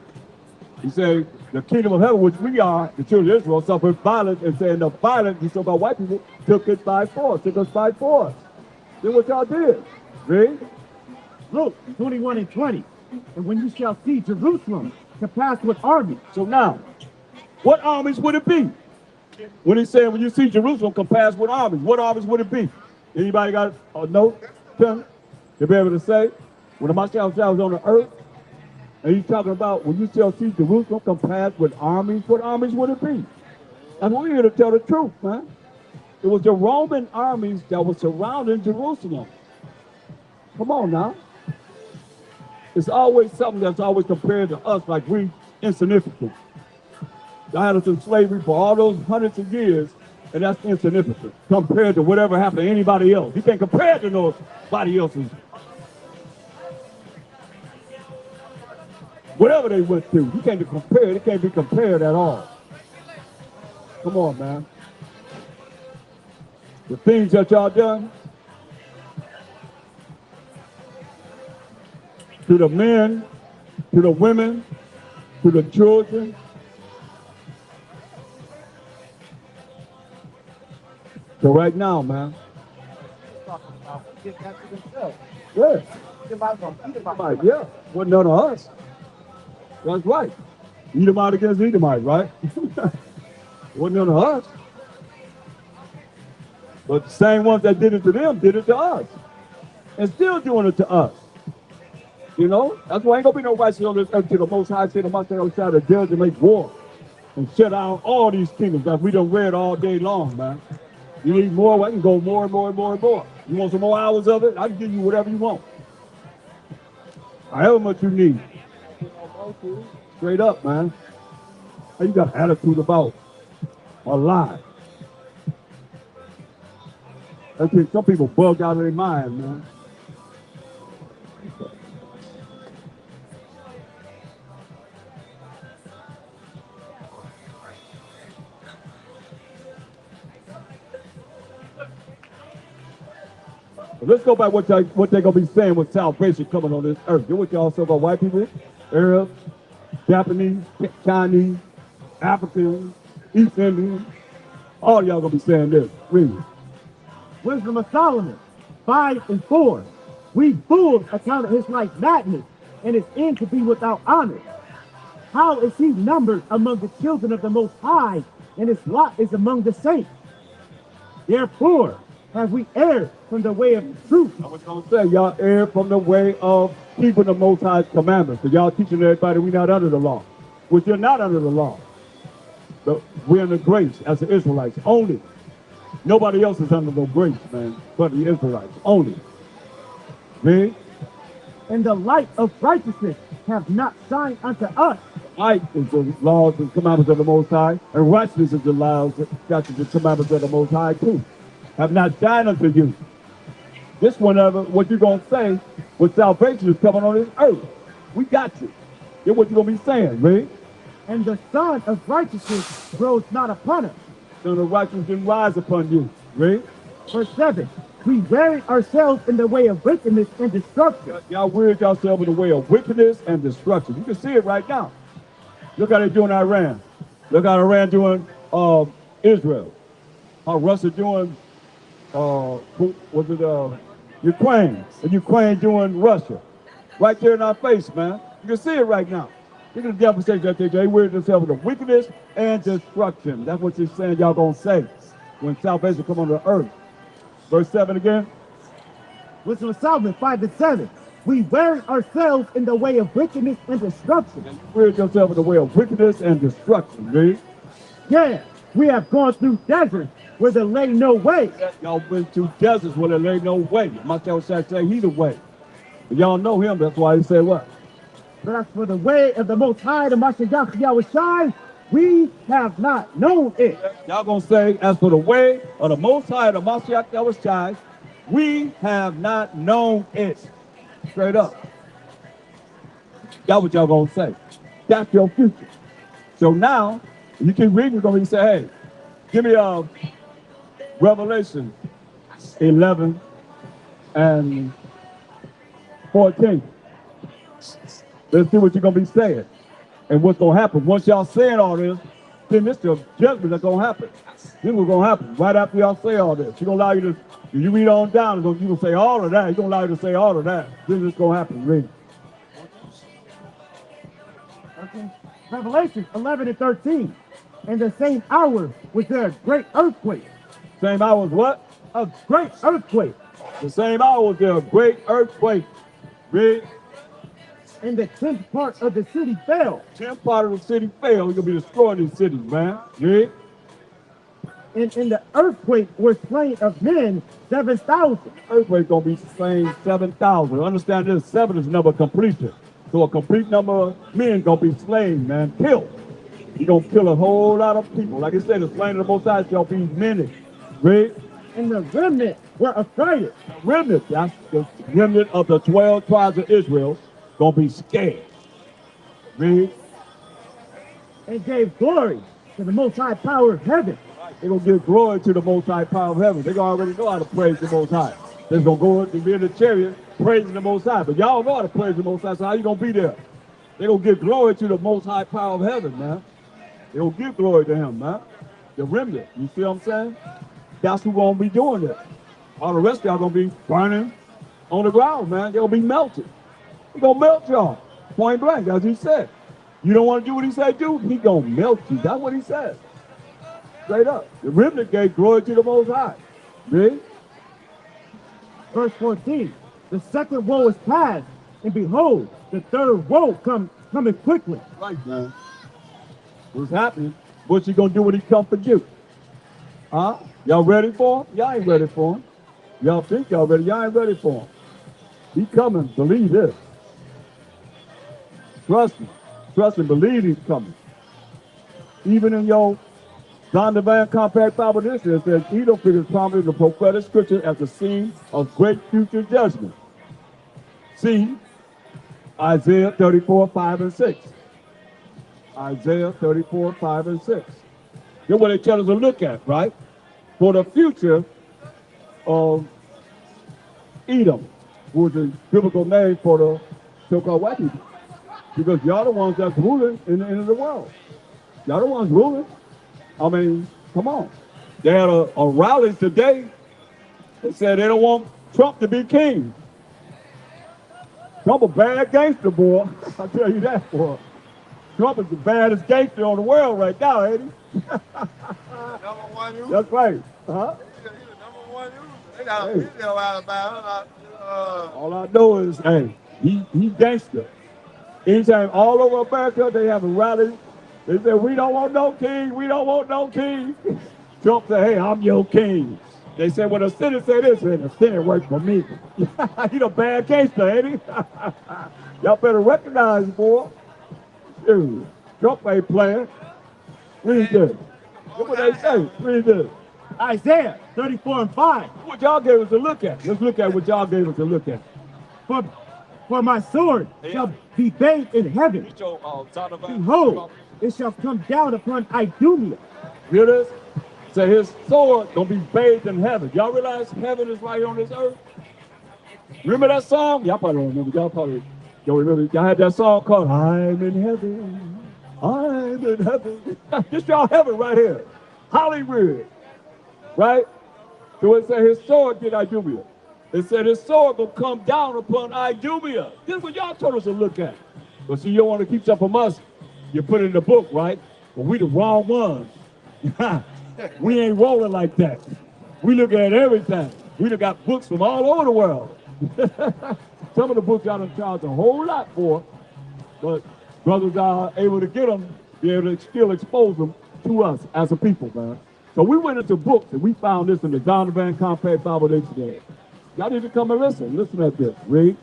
He said the kingdom of heaven, which we are, the children of Israel, suffered violence, and saying the violent, the so-called white people, took it by force, took us by force. Did what y'all did. Read. Luke 21:20. And when you shall see Jerusalem compassed with armies. So now, what armies would it be? When he said, when you see Jerusalem compassed with armies, what armies would it be? Anybody got a note? To be able to say, when the Messiah was on the earth, and he's talking about when you shall see Jerusalem compassed with armies, what armies would it be? And we're here to tell the truth, man. It was the Roman armies that were surrounding Jerusalem. Come on now. It's always something that's always compared to us like we insignificant. Y'all had us in slavery for all those hundreds of years, and that's insignificant compared to whatever happened to anybody else. You can't compare it to nobody else's. Whatever they went through, you can't compare it. It can't be compared at all. Come on, man. The things that y'all done, to the men, to the women, to the children. So right now, man. Yeah. Yeah. Wasn't none of us. That's right. Edomite against Edomite, right? Wasn't none of us. But the same ones that did it to them did it to us. And still doing it to us. You know? That's why ain't gonna be no righteous on this earth till the Most High say the Most High shall to judge and make war. And shut down all these kingdoms that we done read all day long, man. You need more, I can go more and more and more and more. You want some more hours of it? I can give you whatever you want. However much you need. Straight up, man. How you got attitude about a lie? I think some people bugged out of their mind, man. But let's go by what they're gonna be saying with salvation coming on this earth. You know what y'all say about white people? Arabs, Japanese, Chinese, Africans, East Indians. All y'all gonna be saying this. Read. Wisdom of Solomon 5:4. We fools accounted his life madness, and his end to be without honor. How is he numbered among the children of the Most High, and his lot is among the saints? Therefore have we erred from the way of truth. I was gonna say, y'all erred from the way of keeping the Most High's commandments. So y'all teaching everybody we're not under the law, which you're not under the law. But we're under grace as the Israelites only. Nobody else is under no grace, man, but the Israelites only. Me? And the light of righteousness have not shined unto us. Light is the laws and commandments of the Most High, and righteousness is the laws, statutes, and commandments of the Most High too. Have not shined unto you. This whenever what you're gonna say with salvation is coming on this earth. We got you. Hear what you're gonna be saying, right? And the sun of righteousness rose not upon us. Son of righteousness didn't rise upon you, right? Verse 7. We wearied ourselves in the way of wickedness and destruction. Y'all wearied yourselves in the way of wickedness and destruction. You can see it right now. Look how they're doing Iran. Look how Iran doing Israel. How Russia doing Ukraine. And Ukraine doing Russia. Right there in our face, man. You can see it right now. Look at the devil say that they wearied themselves with the wickedness and destruction. That's what he's saying y'all gonna say when salvation come on the earth. Verse 7 again. Wisdom of Solomon 5:7. We wearied ourselves in the way of wickedness and destruction. And you wearied yourself in the way of wickedness and destruction, right? Yeah, we have gone through deserts where there lay no way. Y'all went through deserts where there lay no way. My Shai say he's the way. But y'all know him, that's why he said what? But as for the way of the Most High, the Mashiach Yahushai, we have not known it. Y'all gonna say, as for the way of the Most High, the Mashiach Yahushai, we have not known it. Straight up. That's what y'all gonna say. That's your future. So now, you keep reading, you're gonna say, hey, give me Revelation 11 and 14. Let's see what you're gonna be saying and what's gonna happen. Once y'all saying all this, then this is the judgment that's gonna happen. This is what's gonna happen right after y'all say all this. She's gonna allow you to, if you read on down, you're gonna say all of that. He's gonna allow you to say all of that. This is gonna happen. Read. Okay. Revelation 11 and 13. In the same hour was there a great earthquake. Same hour was what? A great earthquake. The same hour was there a great earthquake. Read. And the 10th part of the city fell. 10th part of the city fell. You're gonna be destroying these cities, man. Read. And in the earthquake were slain of men 7,000. Earthquake gonna be slain 7,000. Understand this, 7 is number completion. So a complete number of men gonna be slain, man, killed. You're gonna kill a whole lot of people. Like I said, the slain of the Most High shall be many. Read. And the remnant were afraid. The remnant, that's the remnant of the 12 tribes of Israel, gonna be scared. Read. And gave glory to the Most High power of heaven. They're gonna give glory to the Most High power of heaven. They already know how to praise the Most High. They're gonna go and be in the chariot praising the Most High. But y'all know how to praise the Most High, so how you going to be there? They're going to give glory to the Most High power of heaven, man. They're going to give glory to him, man. The remnant, you see what I'm saying? That's who's going to be doing it. All the rest of y'all going to be burning on the ground, man. They'll be melted. He's going to melt y'all, point blank, as he said. You don't want to do what he said do? He going to melt you. That's what he said. Straight up. The remnant gave glory to the Most High. Read. Verse 14. The second woe is past, and behold, the third woe coming quickly. Right, man. What's happening? What's he going to do when he comes for you? Huh? Y'all ready for him? Y'all ain't ready for him. Y'all think y'all ready. Y'all ain't ready for him. He coming. Believe this. Trust me. Trust and believe he's coming. Even in your John Divine Compact Bible Edition, it says, Edom figures prominently the prophetic scripture as the scene of great future judgment. See Isaiah 34, 5 and 6. Isaiah 34, 5 and 6. That's what they tell us to look at, right? For the future of Edom, which is a biblical name for the so-called white people. Because y'all the ones that's ruling in the end of the world. Y'all the ones ruling. I mean, come on. They had a rally today that said they don't want Trump to be king. Trump a bad gangster, boy. I'll tell you that, boy. Trump is the baddest gangster on the world right now, ain't he? That's right. Huh? He's the number one user. They got a video out about all I know is, hey, he gangster. Anytime all over America, they have a rally. They say, we don't want no king. We don't want no king. Trump said, hey, I'm your king. They said, well, the Senate said this, and the Senate works for me. He the bad gangster, ain't he? Y'all better recognize, boy. Dude, Trump ain't playing. Read this. Look what they say. Read this. Isaiah 34 and 5. What y'all gave us to look at. Let's look at what y'all gave us to look at. For my sword shall be bathed in heaven. Behold, it shall come down upon Idumea. Hear this? Say his sword gonna be bathed in heaven. Y'all realize heaven is right on this earth? Remember that song? Y'all probably don't remember. Y'all remember? Y'all had that song called I'm in Heaven. I'm in heaven. This y'all heaven right here. Hollywood. Right? So it said his sword did Idumea. It said his sword will come down upon Idumea. This is what y'all told us to look at. But see, you don't want to keep stuff from us. You put it in the book, right? But we the wrong ones. We ain't rolling like that. We look at everything. We done got books from all over the world. Some of the books y'all done charged a whole lot for, but brothers are able to get them, be able to still expose them to us as a people, man. So we went into books and we found this in the John Divine Compact Bible Dictionary. Y'all need to come and listen. Listen at this. Read.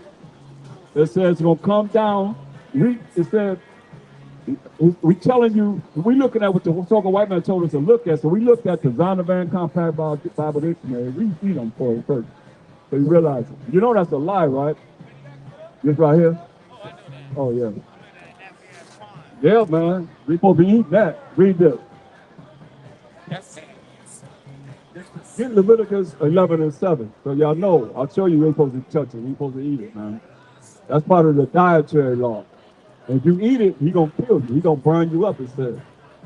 It says it's going to come down. It says, we telling you, we looking at what the so-called white man told us to look at. So we looked at the John Divine Compact Bible Dictionary. We read them for it first. So you realize it. You know that's a lie, right? This right here? Oh, yeah. Yeah, man. We supposed to be eating that. Read this. Get Leviticus 11 and 7. So y'all know, I'll show you we ain't supposed to touch it. We ain't supposed to eat it, man. That's part of the dietary law. And if you eat it, he gonna kill you. He gonna burn you up, it says.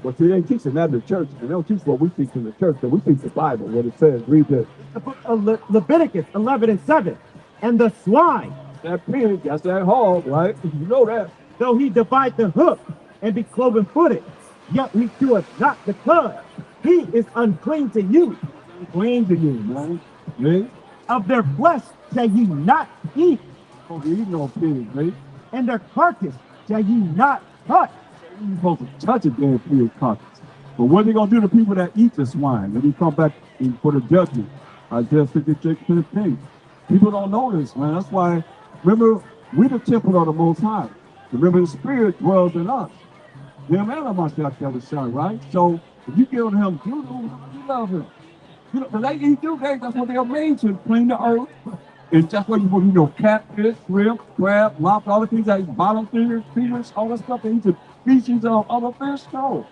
But see, they ain't teaching that in the church. And they don't teach what we teach in the church. So we teach the Bible, what it says. Read this. The book of Leviticus 11 and 7. And the swine. That pig, that's that hog, right? You know that. Though he divide the hoof and be cloven footed, yet he doeth not the cud. He is unclean to you. Unclean to you, man. Yeah. Of their flesh shall ye not eat. Don't eat no pig, right? And their carcass shall ye not touch. You're supposed to touch a damn pig carcass. But what are they going to do to people that eat the swine when he come back for the judgment? Isaiah 56:15. People don't know this, man. That's why, remember, we're the temple of the Most High. Remember, the Spirit dwells in us. Them and the Son, right? So, if you give him, you love him. You know, they eat you, that's what they're made to clean the earth. It's just what you know, catfish, shrimp, crab, lobster, all the things like bottom feeders, all that stuff. They eat the species of other fish. So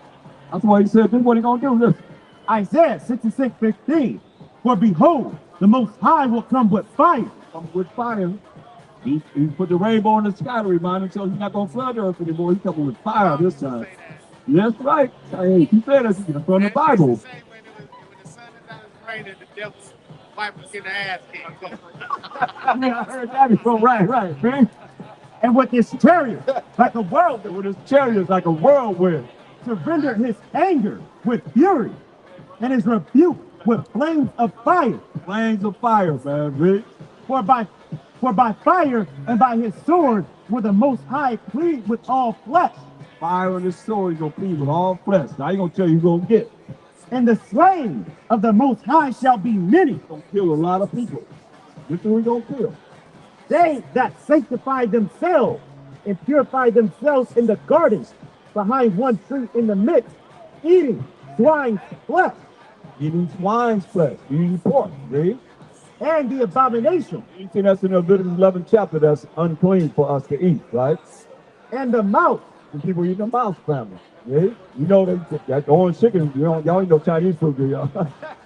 that's why he said, this is what he's going to do. Listen. Isaiah 66:15. For behold, the Most High will come with fire. Come with fire. He put the rainbow in the sky to remind him so he's not going to flood the earth anymore. He's coming with fire this time. That's right. Hey, he said it's from the Bible. I heard that before. Right, man. And with his chariot, like a whirlwind, With his chariots like a whirlwind. to render his anger with fury, and his rebuke with flames of fire. Flames of fire, man. Rick. For by fire and by his sword will the Most High plead with all flesh. Fire and his sword, he's going to plead with all flesh. Now he's going to tell you who's going to get. And the slain of the Most High shall be many. He's going to kill a lot of people. This is who he's going to kill. They that sanctify themselves and purify themselves in the gardens behind one tree in the midst, eating swine's flesh. Eating swine's flesh. Eating pork. Read. And the abomination. You see that's in the Leviticus 11th chapter that's unclean for us to eat, right? And the mouse. And people eat the mouse family. Read. You know that orange chicken, y'all ain't no Chinese food, do y'all?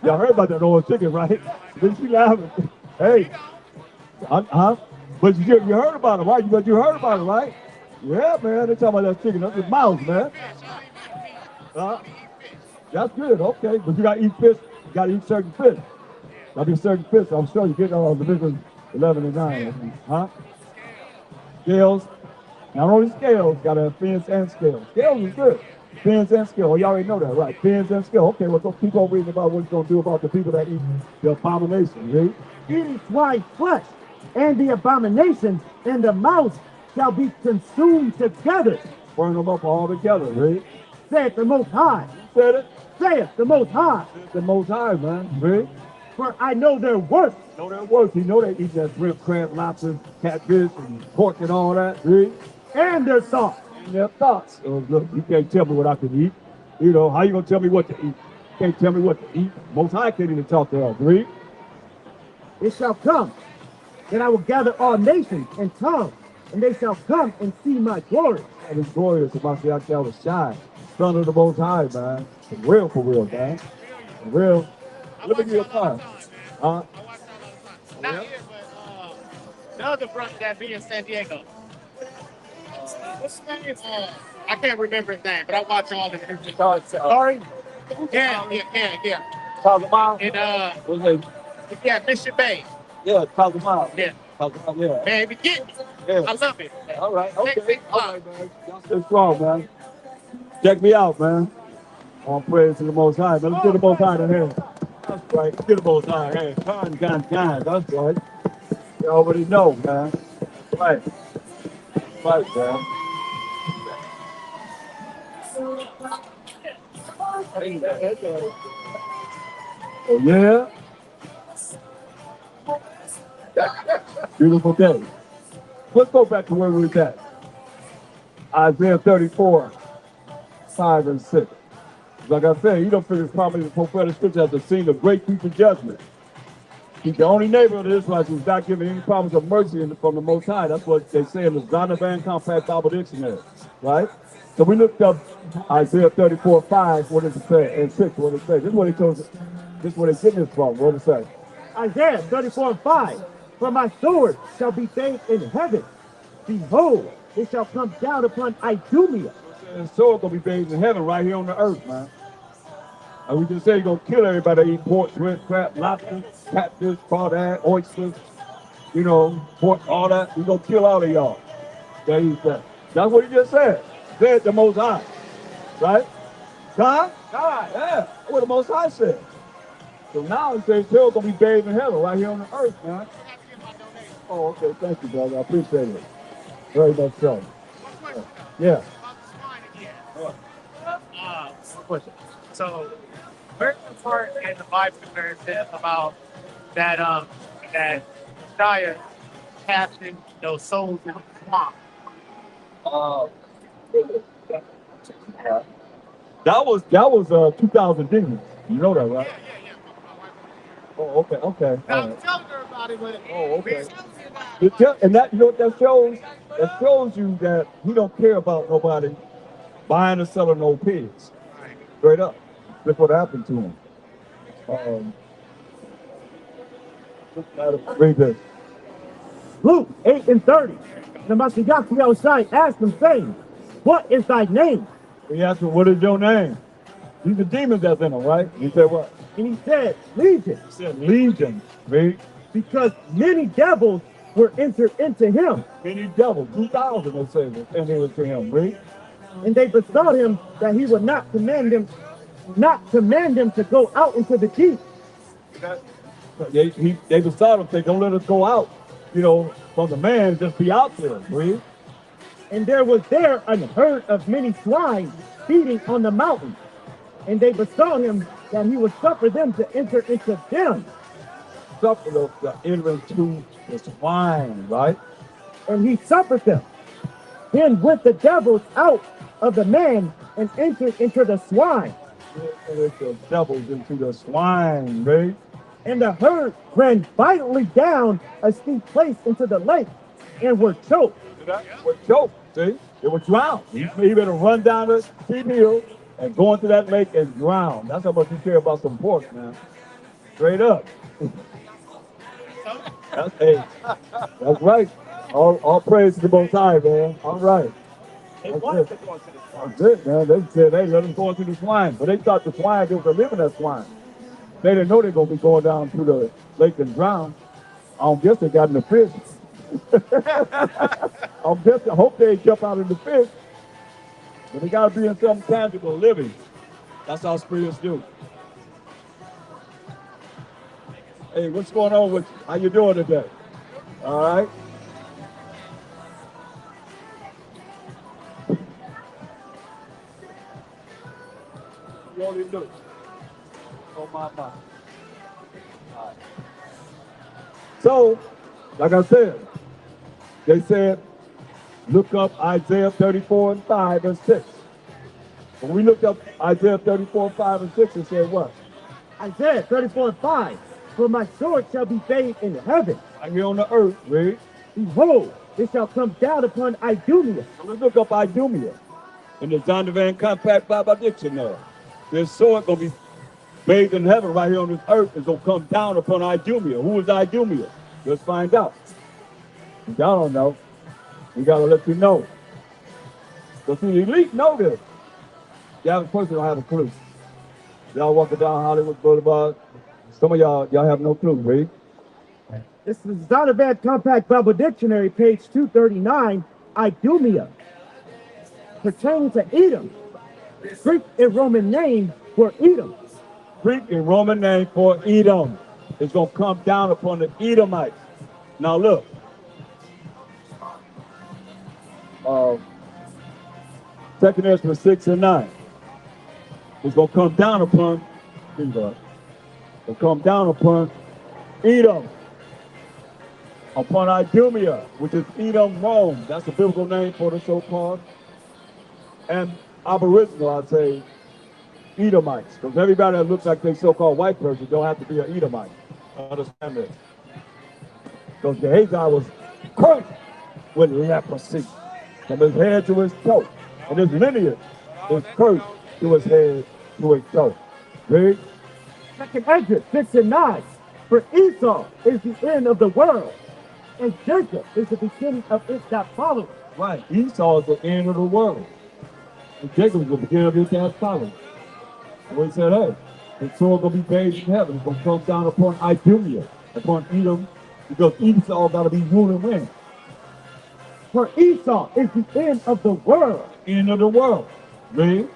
Y'all heard about that orange chicken, right? Didn't you laugh? Hey. But you heard about it, right? But you heard about it, right? Yeah, man. They're talking about that chicken. That's a mouse, man. That's good, okay. But you gotta eat fish. You gotta eat certain fish. Gotta be certain fish. I'm sure you get Leviticus 11 and 9. Huh? Scales. Not only scales, gotta have fins and scales. Scales is good. Fins and scales. Oh, you already know that, right? Fins and scales. Okay, well, go keep on reading about what he's gonna do about the people that eat the abomination, right? Eating swine's flesh, and the abomination and the mouse shall be consumed together. Burn them up all together, right? Saith the Most High. Said it? Saith the Most High. The Most High, man, right? For I know their works. Know their works. You know they eat that shrimp, crab, lobster, catfish, and pork and all that, right? And their thoughts. And their thoughts. So, look, you can't tell me what I can eat. You know, how you gonna tell me what to eat? You can't tell me what to eat. Most High can't even talk to us, right? It shall come that I will gather all nations and tongues, and they shall come and see my glory. And it's glorious about the outside of shine. Son of the Most High, man. For real, man. For real. Let me give you a time. Not here, but the other brother that be in San Diego. What's his name? I can't remember his name, but I watch all the interviews. Sorry? Yeah. Talk about. And what's his name? yeah, Mission Bay. Yeah, talk about. Yeah. Talk about, yeah. Man, we get me. Yeah. I love it. All right, okay. All All right, man. Y'all stay strong, man. Check me out, man. All praise to the Most High. Let's get the Most High in here. That's right. Let's get the Most High. Hey, kind. That's right. You already know, man. Right. Right, man. Oh, yeah. Beautiful day. Let's go back to where we were at. Isaiah 34, 5 and 6. Like I said, you don't figure probably the prophetic scripture has the scene of great future judgment. He's the only neighbor of the Israelites who's not giving any promise of mercy from the Most High. That's what they say in the Zondervan Compact Bible Dictionary, right? So we looked up Isaiah 34, 5, what does it say? And 6, what does it say? This is what he told us. This is where they're getting this from. What does it say? Isaiah 34 and 5. For my sword shall be bathed in heaven. Behold, it shall come down upon Idumea. The sword gonna be bathed in heaven right here on the earth, man. And we just say he's gonna kill everybody that eat pork, shrimp, crab, lobster, catfish, crawdad, oysters, you know, pork, all that. He's gonna kill all of y'all. There he said. That's what he just said. Said the Most High. Right? God? God, yeah. That's what the Most High said. So now he says still gonna be bathed in heaven right here on the earth, man. Oh, okay. Thank you, brother. I appreciate it. Very much so. Yeah. Question. So, where's the part in the Bible where it says about that that Messiah casting those souls in the swamp? That was 2,000 demons. You know that, right? Yeah. Oh, okay. Now, I'm telling her about it, but okay. And that, you know what that shows? That shows you that he don't care about nobody buying or selling no pigs. Straight up. That's what happened to him. Read this. Luke 8:30. The Mashiach Yahushai asked him, saying, "What is thy name?" He asked him, what is your name? He's the demons that's in him, right? He said what? And he said, "Legion," He said legion, read. because many devils were entered into him. Many devils, 2,000 they say, was entered into him, read. And they besought him that he would not command them to go out into the deep. They besought him, say, don't let us go out, from the man, just be out there, read. And there was there a herd of many swine feeding on the mountain. And they besought him that he would suffer them to enter into them. Suffer them to enter into the swine, right? And he suffered them. Then went the devils out of the man and entered into the swine. And it's the devils into the swine, right? And the herd ran violently down a steep place into the lake and were choked. Were choked, see? They were drowned. You better run down the steep hill and go into that lake and drown. That's how much you care about some pork, man. Straight up. That's right. All praise to the Most High, man. All right. That's it, man. They said, hey, let them go into the swine. But they thought the swine was living that swine. They didn't know they were going to be going down to the lake and drown. I don't guess they got in the fish. I hope they jump out in the fish. But they got to be in something tangible living. That's how spirits do. Hey, what's going on with you? How you doing today? All right. You only do. Oh, my. All right. So, like I said, they said, look up Isaiah 34:5 and 6. When we looked up Isaiah 34:5 and 6, it said what? Isaiah 34:5. For my sword shall be bathed in heaven. Right here on the earth, read. Behold, it shall come down upon Idumea. So let's look up Idumea in the Zondervan Compact Bible Dictionary. This sword going to be bathed in heaven right here on this earth. It's going to come down upon Idumea. Who is Idumea? Let's find out. Y'all don't know. We got to let you know. But see, the elite know this. The average person don't have a clue. Y'all walking down Hollywood Boulevard. Some of y'all have no clue, read. This is Zondervan Compact Bible Dictionary, page 239, Idumea. Pertaining to Edom. Greek and Roman name for Edom. Greek and Roman name for Edom. It's going to come down upon the Edomites. Now look. Second Ezra 6 and 9. It's going to come down upon, it'll come down upon Edom. Upon Idumea, which is Edom, Rome. That's the biblical name for the so-called. And aboriginal, I'd say, Edomites. Because everybody that looks like they so-called white person don't have to be an Edomite. Understand this. Because Gehazi was cursed with leprosy from his head to his toe. And his lineage is cursed to his head to his toe. Read. Second Ezra 6 and 9. For Esau is the end of the world, and Jacob is the beginning of it that follows. Right. Esau is the end of the world. And Jacob is the beginning of it that follows. So he said, hey, the sword going to be bathed in heaven. It's going to come down upon Idumea, upon Edom, because Esau got to be ruling when? For Esau is the end of the world. End of the world. Read.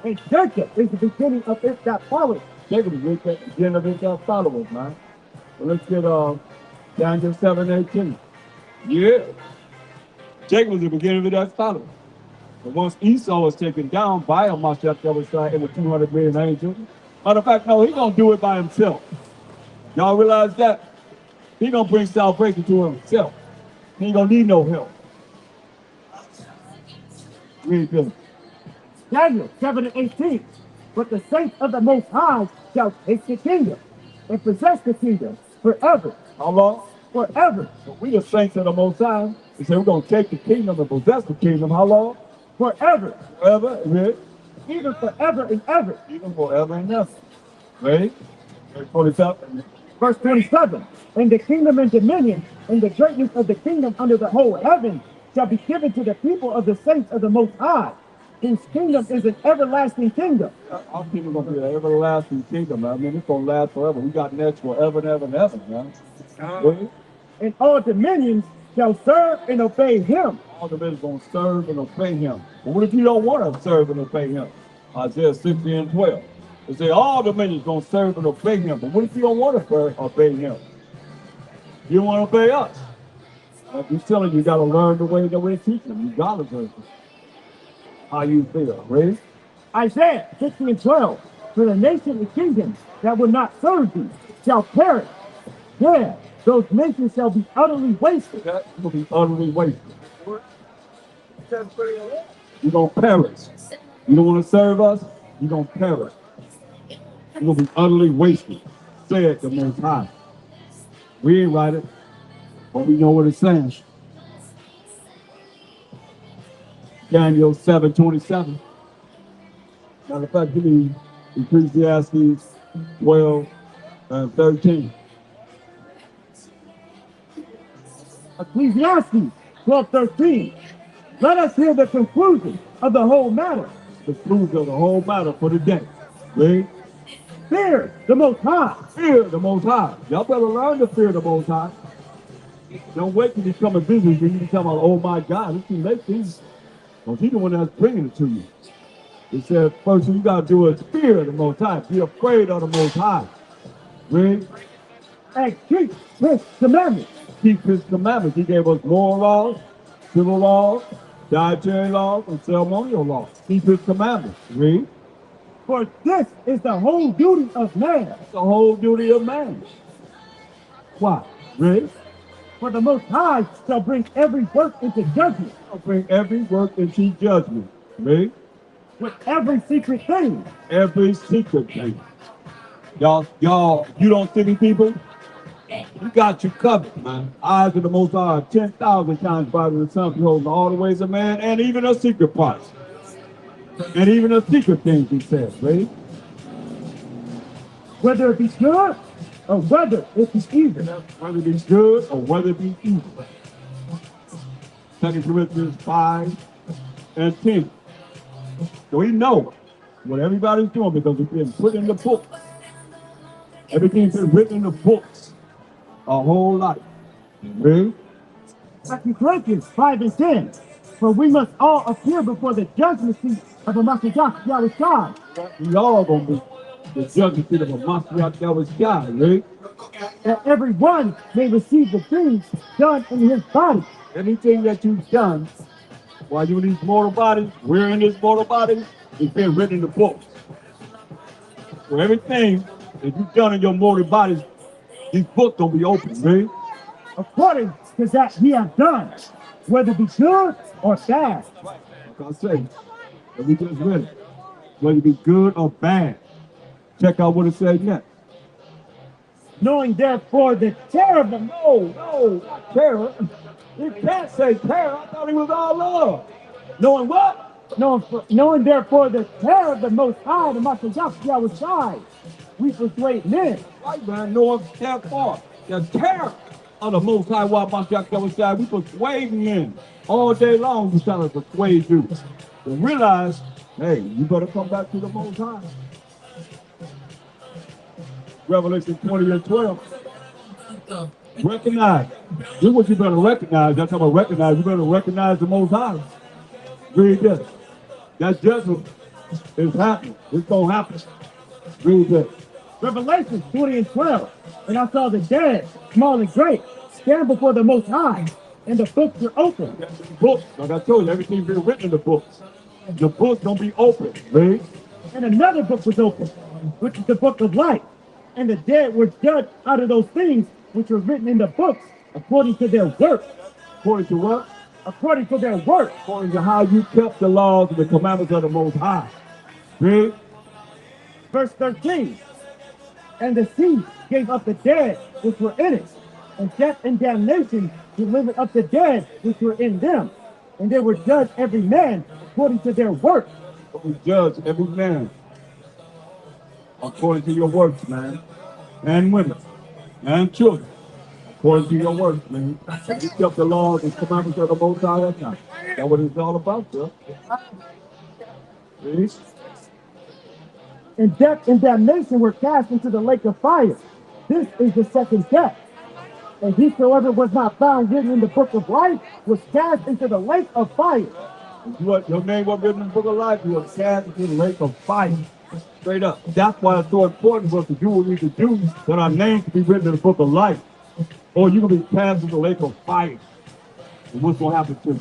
And Jacob is the beginning of it that follows. Jacob is the beginning of it that follows, man. So let's get Daniel 7:18. Yeah. Jacob was the beginning of it that follows. But once Esau was taken down by a Mashiach Yahushua and the 200 million angels, matter of fact, no, he's going to do it by himself. Y'all realize that? He's going to bring salvation to himself. He ain't going to need no help. Read this. Daniel 7 and 18. But the saints of the Most High shall take the kingdom and possess the kingdom forever. How long? Forever. So we the saints of the Most High. We say we're going to take the kingdom and possess the kingdom. How long? Forever. Forever. Read. Even forever and ever. Even forever and ever. Ready? Verse 47. Verse 27, and the kingdom and dominion and the greatness of the kingdom under the whole heaven shall be given to the people of the saints of the Most High, whose kingdom is an everlasting kingdom. Our kingdom gonna be an everlasting kingdom, man. I mean, it's gonna last forever. We got next forever and ever and ever, man. Right? And all dominions shall serve and obey him. All dominions gonna serve and obey him. But what if you don't want to serve and obey him? Isaiah 60 and 12. It say all dominions gonna serve and obey him. But what if you don't want to obey him? You don't want to obey us. Like he's telling you, you gotta learn the way that we're teaching them. You gotta learn how you feel, right? Isaiah 60 and 12. For the nation and kingdom that will not serve thee shall perish. Yeah, those nations shall be utterly wasted. That will be utterly wasted. You're gonna perish. You don't want to serve us, you're gonna perish. You're gonna be utterly wasted. Said the Most High. We ain't write it, but we know what it says. Daniel 7:27. Matter of fact, give me Ecclesiastes 12 and 13. Ecclesiastes 12:13. Let us hear the conclusion of the whole matter. The conclusion of the whole matter for the day. Read. Fear the Most High. Fear the Most High. Y'all better learn to fear the Most High. Don't wait till he come and visit you. You tell about, oh my God, it's too late. Because he's the one that's bringing it to you. He said, first thing you got to do is fear the Most High. Be afraid of the Most High. Read. And keep his commandments. Keep his commandments. He gave us moral laws, civil laws, dietary laws, and ceremonial laws. Keep his commandments. Read. For this is the whole duty of man. It's the whole duty of man. Why? Read. For the Most High shall bring every work into judgment. Shall bring every work into judgment. Read. With every secret thing. Every secret thing. Y'all, you don't see me, people? You got you covered, man. Eyes of the Most High are 10,000 times brighter than the sun, beholding all the ways of man, and even a secret parts. And even a secret things, he says, right? Whether it be good or whether it be evil. Whether it be good or whether it be evil. 2 Corinthians 5 and 10. So we know what everybody's doing because it's been put in the book. Everything's been written in the books our whole life. Right? 2 Corinthians 5 and 10. For we must all appear before the judgment seat of a Mashiach Yahushua. We all gonna be the judgment seat of a Mashiach Yahushua, right? That everyone may receive the things done in his body. Anything that you've done while you're in these mortal bodies, we're in this mortal body, it's been written in the books. So everything that you've done in your mortal bodies, these books don't be open, right? According to that he has done, whether it be good or bad. Like I say, that we just read it. Whether it be good or bad. Check out what it says next. Knowing therefore the terror of the not terror. You can't say terror. I thought he was all love. Knowing what? Knowing therefore the terror of the Most High, the Mashiach Yahushua, we persuade men. Right, man. Knowing therefore the terror of the Most High, Mashiach Yahushua, we persuade men all day long. We trying to persuade you to realize, hey, you better come back to the Most High. Revelation 20 and 12. Recognize. This is what you better recognize. That's how I recognize. You better recognize the Most High. Read this. That judgment is happening. It's going to happen. Read this. Revelation 20 and 12. And I saw the dead, small and great, stand before the Most High, and the books were open. Books, like I told you, everything's been written in the books. The books don't be open. Read. And another book was open, which is the book of life. And the dead were judged out of those things which were written in the books, according to their work. According to what? According to their work. According to how you kept the laws and the commandments of the Most High. Read. Verse 13. And the sea gave up the dead which were in it, and death and damnation delivered up the dead which were in them. And they were judged every man according to their work. We judge every man according to your works, man, and women. and children, according to your works, man. You kept the laws and commandments of the Most High. That's what it's all about, sir. See? And death and damnation were cast into the lake of fire. This is the second death. And whosoever was not found written in the book of life was cast into the lake of fire. Your name was written in the book of life. You were cast into the lake of fire. Straight up. That's why it's so important for us to do what we need to do, that our names be written in the book of life. Or you're going to be cast into the lake of fire. And what's going to happen to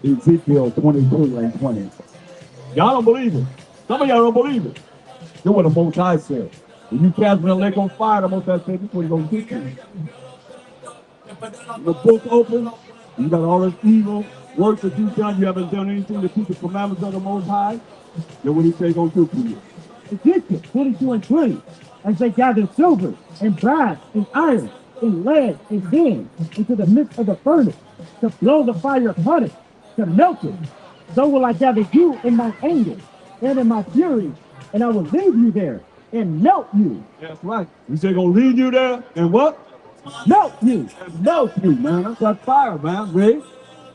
you? Ezekiel 22 and 20. Y'all don't believe it. Some of y'all don't believe it. That's what the Most High said. When you cast in the lake on fire, the Most High said, this is what you're going to get you. The book open, you got all this evil works that you've done. You haven't done anything to keep the commandments of the Most High. Then what he say going to do for you? Ezekiel 22 and 20. As they gathered silver and brass and iron and lead and tin into the midst of the furnace to blow the fire upon it, to melt it, so will I gather you in my anger and in my fury, and I will leave you there and melt you. That's right. You say gonna leave you there and what? Melt you. And melt you, man. That's that fire, man. Ready?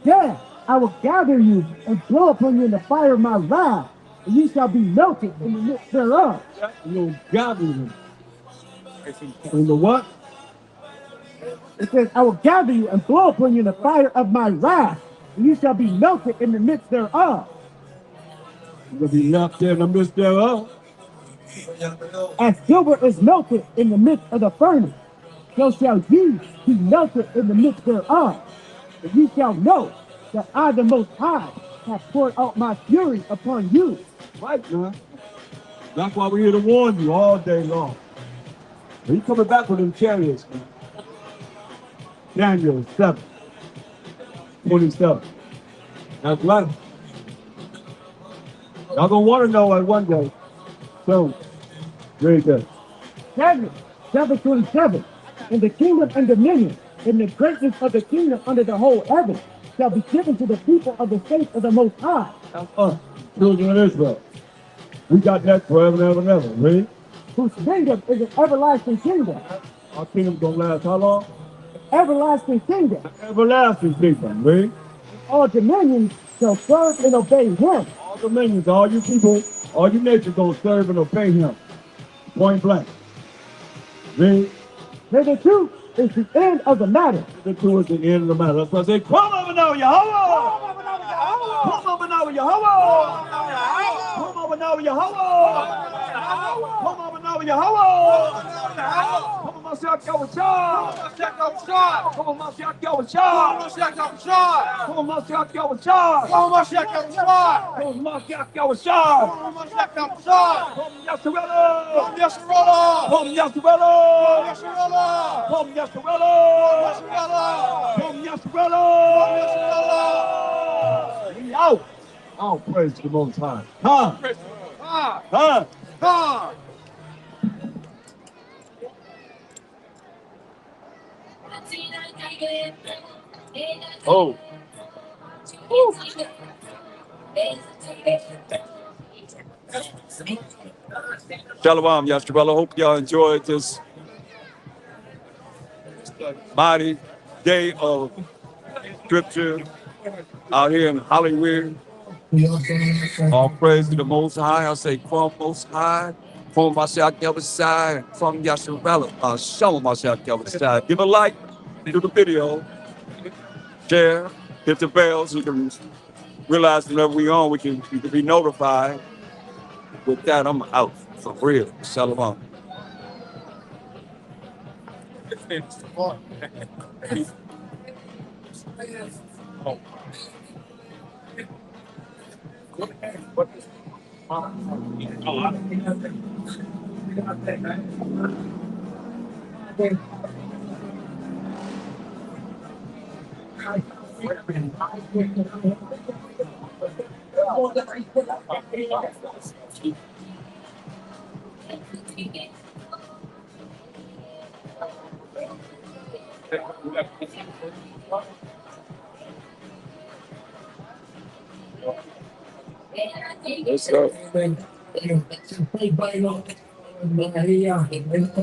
Yeah, I will gather you and blow upon you in the fire of my wrath, and you shall be melted in the midst thereof. You'll gather you. In the what? It says, I will gather you and blow upon you in the fire of my wrath, and you shall be melted in the midst thereof. You're going to be left there in the midst thereof. As silver is melted in the midst of the furnace, so shall ye be melted in the midst thereof. And ye shall know that I, the Most High, have poured out my fury upon you. Right, man. That's why we're here to warn you all day long. He's coming back with them chariots, man. Daniel 7, 27. That's right. Y'all gonna want to know it one day. So, very good. Daniel 7:27. And the kingdom and dominion, and the greatness of the kingdom under the whole heaven, shall be given to the people of the faith of the Most High. That's us, children of Israel. We got that forever and ever and ever. Ready? Whose kingdom is an everlasting kingdom. Our kingdom gonna last how long? Everlasting kingdom. Everlasting kingdom. Ready? All dominions shall serve and obey him. All dominions, all you people, all you nations gonna serve and obey him. Point blank. Ready? The truth is the end of the matter. The truth is the end of the matter. That's why I say, come over now, Yahweh! Come over now, Yahweh! Come over now, Yahweh! Come over now, Yahweh! Come on, Mashiach Yahushua! Come on, Mashiach Yahushua! Come on, Mashiach Yahushua! Come on, Mashiach Yahushua! Come on, Mashiach Yahushua! Come on, Yasharella! Come Yasharella! Come Yasharella! Come Yasharella! Come Yasharella! We out! All praise to the Most High. Come! Come! Come! Oh. Shalom, Yasharella. Hope y'all enjoyed this mighty day of scripture out here in Hollywood. All praise to the Most High. I say, from Most High, from Mashiach Yahushua, from Yasharella. Shalom, Mashiach Yahushua. Give a like to the video, share, hit the bell so you can realize whenever we on, you can be notified. With that, I'm out for real. Shalom. Let's go.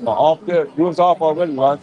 Off there, you was off already, right?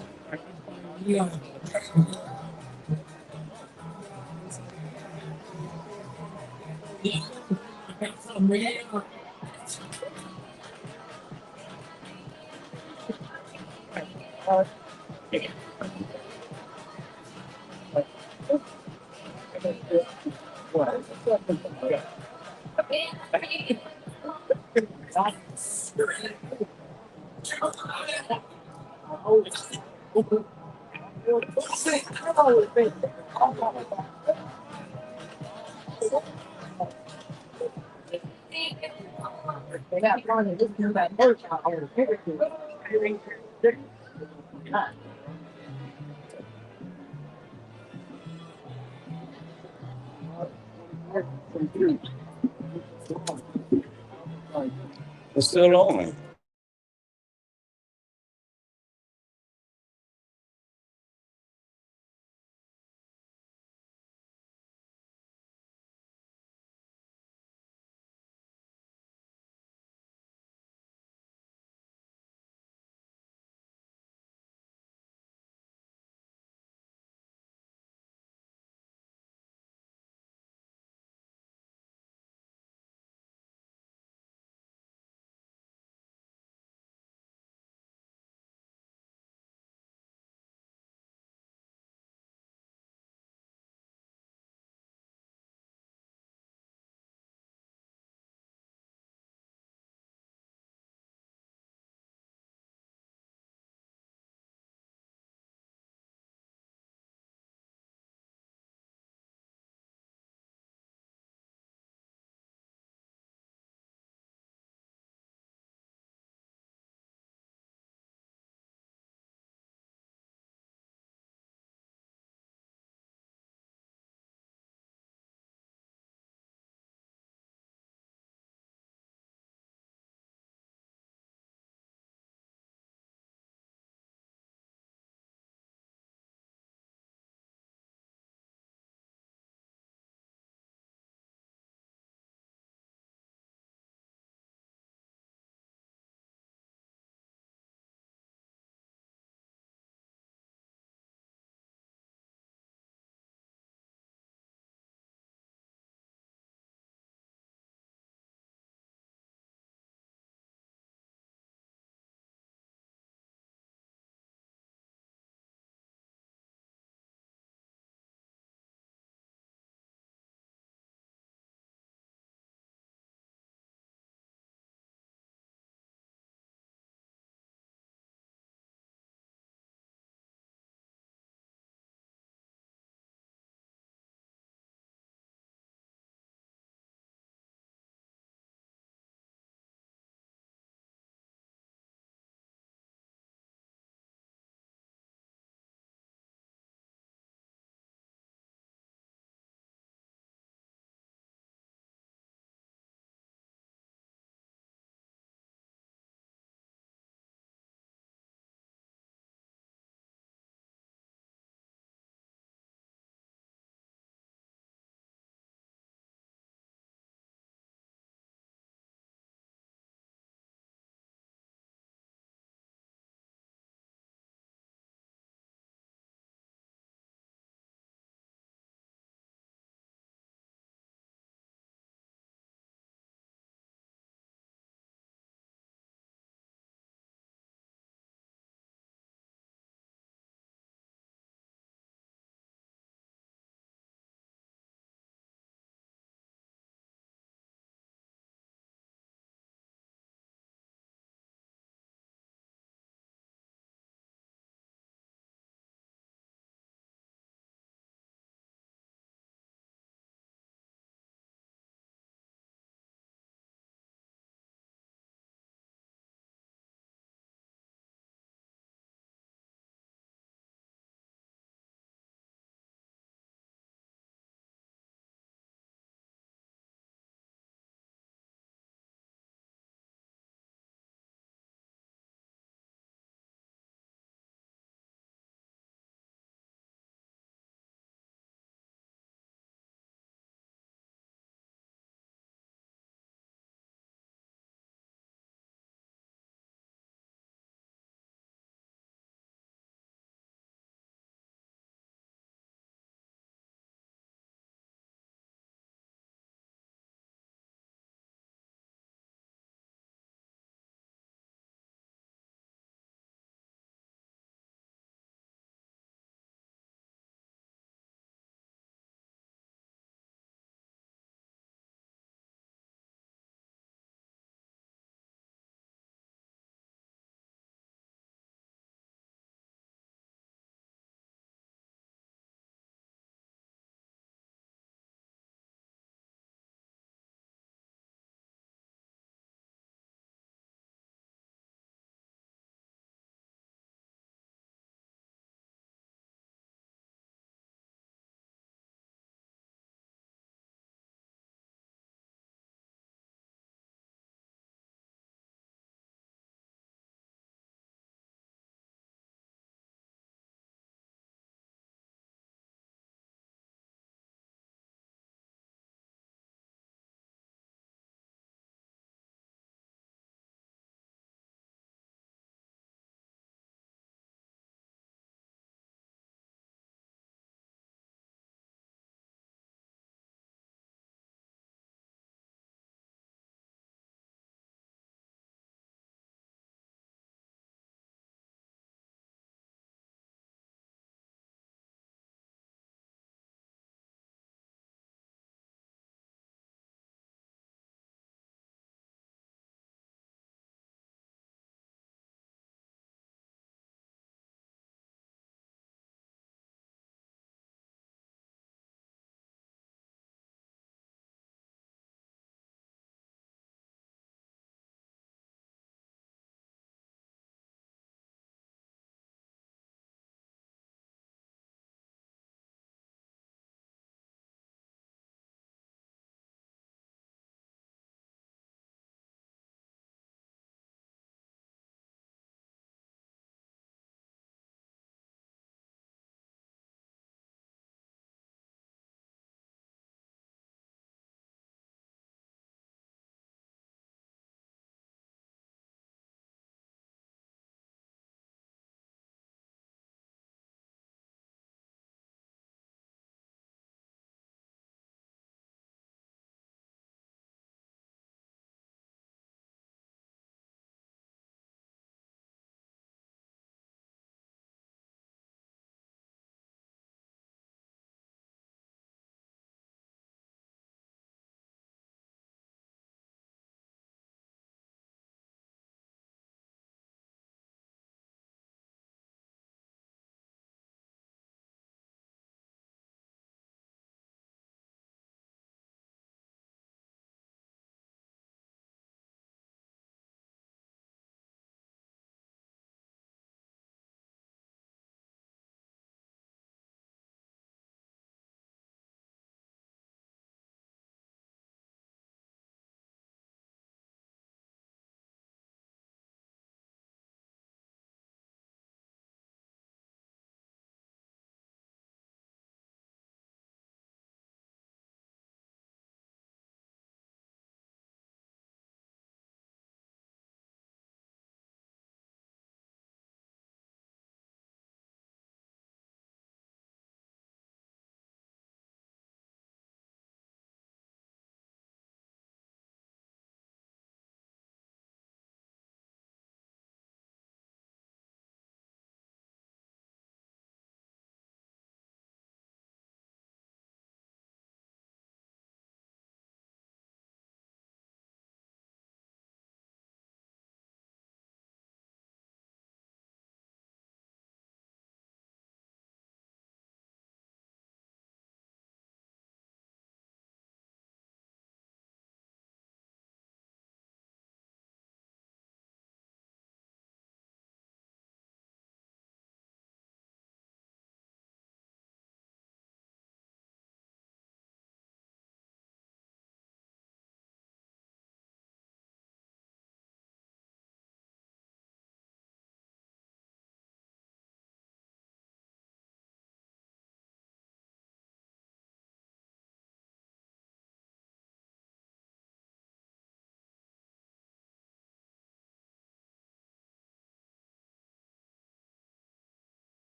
It's still on.